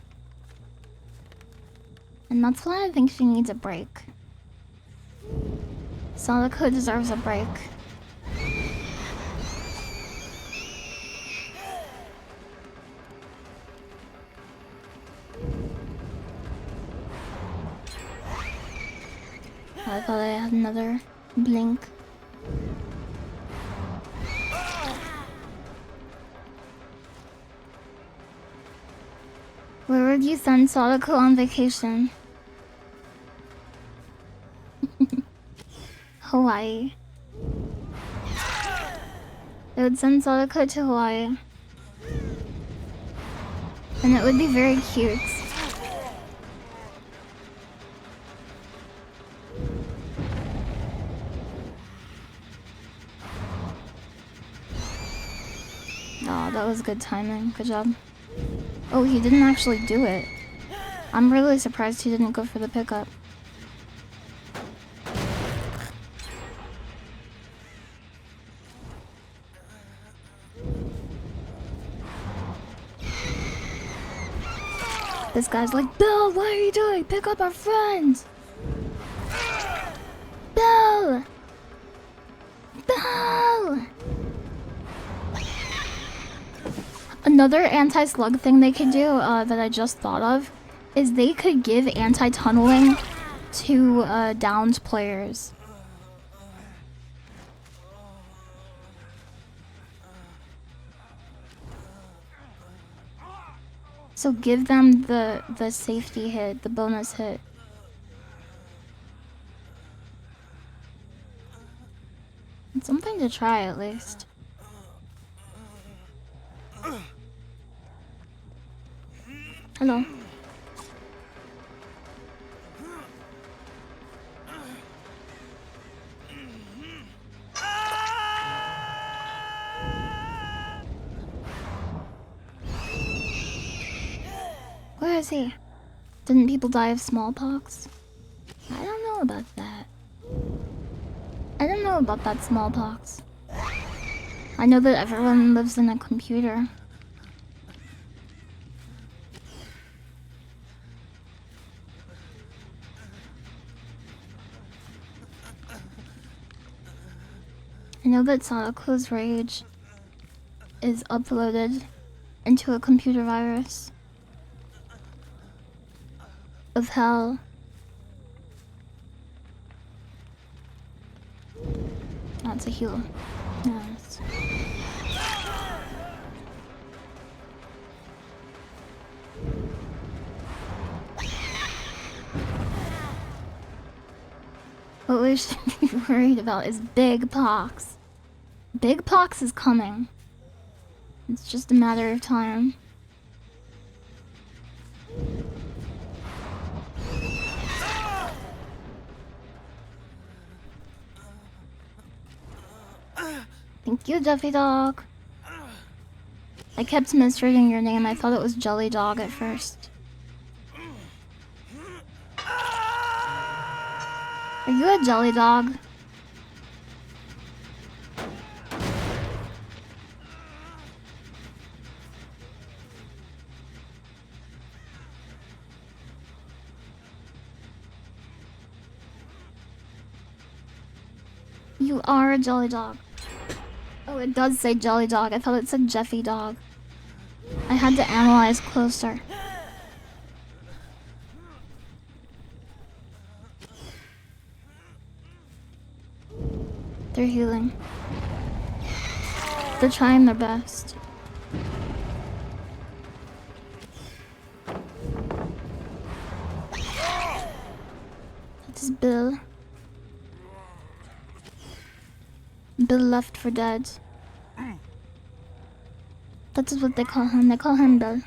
And that's why I think she needs a break. Sadako deserves a break. I thought I had another blink. Where would you send Sadako on vacation? Hawaii. I would send Sadako to Hawaii. And it would be very cute. Oh, that was good timing. Good job. Oh, he didn't actually do it. I'm really surprised he didn't go for the pickup. This guy's like, Bill, what are you doing? Pick up our friends! Bill! Bill! Another anti-slug thing they could do that I just thought of is they could give anti-tunneling to downed players. So give them the safety hit, the bonus hit. It's something to try at least. Hello. Where is he? Didn't people die of smallpox? I don't know about that. I don't know about that smallpox. I know that everyone lives in a computer. I know that Sadako's rage is uploaded into a computer virus of hell. That's a heal. Yes. What we should be worried about is big pox. Big pox is coming. It's just a matter of time. Thank you, Duffy Dog. I kept misreading your name. I thought it was Jelly Dog at first. Are you a jelly dog? You are a jelly dog. Oh, it does say jelly dog. I thought it said Jeffy dog. I had to analyze closer. They're healing. They're trying their best. That's Bill. Bill left for dead. That's what they call him. They call him Bill.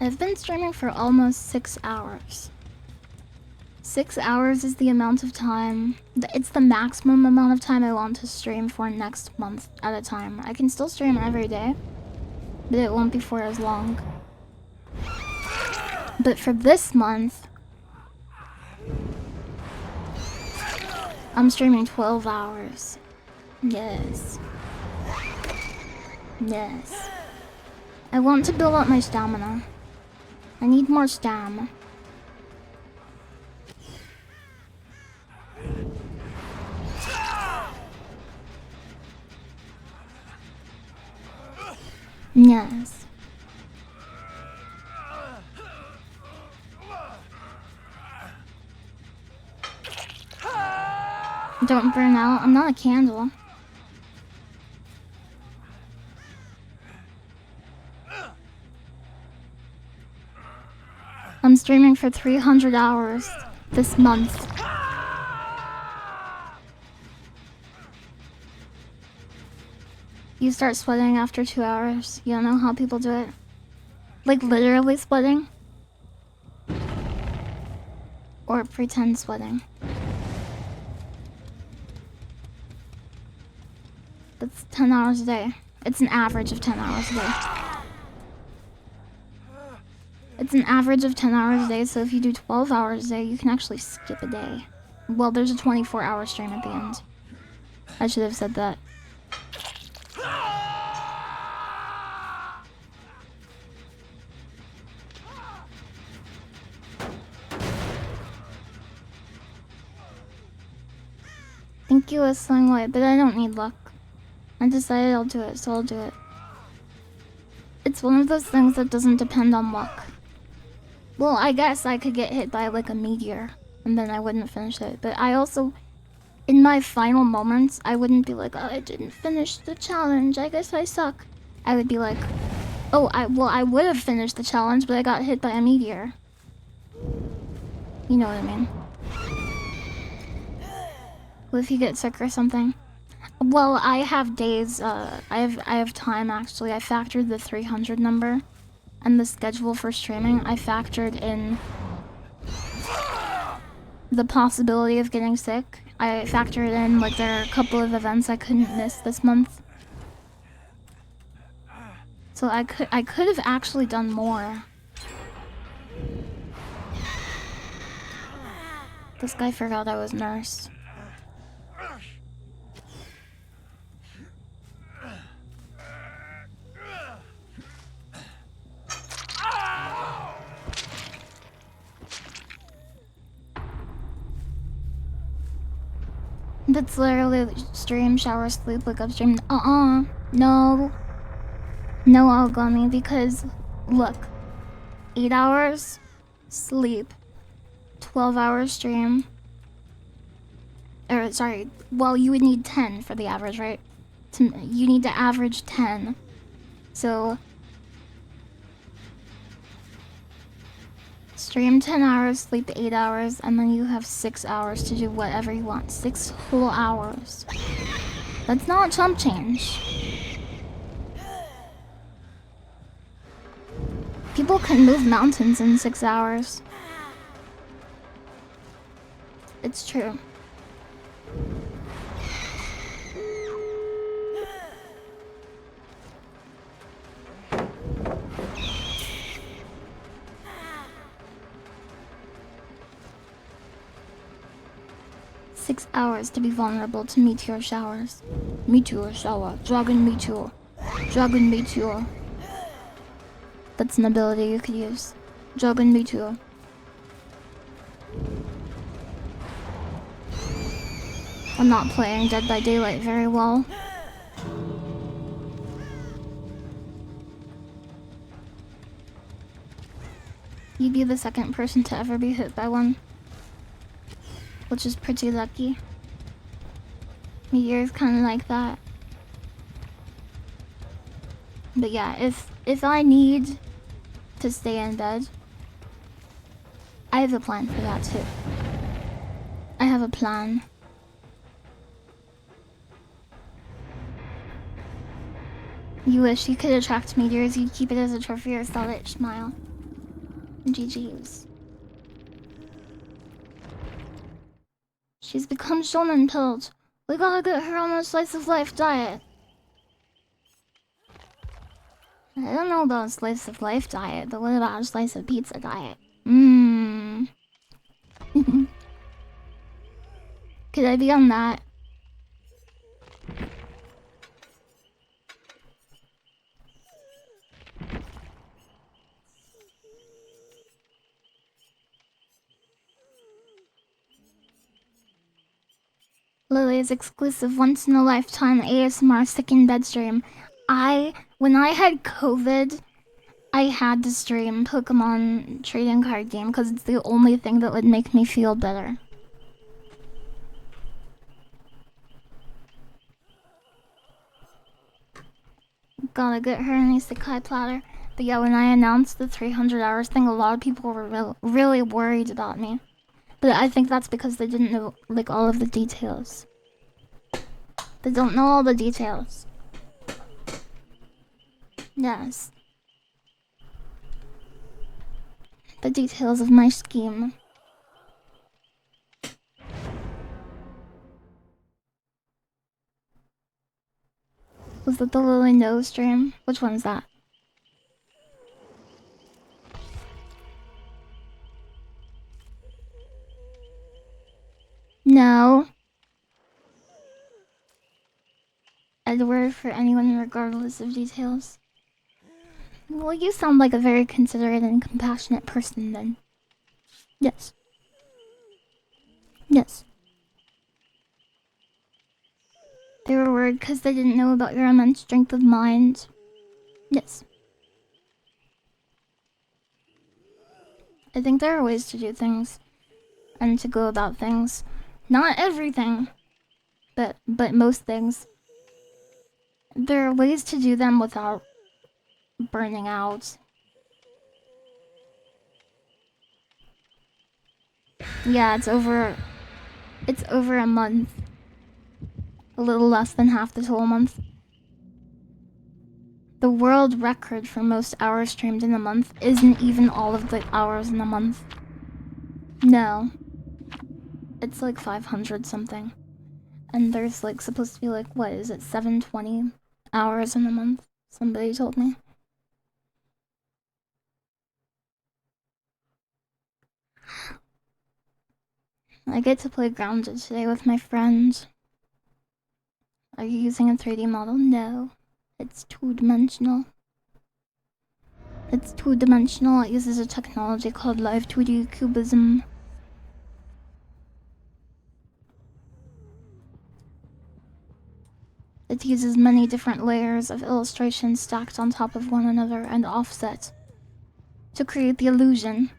I've been streaming for almost 6 hours. 6 hours is the amount of time. It's the maximum amount of time I want to stream for next month at a time. I can still stream every day, but it won't be for as long. But for this month, I'm streaming 12 hours. Yes. Yes. I want to build up my stamina. I need more stam. Yes. Don't burn out. I'm not a candle. I'm streaming for 300 hours this month. You start sweating after 2 hours. You don't know how people do it? Like literally sweating? Or pretend sweating. That's 10 hours a day. It's an average of 10 hours a day. It's an average of 10 hours a day, so if you do 12 hours a day, you can actually skip a day. Well, there's a 24-hour stream at the end. I should have said that. innocuous sunlight, but I don't need luck. I decided I'll do it, so I'll do it. It's one of those things that doesn't depend on luck. Well, I guess I could get hit by like a meteor, and then I wouldn't finish it. But I also, in my final moments, I wouldn't be like, oh, I didn't finish the challenge, I guess I suck. I would be like, oh, I would have finished the challenge, but I got hit by a meteor. You know what I mean? What if you get sick or something? Well, I have days, I have time actually. I factored the 300 number and the schedule for streaming. I factored in the possibility of getting sick. I factored in, like, there are a couple of events I couldn't miss this month. So I could have actually done more. This guy forgot I was nurse. That's literally stream, shower, sleep, wake up, stream. No. No, Algami, because look, 8 hours sleep, 12 hours stream. Or sorry, well, you would need 10 for the average, right? You need to average 10. So stream 10 hours, sleep 8 hours, and then you have 6 hours to do whatever you want. 6 whole hours. That's not chump change. People can move mountains in 6 hours. It's true. Six hours to be vulnerable to meteor showers. Meteor shower. Dragon meteor. Dragon meteor. That's an ability you could use. Dragon meteor. I'm not playing Dead by Daylight very well. You'd be the second person to ever be hit by one, which is pretty lucky. Meteor's kind of like that. But yeah, if I need to stay in bed, I have a plan for that too. I have a plan. You wish you could attract meteors, you'd keep it as a trophy or sell it, smile. GG's. She's become shonen pilled. We gotta get her on a slice of life diet. I don't know about a slice of life diet, but what about a slice of pizza diet? Could I be on that? Lily's exclusive once-in-a-lifetime ASMR sick-in-bed stream. When I had COVID, I had to stream Pokemon trading card game because it's the only thing that would make me feel better. Gotta get her an isekai platter. But yeah, when I announced the 300 hours thing, a lot of people were really worried about me. But I think that's because they didn't know, like, all of the details. They don't know all the details. Yes. The details of my scheme. Was that the Lily No stream? Which one's that? No. Edward for anyone regardless of details. Well, you sound like a very considerate and compassionate person then. Yes. Yes. They were worried because they didn't know about your immense strength of mind. Yes. I think there are ways to do things and to go about things. Not everything, but most things. There are ways to do them without burning out. Yeah, it's over a month. A little less than half the total month. The world record for most hours streamed in a month isn't even all of the hours in a month. No. It's like 500 something. And there's like supposed to be like, what is it, 720 hours in a month? Somebody told me. I get to play Grounded today with my friends. Are you using a 3D model? No. It's two-dimensional. It's two-dimensional. It uses a technology called Live 2D Cubism. It uses many different layers of illustrations stacked on top of one another and offset to create the illusion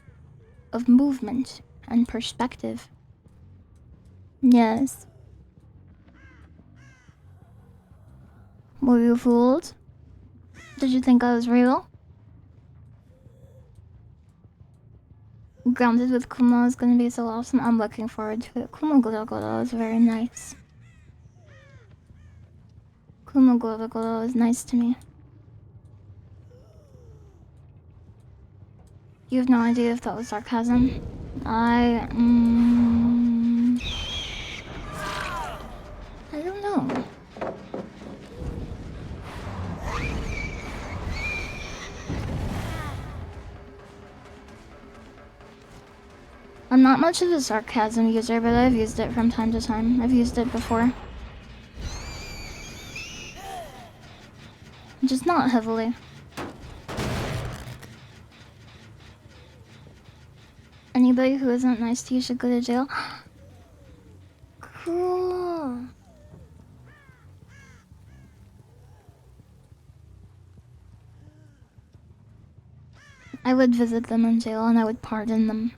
of movement and perspective. Yes. Were you fooled? Did you think I was real? Grounded with Kumo is gonna be so awesome. I'm looking forward to it. Kumo Goro Goro is very nice. Kumo Goro Goro is nice to me. You have no idea if that was sarcasm? I don't know. I'm not much of a sarcasm user, but I've used it from time to time. I've used it before. Just not heavily. Anybody who isn't nice to you should go to jail. Cool. I would visit them in jail and I would pardon them.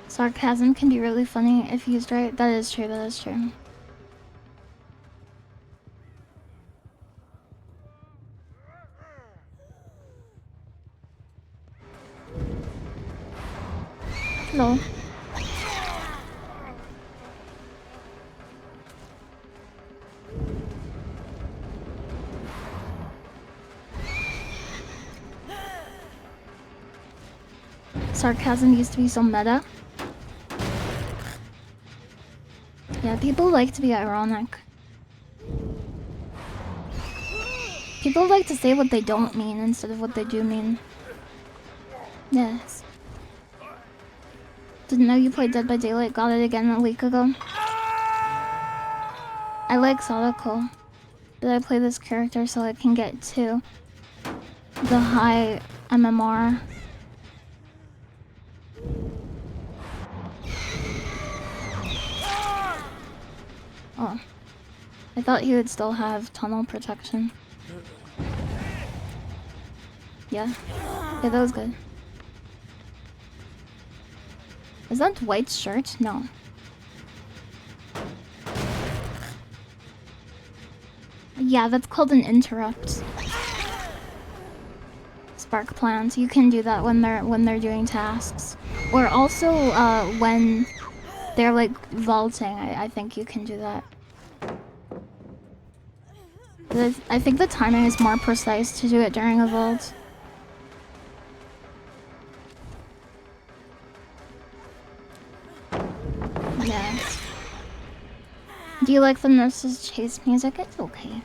Sarcasm can be really funny if used right. That is true, that is true. Hello. Sarcasm used to be so meta. Yeah, people like to be ironic. People like to say what they don't mean instead of what they do mean. Yes. Didn't know you played Dead by Daylight. Got it again a week ago. I like Sadako, but I play this character so I can get to the high MMR. Oh. I thought he would still have tunnel protection. Yeah. Yeah, that was good. Is that Dwight's shirt? No. Yeah, that's called an interrupt. Spark plans. You can do that when they're doing tasks. Or also when they're like vaulting. I think you can do that. I think the timing is more precise to do it during a vault. Yes. Do you like the nurse's chase music? It's okay.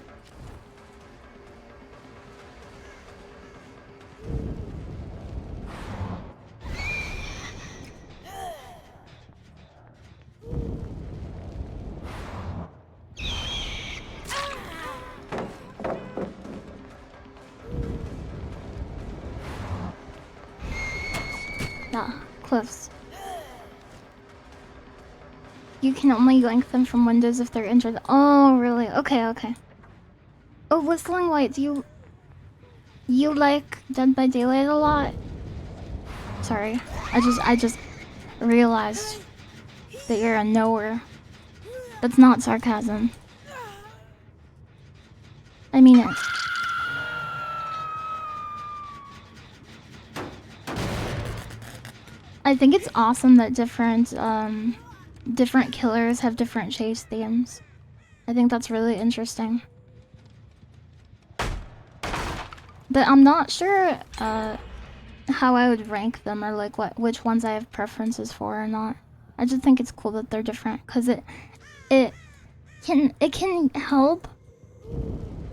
Yeah. cliffs. You can only yank them from windows if they're injured. Oh, really? Okay, okay. Oh, Whistling White, do you like Dead by Daylight a lot? Sorry, I just realized that you're a knower. That's not sarcasm. I mean it. I think it's awesome that different killers have different chase themes. I think that's really interesting. But I'm not sure how I would rank them or like which ones I have preferences for or not. I just think it's cool that they're different because it can help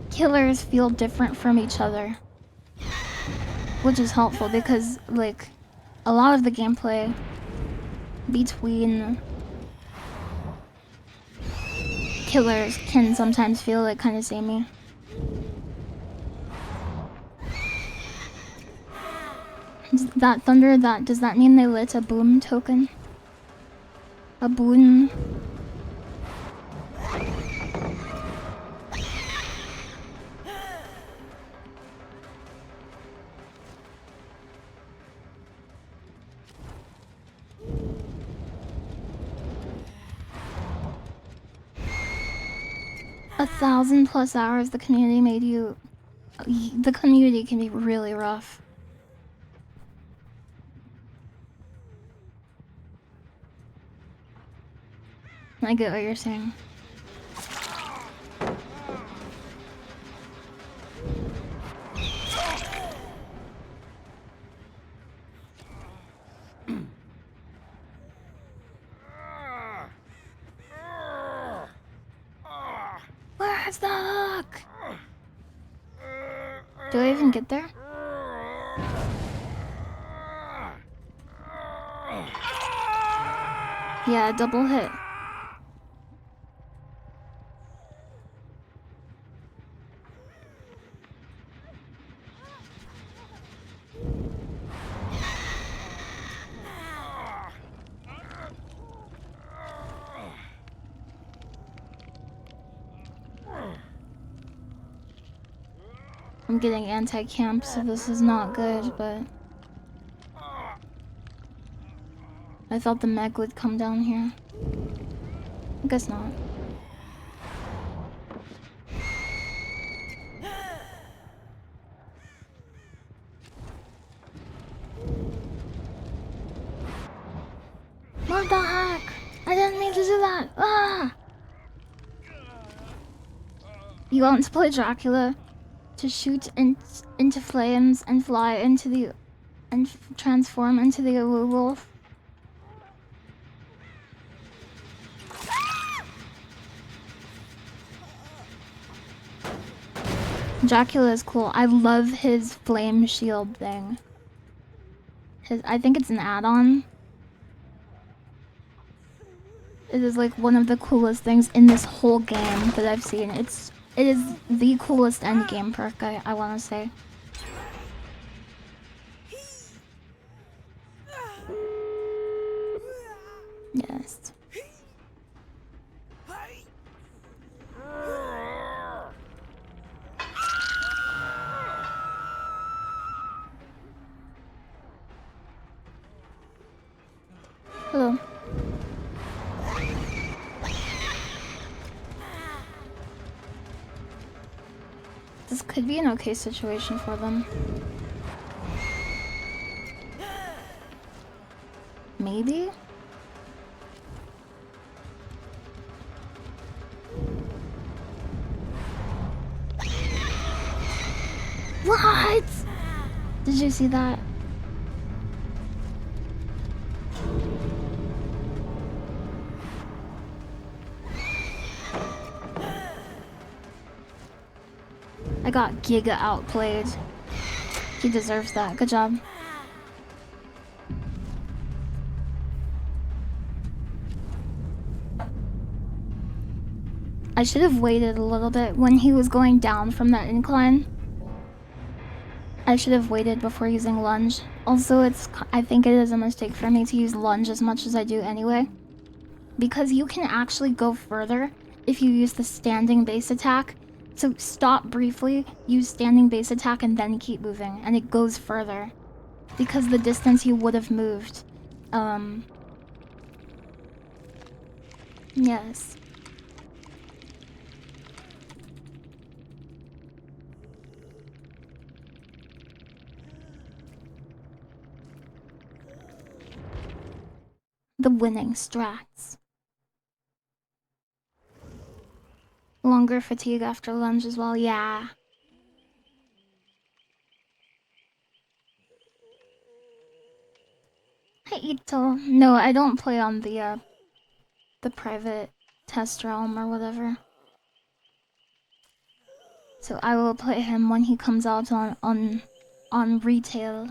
killers feel different from each other, which is helpful because like a lot of the gameplay between killers can sometimes feel like kind of samey. That thunder, does that mean they lit a boom token? A boon? A 1,000+ hours the community made you... The community can be really rough. I get what you're saying. Where's the hook? Do I even get there? Yeah, double hit. I'm getting anti-camp, so this is not good, but... I thought the Meg would come down here. I guess not. What the heck? I didn't mean to do that! Ah! You want to play Dracula? To shoot into flames and fly into the... and transform into the werewolf? Dracula is cool. I love his flame shield thing. I think it's an add-on. It is like one of the coolest things in this whole game that I've seen. It is the coolest end game perk, I want to say. Yes. Hello. This could be an okay situation for them. Maybe? What? Did you see that? I got giga outplayed. He deserves that. Good job. I should have waited a little bit when he was going down from that incline. I should have waited before using lunge. Also, I think it is a mistake for me to use lunge as much as I do anyway. Because you can actually go further if you use the standing base attack. So stop briefly, use standing base attack, and then keep moving. And it goes further. Because the distance you would have moved. Yes. The winning strats. Longer fatigue after lunge as well, yeah. Hi Ito. No, I don't play on the private test realm or whatever. So I will play him when he comes out on retail.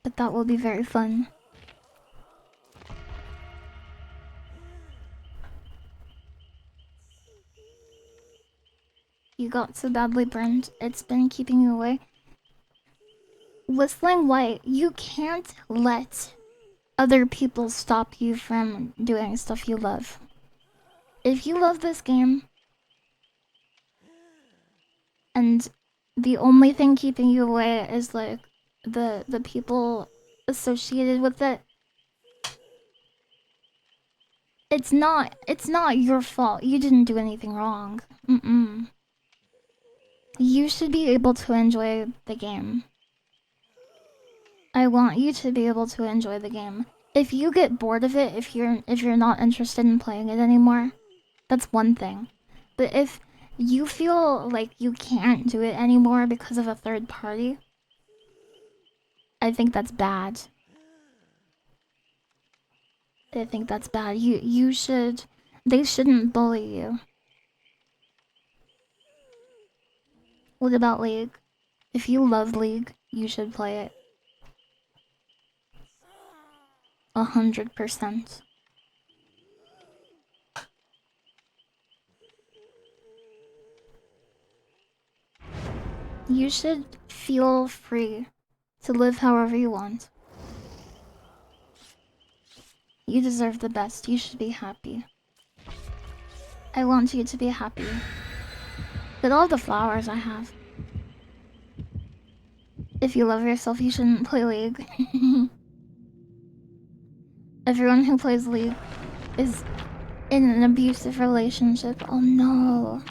But that will be very fun. You got so badly burned, it's been keeping you away. Whistling White, you can't let other people stop you from doing stuff you love. If you love this game, and the only thing keeping you away is like the people associated with it, it's not your fault. You didn't do anything wrong. You should be able to enjoy the game. I want you to be able to enjoy the game. If you get bored of it, if you're not interested in playing it anymore, that's one thing. But if you feel like you can't do it anymore because of a third party, I think that's bad. I think that's bad. They shouldn't bully you. What about League? If you love League, you should play it. 100%. You should feel free to live however you want. You deserve the best. You should be happy. I want you to be happy. With all the flowers I have. If you love yourself, you shouldn't play League. Everyone who plays League is in an abusive relationship. Oh no.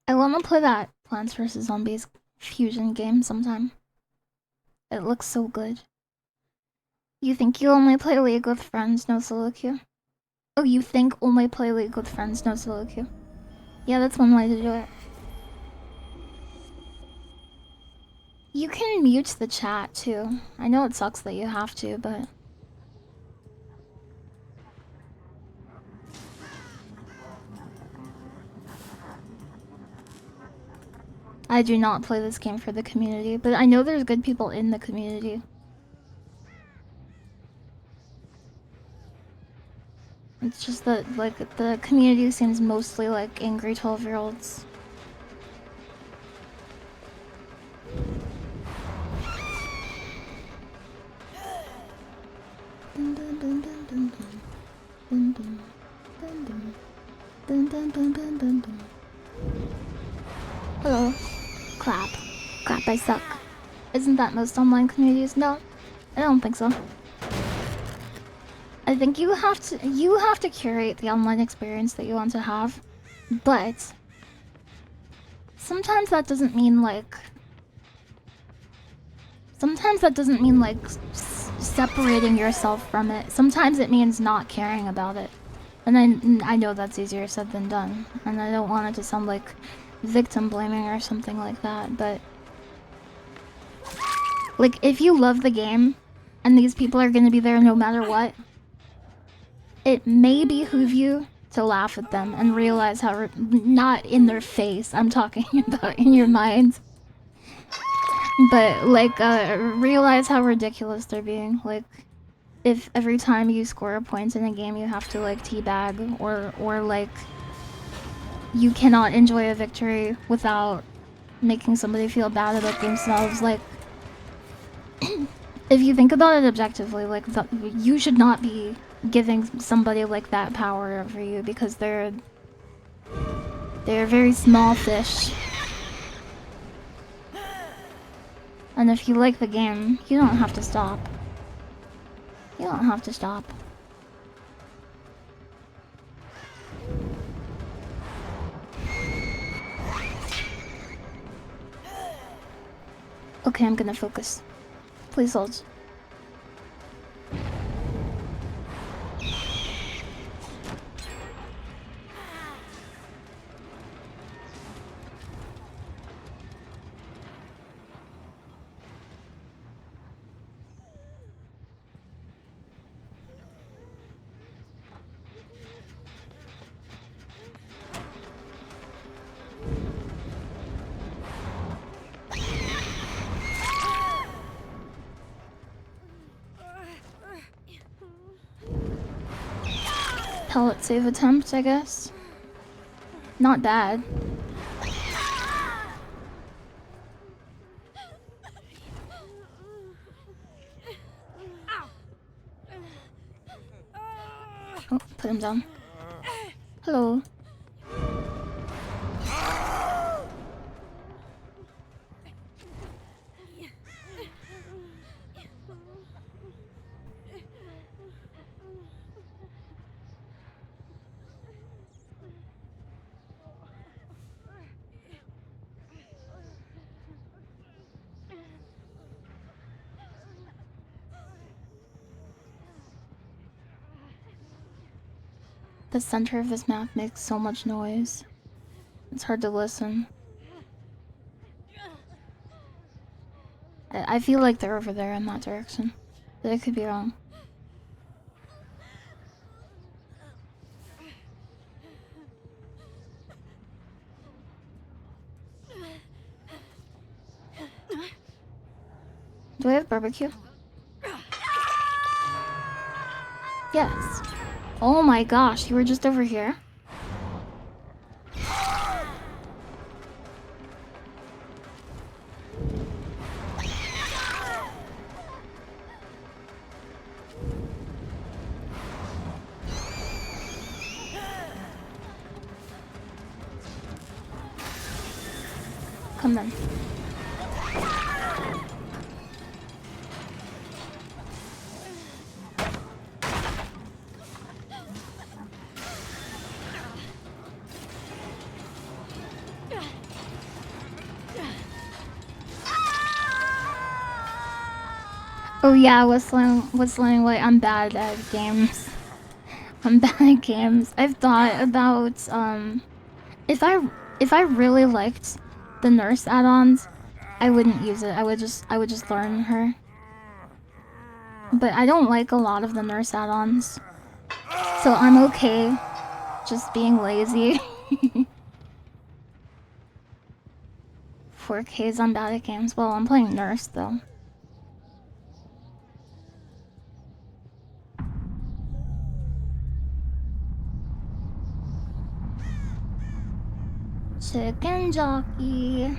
I want to play that Plants vs. Zombies fusion game sometime. It looks so good. You think you only play League with friends, no solo queue? Oh, you think only play League with friends, no solo queue? Yeah, that's one way to do it. You can mute the chat too. I know it sucks that you have to, but... I do not play this game for the community, but I know there's good people in the community. It's just that, like, the community seems mostly like angry 12-year-olds. Hello. Clap. Clap, I suck. Isn't that most online communities? No, I don't think so. I think you have to curate the online experience that you want to have, but sometimes that doesn't mean like separating yourself from it. Sometimes it means not caring about it. And I know that's easier said than done, and I don't want it to sound like victim blaming or something like that, but Like, if you love the game, and these people are gonna be there no matter what, it may behoove you to laugh at them and realize how not in their face, I'm talking about in your mind. But, like, realize how ridiculous they're being. Like, if every time you score a point in a game you have to, like, teabag, or like, you cannot enjoy a victory without making somebody feel bad about themselves, like, if you think about it objectively, like, you should not be giving somebody like that power over you, because they're very small fish. And if you like the game, you don't have to stop. You don't have to stop. Okay, I'm gonna focus. Please hold. Pellet save attempt, I guess. Not bad. Oh, put him down. Hello. The center of this map makes so much noise. It's hard to listen. I feel like they're over there in that direction, but I could be wrong. Do I have barbecue? Yes. Oh my gosh, you were just over here? Come then. Oh yeah, whistling away. I'm bad at games. I'm bad at games. I've thought about if I really liked the nurse add-ons, I wouldn't use it. I would just learn her. But I don't like a lot of the nurse add-ons, so I'm okay just being lazy. 4Ks, I'm bad at games. Well, I'm playing nurse though. Chicken jockey.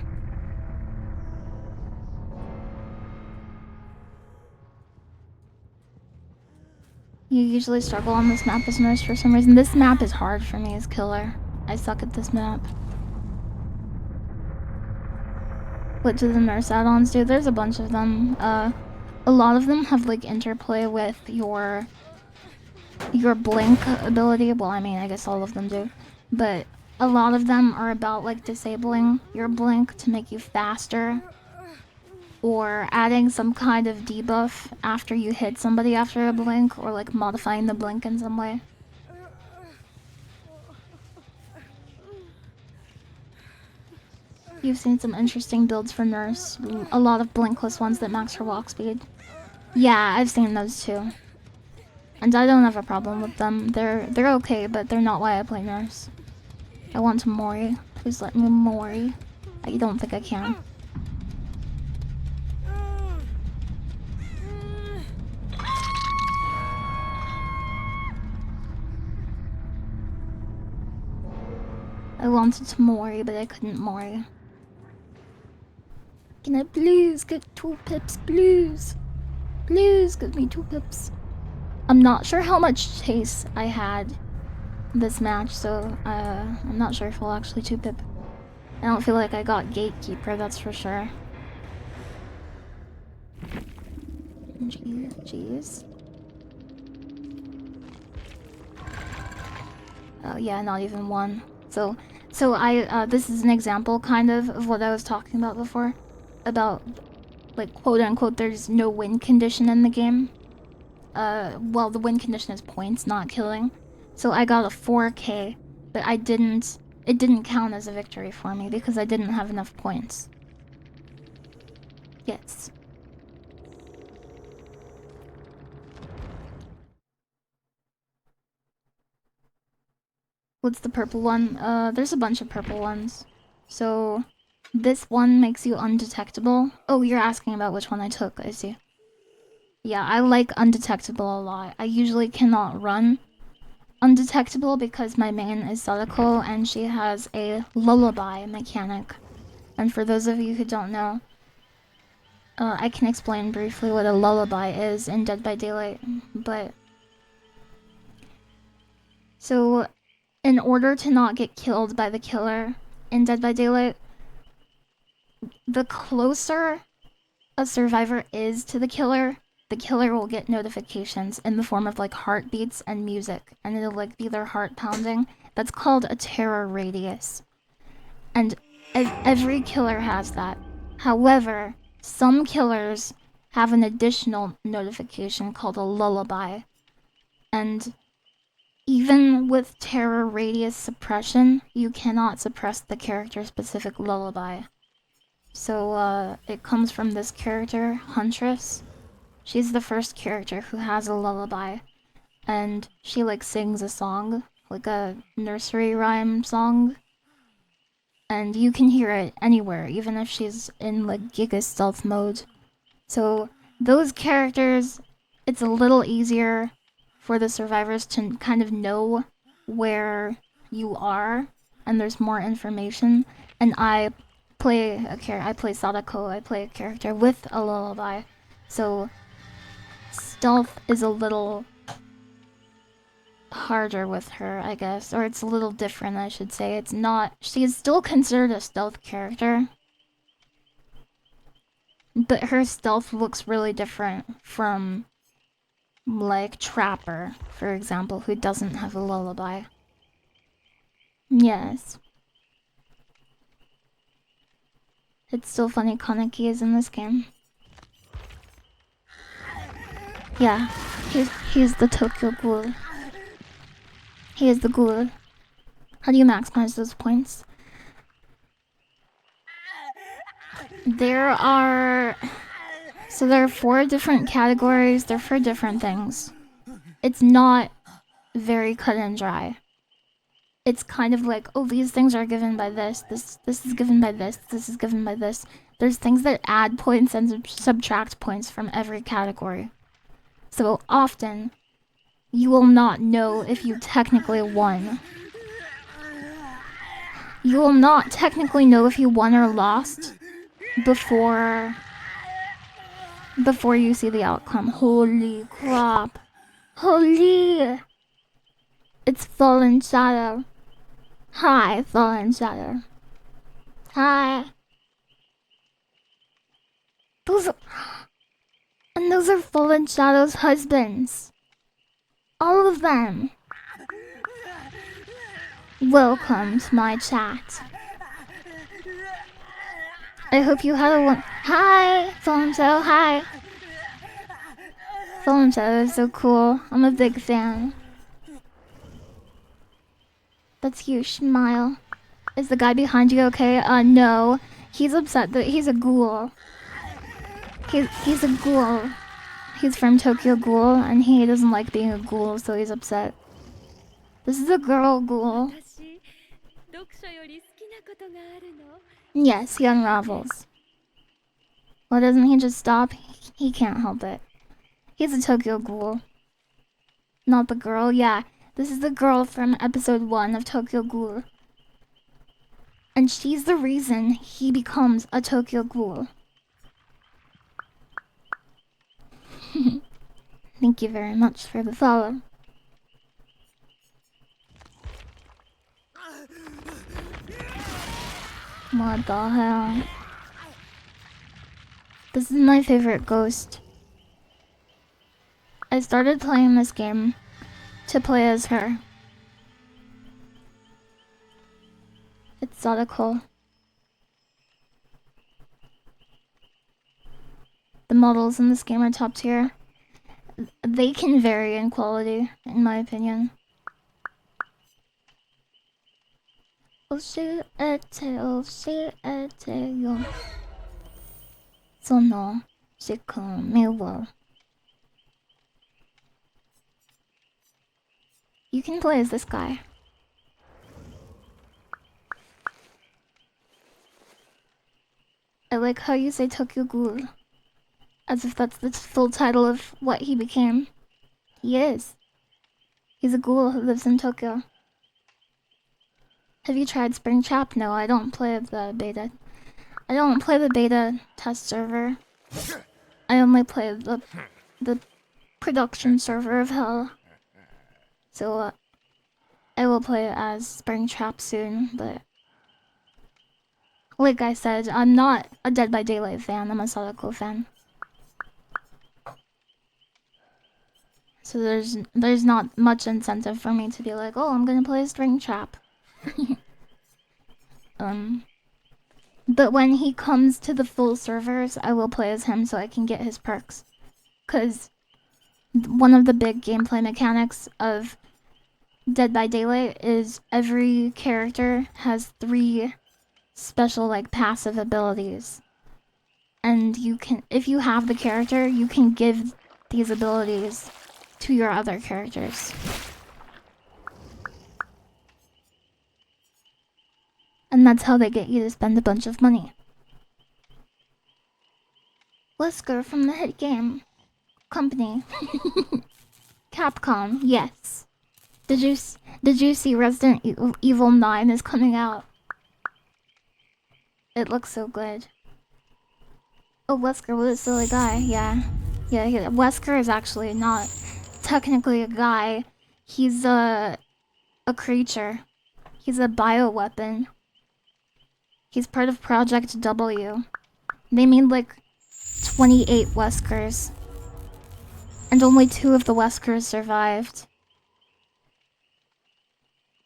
You usually struggle on this map as nurse for some reason. This map is hard for me as killer. I suck at this map. What do the nurse add-ons do? There's a bunch of them. A lot of them have like interplay with your blink ability. Well, I mean, I guess all of them do. But a lot of them are about like disabling your blink to make you faster, or adding some kind of debuff after you hit somebody after a blink, or like modifying the blink in some way. You've seen some interesting builds for Nurse. A lot of blinkless ones that max her walk speed. Yeah, I've seen those too. And I don't have a problem with them. They're okay, but they're not why I play Nurse. I want to Mori. Please let me Mori. I don't think I can. I wanted to Mori, but I couldn't Mori. Can I please get 2 pips, please? Please give me 2 pips. I'm not sure how much chase I had this match, so I'm not sure if I'll actually 2-pip. I don't feel like I got Gatekeeper, that's for sure. Jeez. Oh yeah, not even 1. So this is an example kind of what I was talking about before. About, like, quote unquote, there's no win condition in the game. Well, the win condition is points, not killing. So I got a 4K, but it didn't count as a victory for me because I didn't have enough points. Yes. What's the purple one? There's a bunch of purple ones. So this one makes you undetectable. Oh, you're asking about which one I took, I see. Yeah, I like undetectable a lot. I usually cannot run undetectable because my main is Sadako and she has a lullaby mechanic. And for those of you who don't know, I can explain briefly what a lullaby is in Dead by Daylight, but... So, in order to not get killed by the killer in Dead by Daylight, the closer a survivor is to the killer will get notifications in the form of like heartbeats and music, and it'll like be their heart pounding. That's called a terror radius. And every killer has that. However, some killers have an additional notification called a lullaby. And even with terror radius suppression, you cannot suppress the character-specific lullaby. So, it comes from this character, Huntress. She's the first character who has a lullaby. And she, like, sings a song, like a nursery rhyme song. And you can hear it anywhere, even if she's in, like, Giga Stealth mode. So, those characters, it's a little easier for the survivors to kind of know where you are, and there's more information. And I play Sadako, I play a character with a lullaby, so stealth is a little harder with her, I guess, or it's a little different, I should say. It's not, she is still considered a stealth character, but her stealth looks really different from, like, Trapper, for example, who doesn't have a lullaby. Yes. It's still funny Kaneki is in this game. Yeah, he's the Tokyo Ghoul. He is the ghoul. How do you maximize those points? There are 4 different categories. They're for different things. It's not very cut and dry. It's kind of like, oh, these things are given by this. This is given by this. This is given by this. There's things that add points and subtract points from every category. So often, you will not know if you technically won. You will not technically know if you won or lost before you see the outcome. Holy crap. Holy! It's Fallen Shadow. Hi, Fallen Shadow. Hi. Those are Fallen Shadow's husbands. All of them. Welcome to my chat. I hope you had a one. Hi, Fallen Shadow. Hi. Fallen Shadow is so cool. I'm a big fan. That's you, smile. Is the guy behind you okay? No. He's upset that he's a ghoul. He's a ghoul. He's from Tokyo Ghoul, and he doesn't like being a ghoul, so he's upset. This is a girl ghoul. Yes, he unravels. Why doesn't he just stop? He can't help it. He's a Tokyo Ghoul. Not the girl, yeah. This is the girl from episode 1 of Tokyo Ghoul. And she's the reason he becomes a Tokyo Ghoul. Thank you very much for the follow. What the hell? This is my favorite ghost. I started playing this game to play as her. It's Sadako. The models in this game are top tier. They can vary in quality, in my opinion. 教えてよその仕組みを You can play as this guy. I like how you say Tokyo Ghoul, as if that's the full title of what he became. He is. He's a ghoul who lives in Tokyo. Have you tried Springtrap? No, I don't play the beta. I don't play the beta test server. I only play the production server of hell. So I will play as Springtrap soon, but like I said, I'm not a Dead by Daylight fan, I'm a Sadako fan. So there's not much incentive for me to be like, oh, I'm gonna play Springtrap. But when he comes to the full servers, I will play as him so I can get his perks. Cause one of the big gameplay mechanics of Dead by Daylight is every character has 3 special like passive abilities. And you can, if you have the character, you can give these abilities to your other characters. And that's how they get you to spend a bunch of money. Wesker from the hit game company. Capcom, yes. Did you see Resident Evil 9 is coming out? It looks so good. Oh, Wesker was a silly guy, yeah. Yeah, Wesker is actually not technically a guy. He's a creature. He's a bioweapon. He's part of Project W. They made like 28 Weskers. And only 2 of the Weskers survived.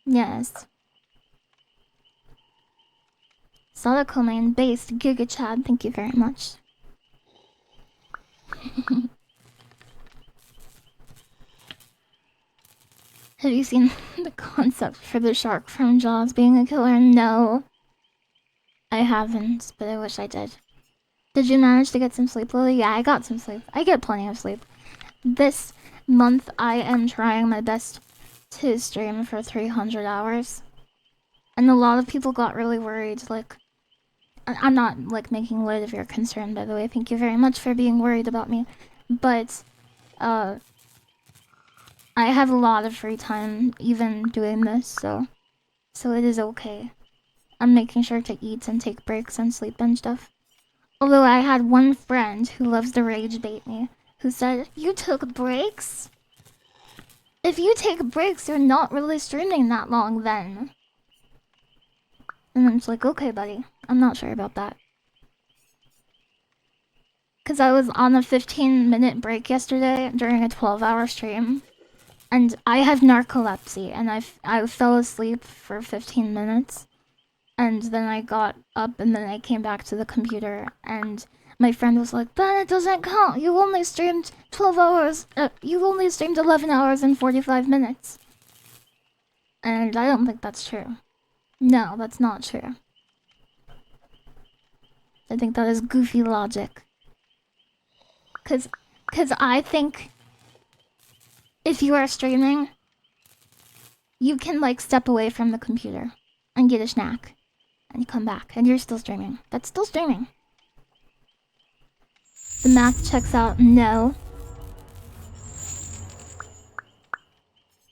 Yes. Sadako main based Giga Chad, thank you very much. Have you seen the concept for the shark from Jaws being a killer? No. I haven't, but I wish I did. Did you manage to get some sleep, Lily? Yeah, I got some sleep. I get plenty of sleep. This month, I am trying my best to stream for 300 hours. And a lot of people got really worried, like... I'm not, like, making light of your concern, by the way. Thank you very much for being worried about me. But, I have a lot of free time, even doing this, so it is okay. I'm making sure to eat and take breaks and sleep and stuff. Although I had one friend who loves to rage bait me, who said, "You took breaks? If you take breaks, you're not really streaming that long then." And I'm just like, okay, buddy. I'm not sure about that. Because I was on a 15-minute break yesterday during a 12-hour stream. And I have narcolepsy, and I fell asleep for 15 minutes. And then I got up, and then I came back to the computer, and my friend was like, "Ben, it doesn't count. You only streamed 12 hours. You only streamed 11 hours and 45 minutes. And I don't think that's true. No, that's not true. I think that is goofy logic. Cause I think if you are streaming, you can like step away from the computer and get a snack and you come back and you're still streaming. That's still streaming. The math checks out. No.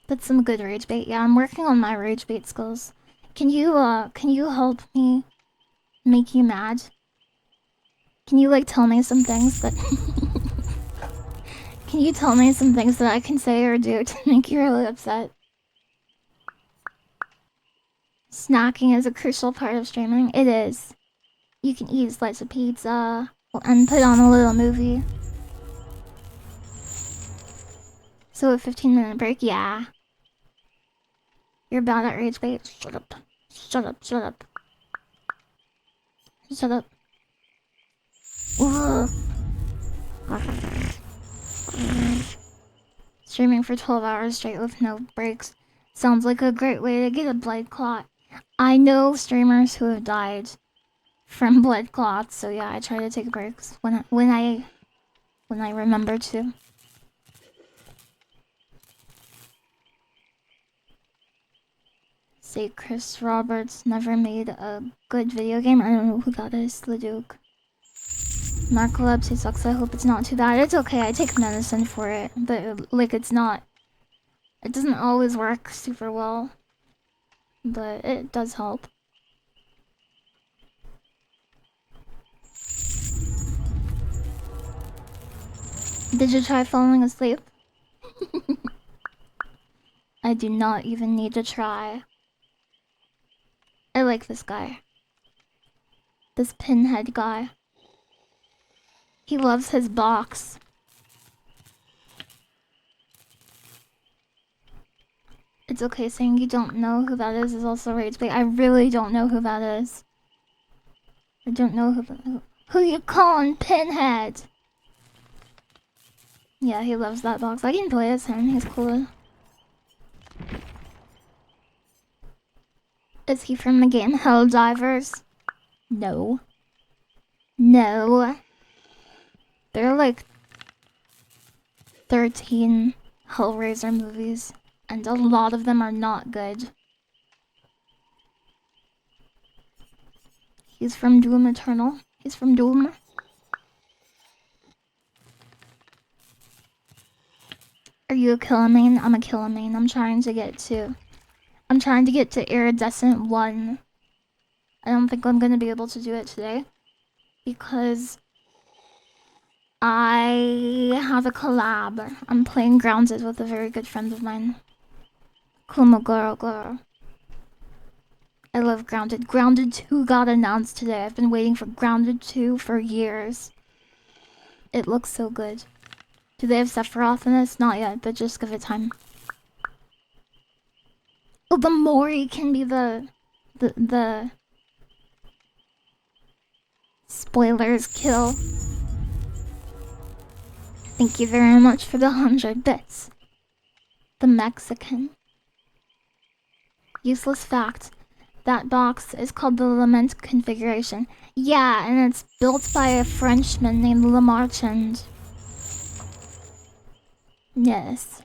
That's some good rage bait. Yeah, I'm working on my rage bait skills. Can you help me make you mad? Can you like tell me some things that Can you tell me some things that I can say or do to make you really upset? Snacking is a crucial part of streaming. It is. You can eat a slice of pizza and put on a little movie. So a 15-minute break, yeah. You're bad at rage bait. Shut up. Shut up, shut up. Shut up. Ugh. Streaming for 12 hours straight with no breaks sounds like a great way to get a blood clot. I know streamers who have died from blood clots, so yeah, I try to take breaks when I remember to. Say Chris Roberts never made a good video game. I don't know who that is. Leduc. Narcolepsy sucks. I hope it's not too bad. It's okay. I take medicine for it, but like it's not. It doesn't always work super well, but it does help. Did you try falling asleep? I do not even need to try. I like this guy. This pinhead guy. He loves his box. It's okay saying you don't know who that is also rage bait. I really don't know who that is. I don't know who you calling Pinhead. Yeah, he loves that box. I can play as him. He's cool. Is he from the game Helldivers? No. No. There are like 13 Hellraiser movies, and a lot of them are not good. He's from Doom Eternal. He's from Doom. Are you a Killamane? I'm a Killamane. I'm trying to get to Iridescent 1. I don't think I'm gonna be able to do it today because I have a collab. I'm playing Grounded with a very good friend of mine. Kumagoro. I love Grounded. Grounded 2 got announced today. I've been waiting for Grounded 2 for years. It looks so good. Do they have Sephiroth in this? Not yet, but just give it time. Oh, the Mori can be the spoilers kill. Thank you very much for the 100 bits. The Mexican. Useless fact. That box is called the Lament configuration. Yeah, and it's built by a Frenchman named Le Marchand. Yes.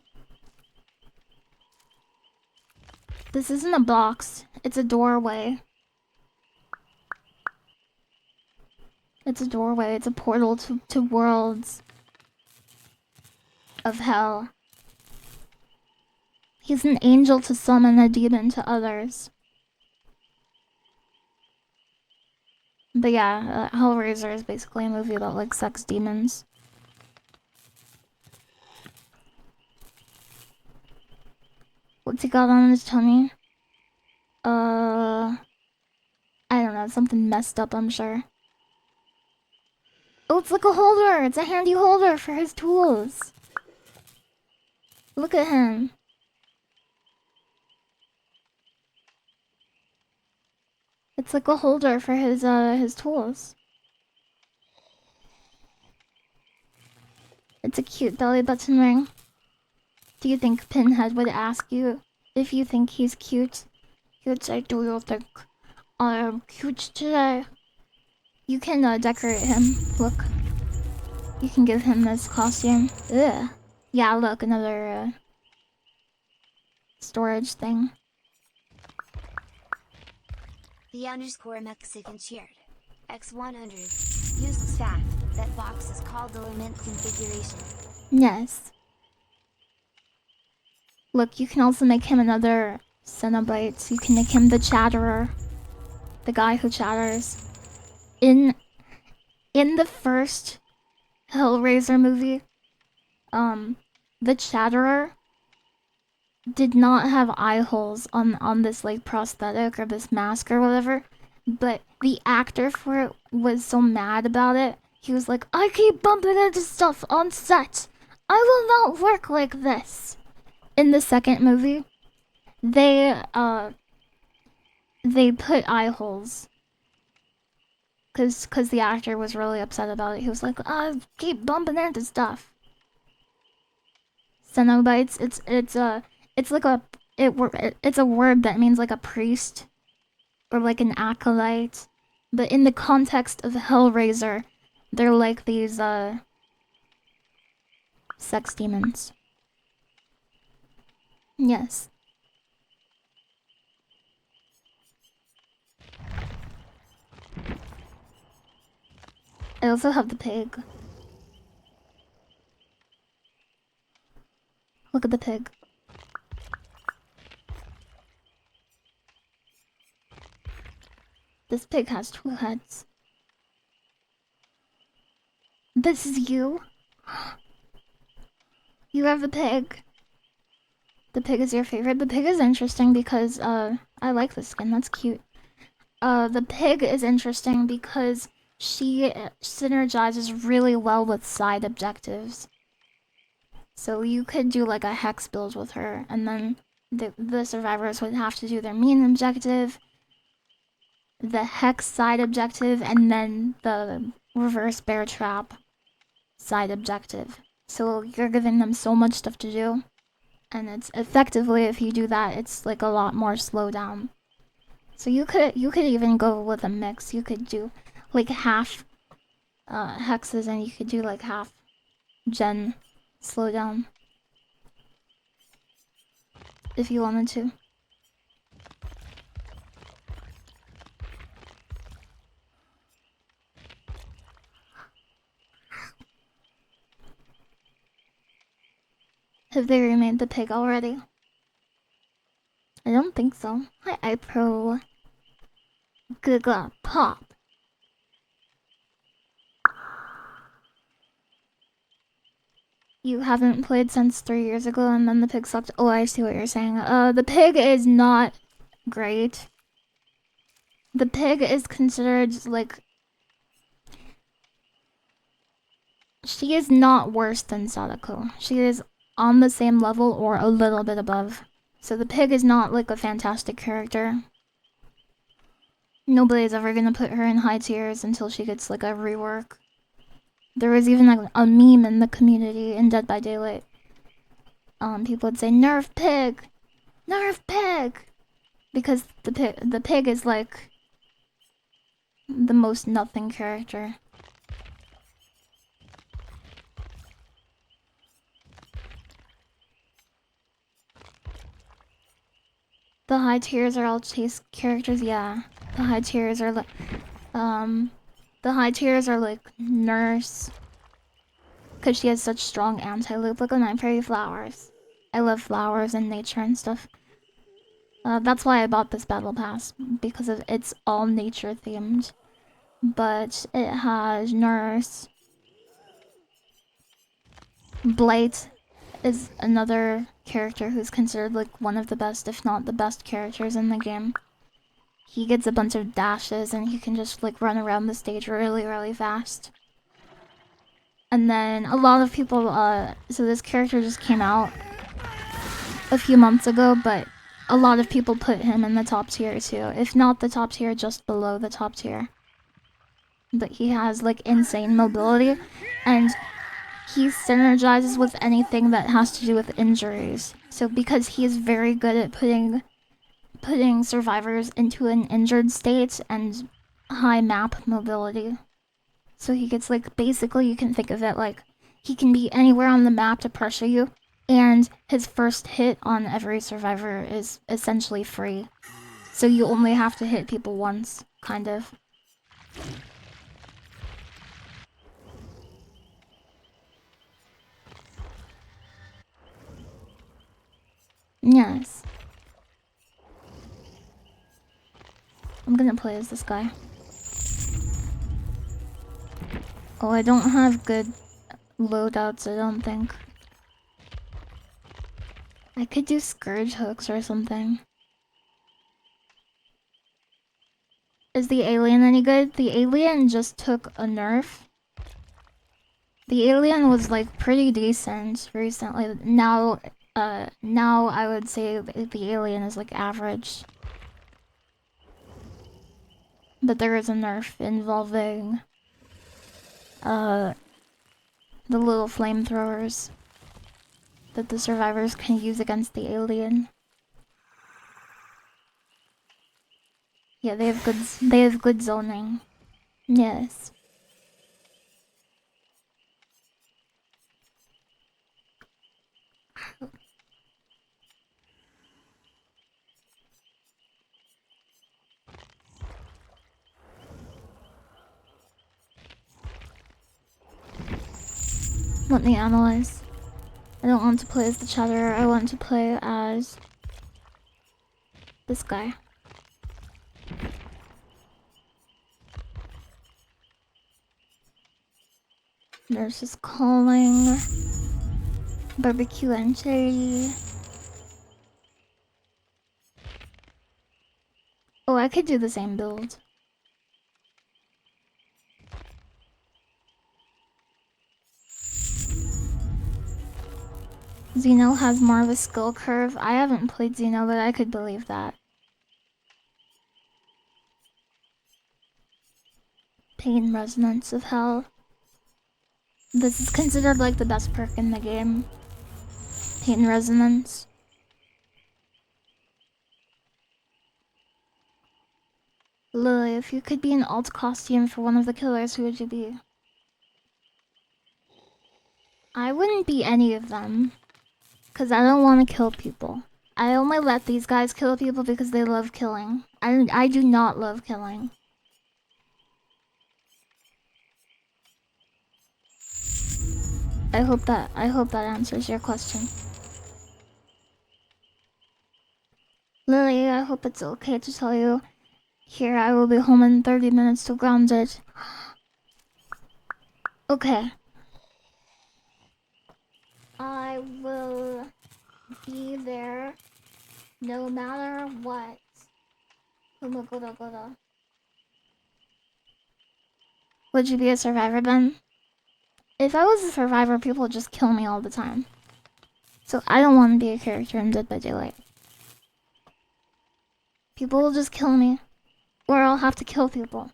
This isn't a box. It's a doorway. It's a doorway. It's a portal to worlds of hell. He's an angel to some and a demon to others. But yeah, Hellraiser is basically a movie about like sex demons. What's he got on his tummy? I don't know, something messed up, I'm sure. Oh, it's like a holder! It's a handy holder for his tools. Look at him. It's like a holder for his tools. It's a cute belly button ring. Do you think Pinhead would ask you if you think he's cute? He would say, "Do you think I am cute today?" You can decorate him. Look. You can give him this costume. Ugh. Yeah, look, another storage thing. The underscore Mexican shared. X100. Useless fact, that box is called the lament configuration. Yes. Look, you can also make him another Cenobite. You can make him the Chatterer. The guy who chatters. In the first Hellraiser movie, the Chatterer did not have eye holes on this like prosthetic or this mask or whatever, but the actor for it was so mad about it. He was like, "I keep bumping into stuff on set. I will not work like this." In the second movie, they put eye holes. Cause the actor was really upset about it. He was like, "I keep bumping into stuff." Cenobites, it's like it's a word that means like a priest or like an acolyte, but in the context of Hellraiser, they're like these sex demons. Yes. I also have the pig. Look at the pig. This pig has 2 heads. This is you? You have the pig. The pig is your favorite. The pig is interesting because, I like the skin. That's cute. The pig is interesting because she synergizes really well with side objectives. So you could do like a hex build with her, and then the survivors would have to do their main objective, the hex side objective, and then the reverse bear trap side objective. So you're giving them so much stuff to do, and it's effectively, if you do that, it's like a lot more slowdown. So you could even go with a mix. You could do like half hexes, and you could do like half gen slowdown if you wanted to. Have they remade the pig already? I don't think so. Hi, iPro. Gaga pop. You haven't played since 3 years ago, and then the pig sucked. Oh, I see what you're saying. The pig is not great. The pig is considered like, she is not worse than Sadako. She is on the same level or a little bit above. So the pig is not like a fantastic character. Nobody's ever gonna put her in high tiers until she gets like a rework. There was even like a meme in the community in Dead by Daylight. People would say, "Nerf pig! Nerf pig!" Because the pig is like the most nothing character. The high tiers are all chase characters, yeah. The high tiers are like, the high tiers are like Nurse, because she has such strong anti-loop. Look at my pretty flowers. I love flowers and nature and stuff. That's why I bought this battle pass, because it's all nature themed. But it has Nurse. Blight is another character who's considered like one of the best, if not the best characters in the game. He gets a bunch of dashes and he can just like run around the stage really, really fast. And then a lot of people, so this character just came out a few months ago, but a lot of people put him in the top tier too. If not the top tier, just below the top tier. But he has like insane mobility, and he synergizes with anything that has to do with injuries. So because he is very good at putting putting survivors into an injured state and high map mobility. So he gets like, basically you can think of it like he can be anywhere on the map to pressure you, and his first hit on every survivor is essentially free. So you only have to hit people once, kind of. Yes. I'm gonna play as this guy. Oh, I don't have good loadouts, I don't think. I could do Scourge hooks or something. Is the alien any good? The alien just took a nerf. The alien was like pretty decent recently. Now I would say the alien is like average. But there is a nerf involving the little flamethrowers that the survivors can use against the alien. Yeah, they have good zoning. Yes. Let me analyze. I don't want to play as the Chatterer, I want to play as this guy. Nurse is calling. Barbecue and cherry. Oh, I could do the same build. Xeno has more of a skill curve. I haven't played Xeno, but I could believe that. Pain Resonance of Hell. This is considered like the best perk in the game. Pain Resonance. Lily, if you could be an alt costume for one of the killers, who would you be? I wouldn't be any of them. Because I don't want to kill people. I only let these guys kill people because they love killing. I do not love killing. I hope that answers your question. Lily, I hope it's okay to tell you. Here, I will be home in 30 minutes to ground it. Okay. I will be there no matter what. Would you be a survivor then? If I was a survivor, people would just kill me all the time. So I don't want to be a character in Dead by Daylight. People will just kill me. Or I'll have to kill people.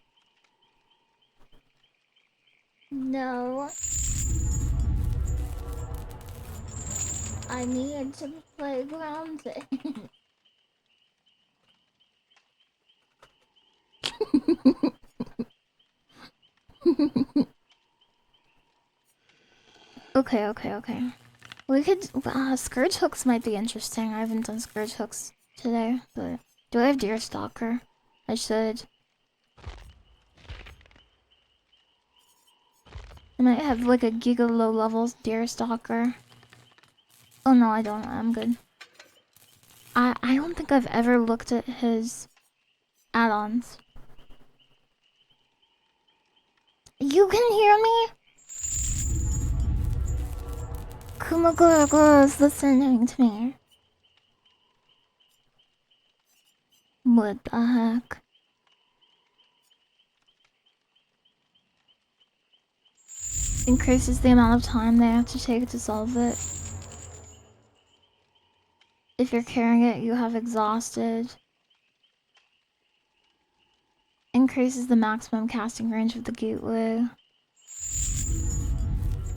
No. I need to play grounded. Okay. We could... Scourge hooks might be interesting. I haven't done Scourge hooks today, but... Do I have Deerstalker? I should. I might have like a giga low levels Deerstalker. Oh no, I don't. I'm good. I don't think I've ever looked at his add-ons. You can hear me? Kumagura is listening to me. What the heck? Increases the amount of time they have to take to solve it. If you're carrying it, you have exhausted. Increases the maximum casting range of the gateway.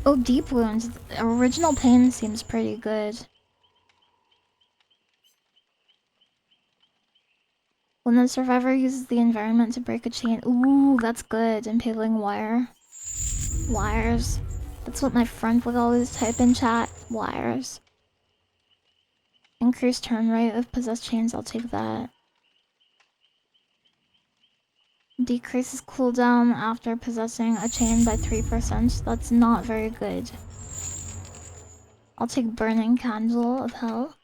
Oh, deep wounds. Original pain seems pretty good. When the survivor uses the environment to break a chain. Ooh, that's good. Impaling wire. Wires. That's what my friend would always type in chat. Wires. Increase turn rate of possessed chains. I'll take that. Decreases cooldown after possessing a chain by 3%. That's not very good. I'll take Burning Candle of Hell.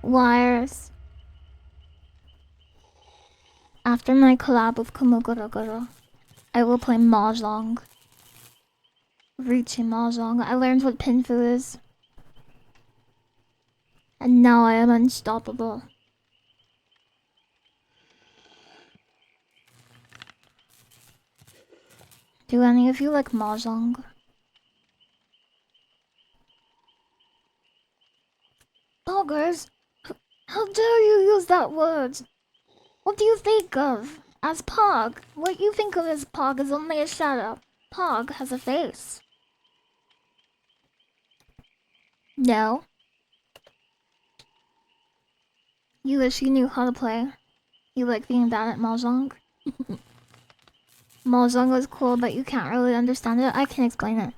Wires. After my collab with Kumogorogoro, I will play Mahjong. RIICHI Mahjong. I learned what Pinfu is. And now I am unstoppable. Do any of you like Mahjong? Poggers! How dare you use that word? What do you think of as Pog? What you think of as Pog is only a shadow. Pog has a face. No. You wish you knew how to play. You like being bad at Mahjong? Mahjong was cool, but you can't really understand it. I can explain it.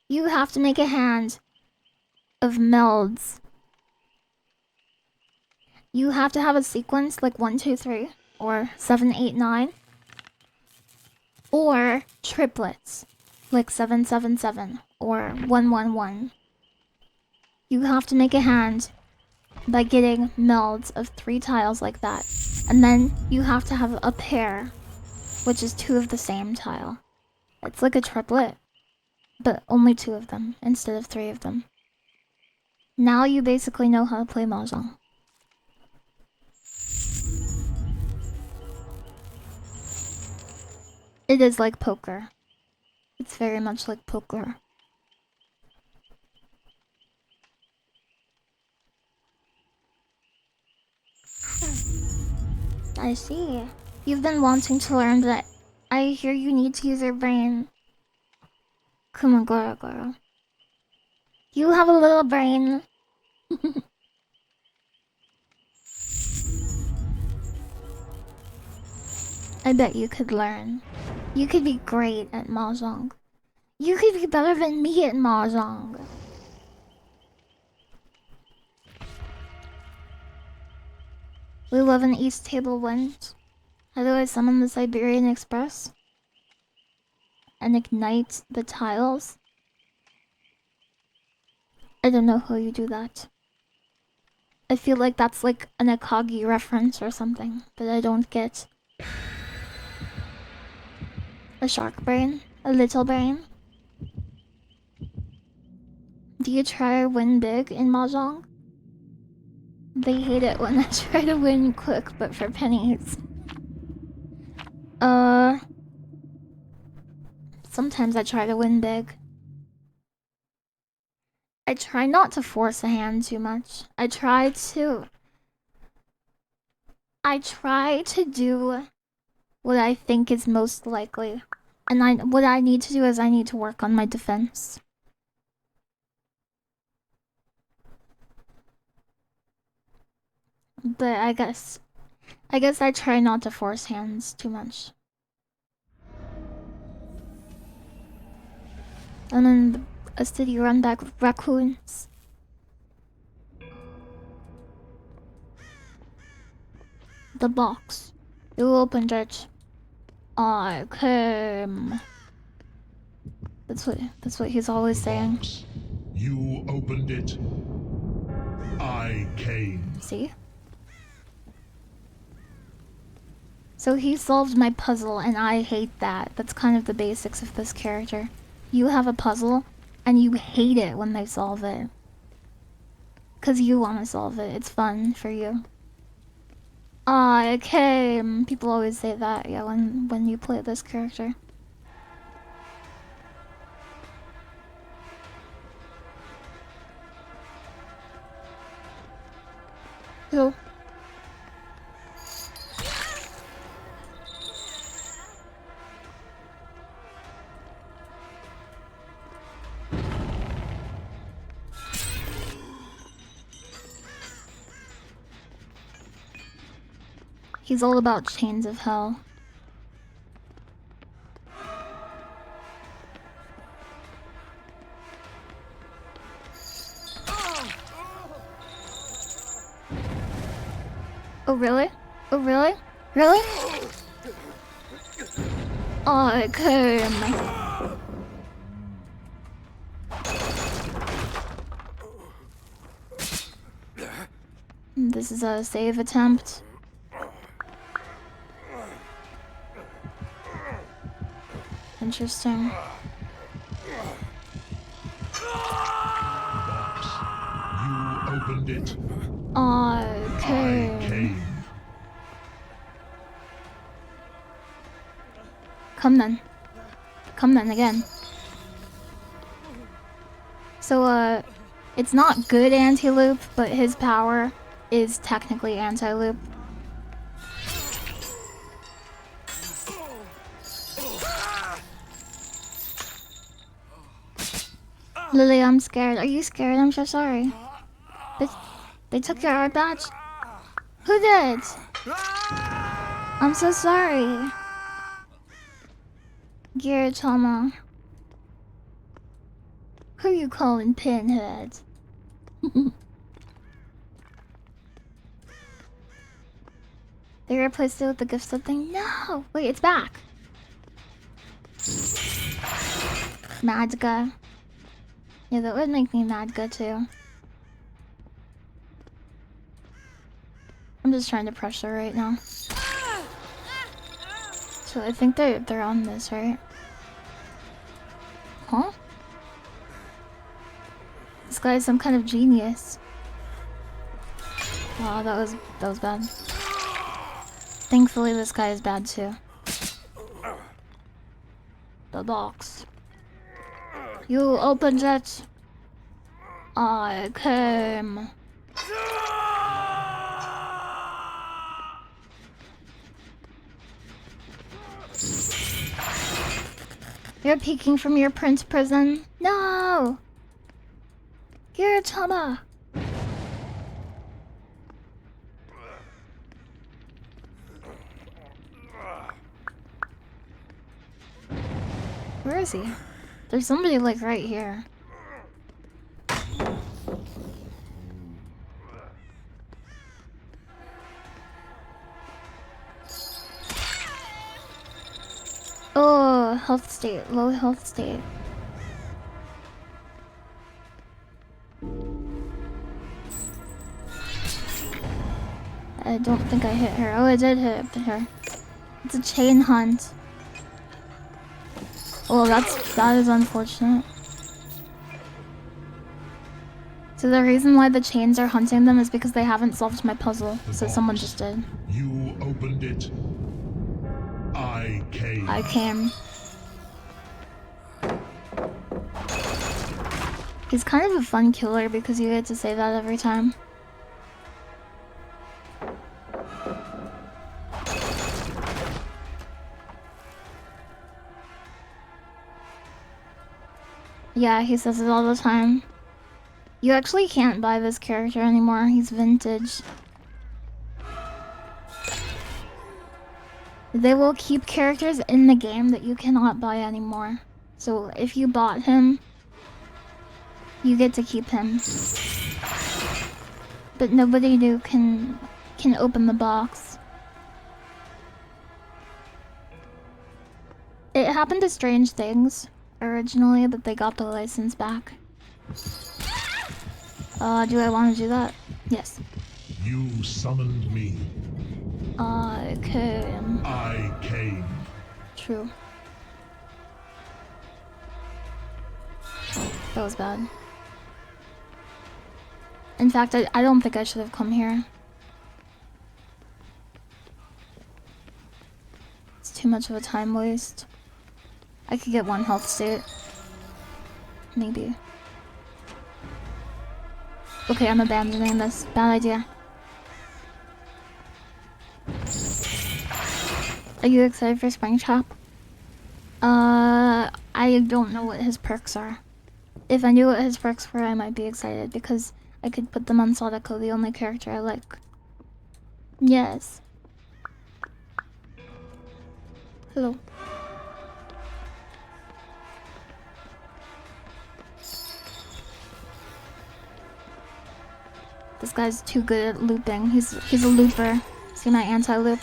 You have to make a hand of melds. You have to have a sequence like 1, 2, 3, or 7, 8, 9, or triplets like 7, 7, 7, or 1, 1, 1. You have to make a hand by getting melds of 3 tiles like that, and then you have to have a pair, which is 2 of the same tile. It's like a triplet, but only 2 of them instead of 3 of them. Now you basically know how to play Mahjong. It is like poker. It's very much like poker. I see. You've been wanting to learn, but I hear you need to use your brain. Kumagorogoro. You have a little brain. I bet you could learn. You could be great at Mahjong. You could be better than me at Mahjong. We live in East Table Wind. How do I summon the Siberian Express? And ignite the tiles? I don't know how you do that. I feel like that's like an Akagi reference or something, but I don't get. A shark brain? A little brain? Do you try to win big in Mahjong? They hate it when I try to win quick, but for pennies. Sometimes I try to win big. I try not to force a hand too much. I try to do what I think is most likely. And what I need to do is I need to work on my defense. But I guess I try not to force hands too much. And then a city run back with raccoons. The box. You opened it. I came. That's what he's always saying. You opened it. I came. See? So he solved my puzzle, and I hate that. That's kind of the basics of this character. You have a puzzle, and you hate it when they solve it. 'Cause you want to solve it. It's fun for you. I came. People always say that, yeah, when you play this character. So. He's all about chains of hell. Oh really? Oh really? Really? I came. This is a save attempt. Interesting. Box. You opened it. I I came. came. Come then. Come then again. So, it's not good anti-loop, but his power is technically anti-loop. Lily, I'm scared. Are you scared? I'm so sorry. They took your art badge? Who did? I'm so sorry. Giratama. Who you calling Pinhead? They replaced it with the gift sub thing? No! Wait, it's back. Madga. Yeah, that would make me Madga too. I'm just trying to pressure right now. So I think they're on this, right? Huh? This guy is some kind of genius. Wow, that was bad. Thankfully this guy is bad too. The box. You opened it. I came. You're peeking from your prince prison? No! Giratama! Where is he? There's somebody like right here. Oh, health state, low health state. I don't think I hit her. Oh, I did hit her. It's a chain hunt. Oh, that is unfortunate. So the reason why the chains are hunting them is because they haven't solved my puzzle. So someone just did. You opened it. I came. I came. He's kind of a fun killer because you get to say that every time. Yeah, he says it all the time. You actually can't buy this character anymore. He's vintage. They will keep characters in the game that you cannot buy anymore. So if you bought him, you get to keep him. But nobody new can open the box. It happened to Strange Things originally, but they got the license back. Do I want to do that? Yes. You summoned me. I came. I came. True. That was bad. In fact, I don't think I should have come here. It's too much of a time waste. I could get one health state. Maybe. Okay, I'm abandoning this. Bad idea. Are you excited for Springtrap? I don't know what his perks are. If I knew what his perks were, I might be excited because I could put them on Sadako, the only character I like. Yes. Hello. This guy's too good at looping. He's a looper. See my anti-loop?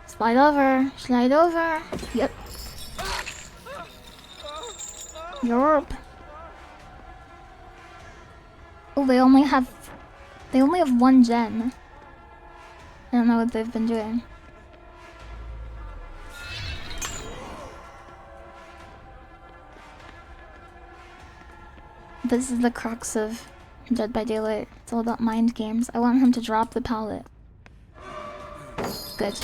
Slide over. Slide over. Yep. Yerp. Oh, they only have one gen. I don't know what they've been doing. This is the crux of Dead by Daylight. It's all about mind games. I want him to drop the pallet. Good.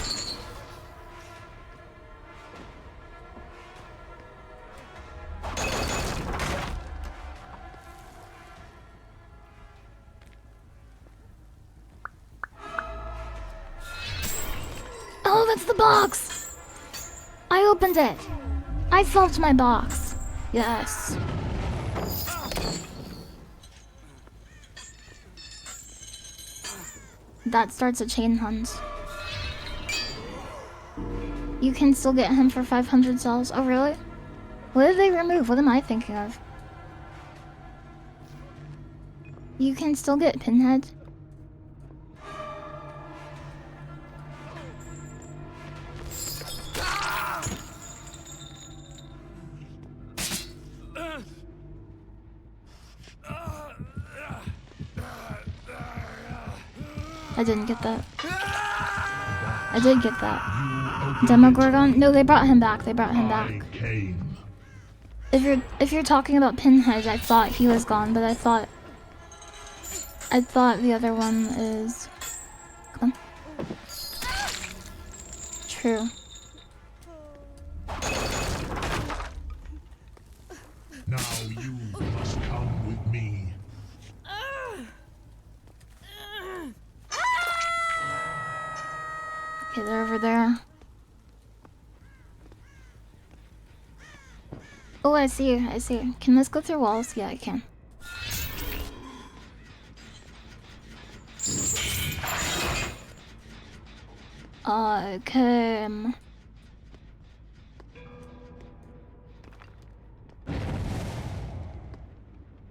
Oh, that's the box! I opened it! I felt my box. Yes. That starts a chain hunt. You can still get him for 500 cells. Oh, really? What did they remove? What am I thinking of? You can still get Pinhead. I didn't get that. I did get that. Demogorgon? No, they brought him back. They brought him back. If you're talking about Pinhead, I thought he was gone, but I thought the other one is. Come on. True. Now you must come with me. Okay, they're over there. Oh, I see. I see. Can this go through walls? Yeah, I can. Okay.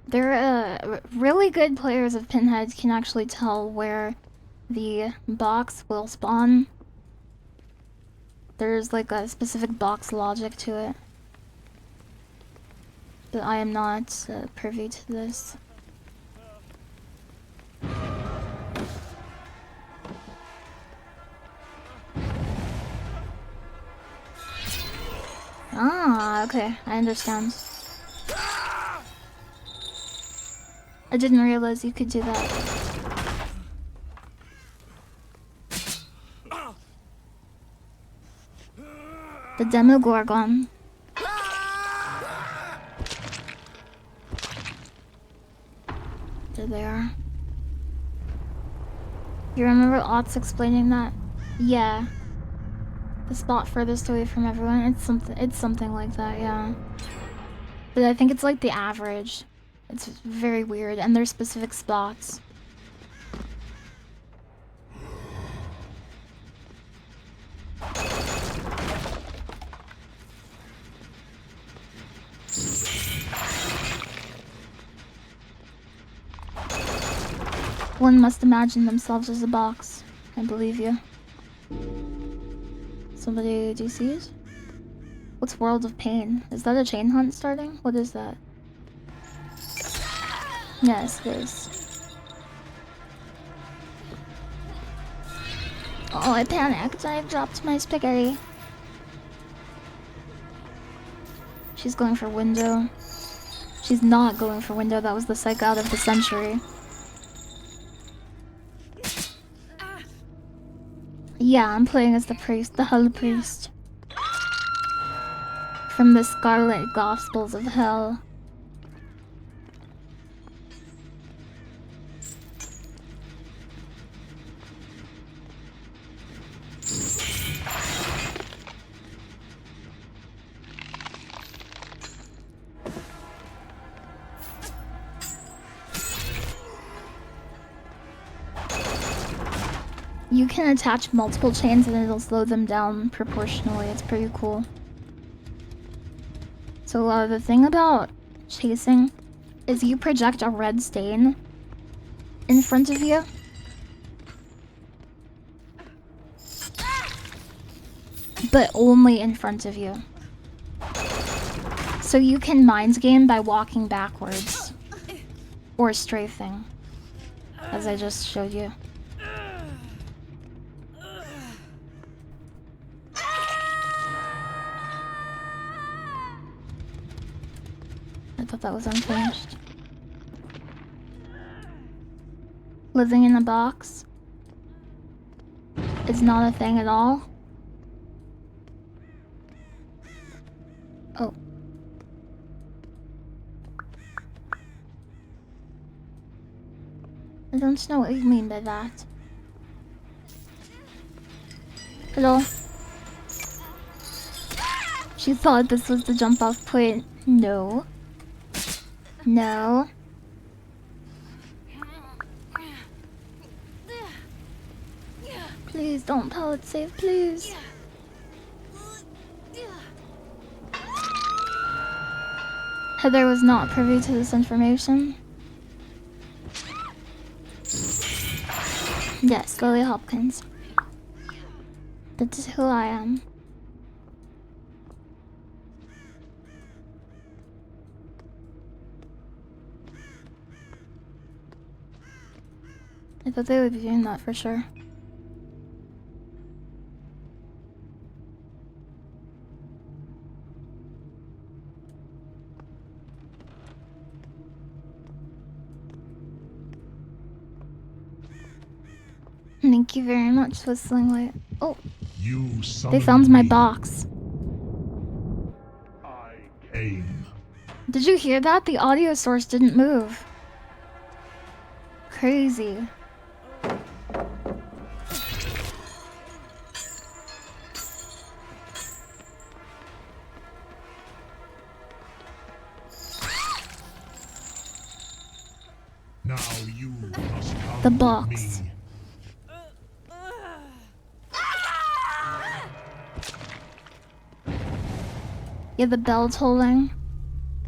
They're really good players of Pinhead can actually tell where the box will spawn. There's like a specific box logic to it. But I am not privy to this. Ah, okay, I understand. I didn't realize you could do that. The Demogorgon. There they are. You remember Otts explaining that? Yeah. The spot furthest away from everyone. It's something like that, yeah. But I think it's like the average. It's very weird, and there's specific spots. One must imagine themselves as a box. I believe you. Somebody DC'd? What's World of Pain? Is that a chain hunt starting? What is that? Yes, it is. Oh, I panicked. I dropped my spaghetti. She's going for window. She's not going for window. That was the psych out of the century. Yeah, I'm playing as the priest, the Hell Priest. From the Scarlet Gospels of Hell. You can attach multiple chains and it'll slow them down proportionally. It's pretty cool. So the thing about chasing is you project a red stain in front of you. But only in front of you. So you can mind game by walking backwards. Or strafing. As I just showed you. I thought that was unfinished. Living in a box is not a thing at all. Oh. I don't know what you mean by that. Hello? She thought this was the jump off point. No. No. Please don't pallet save, please. Heather was not privy to this information. Yes, Lily Hopkins. That is who I am. I thought they would be doing that for sure. Thank you very much, Whistling Light. Oh, You they found my me. box. I came. Did you hear that? The audio source didn't move. Crazy. Now you must come The with box. me. Yeah, the bell tolling.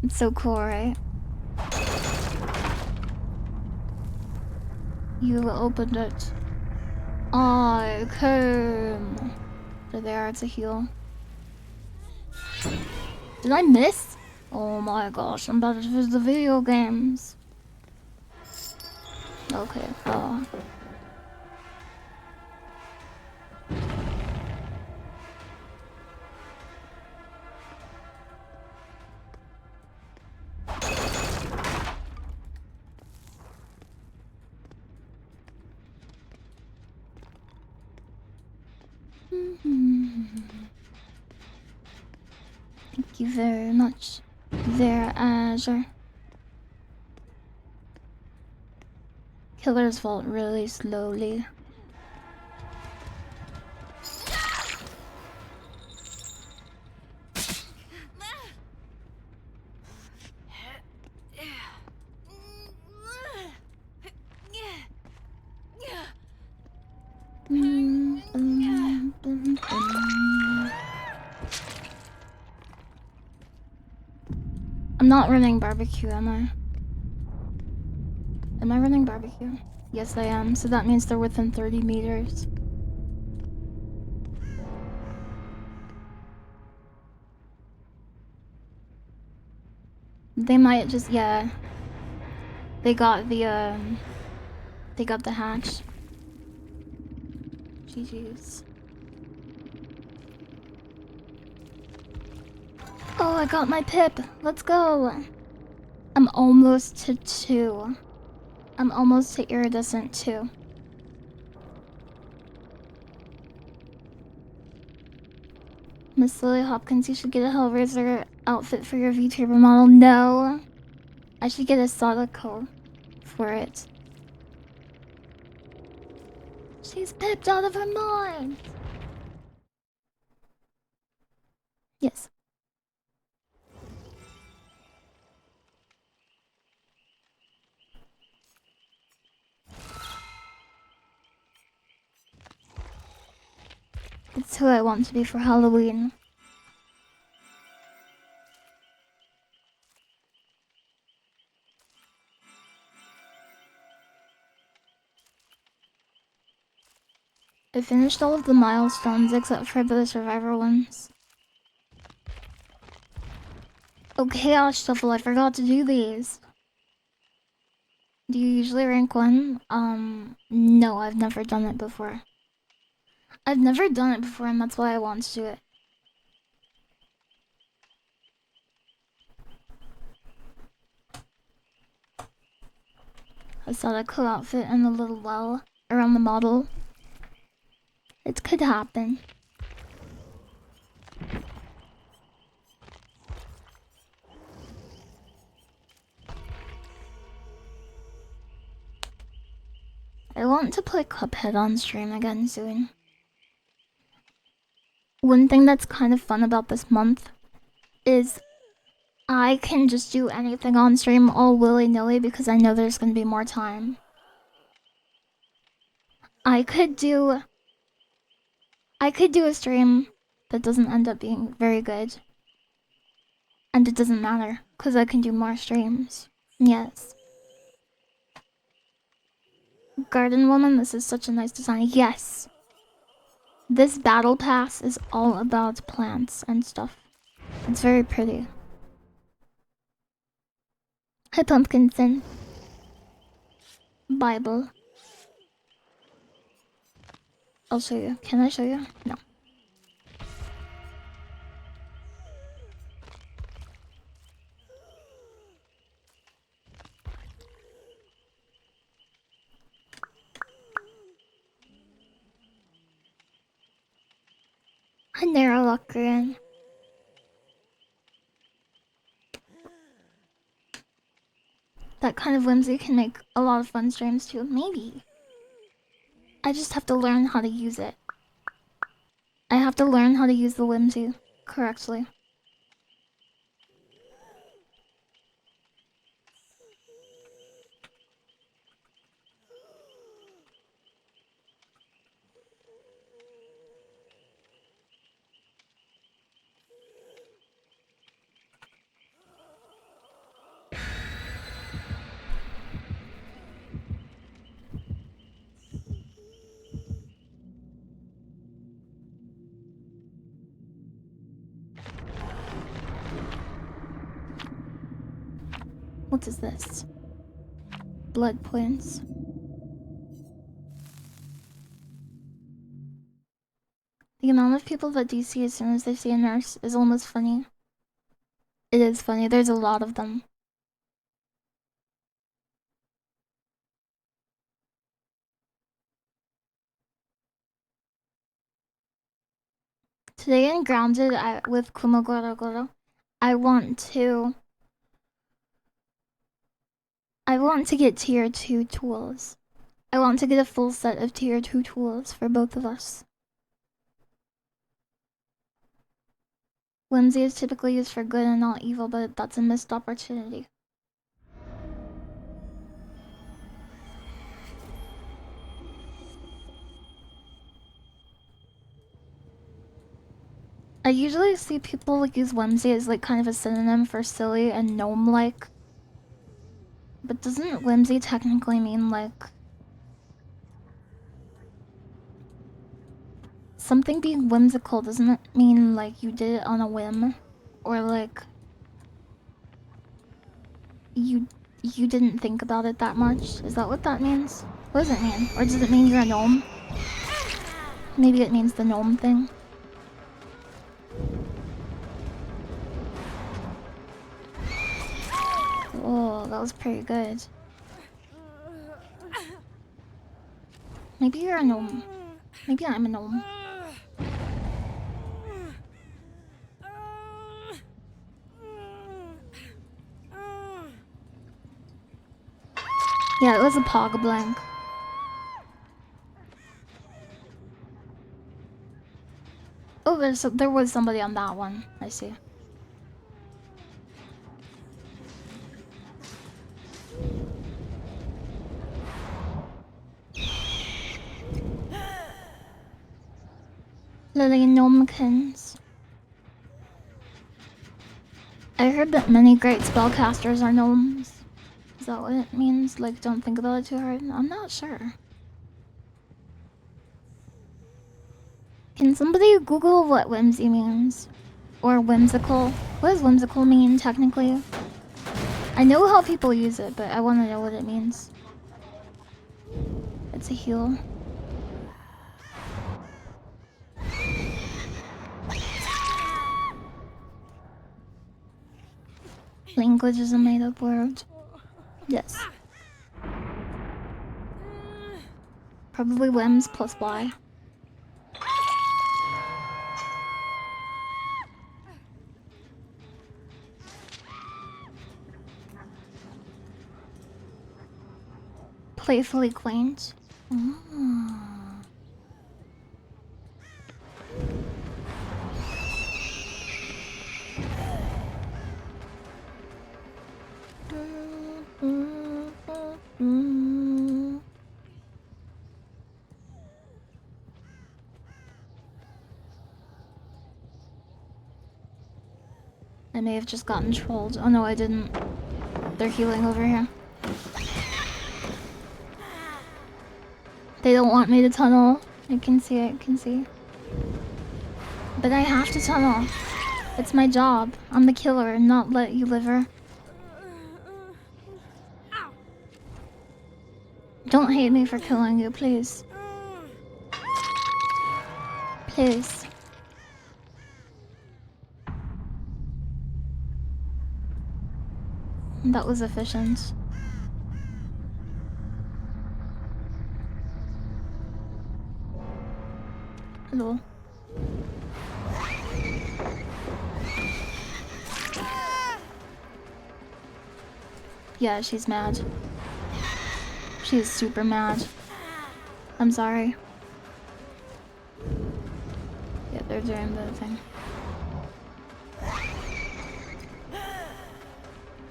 It's so cool, right? You opened it. I came. So there, it's a heal. Did I miss? Oh my gosh, I'm about to finish the video games. Okay, Thank you very much. There, Azure. Killers vault really slowly. I'm not running barbecue, am I? Am I running barbecue? Yes, I am. So that means they're within 30 meters. They might just, yeah. They got the hatch. GG's. Oh, I got my pip. Let's go. I'm almost to 2. I'm almost to iridescent 2. Miss Lily Hopkins, you should get a Hellraiser outfit for your VTuber model. No. I should get a Sadako for it. She's pipped out of her mind. Yes. That's who I want to be for Halloween. I finished all of the milestones except for the survivor ones. Oh, Chaos Shuffle, I forgot to do these. Do you usually rank 1? No, I've never done it before. I've never done it before, and that's why I want to do it. I saw that cool outfit and a little well around the model. It could happen. I want to play Cuphead on stream again soon. One thing that's kind of fun about this month is I can just do anything on stream all willy-nilly because I know there's gonna be more time. I could do a stream that doesn't end up being very good. And it doesn't matter, because I can do more streams. Yes. Garden Woman, this is such a nice design. Yes. This battle pass is all about plants and stuff. It's very pretty. Hi, Pumpkinson. Bible. I'll show you. Can I show you? No. A narrow locker in. That kind of whimsy can make a lot of fun streams too. Maybe. I just have to learn how to use it. I have to learn how to use the whimsy correctly. What is this? Blood points. The amount of people that DC as soon as they see a nurse is almost funny. It is funny, there's a lot of them. Today in Grounded with Kumogoro, I want to get tier 2 tools. I want to get a full set of tier 2 tools for both of us. Whimsy is typically used for good and not evil, but that's a missed opportunity. I usually see people use whimsy as like kind of a synonym for silly and gnome-like. But doesn't whimsy technically mean like something being whimsical? Doesn't it mean like you did it on a whim? Or like you didn't think about it that much? Is that what that means? What does it mean? Or does it mean you're a gnome? Maybe it means the gnome thing. Oh, that was pretty good. Maybe you're a gnome. Maybe I'm a gnome. Yeah, it was a pog blank. Oh, there was somebody on that one. I see. Lily Gnomekins. I heard that many great spellcasters are gnomes. Is that what it means? Like, don't think about it too hard? I'm not sure. Can somebody Google what whimsy means? Or whimsical? What does whimsical mean, technically? I know how people use it, but I want to know what it means. It's a heal. Language is a made-up word. Yes. Probably whims plus Y. Playfully quaint. I may have just gotten trolled. Oh no, I didn't. They're healing over here. They don't want me to tunnel. I can see it, I can see. But I have to tunnel. It's my job. I'm the killer, not let you liver. Don't hate me for killing you, please. Please. That was efficient. Hello. Yeah, she's mad. She's super mad. I'm sorry. Yeah, they're doing the thing.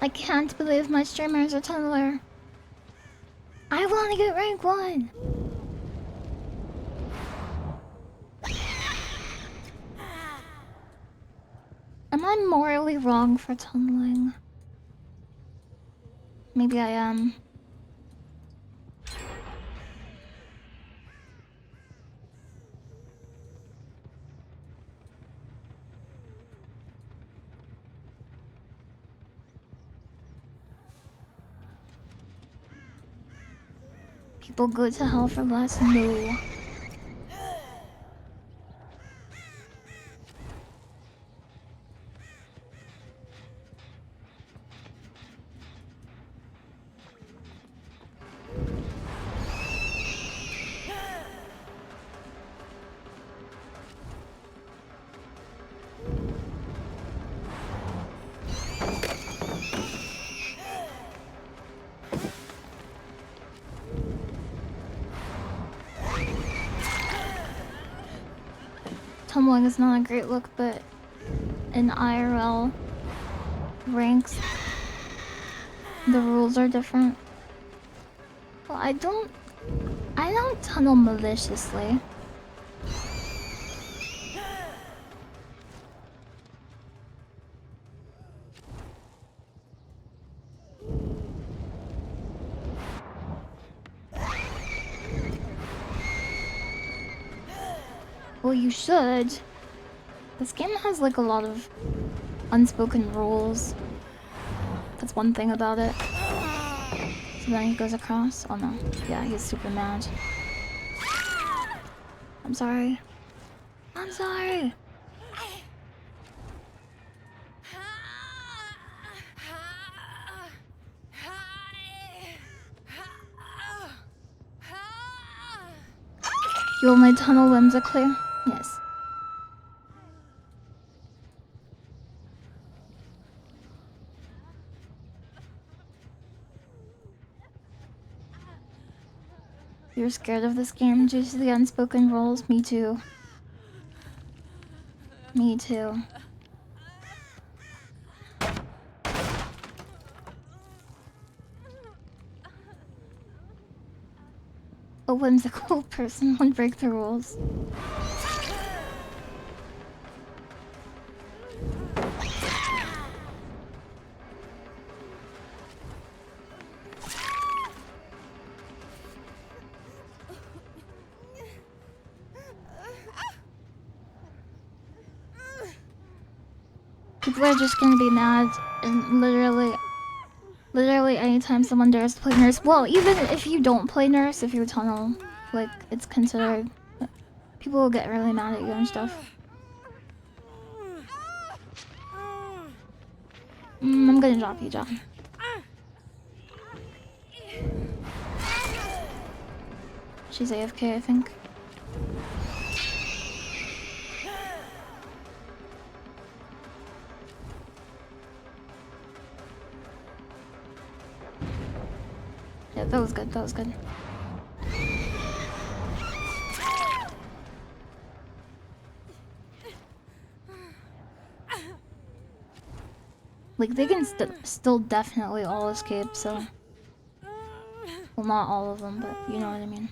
I can't believe my streamers are tunneler. I want to get rank 1. Am I morally wrong for tunneling? Maybe I am. People go to hell for less? No. Tumbling is not a great look, but in IRL ranks, the rules are different. Well, I don't tunnel maliciously. Well, you should. This game has like a lot of unspoken rules. That's one thing about it. So then he goes across. Oh no. Yeah, he's super mad. I'm sorry. I'm sorry. You only tunnel whimsically? Yes. You're scared of this game due to the unspoken rules? Me too. Me too. A whimsical person would break the rules. People are just gonna be mad and literally anytime someone dares to play nurse. Well, even if you don't play nurse, if you tunnel, like it's considered. People will get really mad at you and stuff. I'm gonna drop you, John. She's AFK, I think. Yeah, that was good, that was good. Like, they can still definitely all escape, so... Well, not all of them, but you know what I mean.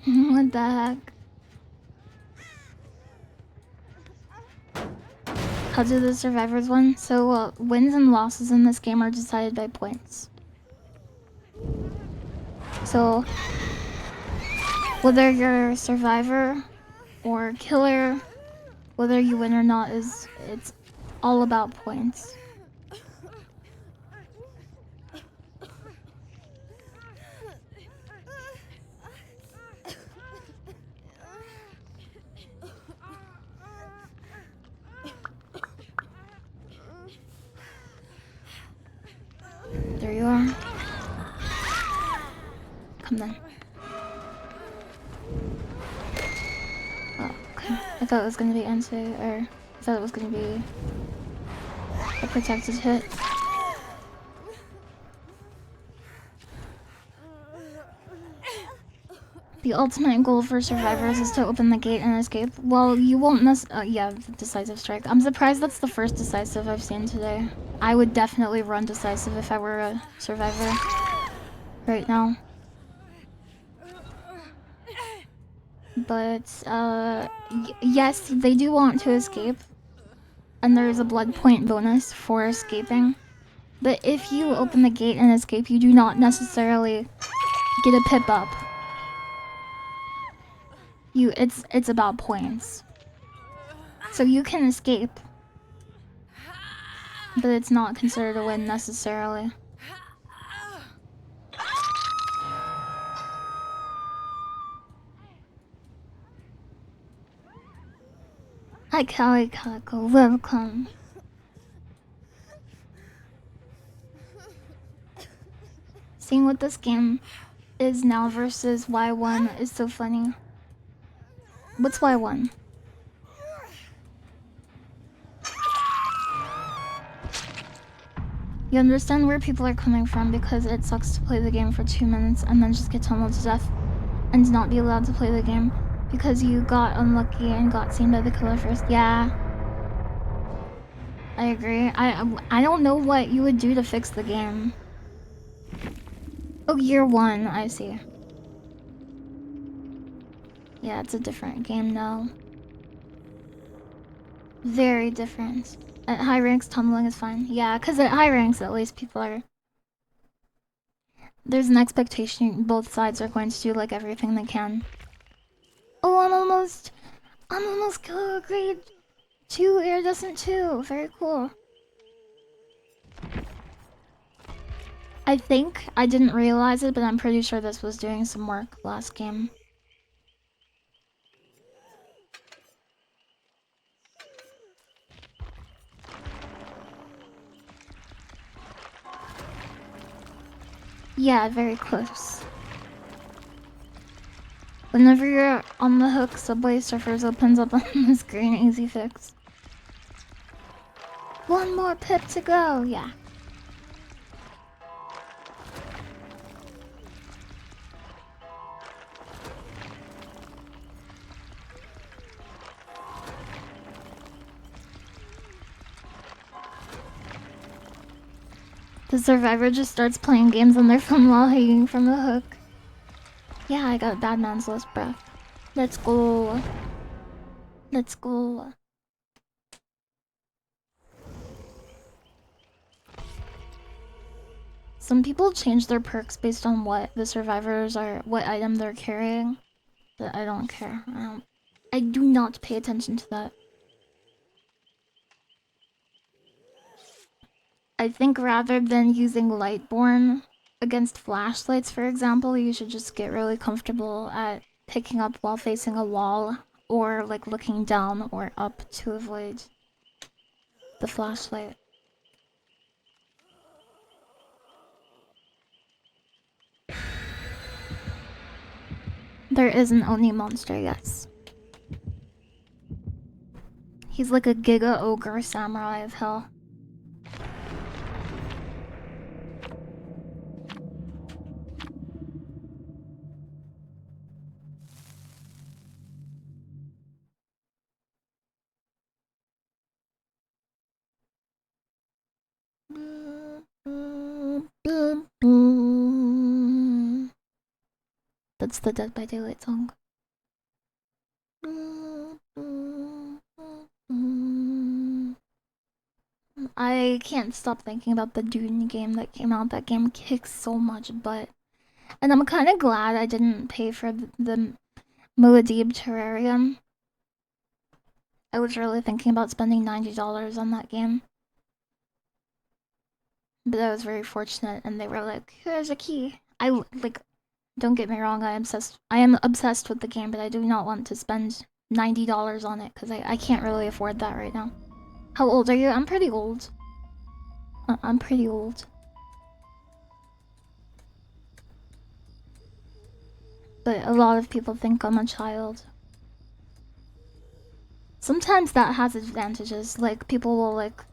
What the heck? How do the survivors win? So, wins and losses in this game are decided by points. So, whether you're a survivor or killer, whether you win or not it's all about points. There you are. Come then. Oh, okay. I thought it was gonna be anti, or I thought it was gonna be a protected hit. The ultimate goal for survivors is to open the gate and escape. Well, you won't yeah, the decisive strike. I'm surprised that's the first decisive I've seen today. I would definitely run decisive if I were a survivor right now. But, yes, they do want to escape. And there's a blood point bonus for escaping. But if you open the gate and escape, you do not necessarily get a pip up. It's about points. So you can escape. But it's not considered a win necessarily. Hi Callie Kako, welcome. Seeing what this game is now versus Y1 is so funny. What's Y1? You understand where people are coming from because it sucks to play the game for 2 minutes and then just get tunneled to death and not be allowed to play the game because you got unlucky and got seen by the killer first. Yeah. I agree. I don't know what you would do to fix the game. Oh, year 1, I see. Yeah, it's a different game now. Very different. At high ranks, tumbling is fine. Yeah, because at high ranks, at least people are... There's an expectation both sides are going to do like everything they can. Oh, I'm almost killer grade 2, iridescent 2. Very cool. I think I didn't realize it, but I'm pretty sure this was doing some work last game. Yeah, very close. Whenever you're on the hook, Subway Surfers opens up on the screen. Easy fix. One more pip to go. Yeah. The survivor just starts playing games on their phone while hanging from the hook. Yeah, I got bad man's last breath. Let's go. Let's go. Some people change their perks based on what the survivors are, what item they're carrying. But I don't care. I do not pay attention to that. I think rather than using Lightborn against flashlights, for example, you should just get really comfortable at picking up while facing a wall, or like looking down or up to avoid the flashlight. There is an Oni monster, yes. He's like a Giga Ogre Samurai of Hell. That's the Dead by Daylight song. I can't stop thinking about the Dune game that came out. That game kicks so much butt. And I'm kind of glad I didn't pay for the Muad'Dib Terrarium. I was really thinking about spending $90 on that game. But I was very fortunate, and they were like, here's a key. Don't get me wrong, I am obsessed with the game, but I do not want to spend $90 on it, because I can't really afford that right now. How old are you? I'm pretty old. I'm pretty old. But a lot of people think I'm a child. Sometimes that has advantages, like people will like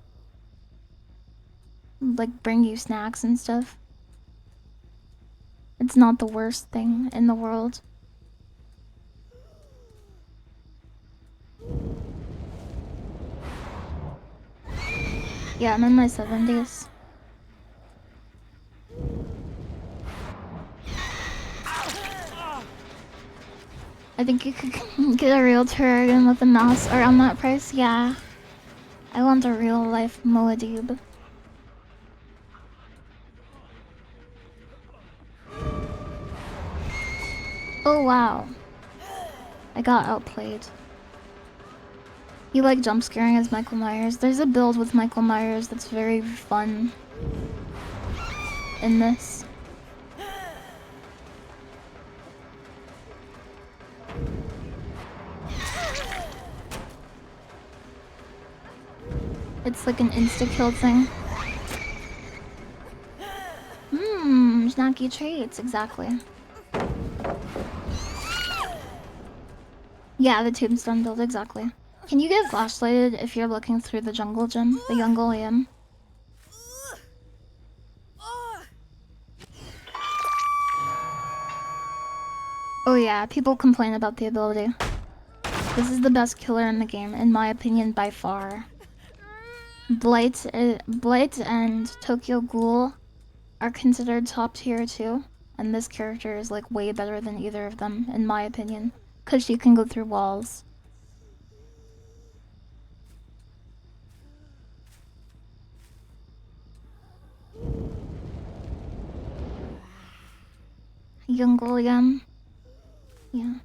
bring you snacks and stuff. It's not the worst thing in the world. Yeah, I'm in my 70s. I think you could get a real terrarium with a mouse around that price. Yeah. I want a real life Muad'Dib. Oh wow. I got outplayed. You like jump scaring as Michael Myers? There's a build with Michael Myers that's very fun in this. It's like an insta-kill thing. Snacky traits, exactly. Yeah, the tombstone build, exactly. Can you get flashlighted if you're looking through the jungle gym? The Yungolium? Oh yeah, people complain about the ability. This is the best killer in the game, in my opinion, by far. Blight and Tokyo Ghoul are considered top tier too, and this character is like way better than either of them, in my opinion, because she can go through walls. Yungolium. Yeah.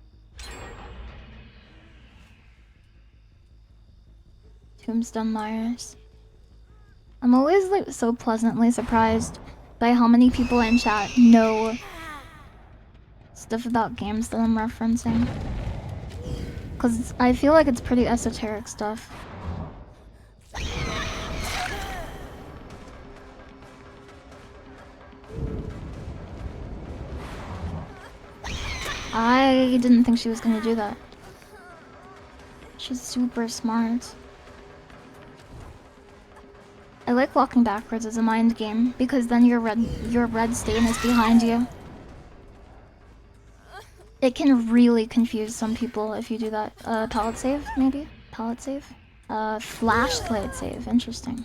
Tombstone Myers. I'm always like so pleasantly surprised by how many people in chat know stuff about games that I'm referencing. Cause I feel like it's pretty esoteric stuff. I didn't think she was gonna do that. She's super smart. I like walking backwards as a mind game because then your red stain is behind you. It can really confuse some people if you do that. Palette save, maybe? Palette save? Flashlight save, interesting.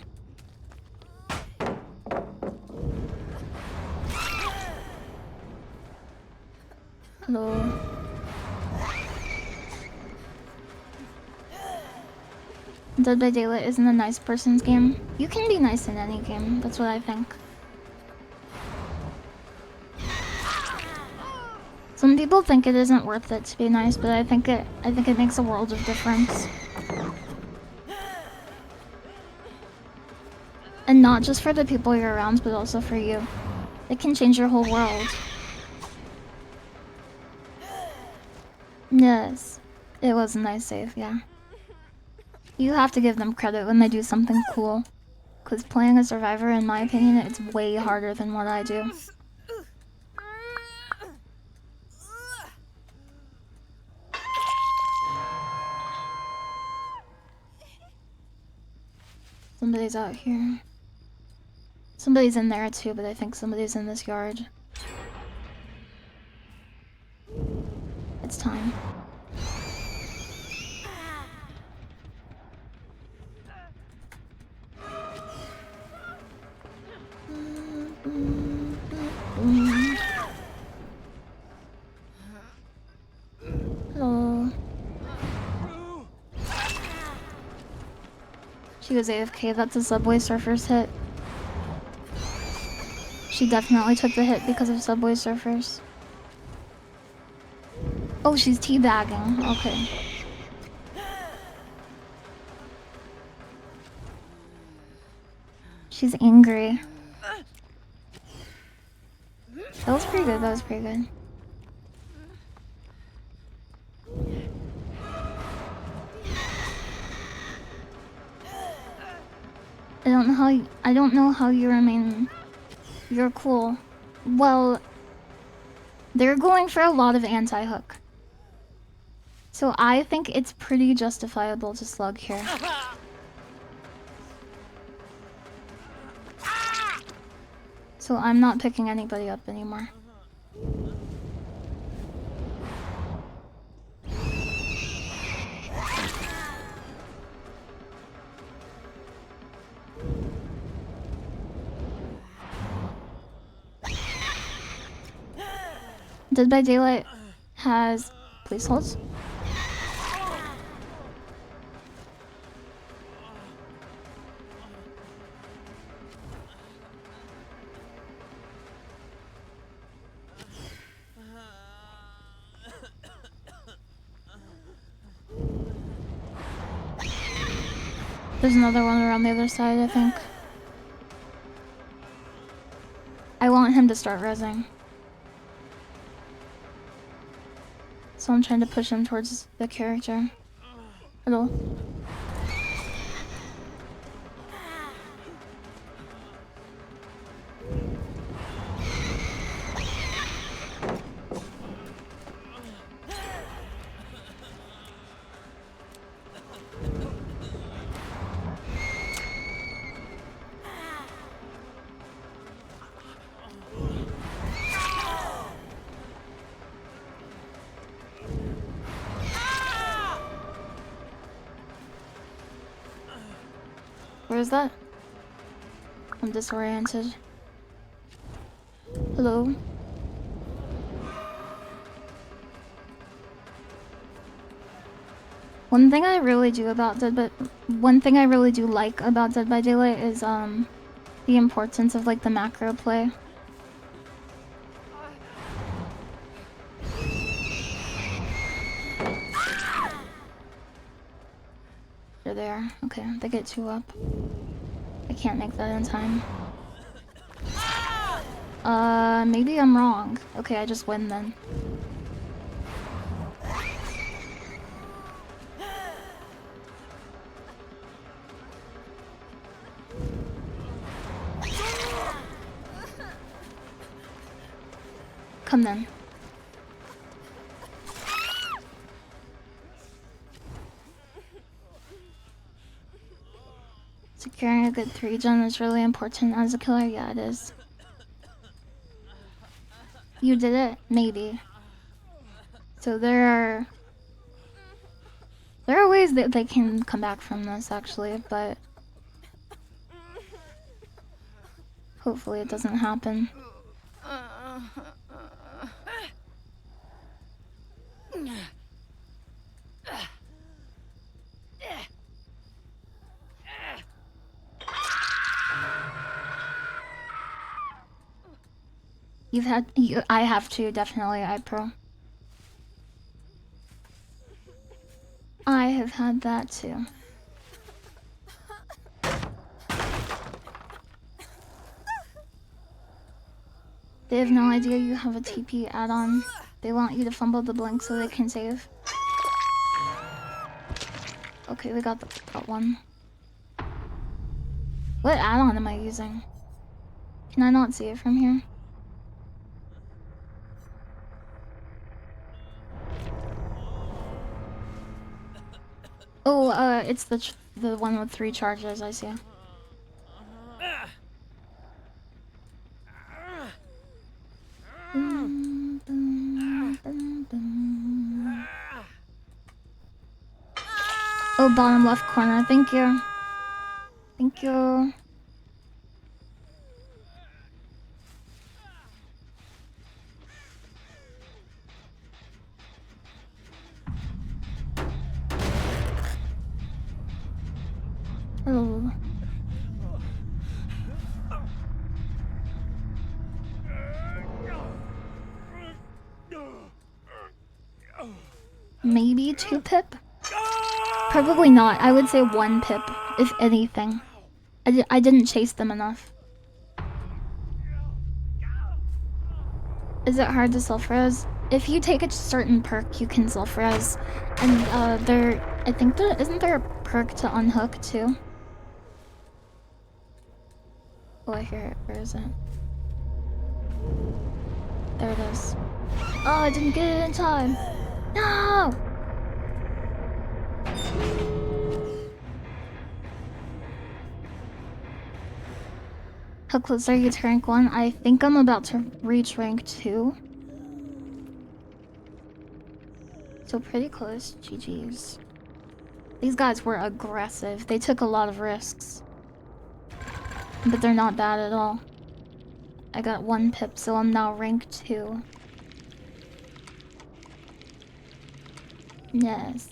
Hello. Dead by Daylight isn't a nice person's game. You can be nice in any game, that's what I think. Some people think it isn't worth it to be nice, but I think it makes a world of difference. And not just for the people you're around, but also for you. It can change your whole world. Yes. It was a nice save, yeah. You have to give them credit when they do something cool. Because playing a survivor, in my opinion, it's way harder than what I do. Somebody's out here. Somebody's in there too, but I think somebody's in this yard. It's time. Hello. She was AFK, that's a Subway Surfers hit. She definitely took the hit because of Subway Surfers. Oh, she's teabagging. Okay. She's angry. That was pretty good, that was pretty good. I don't know how you remain. You're cool. Well, they're going for a lot of anti-hook. So I think it's pretty justifiable to slug here. So I'm not picking anybody up anymore. Dead by Daylight has police holds. There's another one around the other side, I think. I want him to start rezzing. So I'm trying to push him towards the character. Hello. Where is that? I'm disoriented. Hello? One thing I really do like about Dead by Daylight is the importance of like the macro play. They're there. Okay, they get 2 up. I can't make that in time. Maybe I'm wrong. Okay, I just win then. Come then. Securing a good 3-gen is really important as a killer. Yeah, it is. You did it? Maybe. So there are ways that they can come back from this, actually, but hopefully it doesn't happen. I have to, definitely, iPro. I have had that too. They have no idea you have a TP add-on. They want you to fumble the blink so they can save. Okay, we got that one. What add-on am I using? Can I not see it from here? Oh, it's the one with 3 charges, I see. Oh, bottom left corner, thank you. Thank you. Oh. Maybe 2 pip? Probably not. I would say 1 pip, if anything. I didn't chase them enough. Is it hard to self-res? If you take a certain perk, you can self-res. And I think isn't there a perk to unhook too? Oh, I hear it. Where is it? There it is. Oh, I didn't get it in time. No! How close are you to rank 1? I think I'm about to reach rank 2. So pretty close. GG's. These guys were aggressive. They took a lot of risks. But they're not bad at all. I got 1 pip, so I'm now rank 2. Yes.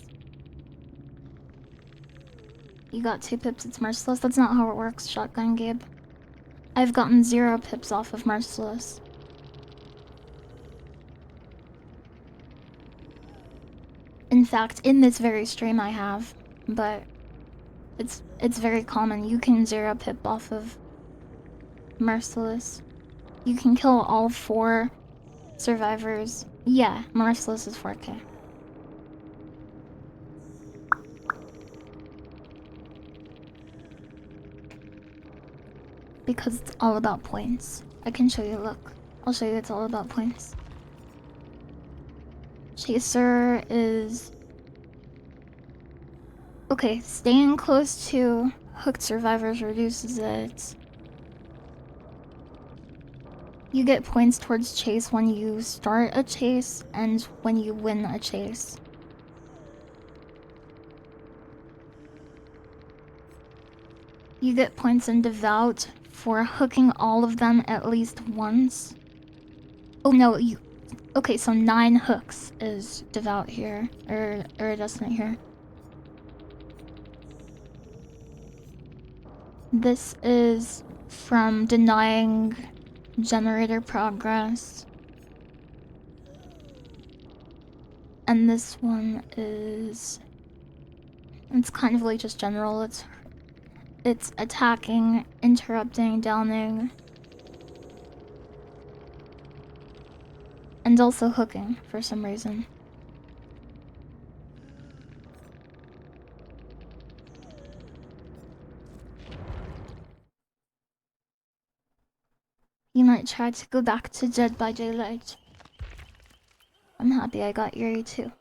You got 2 pips, it's Merciless? That's not how it works, Shotgun Gabe. I've gotten 0 pips off of Merciless. In fact, in this very stream I have, but it's very common. You can 0 pip off of Merciless. You can kill all 4 survivors. Yeah, Merciless is 4K. Because it's all about points. I can show you, look. I'll show you it's all about points. Chaser is... Okay, staying close to hooked survivors reduces it. You get points towards chase when you start a chase and when you win a chase. You get points in Devout for hooking all of them at least once. Oh no, okay, so 9 hooks is Devout here, or Iridescent here. This is from denying generator progress. And this one is... It's kind of like just general. It's attacking, interrupting, downing. And also hooking, for some reason. You might try to go back to Dead by Daylight. I'm happy I got Eerie too.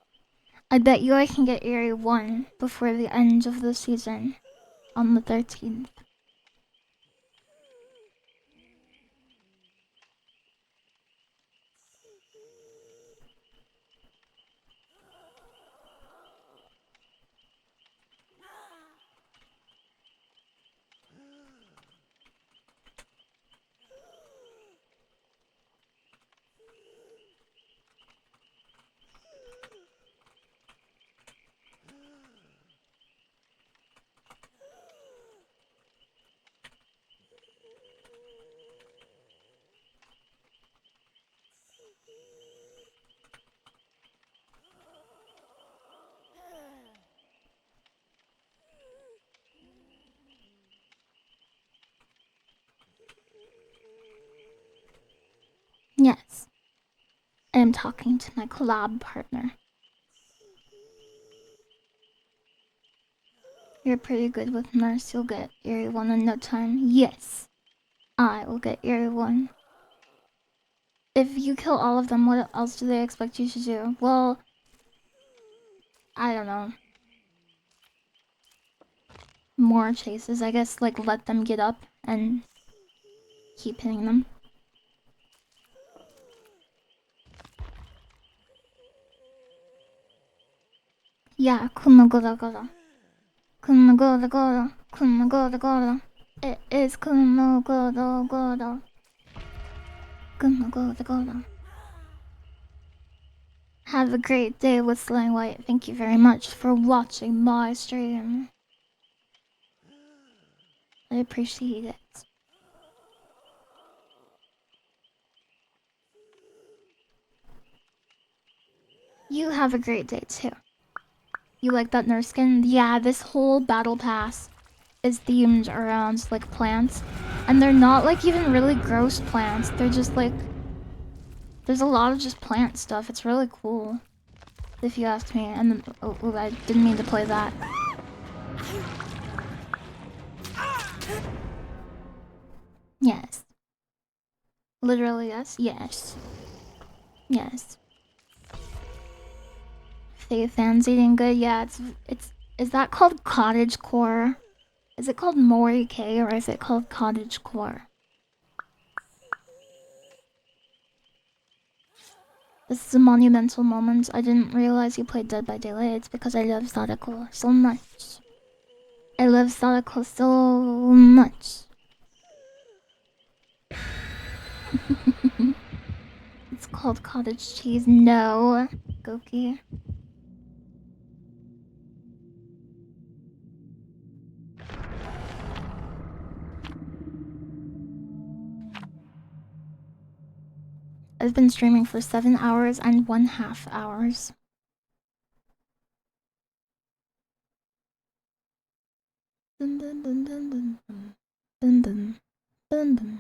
I bet you I can get Eerie 1 before the end of the season. On the 13th. I am talking to my collab partner. You're pretty good with Nurse. You'll get Eerie 1 in no time. Yes, I will get Eerie 1. If you kill all of them, what else do they expect you to do? Well, I don't know. More chases, I guess, like let them get up and keep hitting them. Yeah, Kumogoro. Kumogoro. Kumogoro. It is Kumogoro. Kumogoro. Have a great day, Whistling White. Thank you very much for watching my stream. I appreciate it. You have a great day too. You like that nurse skin? Yeah, this whole battle pass is themed around like plants. And they're not like even really gross plants. They're just like... There's a lot of just plant stuff. It's really cool. If you ask me. And oh, I didn't mean to play that. Yes. Literally yes. Yes. Yes. Faye fans eating good. Yeah, it's is that called cottage core? Is it called Mori K or is it called cottage core? This is a monumental moment. I didn't realize you played Dead by Daylight. It's because I love Sadako so much. I love Sadako so much. It's called cottage cheese. No, Goki. I've been streaming for 7 hours and 1/2 hours. Dun dun dun dun dun dun dun dun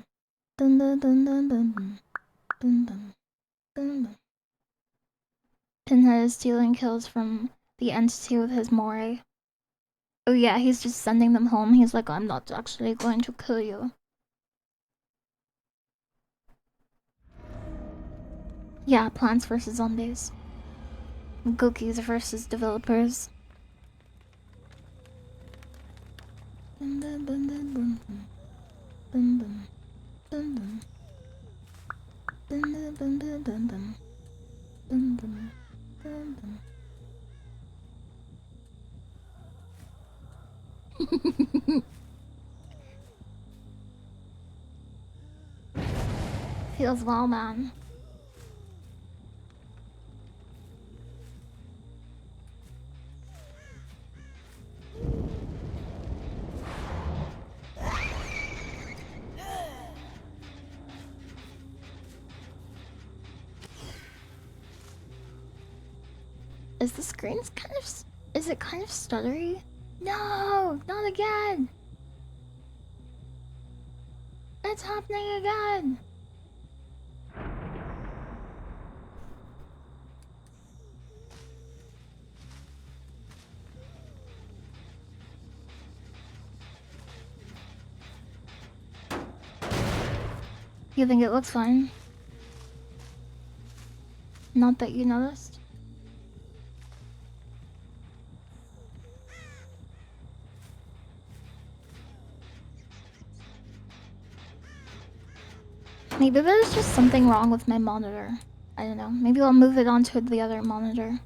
dun dun dun dun dun dun dun dun dun dun. Pinhead is stealing kills from the entity with his Mori. Oh yeah, he's just sending them home. He's like, I'm not actually going to kill you. Yeah, Plants vs. Zombies. Gookies versus developers. Dun dun dun dun dun dun dun dun dun dun dun dun dun dun dun dun dun dun. Feels well, man. Is the screen kind of... Is it kind of stuttery? No! Not again! It's happening again! You think it looks fine? Not that you noticed? Maybe there's just something wrong with my monitor. I don't know. Maybe I'll move it onto the other monitor.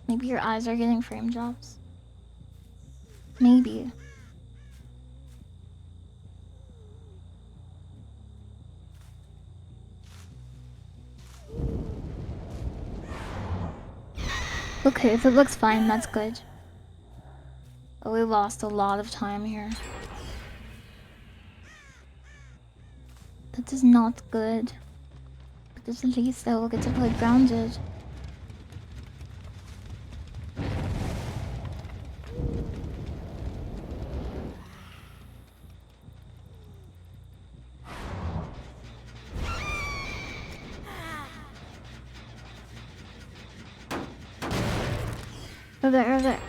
Maybe your eyes are getting frame drops. Maybe. Okay, if it looks fine, that's good. Oh, we lost a lot of time here. That is not good. Because at least I will get to play grounded. Over there, over there.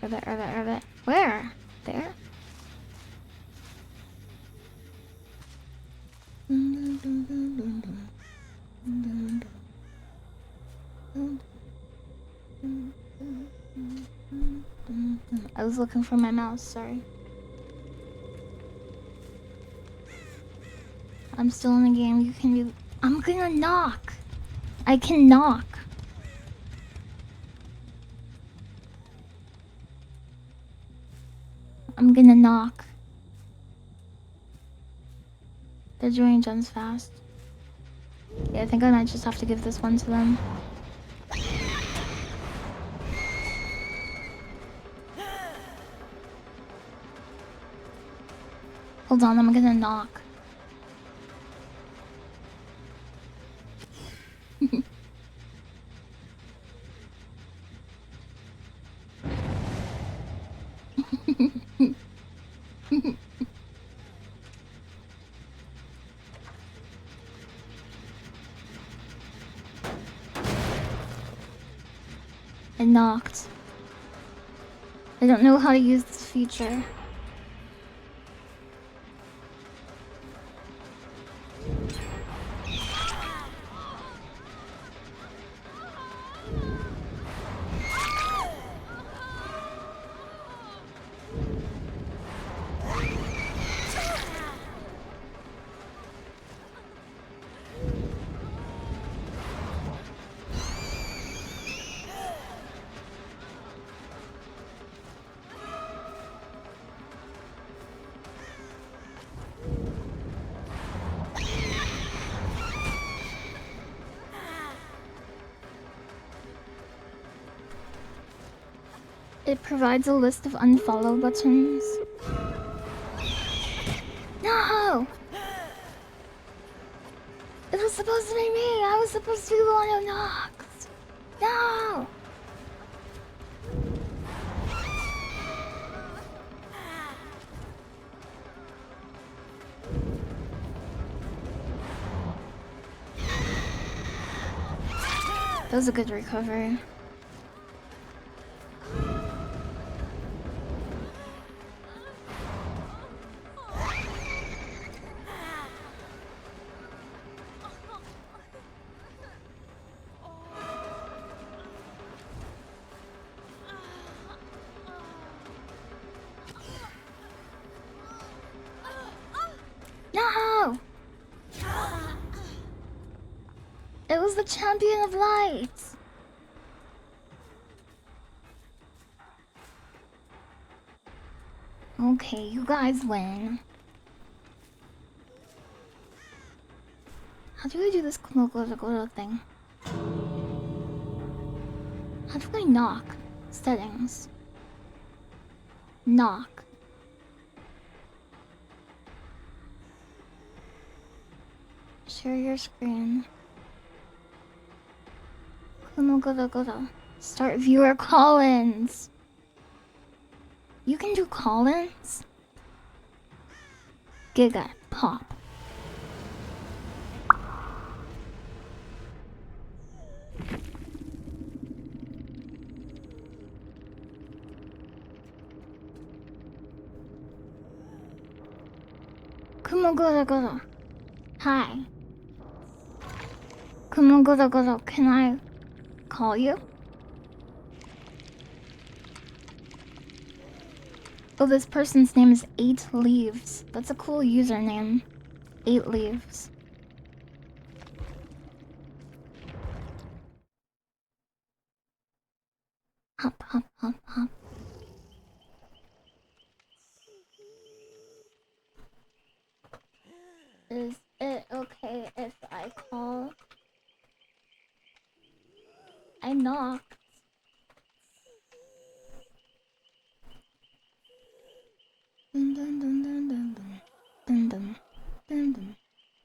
Over there, over there, over there. Where? There? I was looking for my mouse, sorry. I'm still in the game, you can be... I'm gonna knock! I can knock! I'm gonna knock. They're doing gens fast. Yeah, I think I might just have to give this one to them. Hold on, I'm gonna knock. I knocked. I don't know how to use this feature. It provides a list of unfollow buttons. No! It was supposed to be me! I was supposed to be the one who knocked! No! That was a good recovery. No! It was the champion of light! Okay, you guys win. How do I do this Kumogoro thing? How do I knock? Settings. Knock. Share your screen. Kumogoro. Start viewer call-ins. You can do call-ins? Giga pop. Kumogoro. Hi. Kumogoro, can I call you? Oh, this person's name is 8 Leaves. That's a cool username. 8 Leaves. Hop, hop, hop, hop. Is it okay if I call? I knocked. Dun dun dun dun dun dun dun dun dun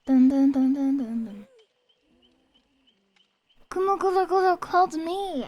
dun dun dun dun dun dun. Kumogoro called me.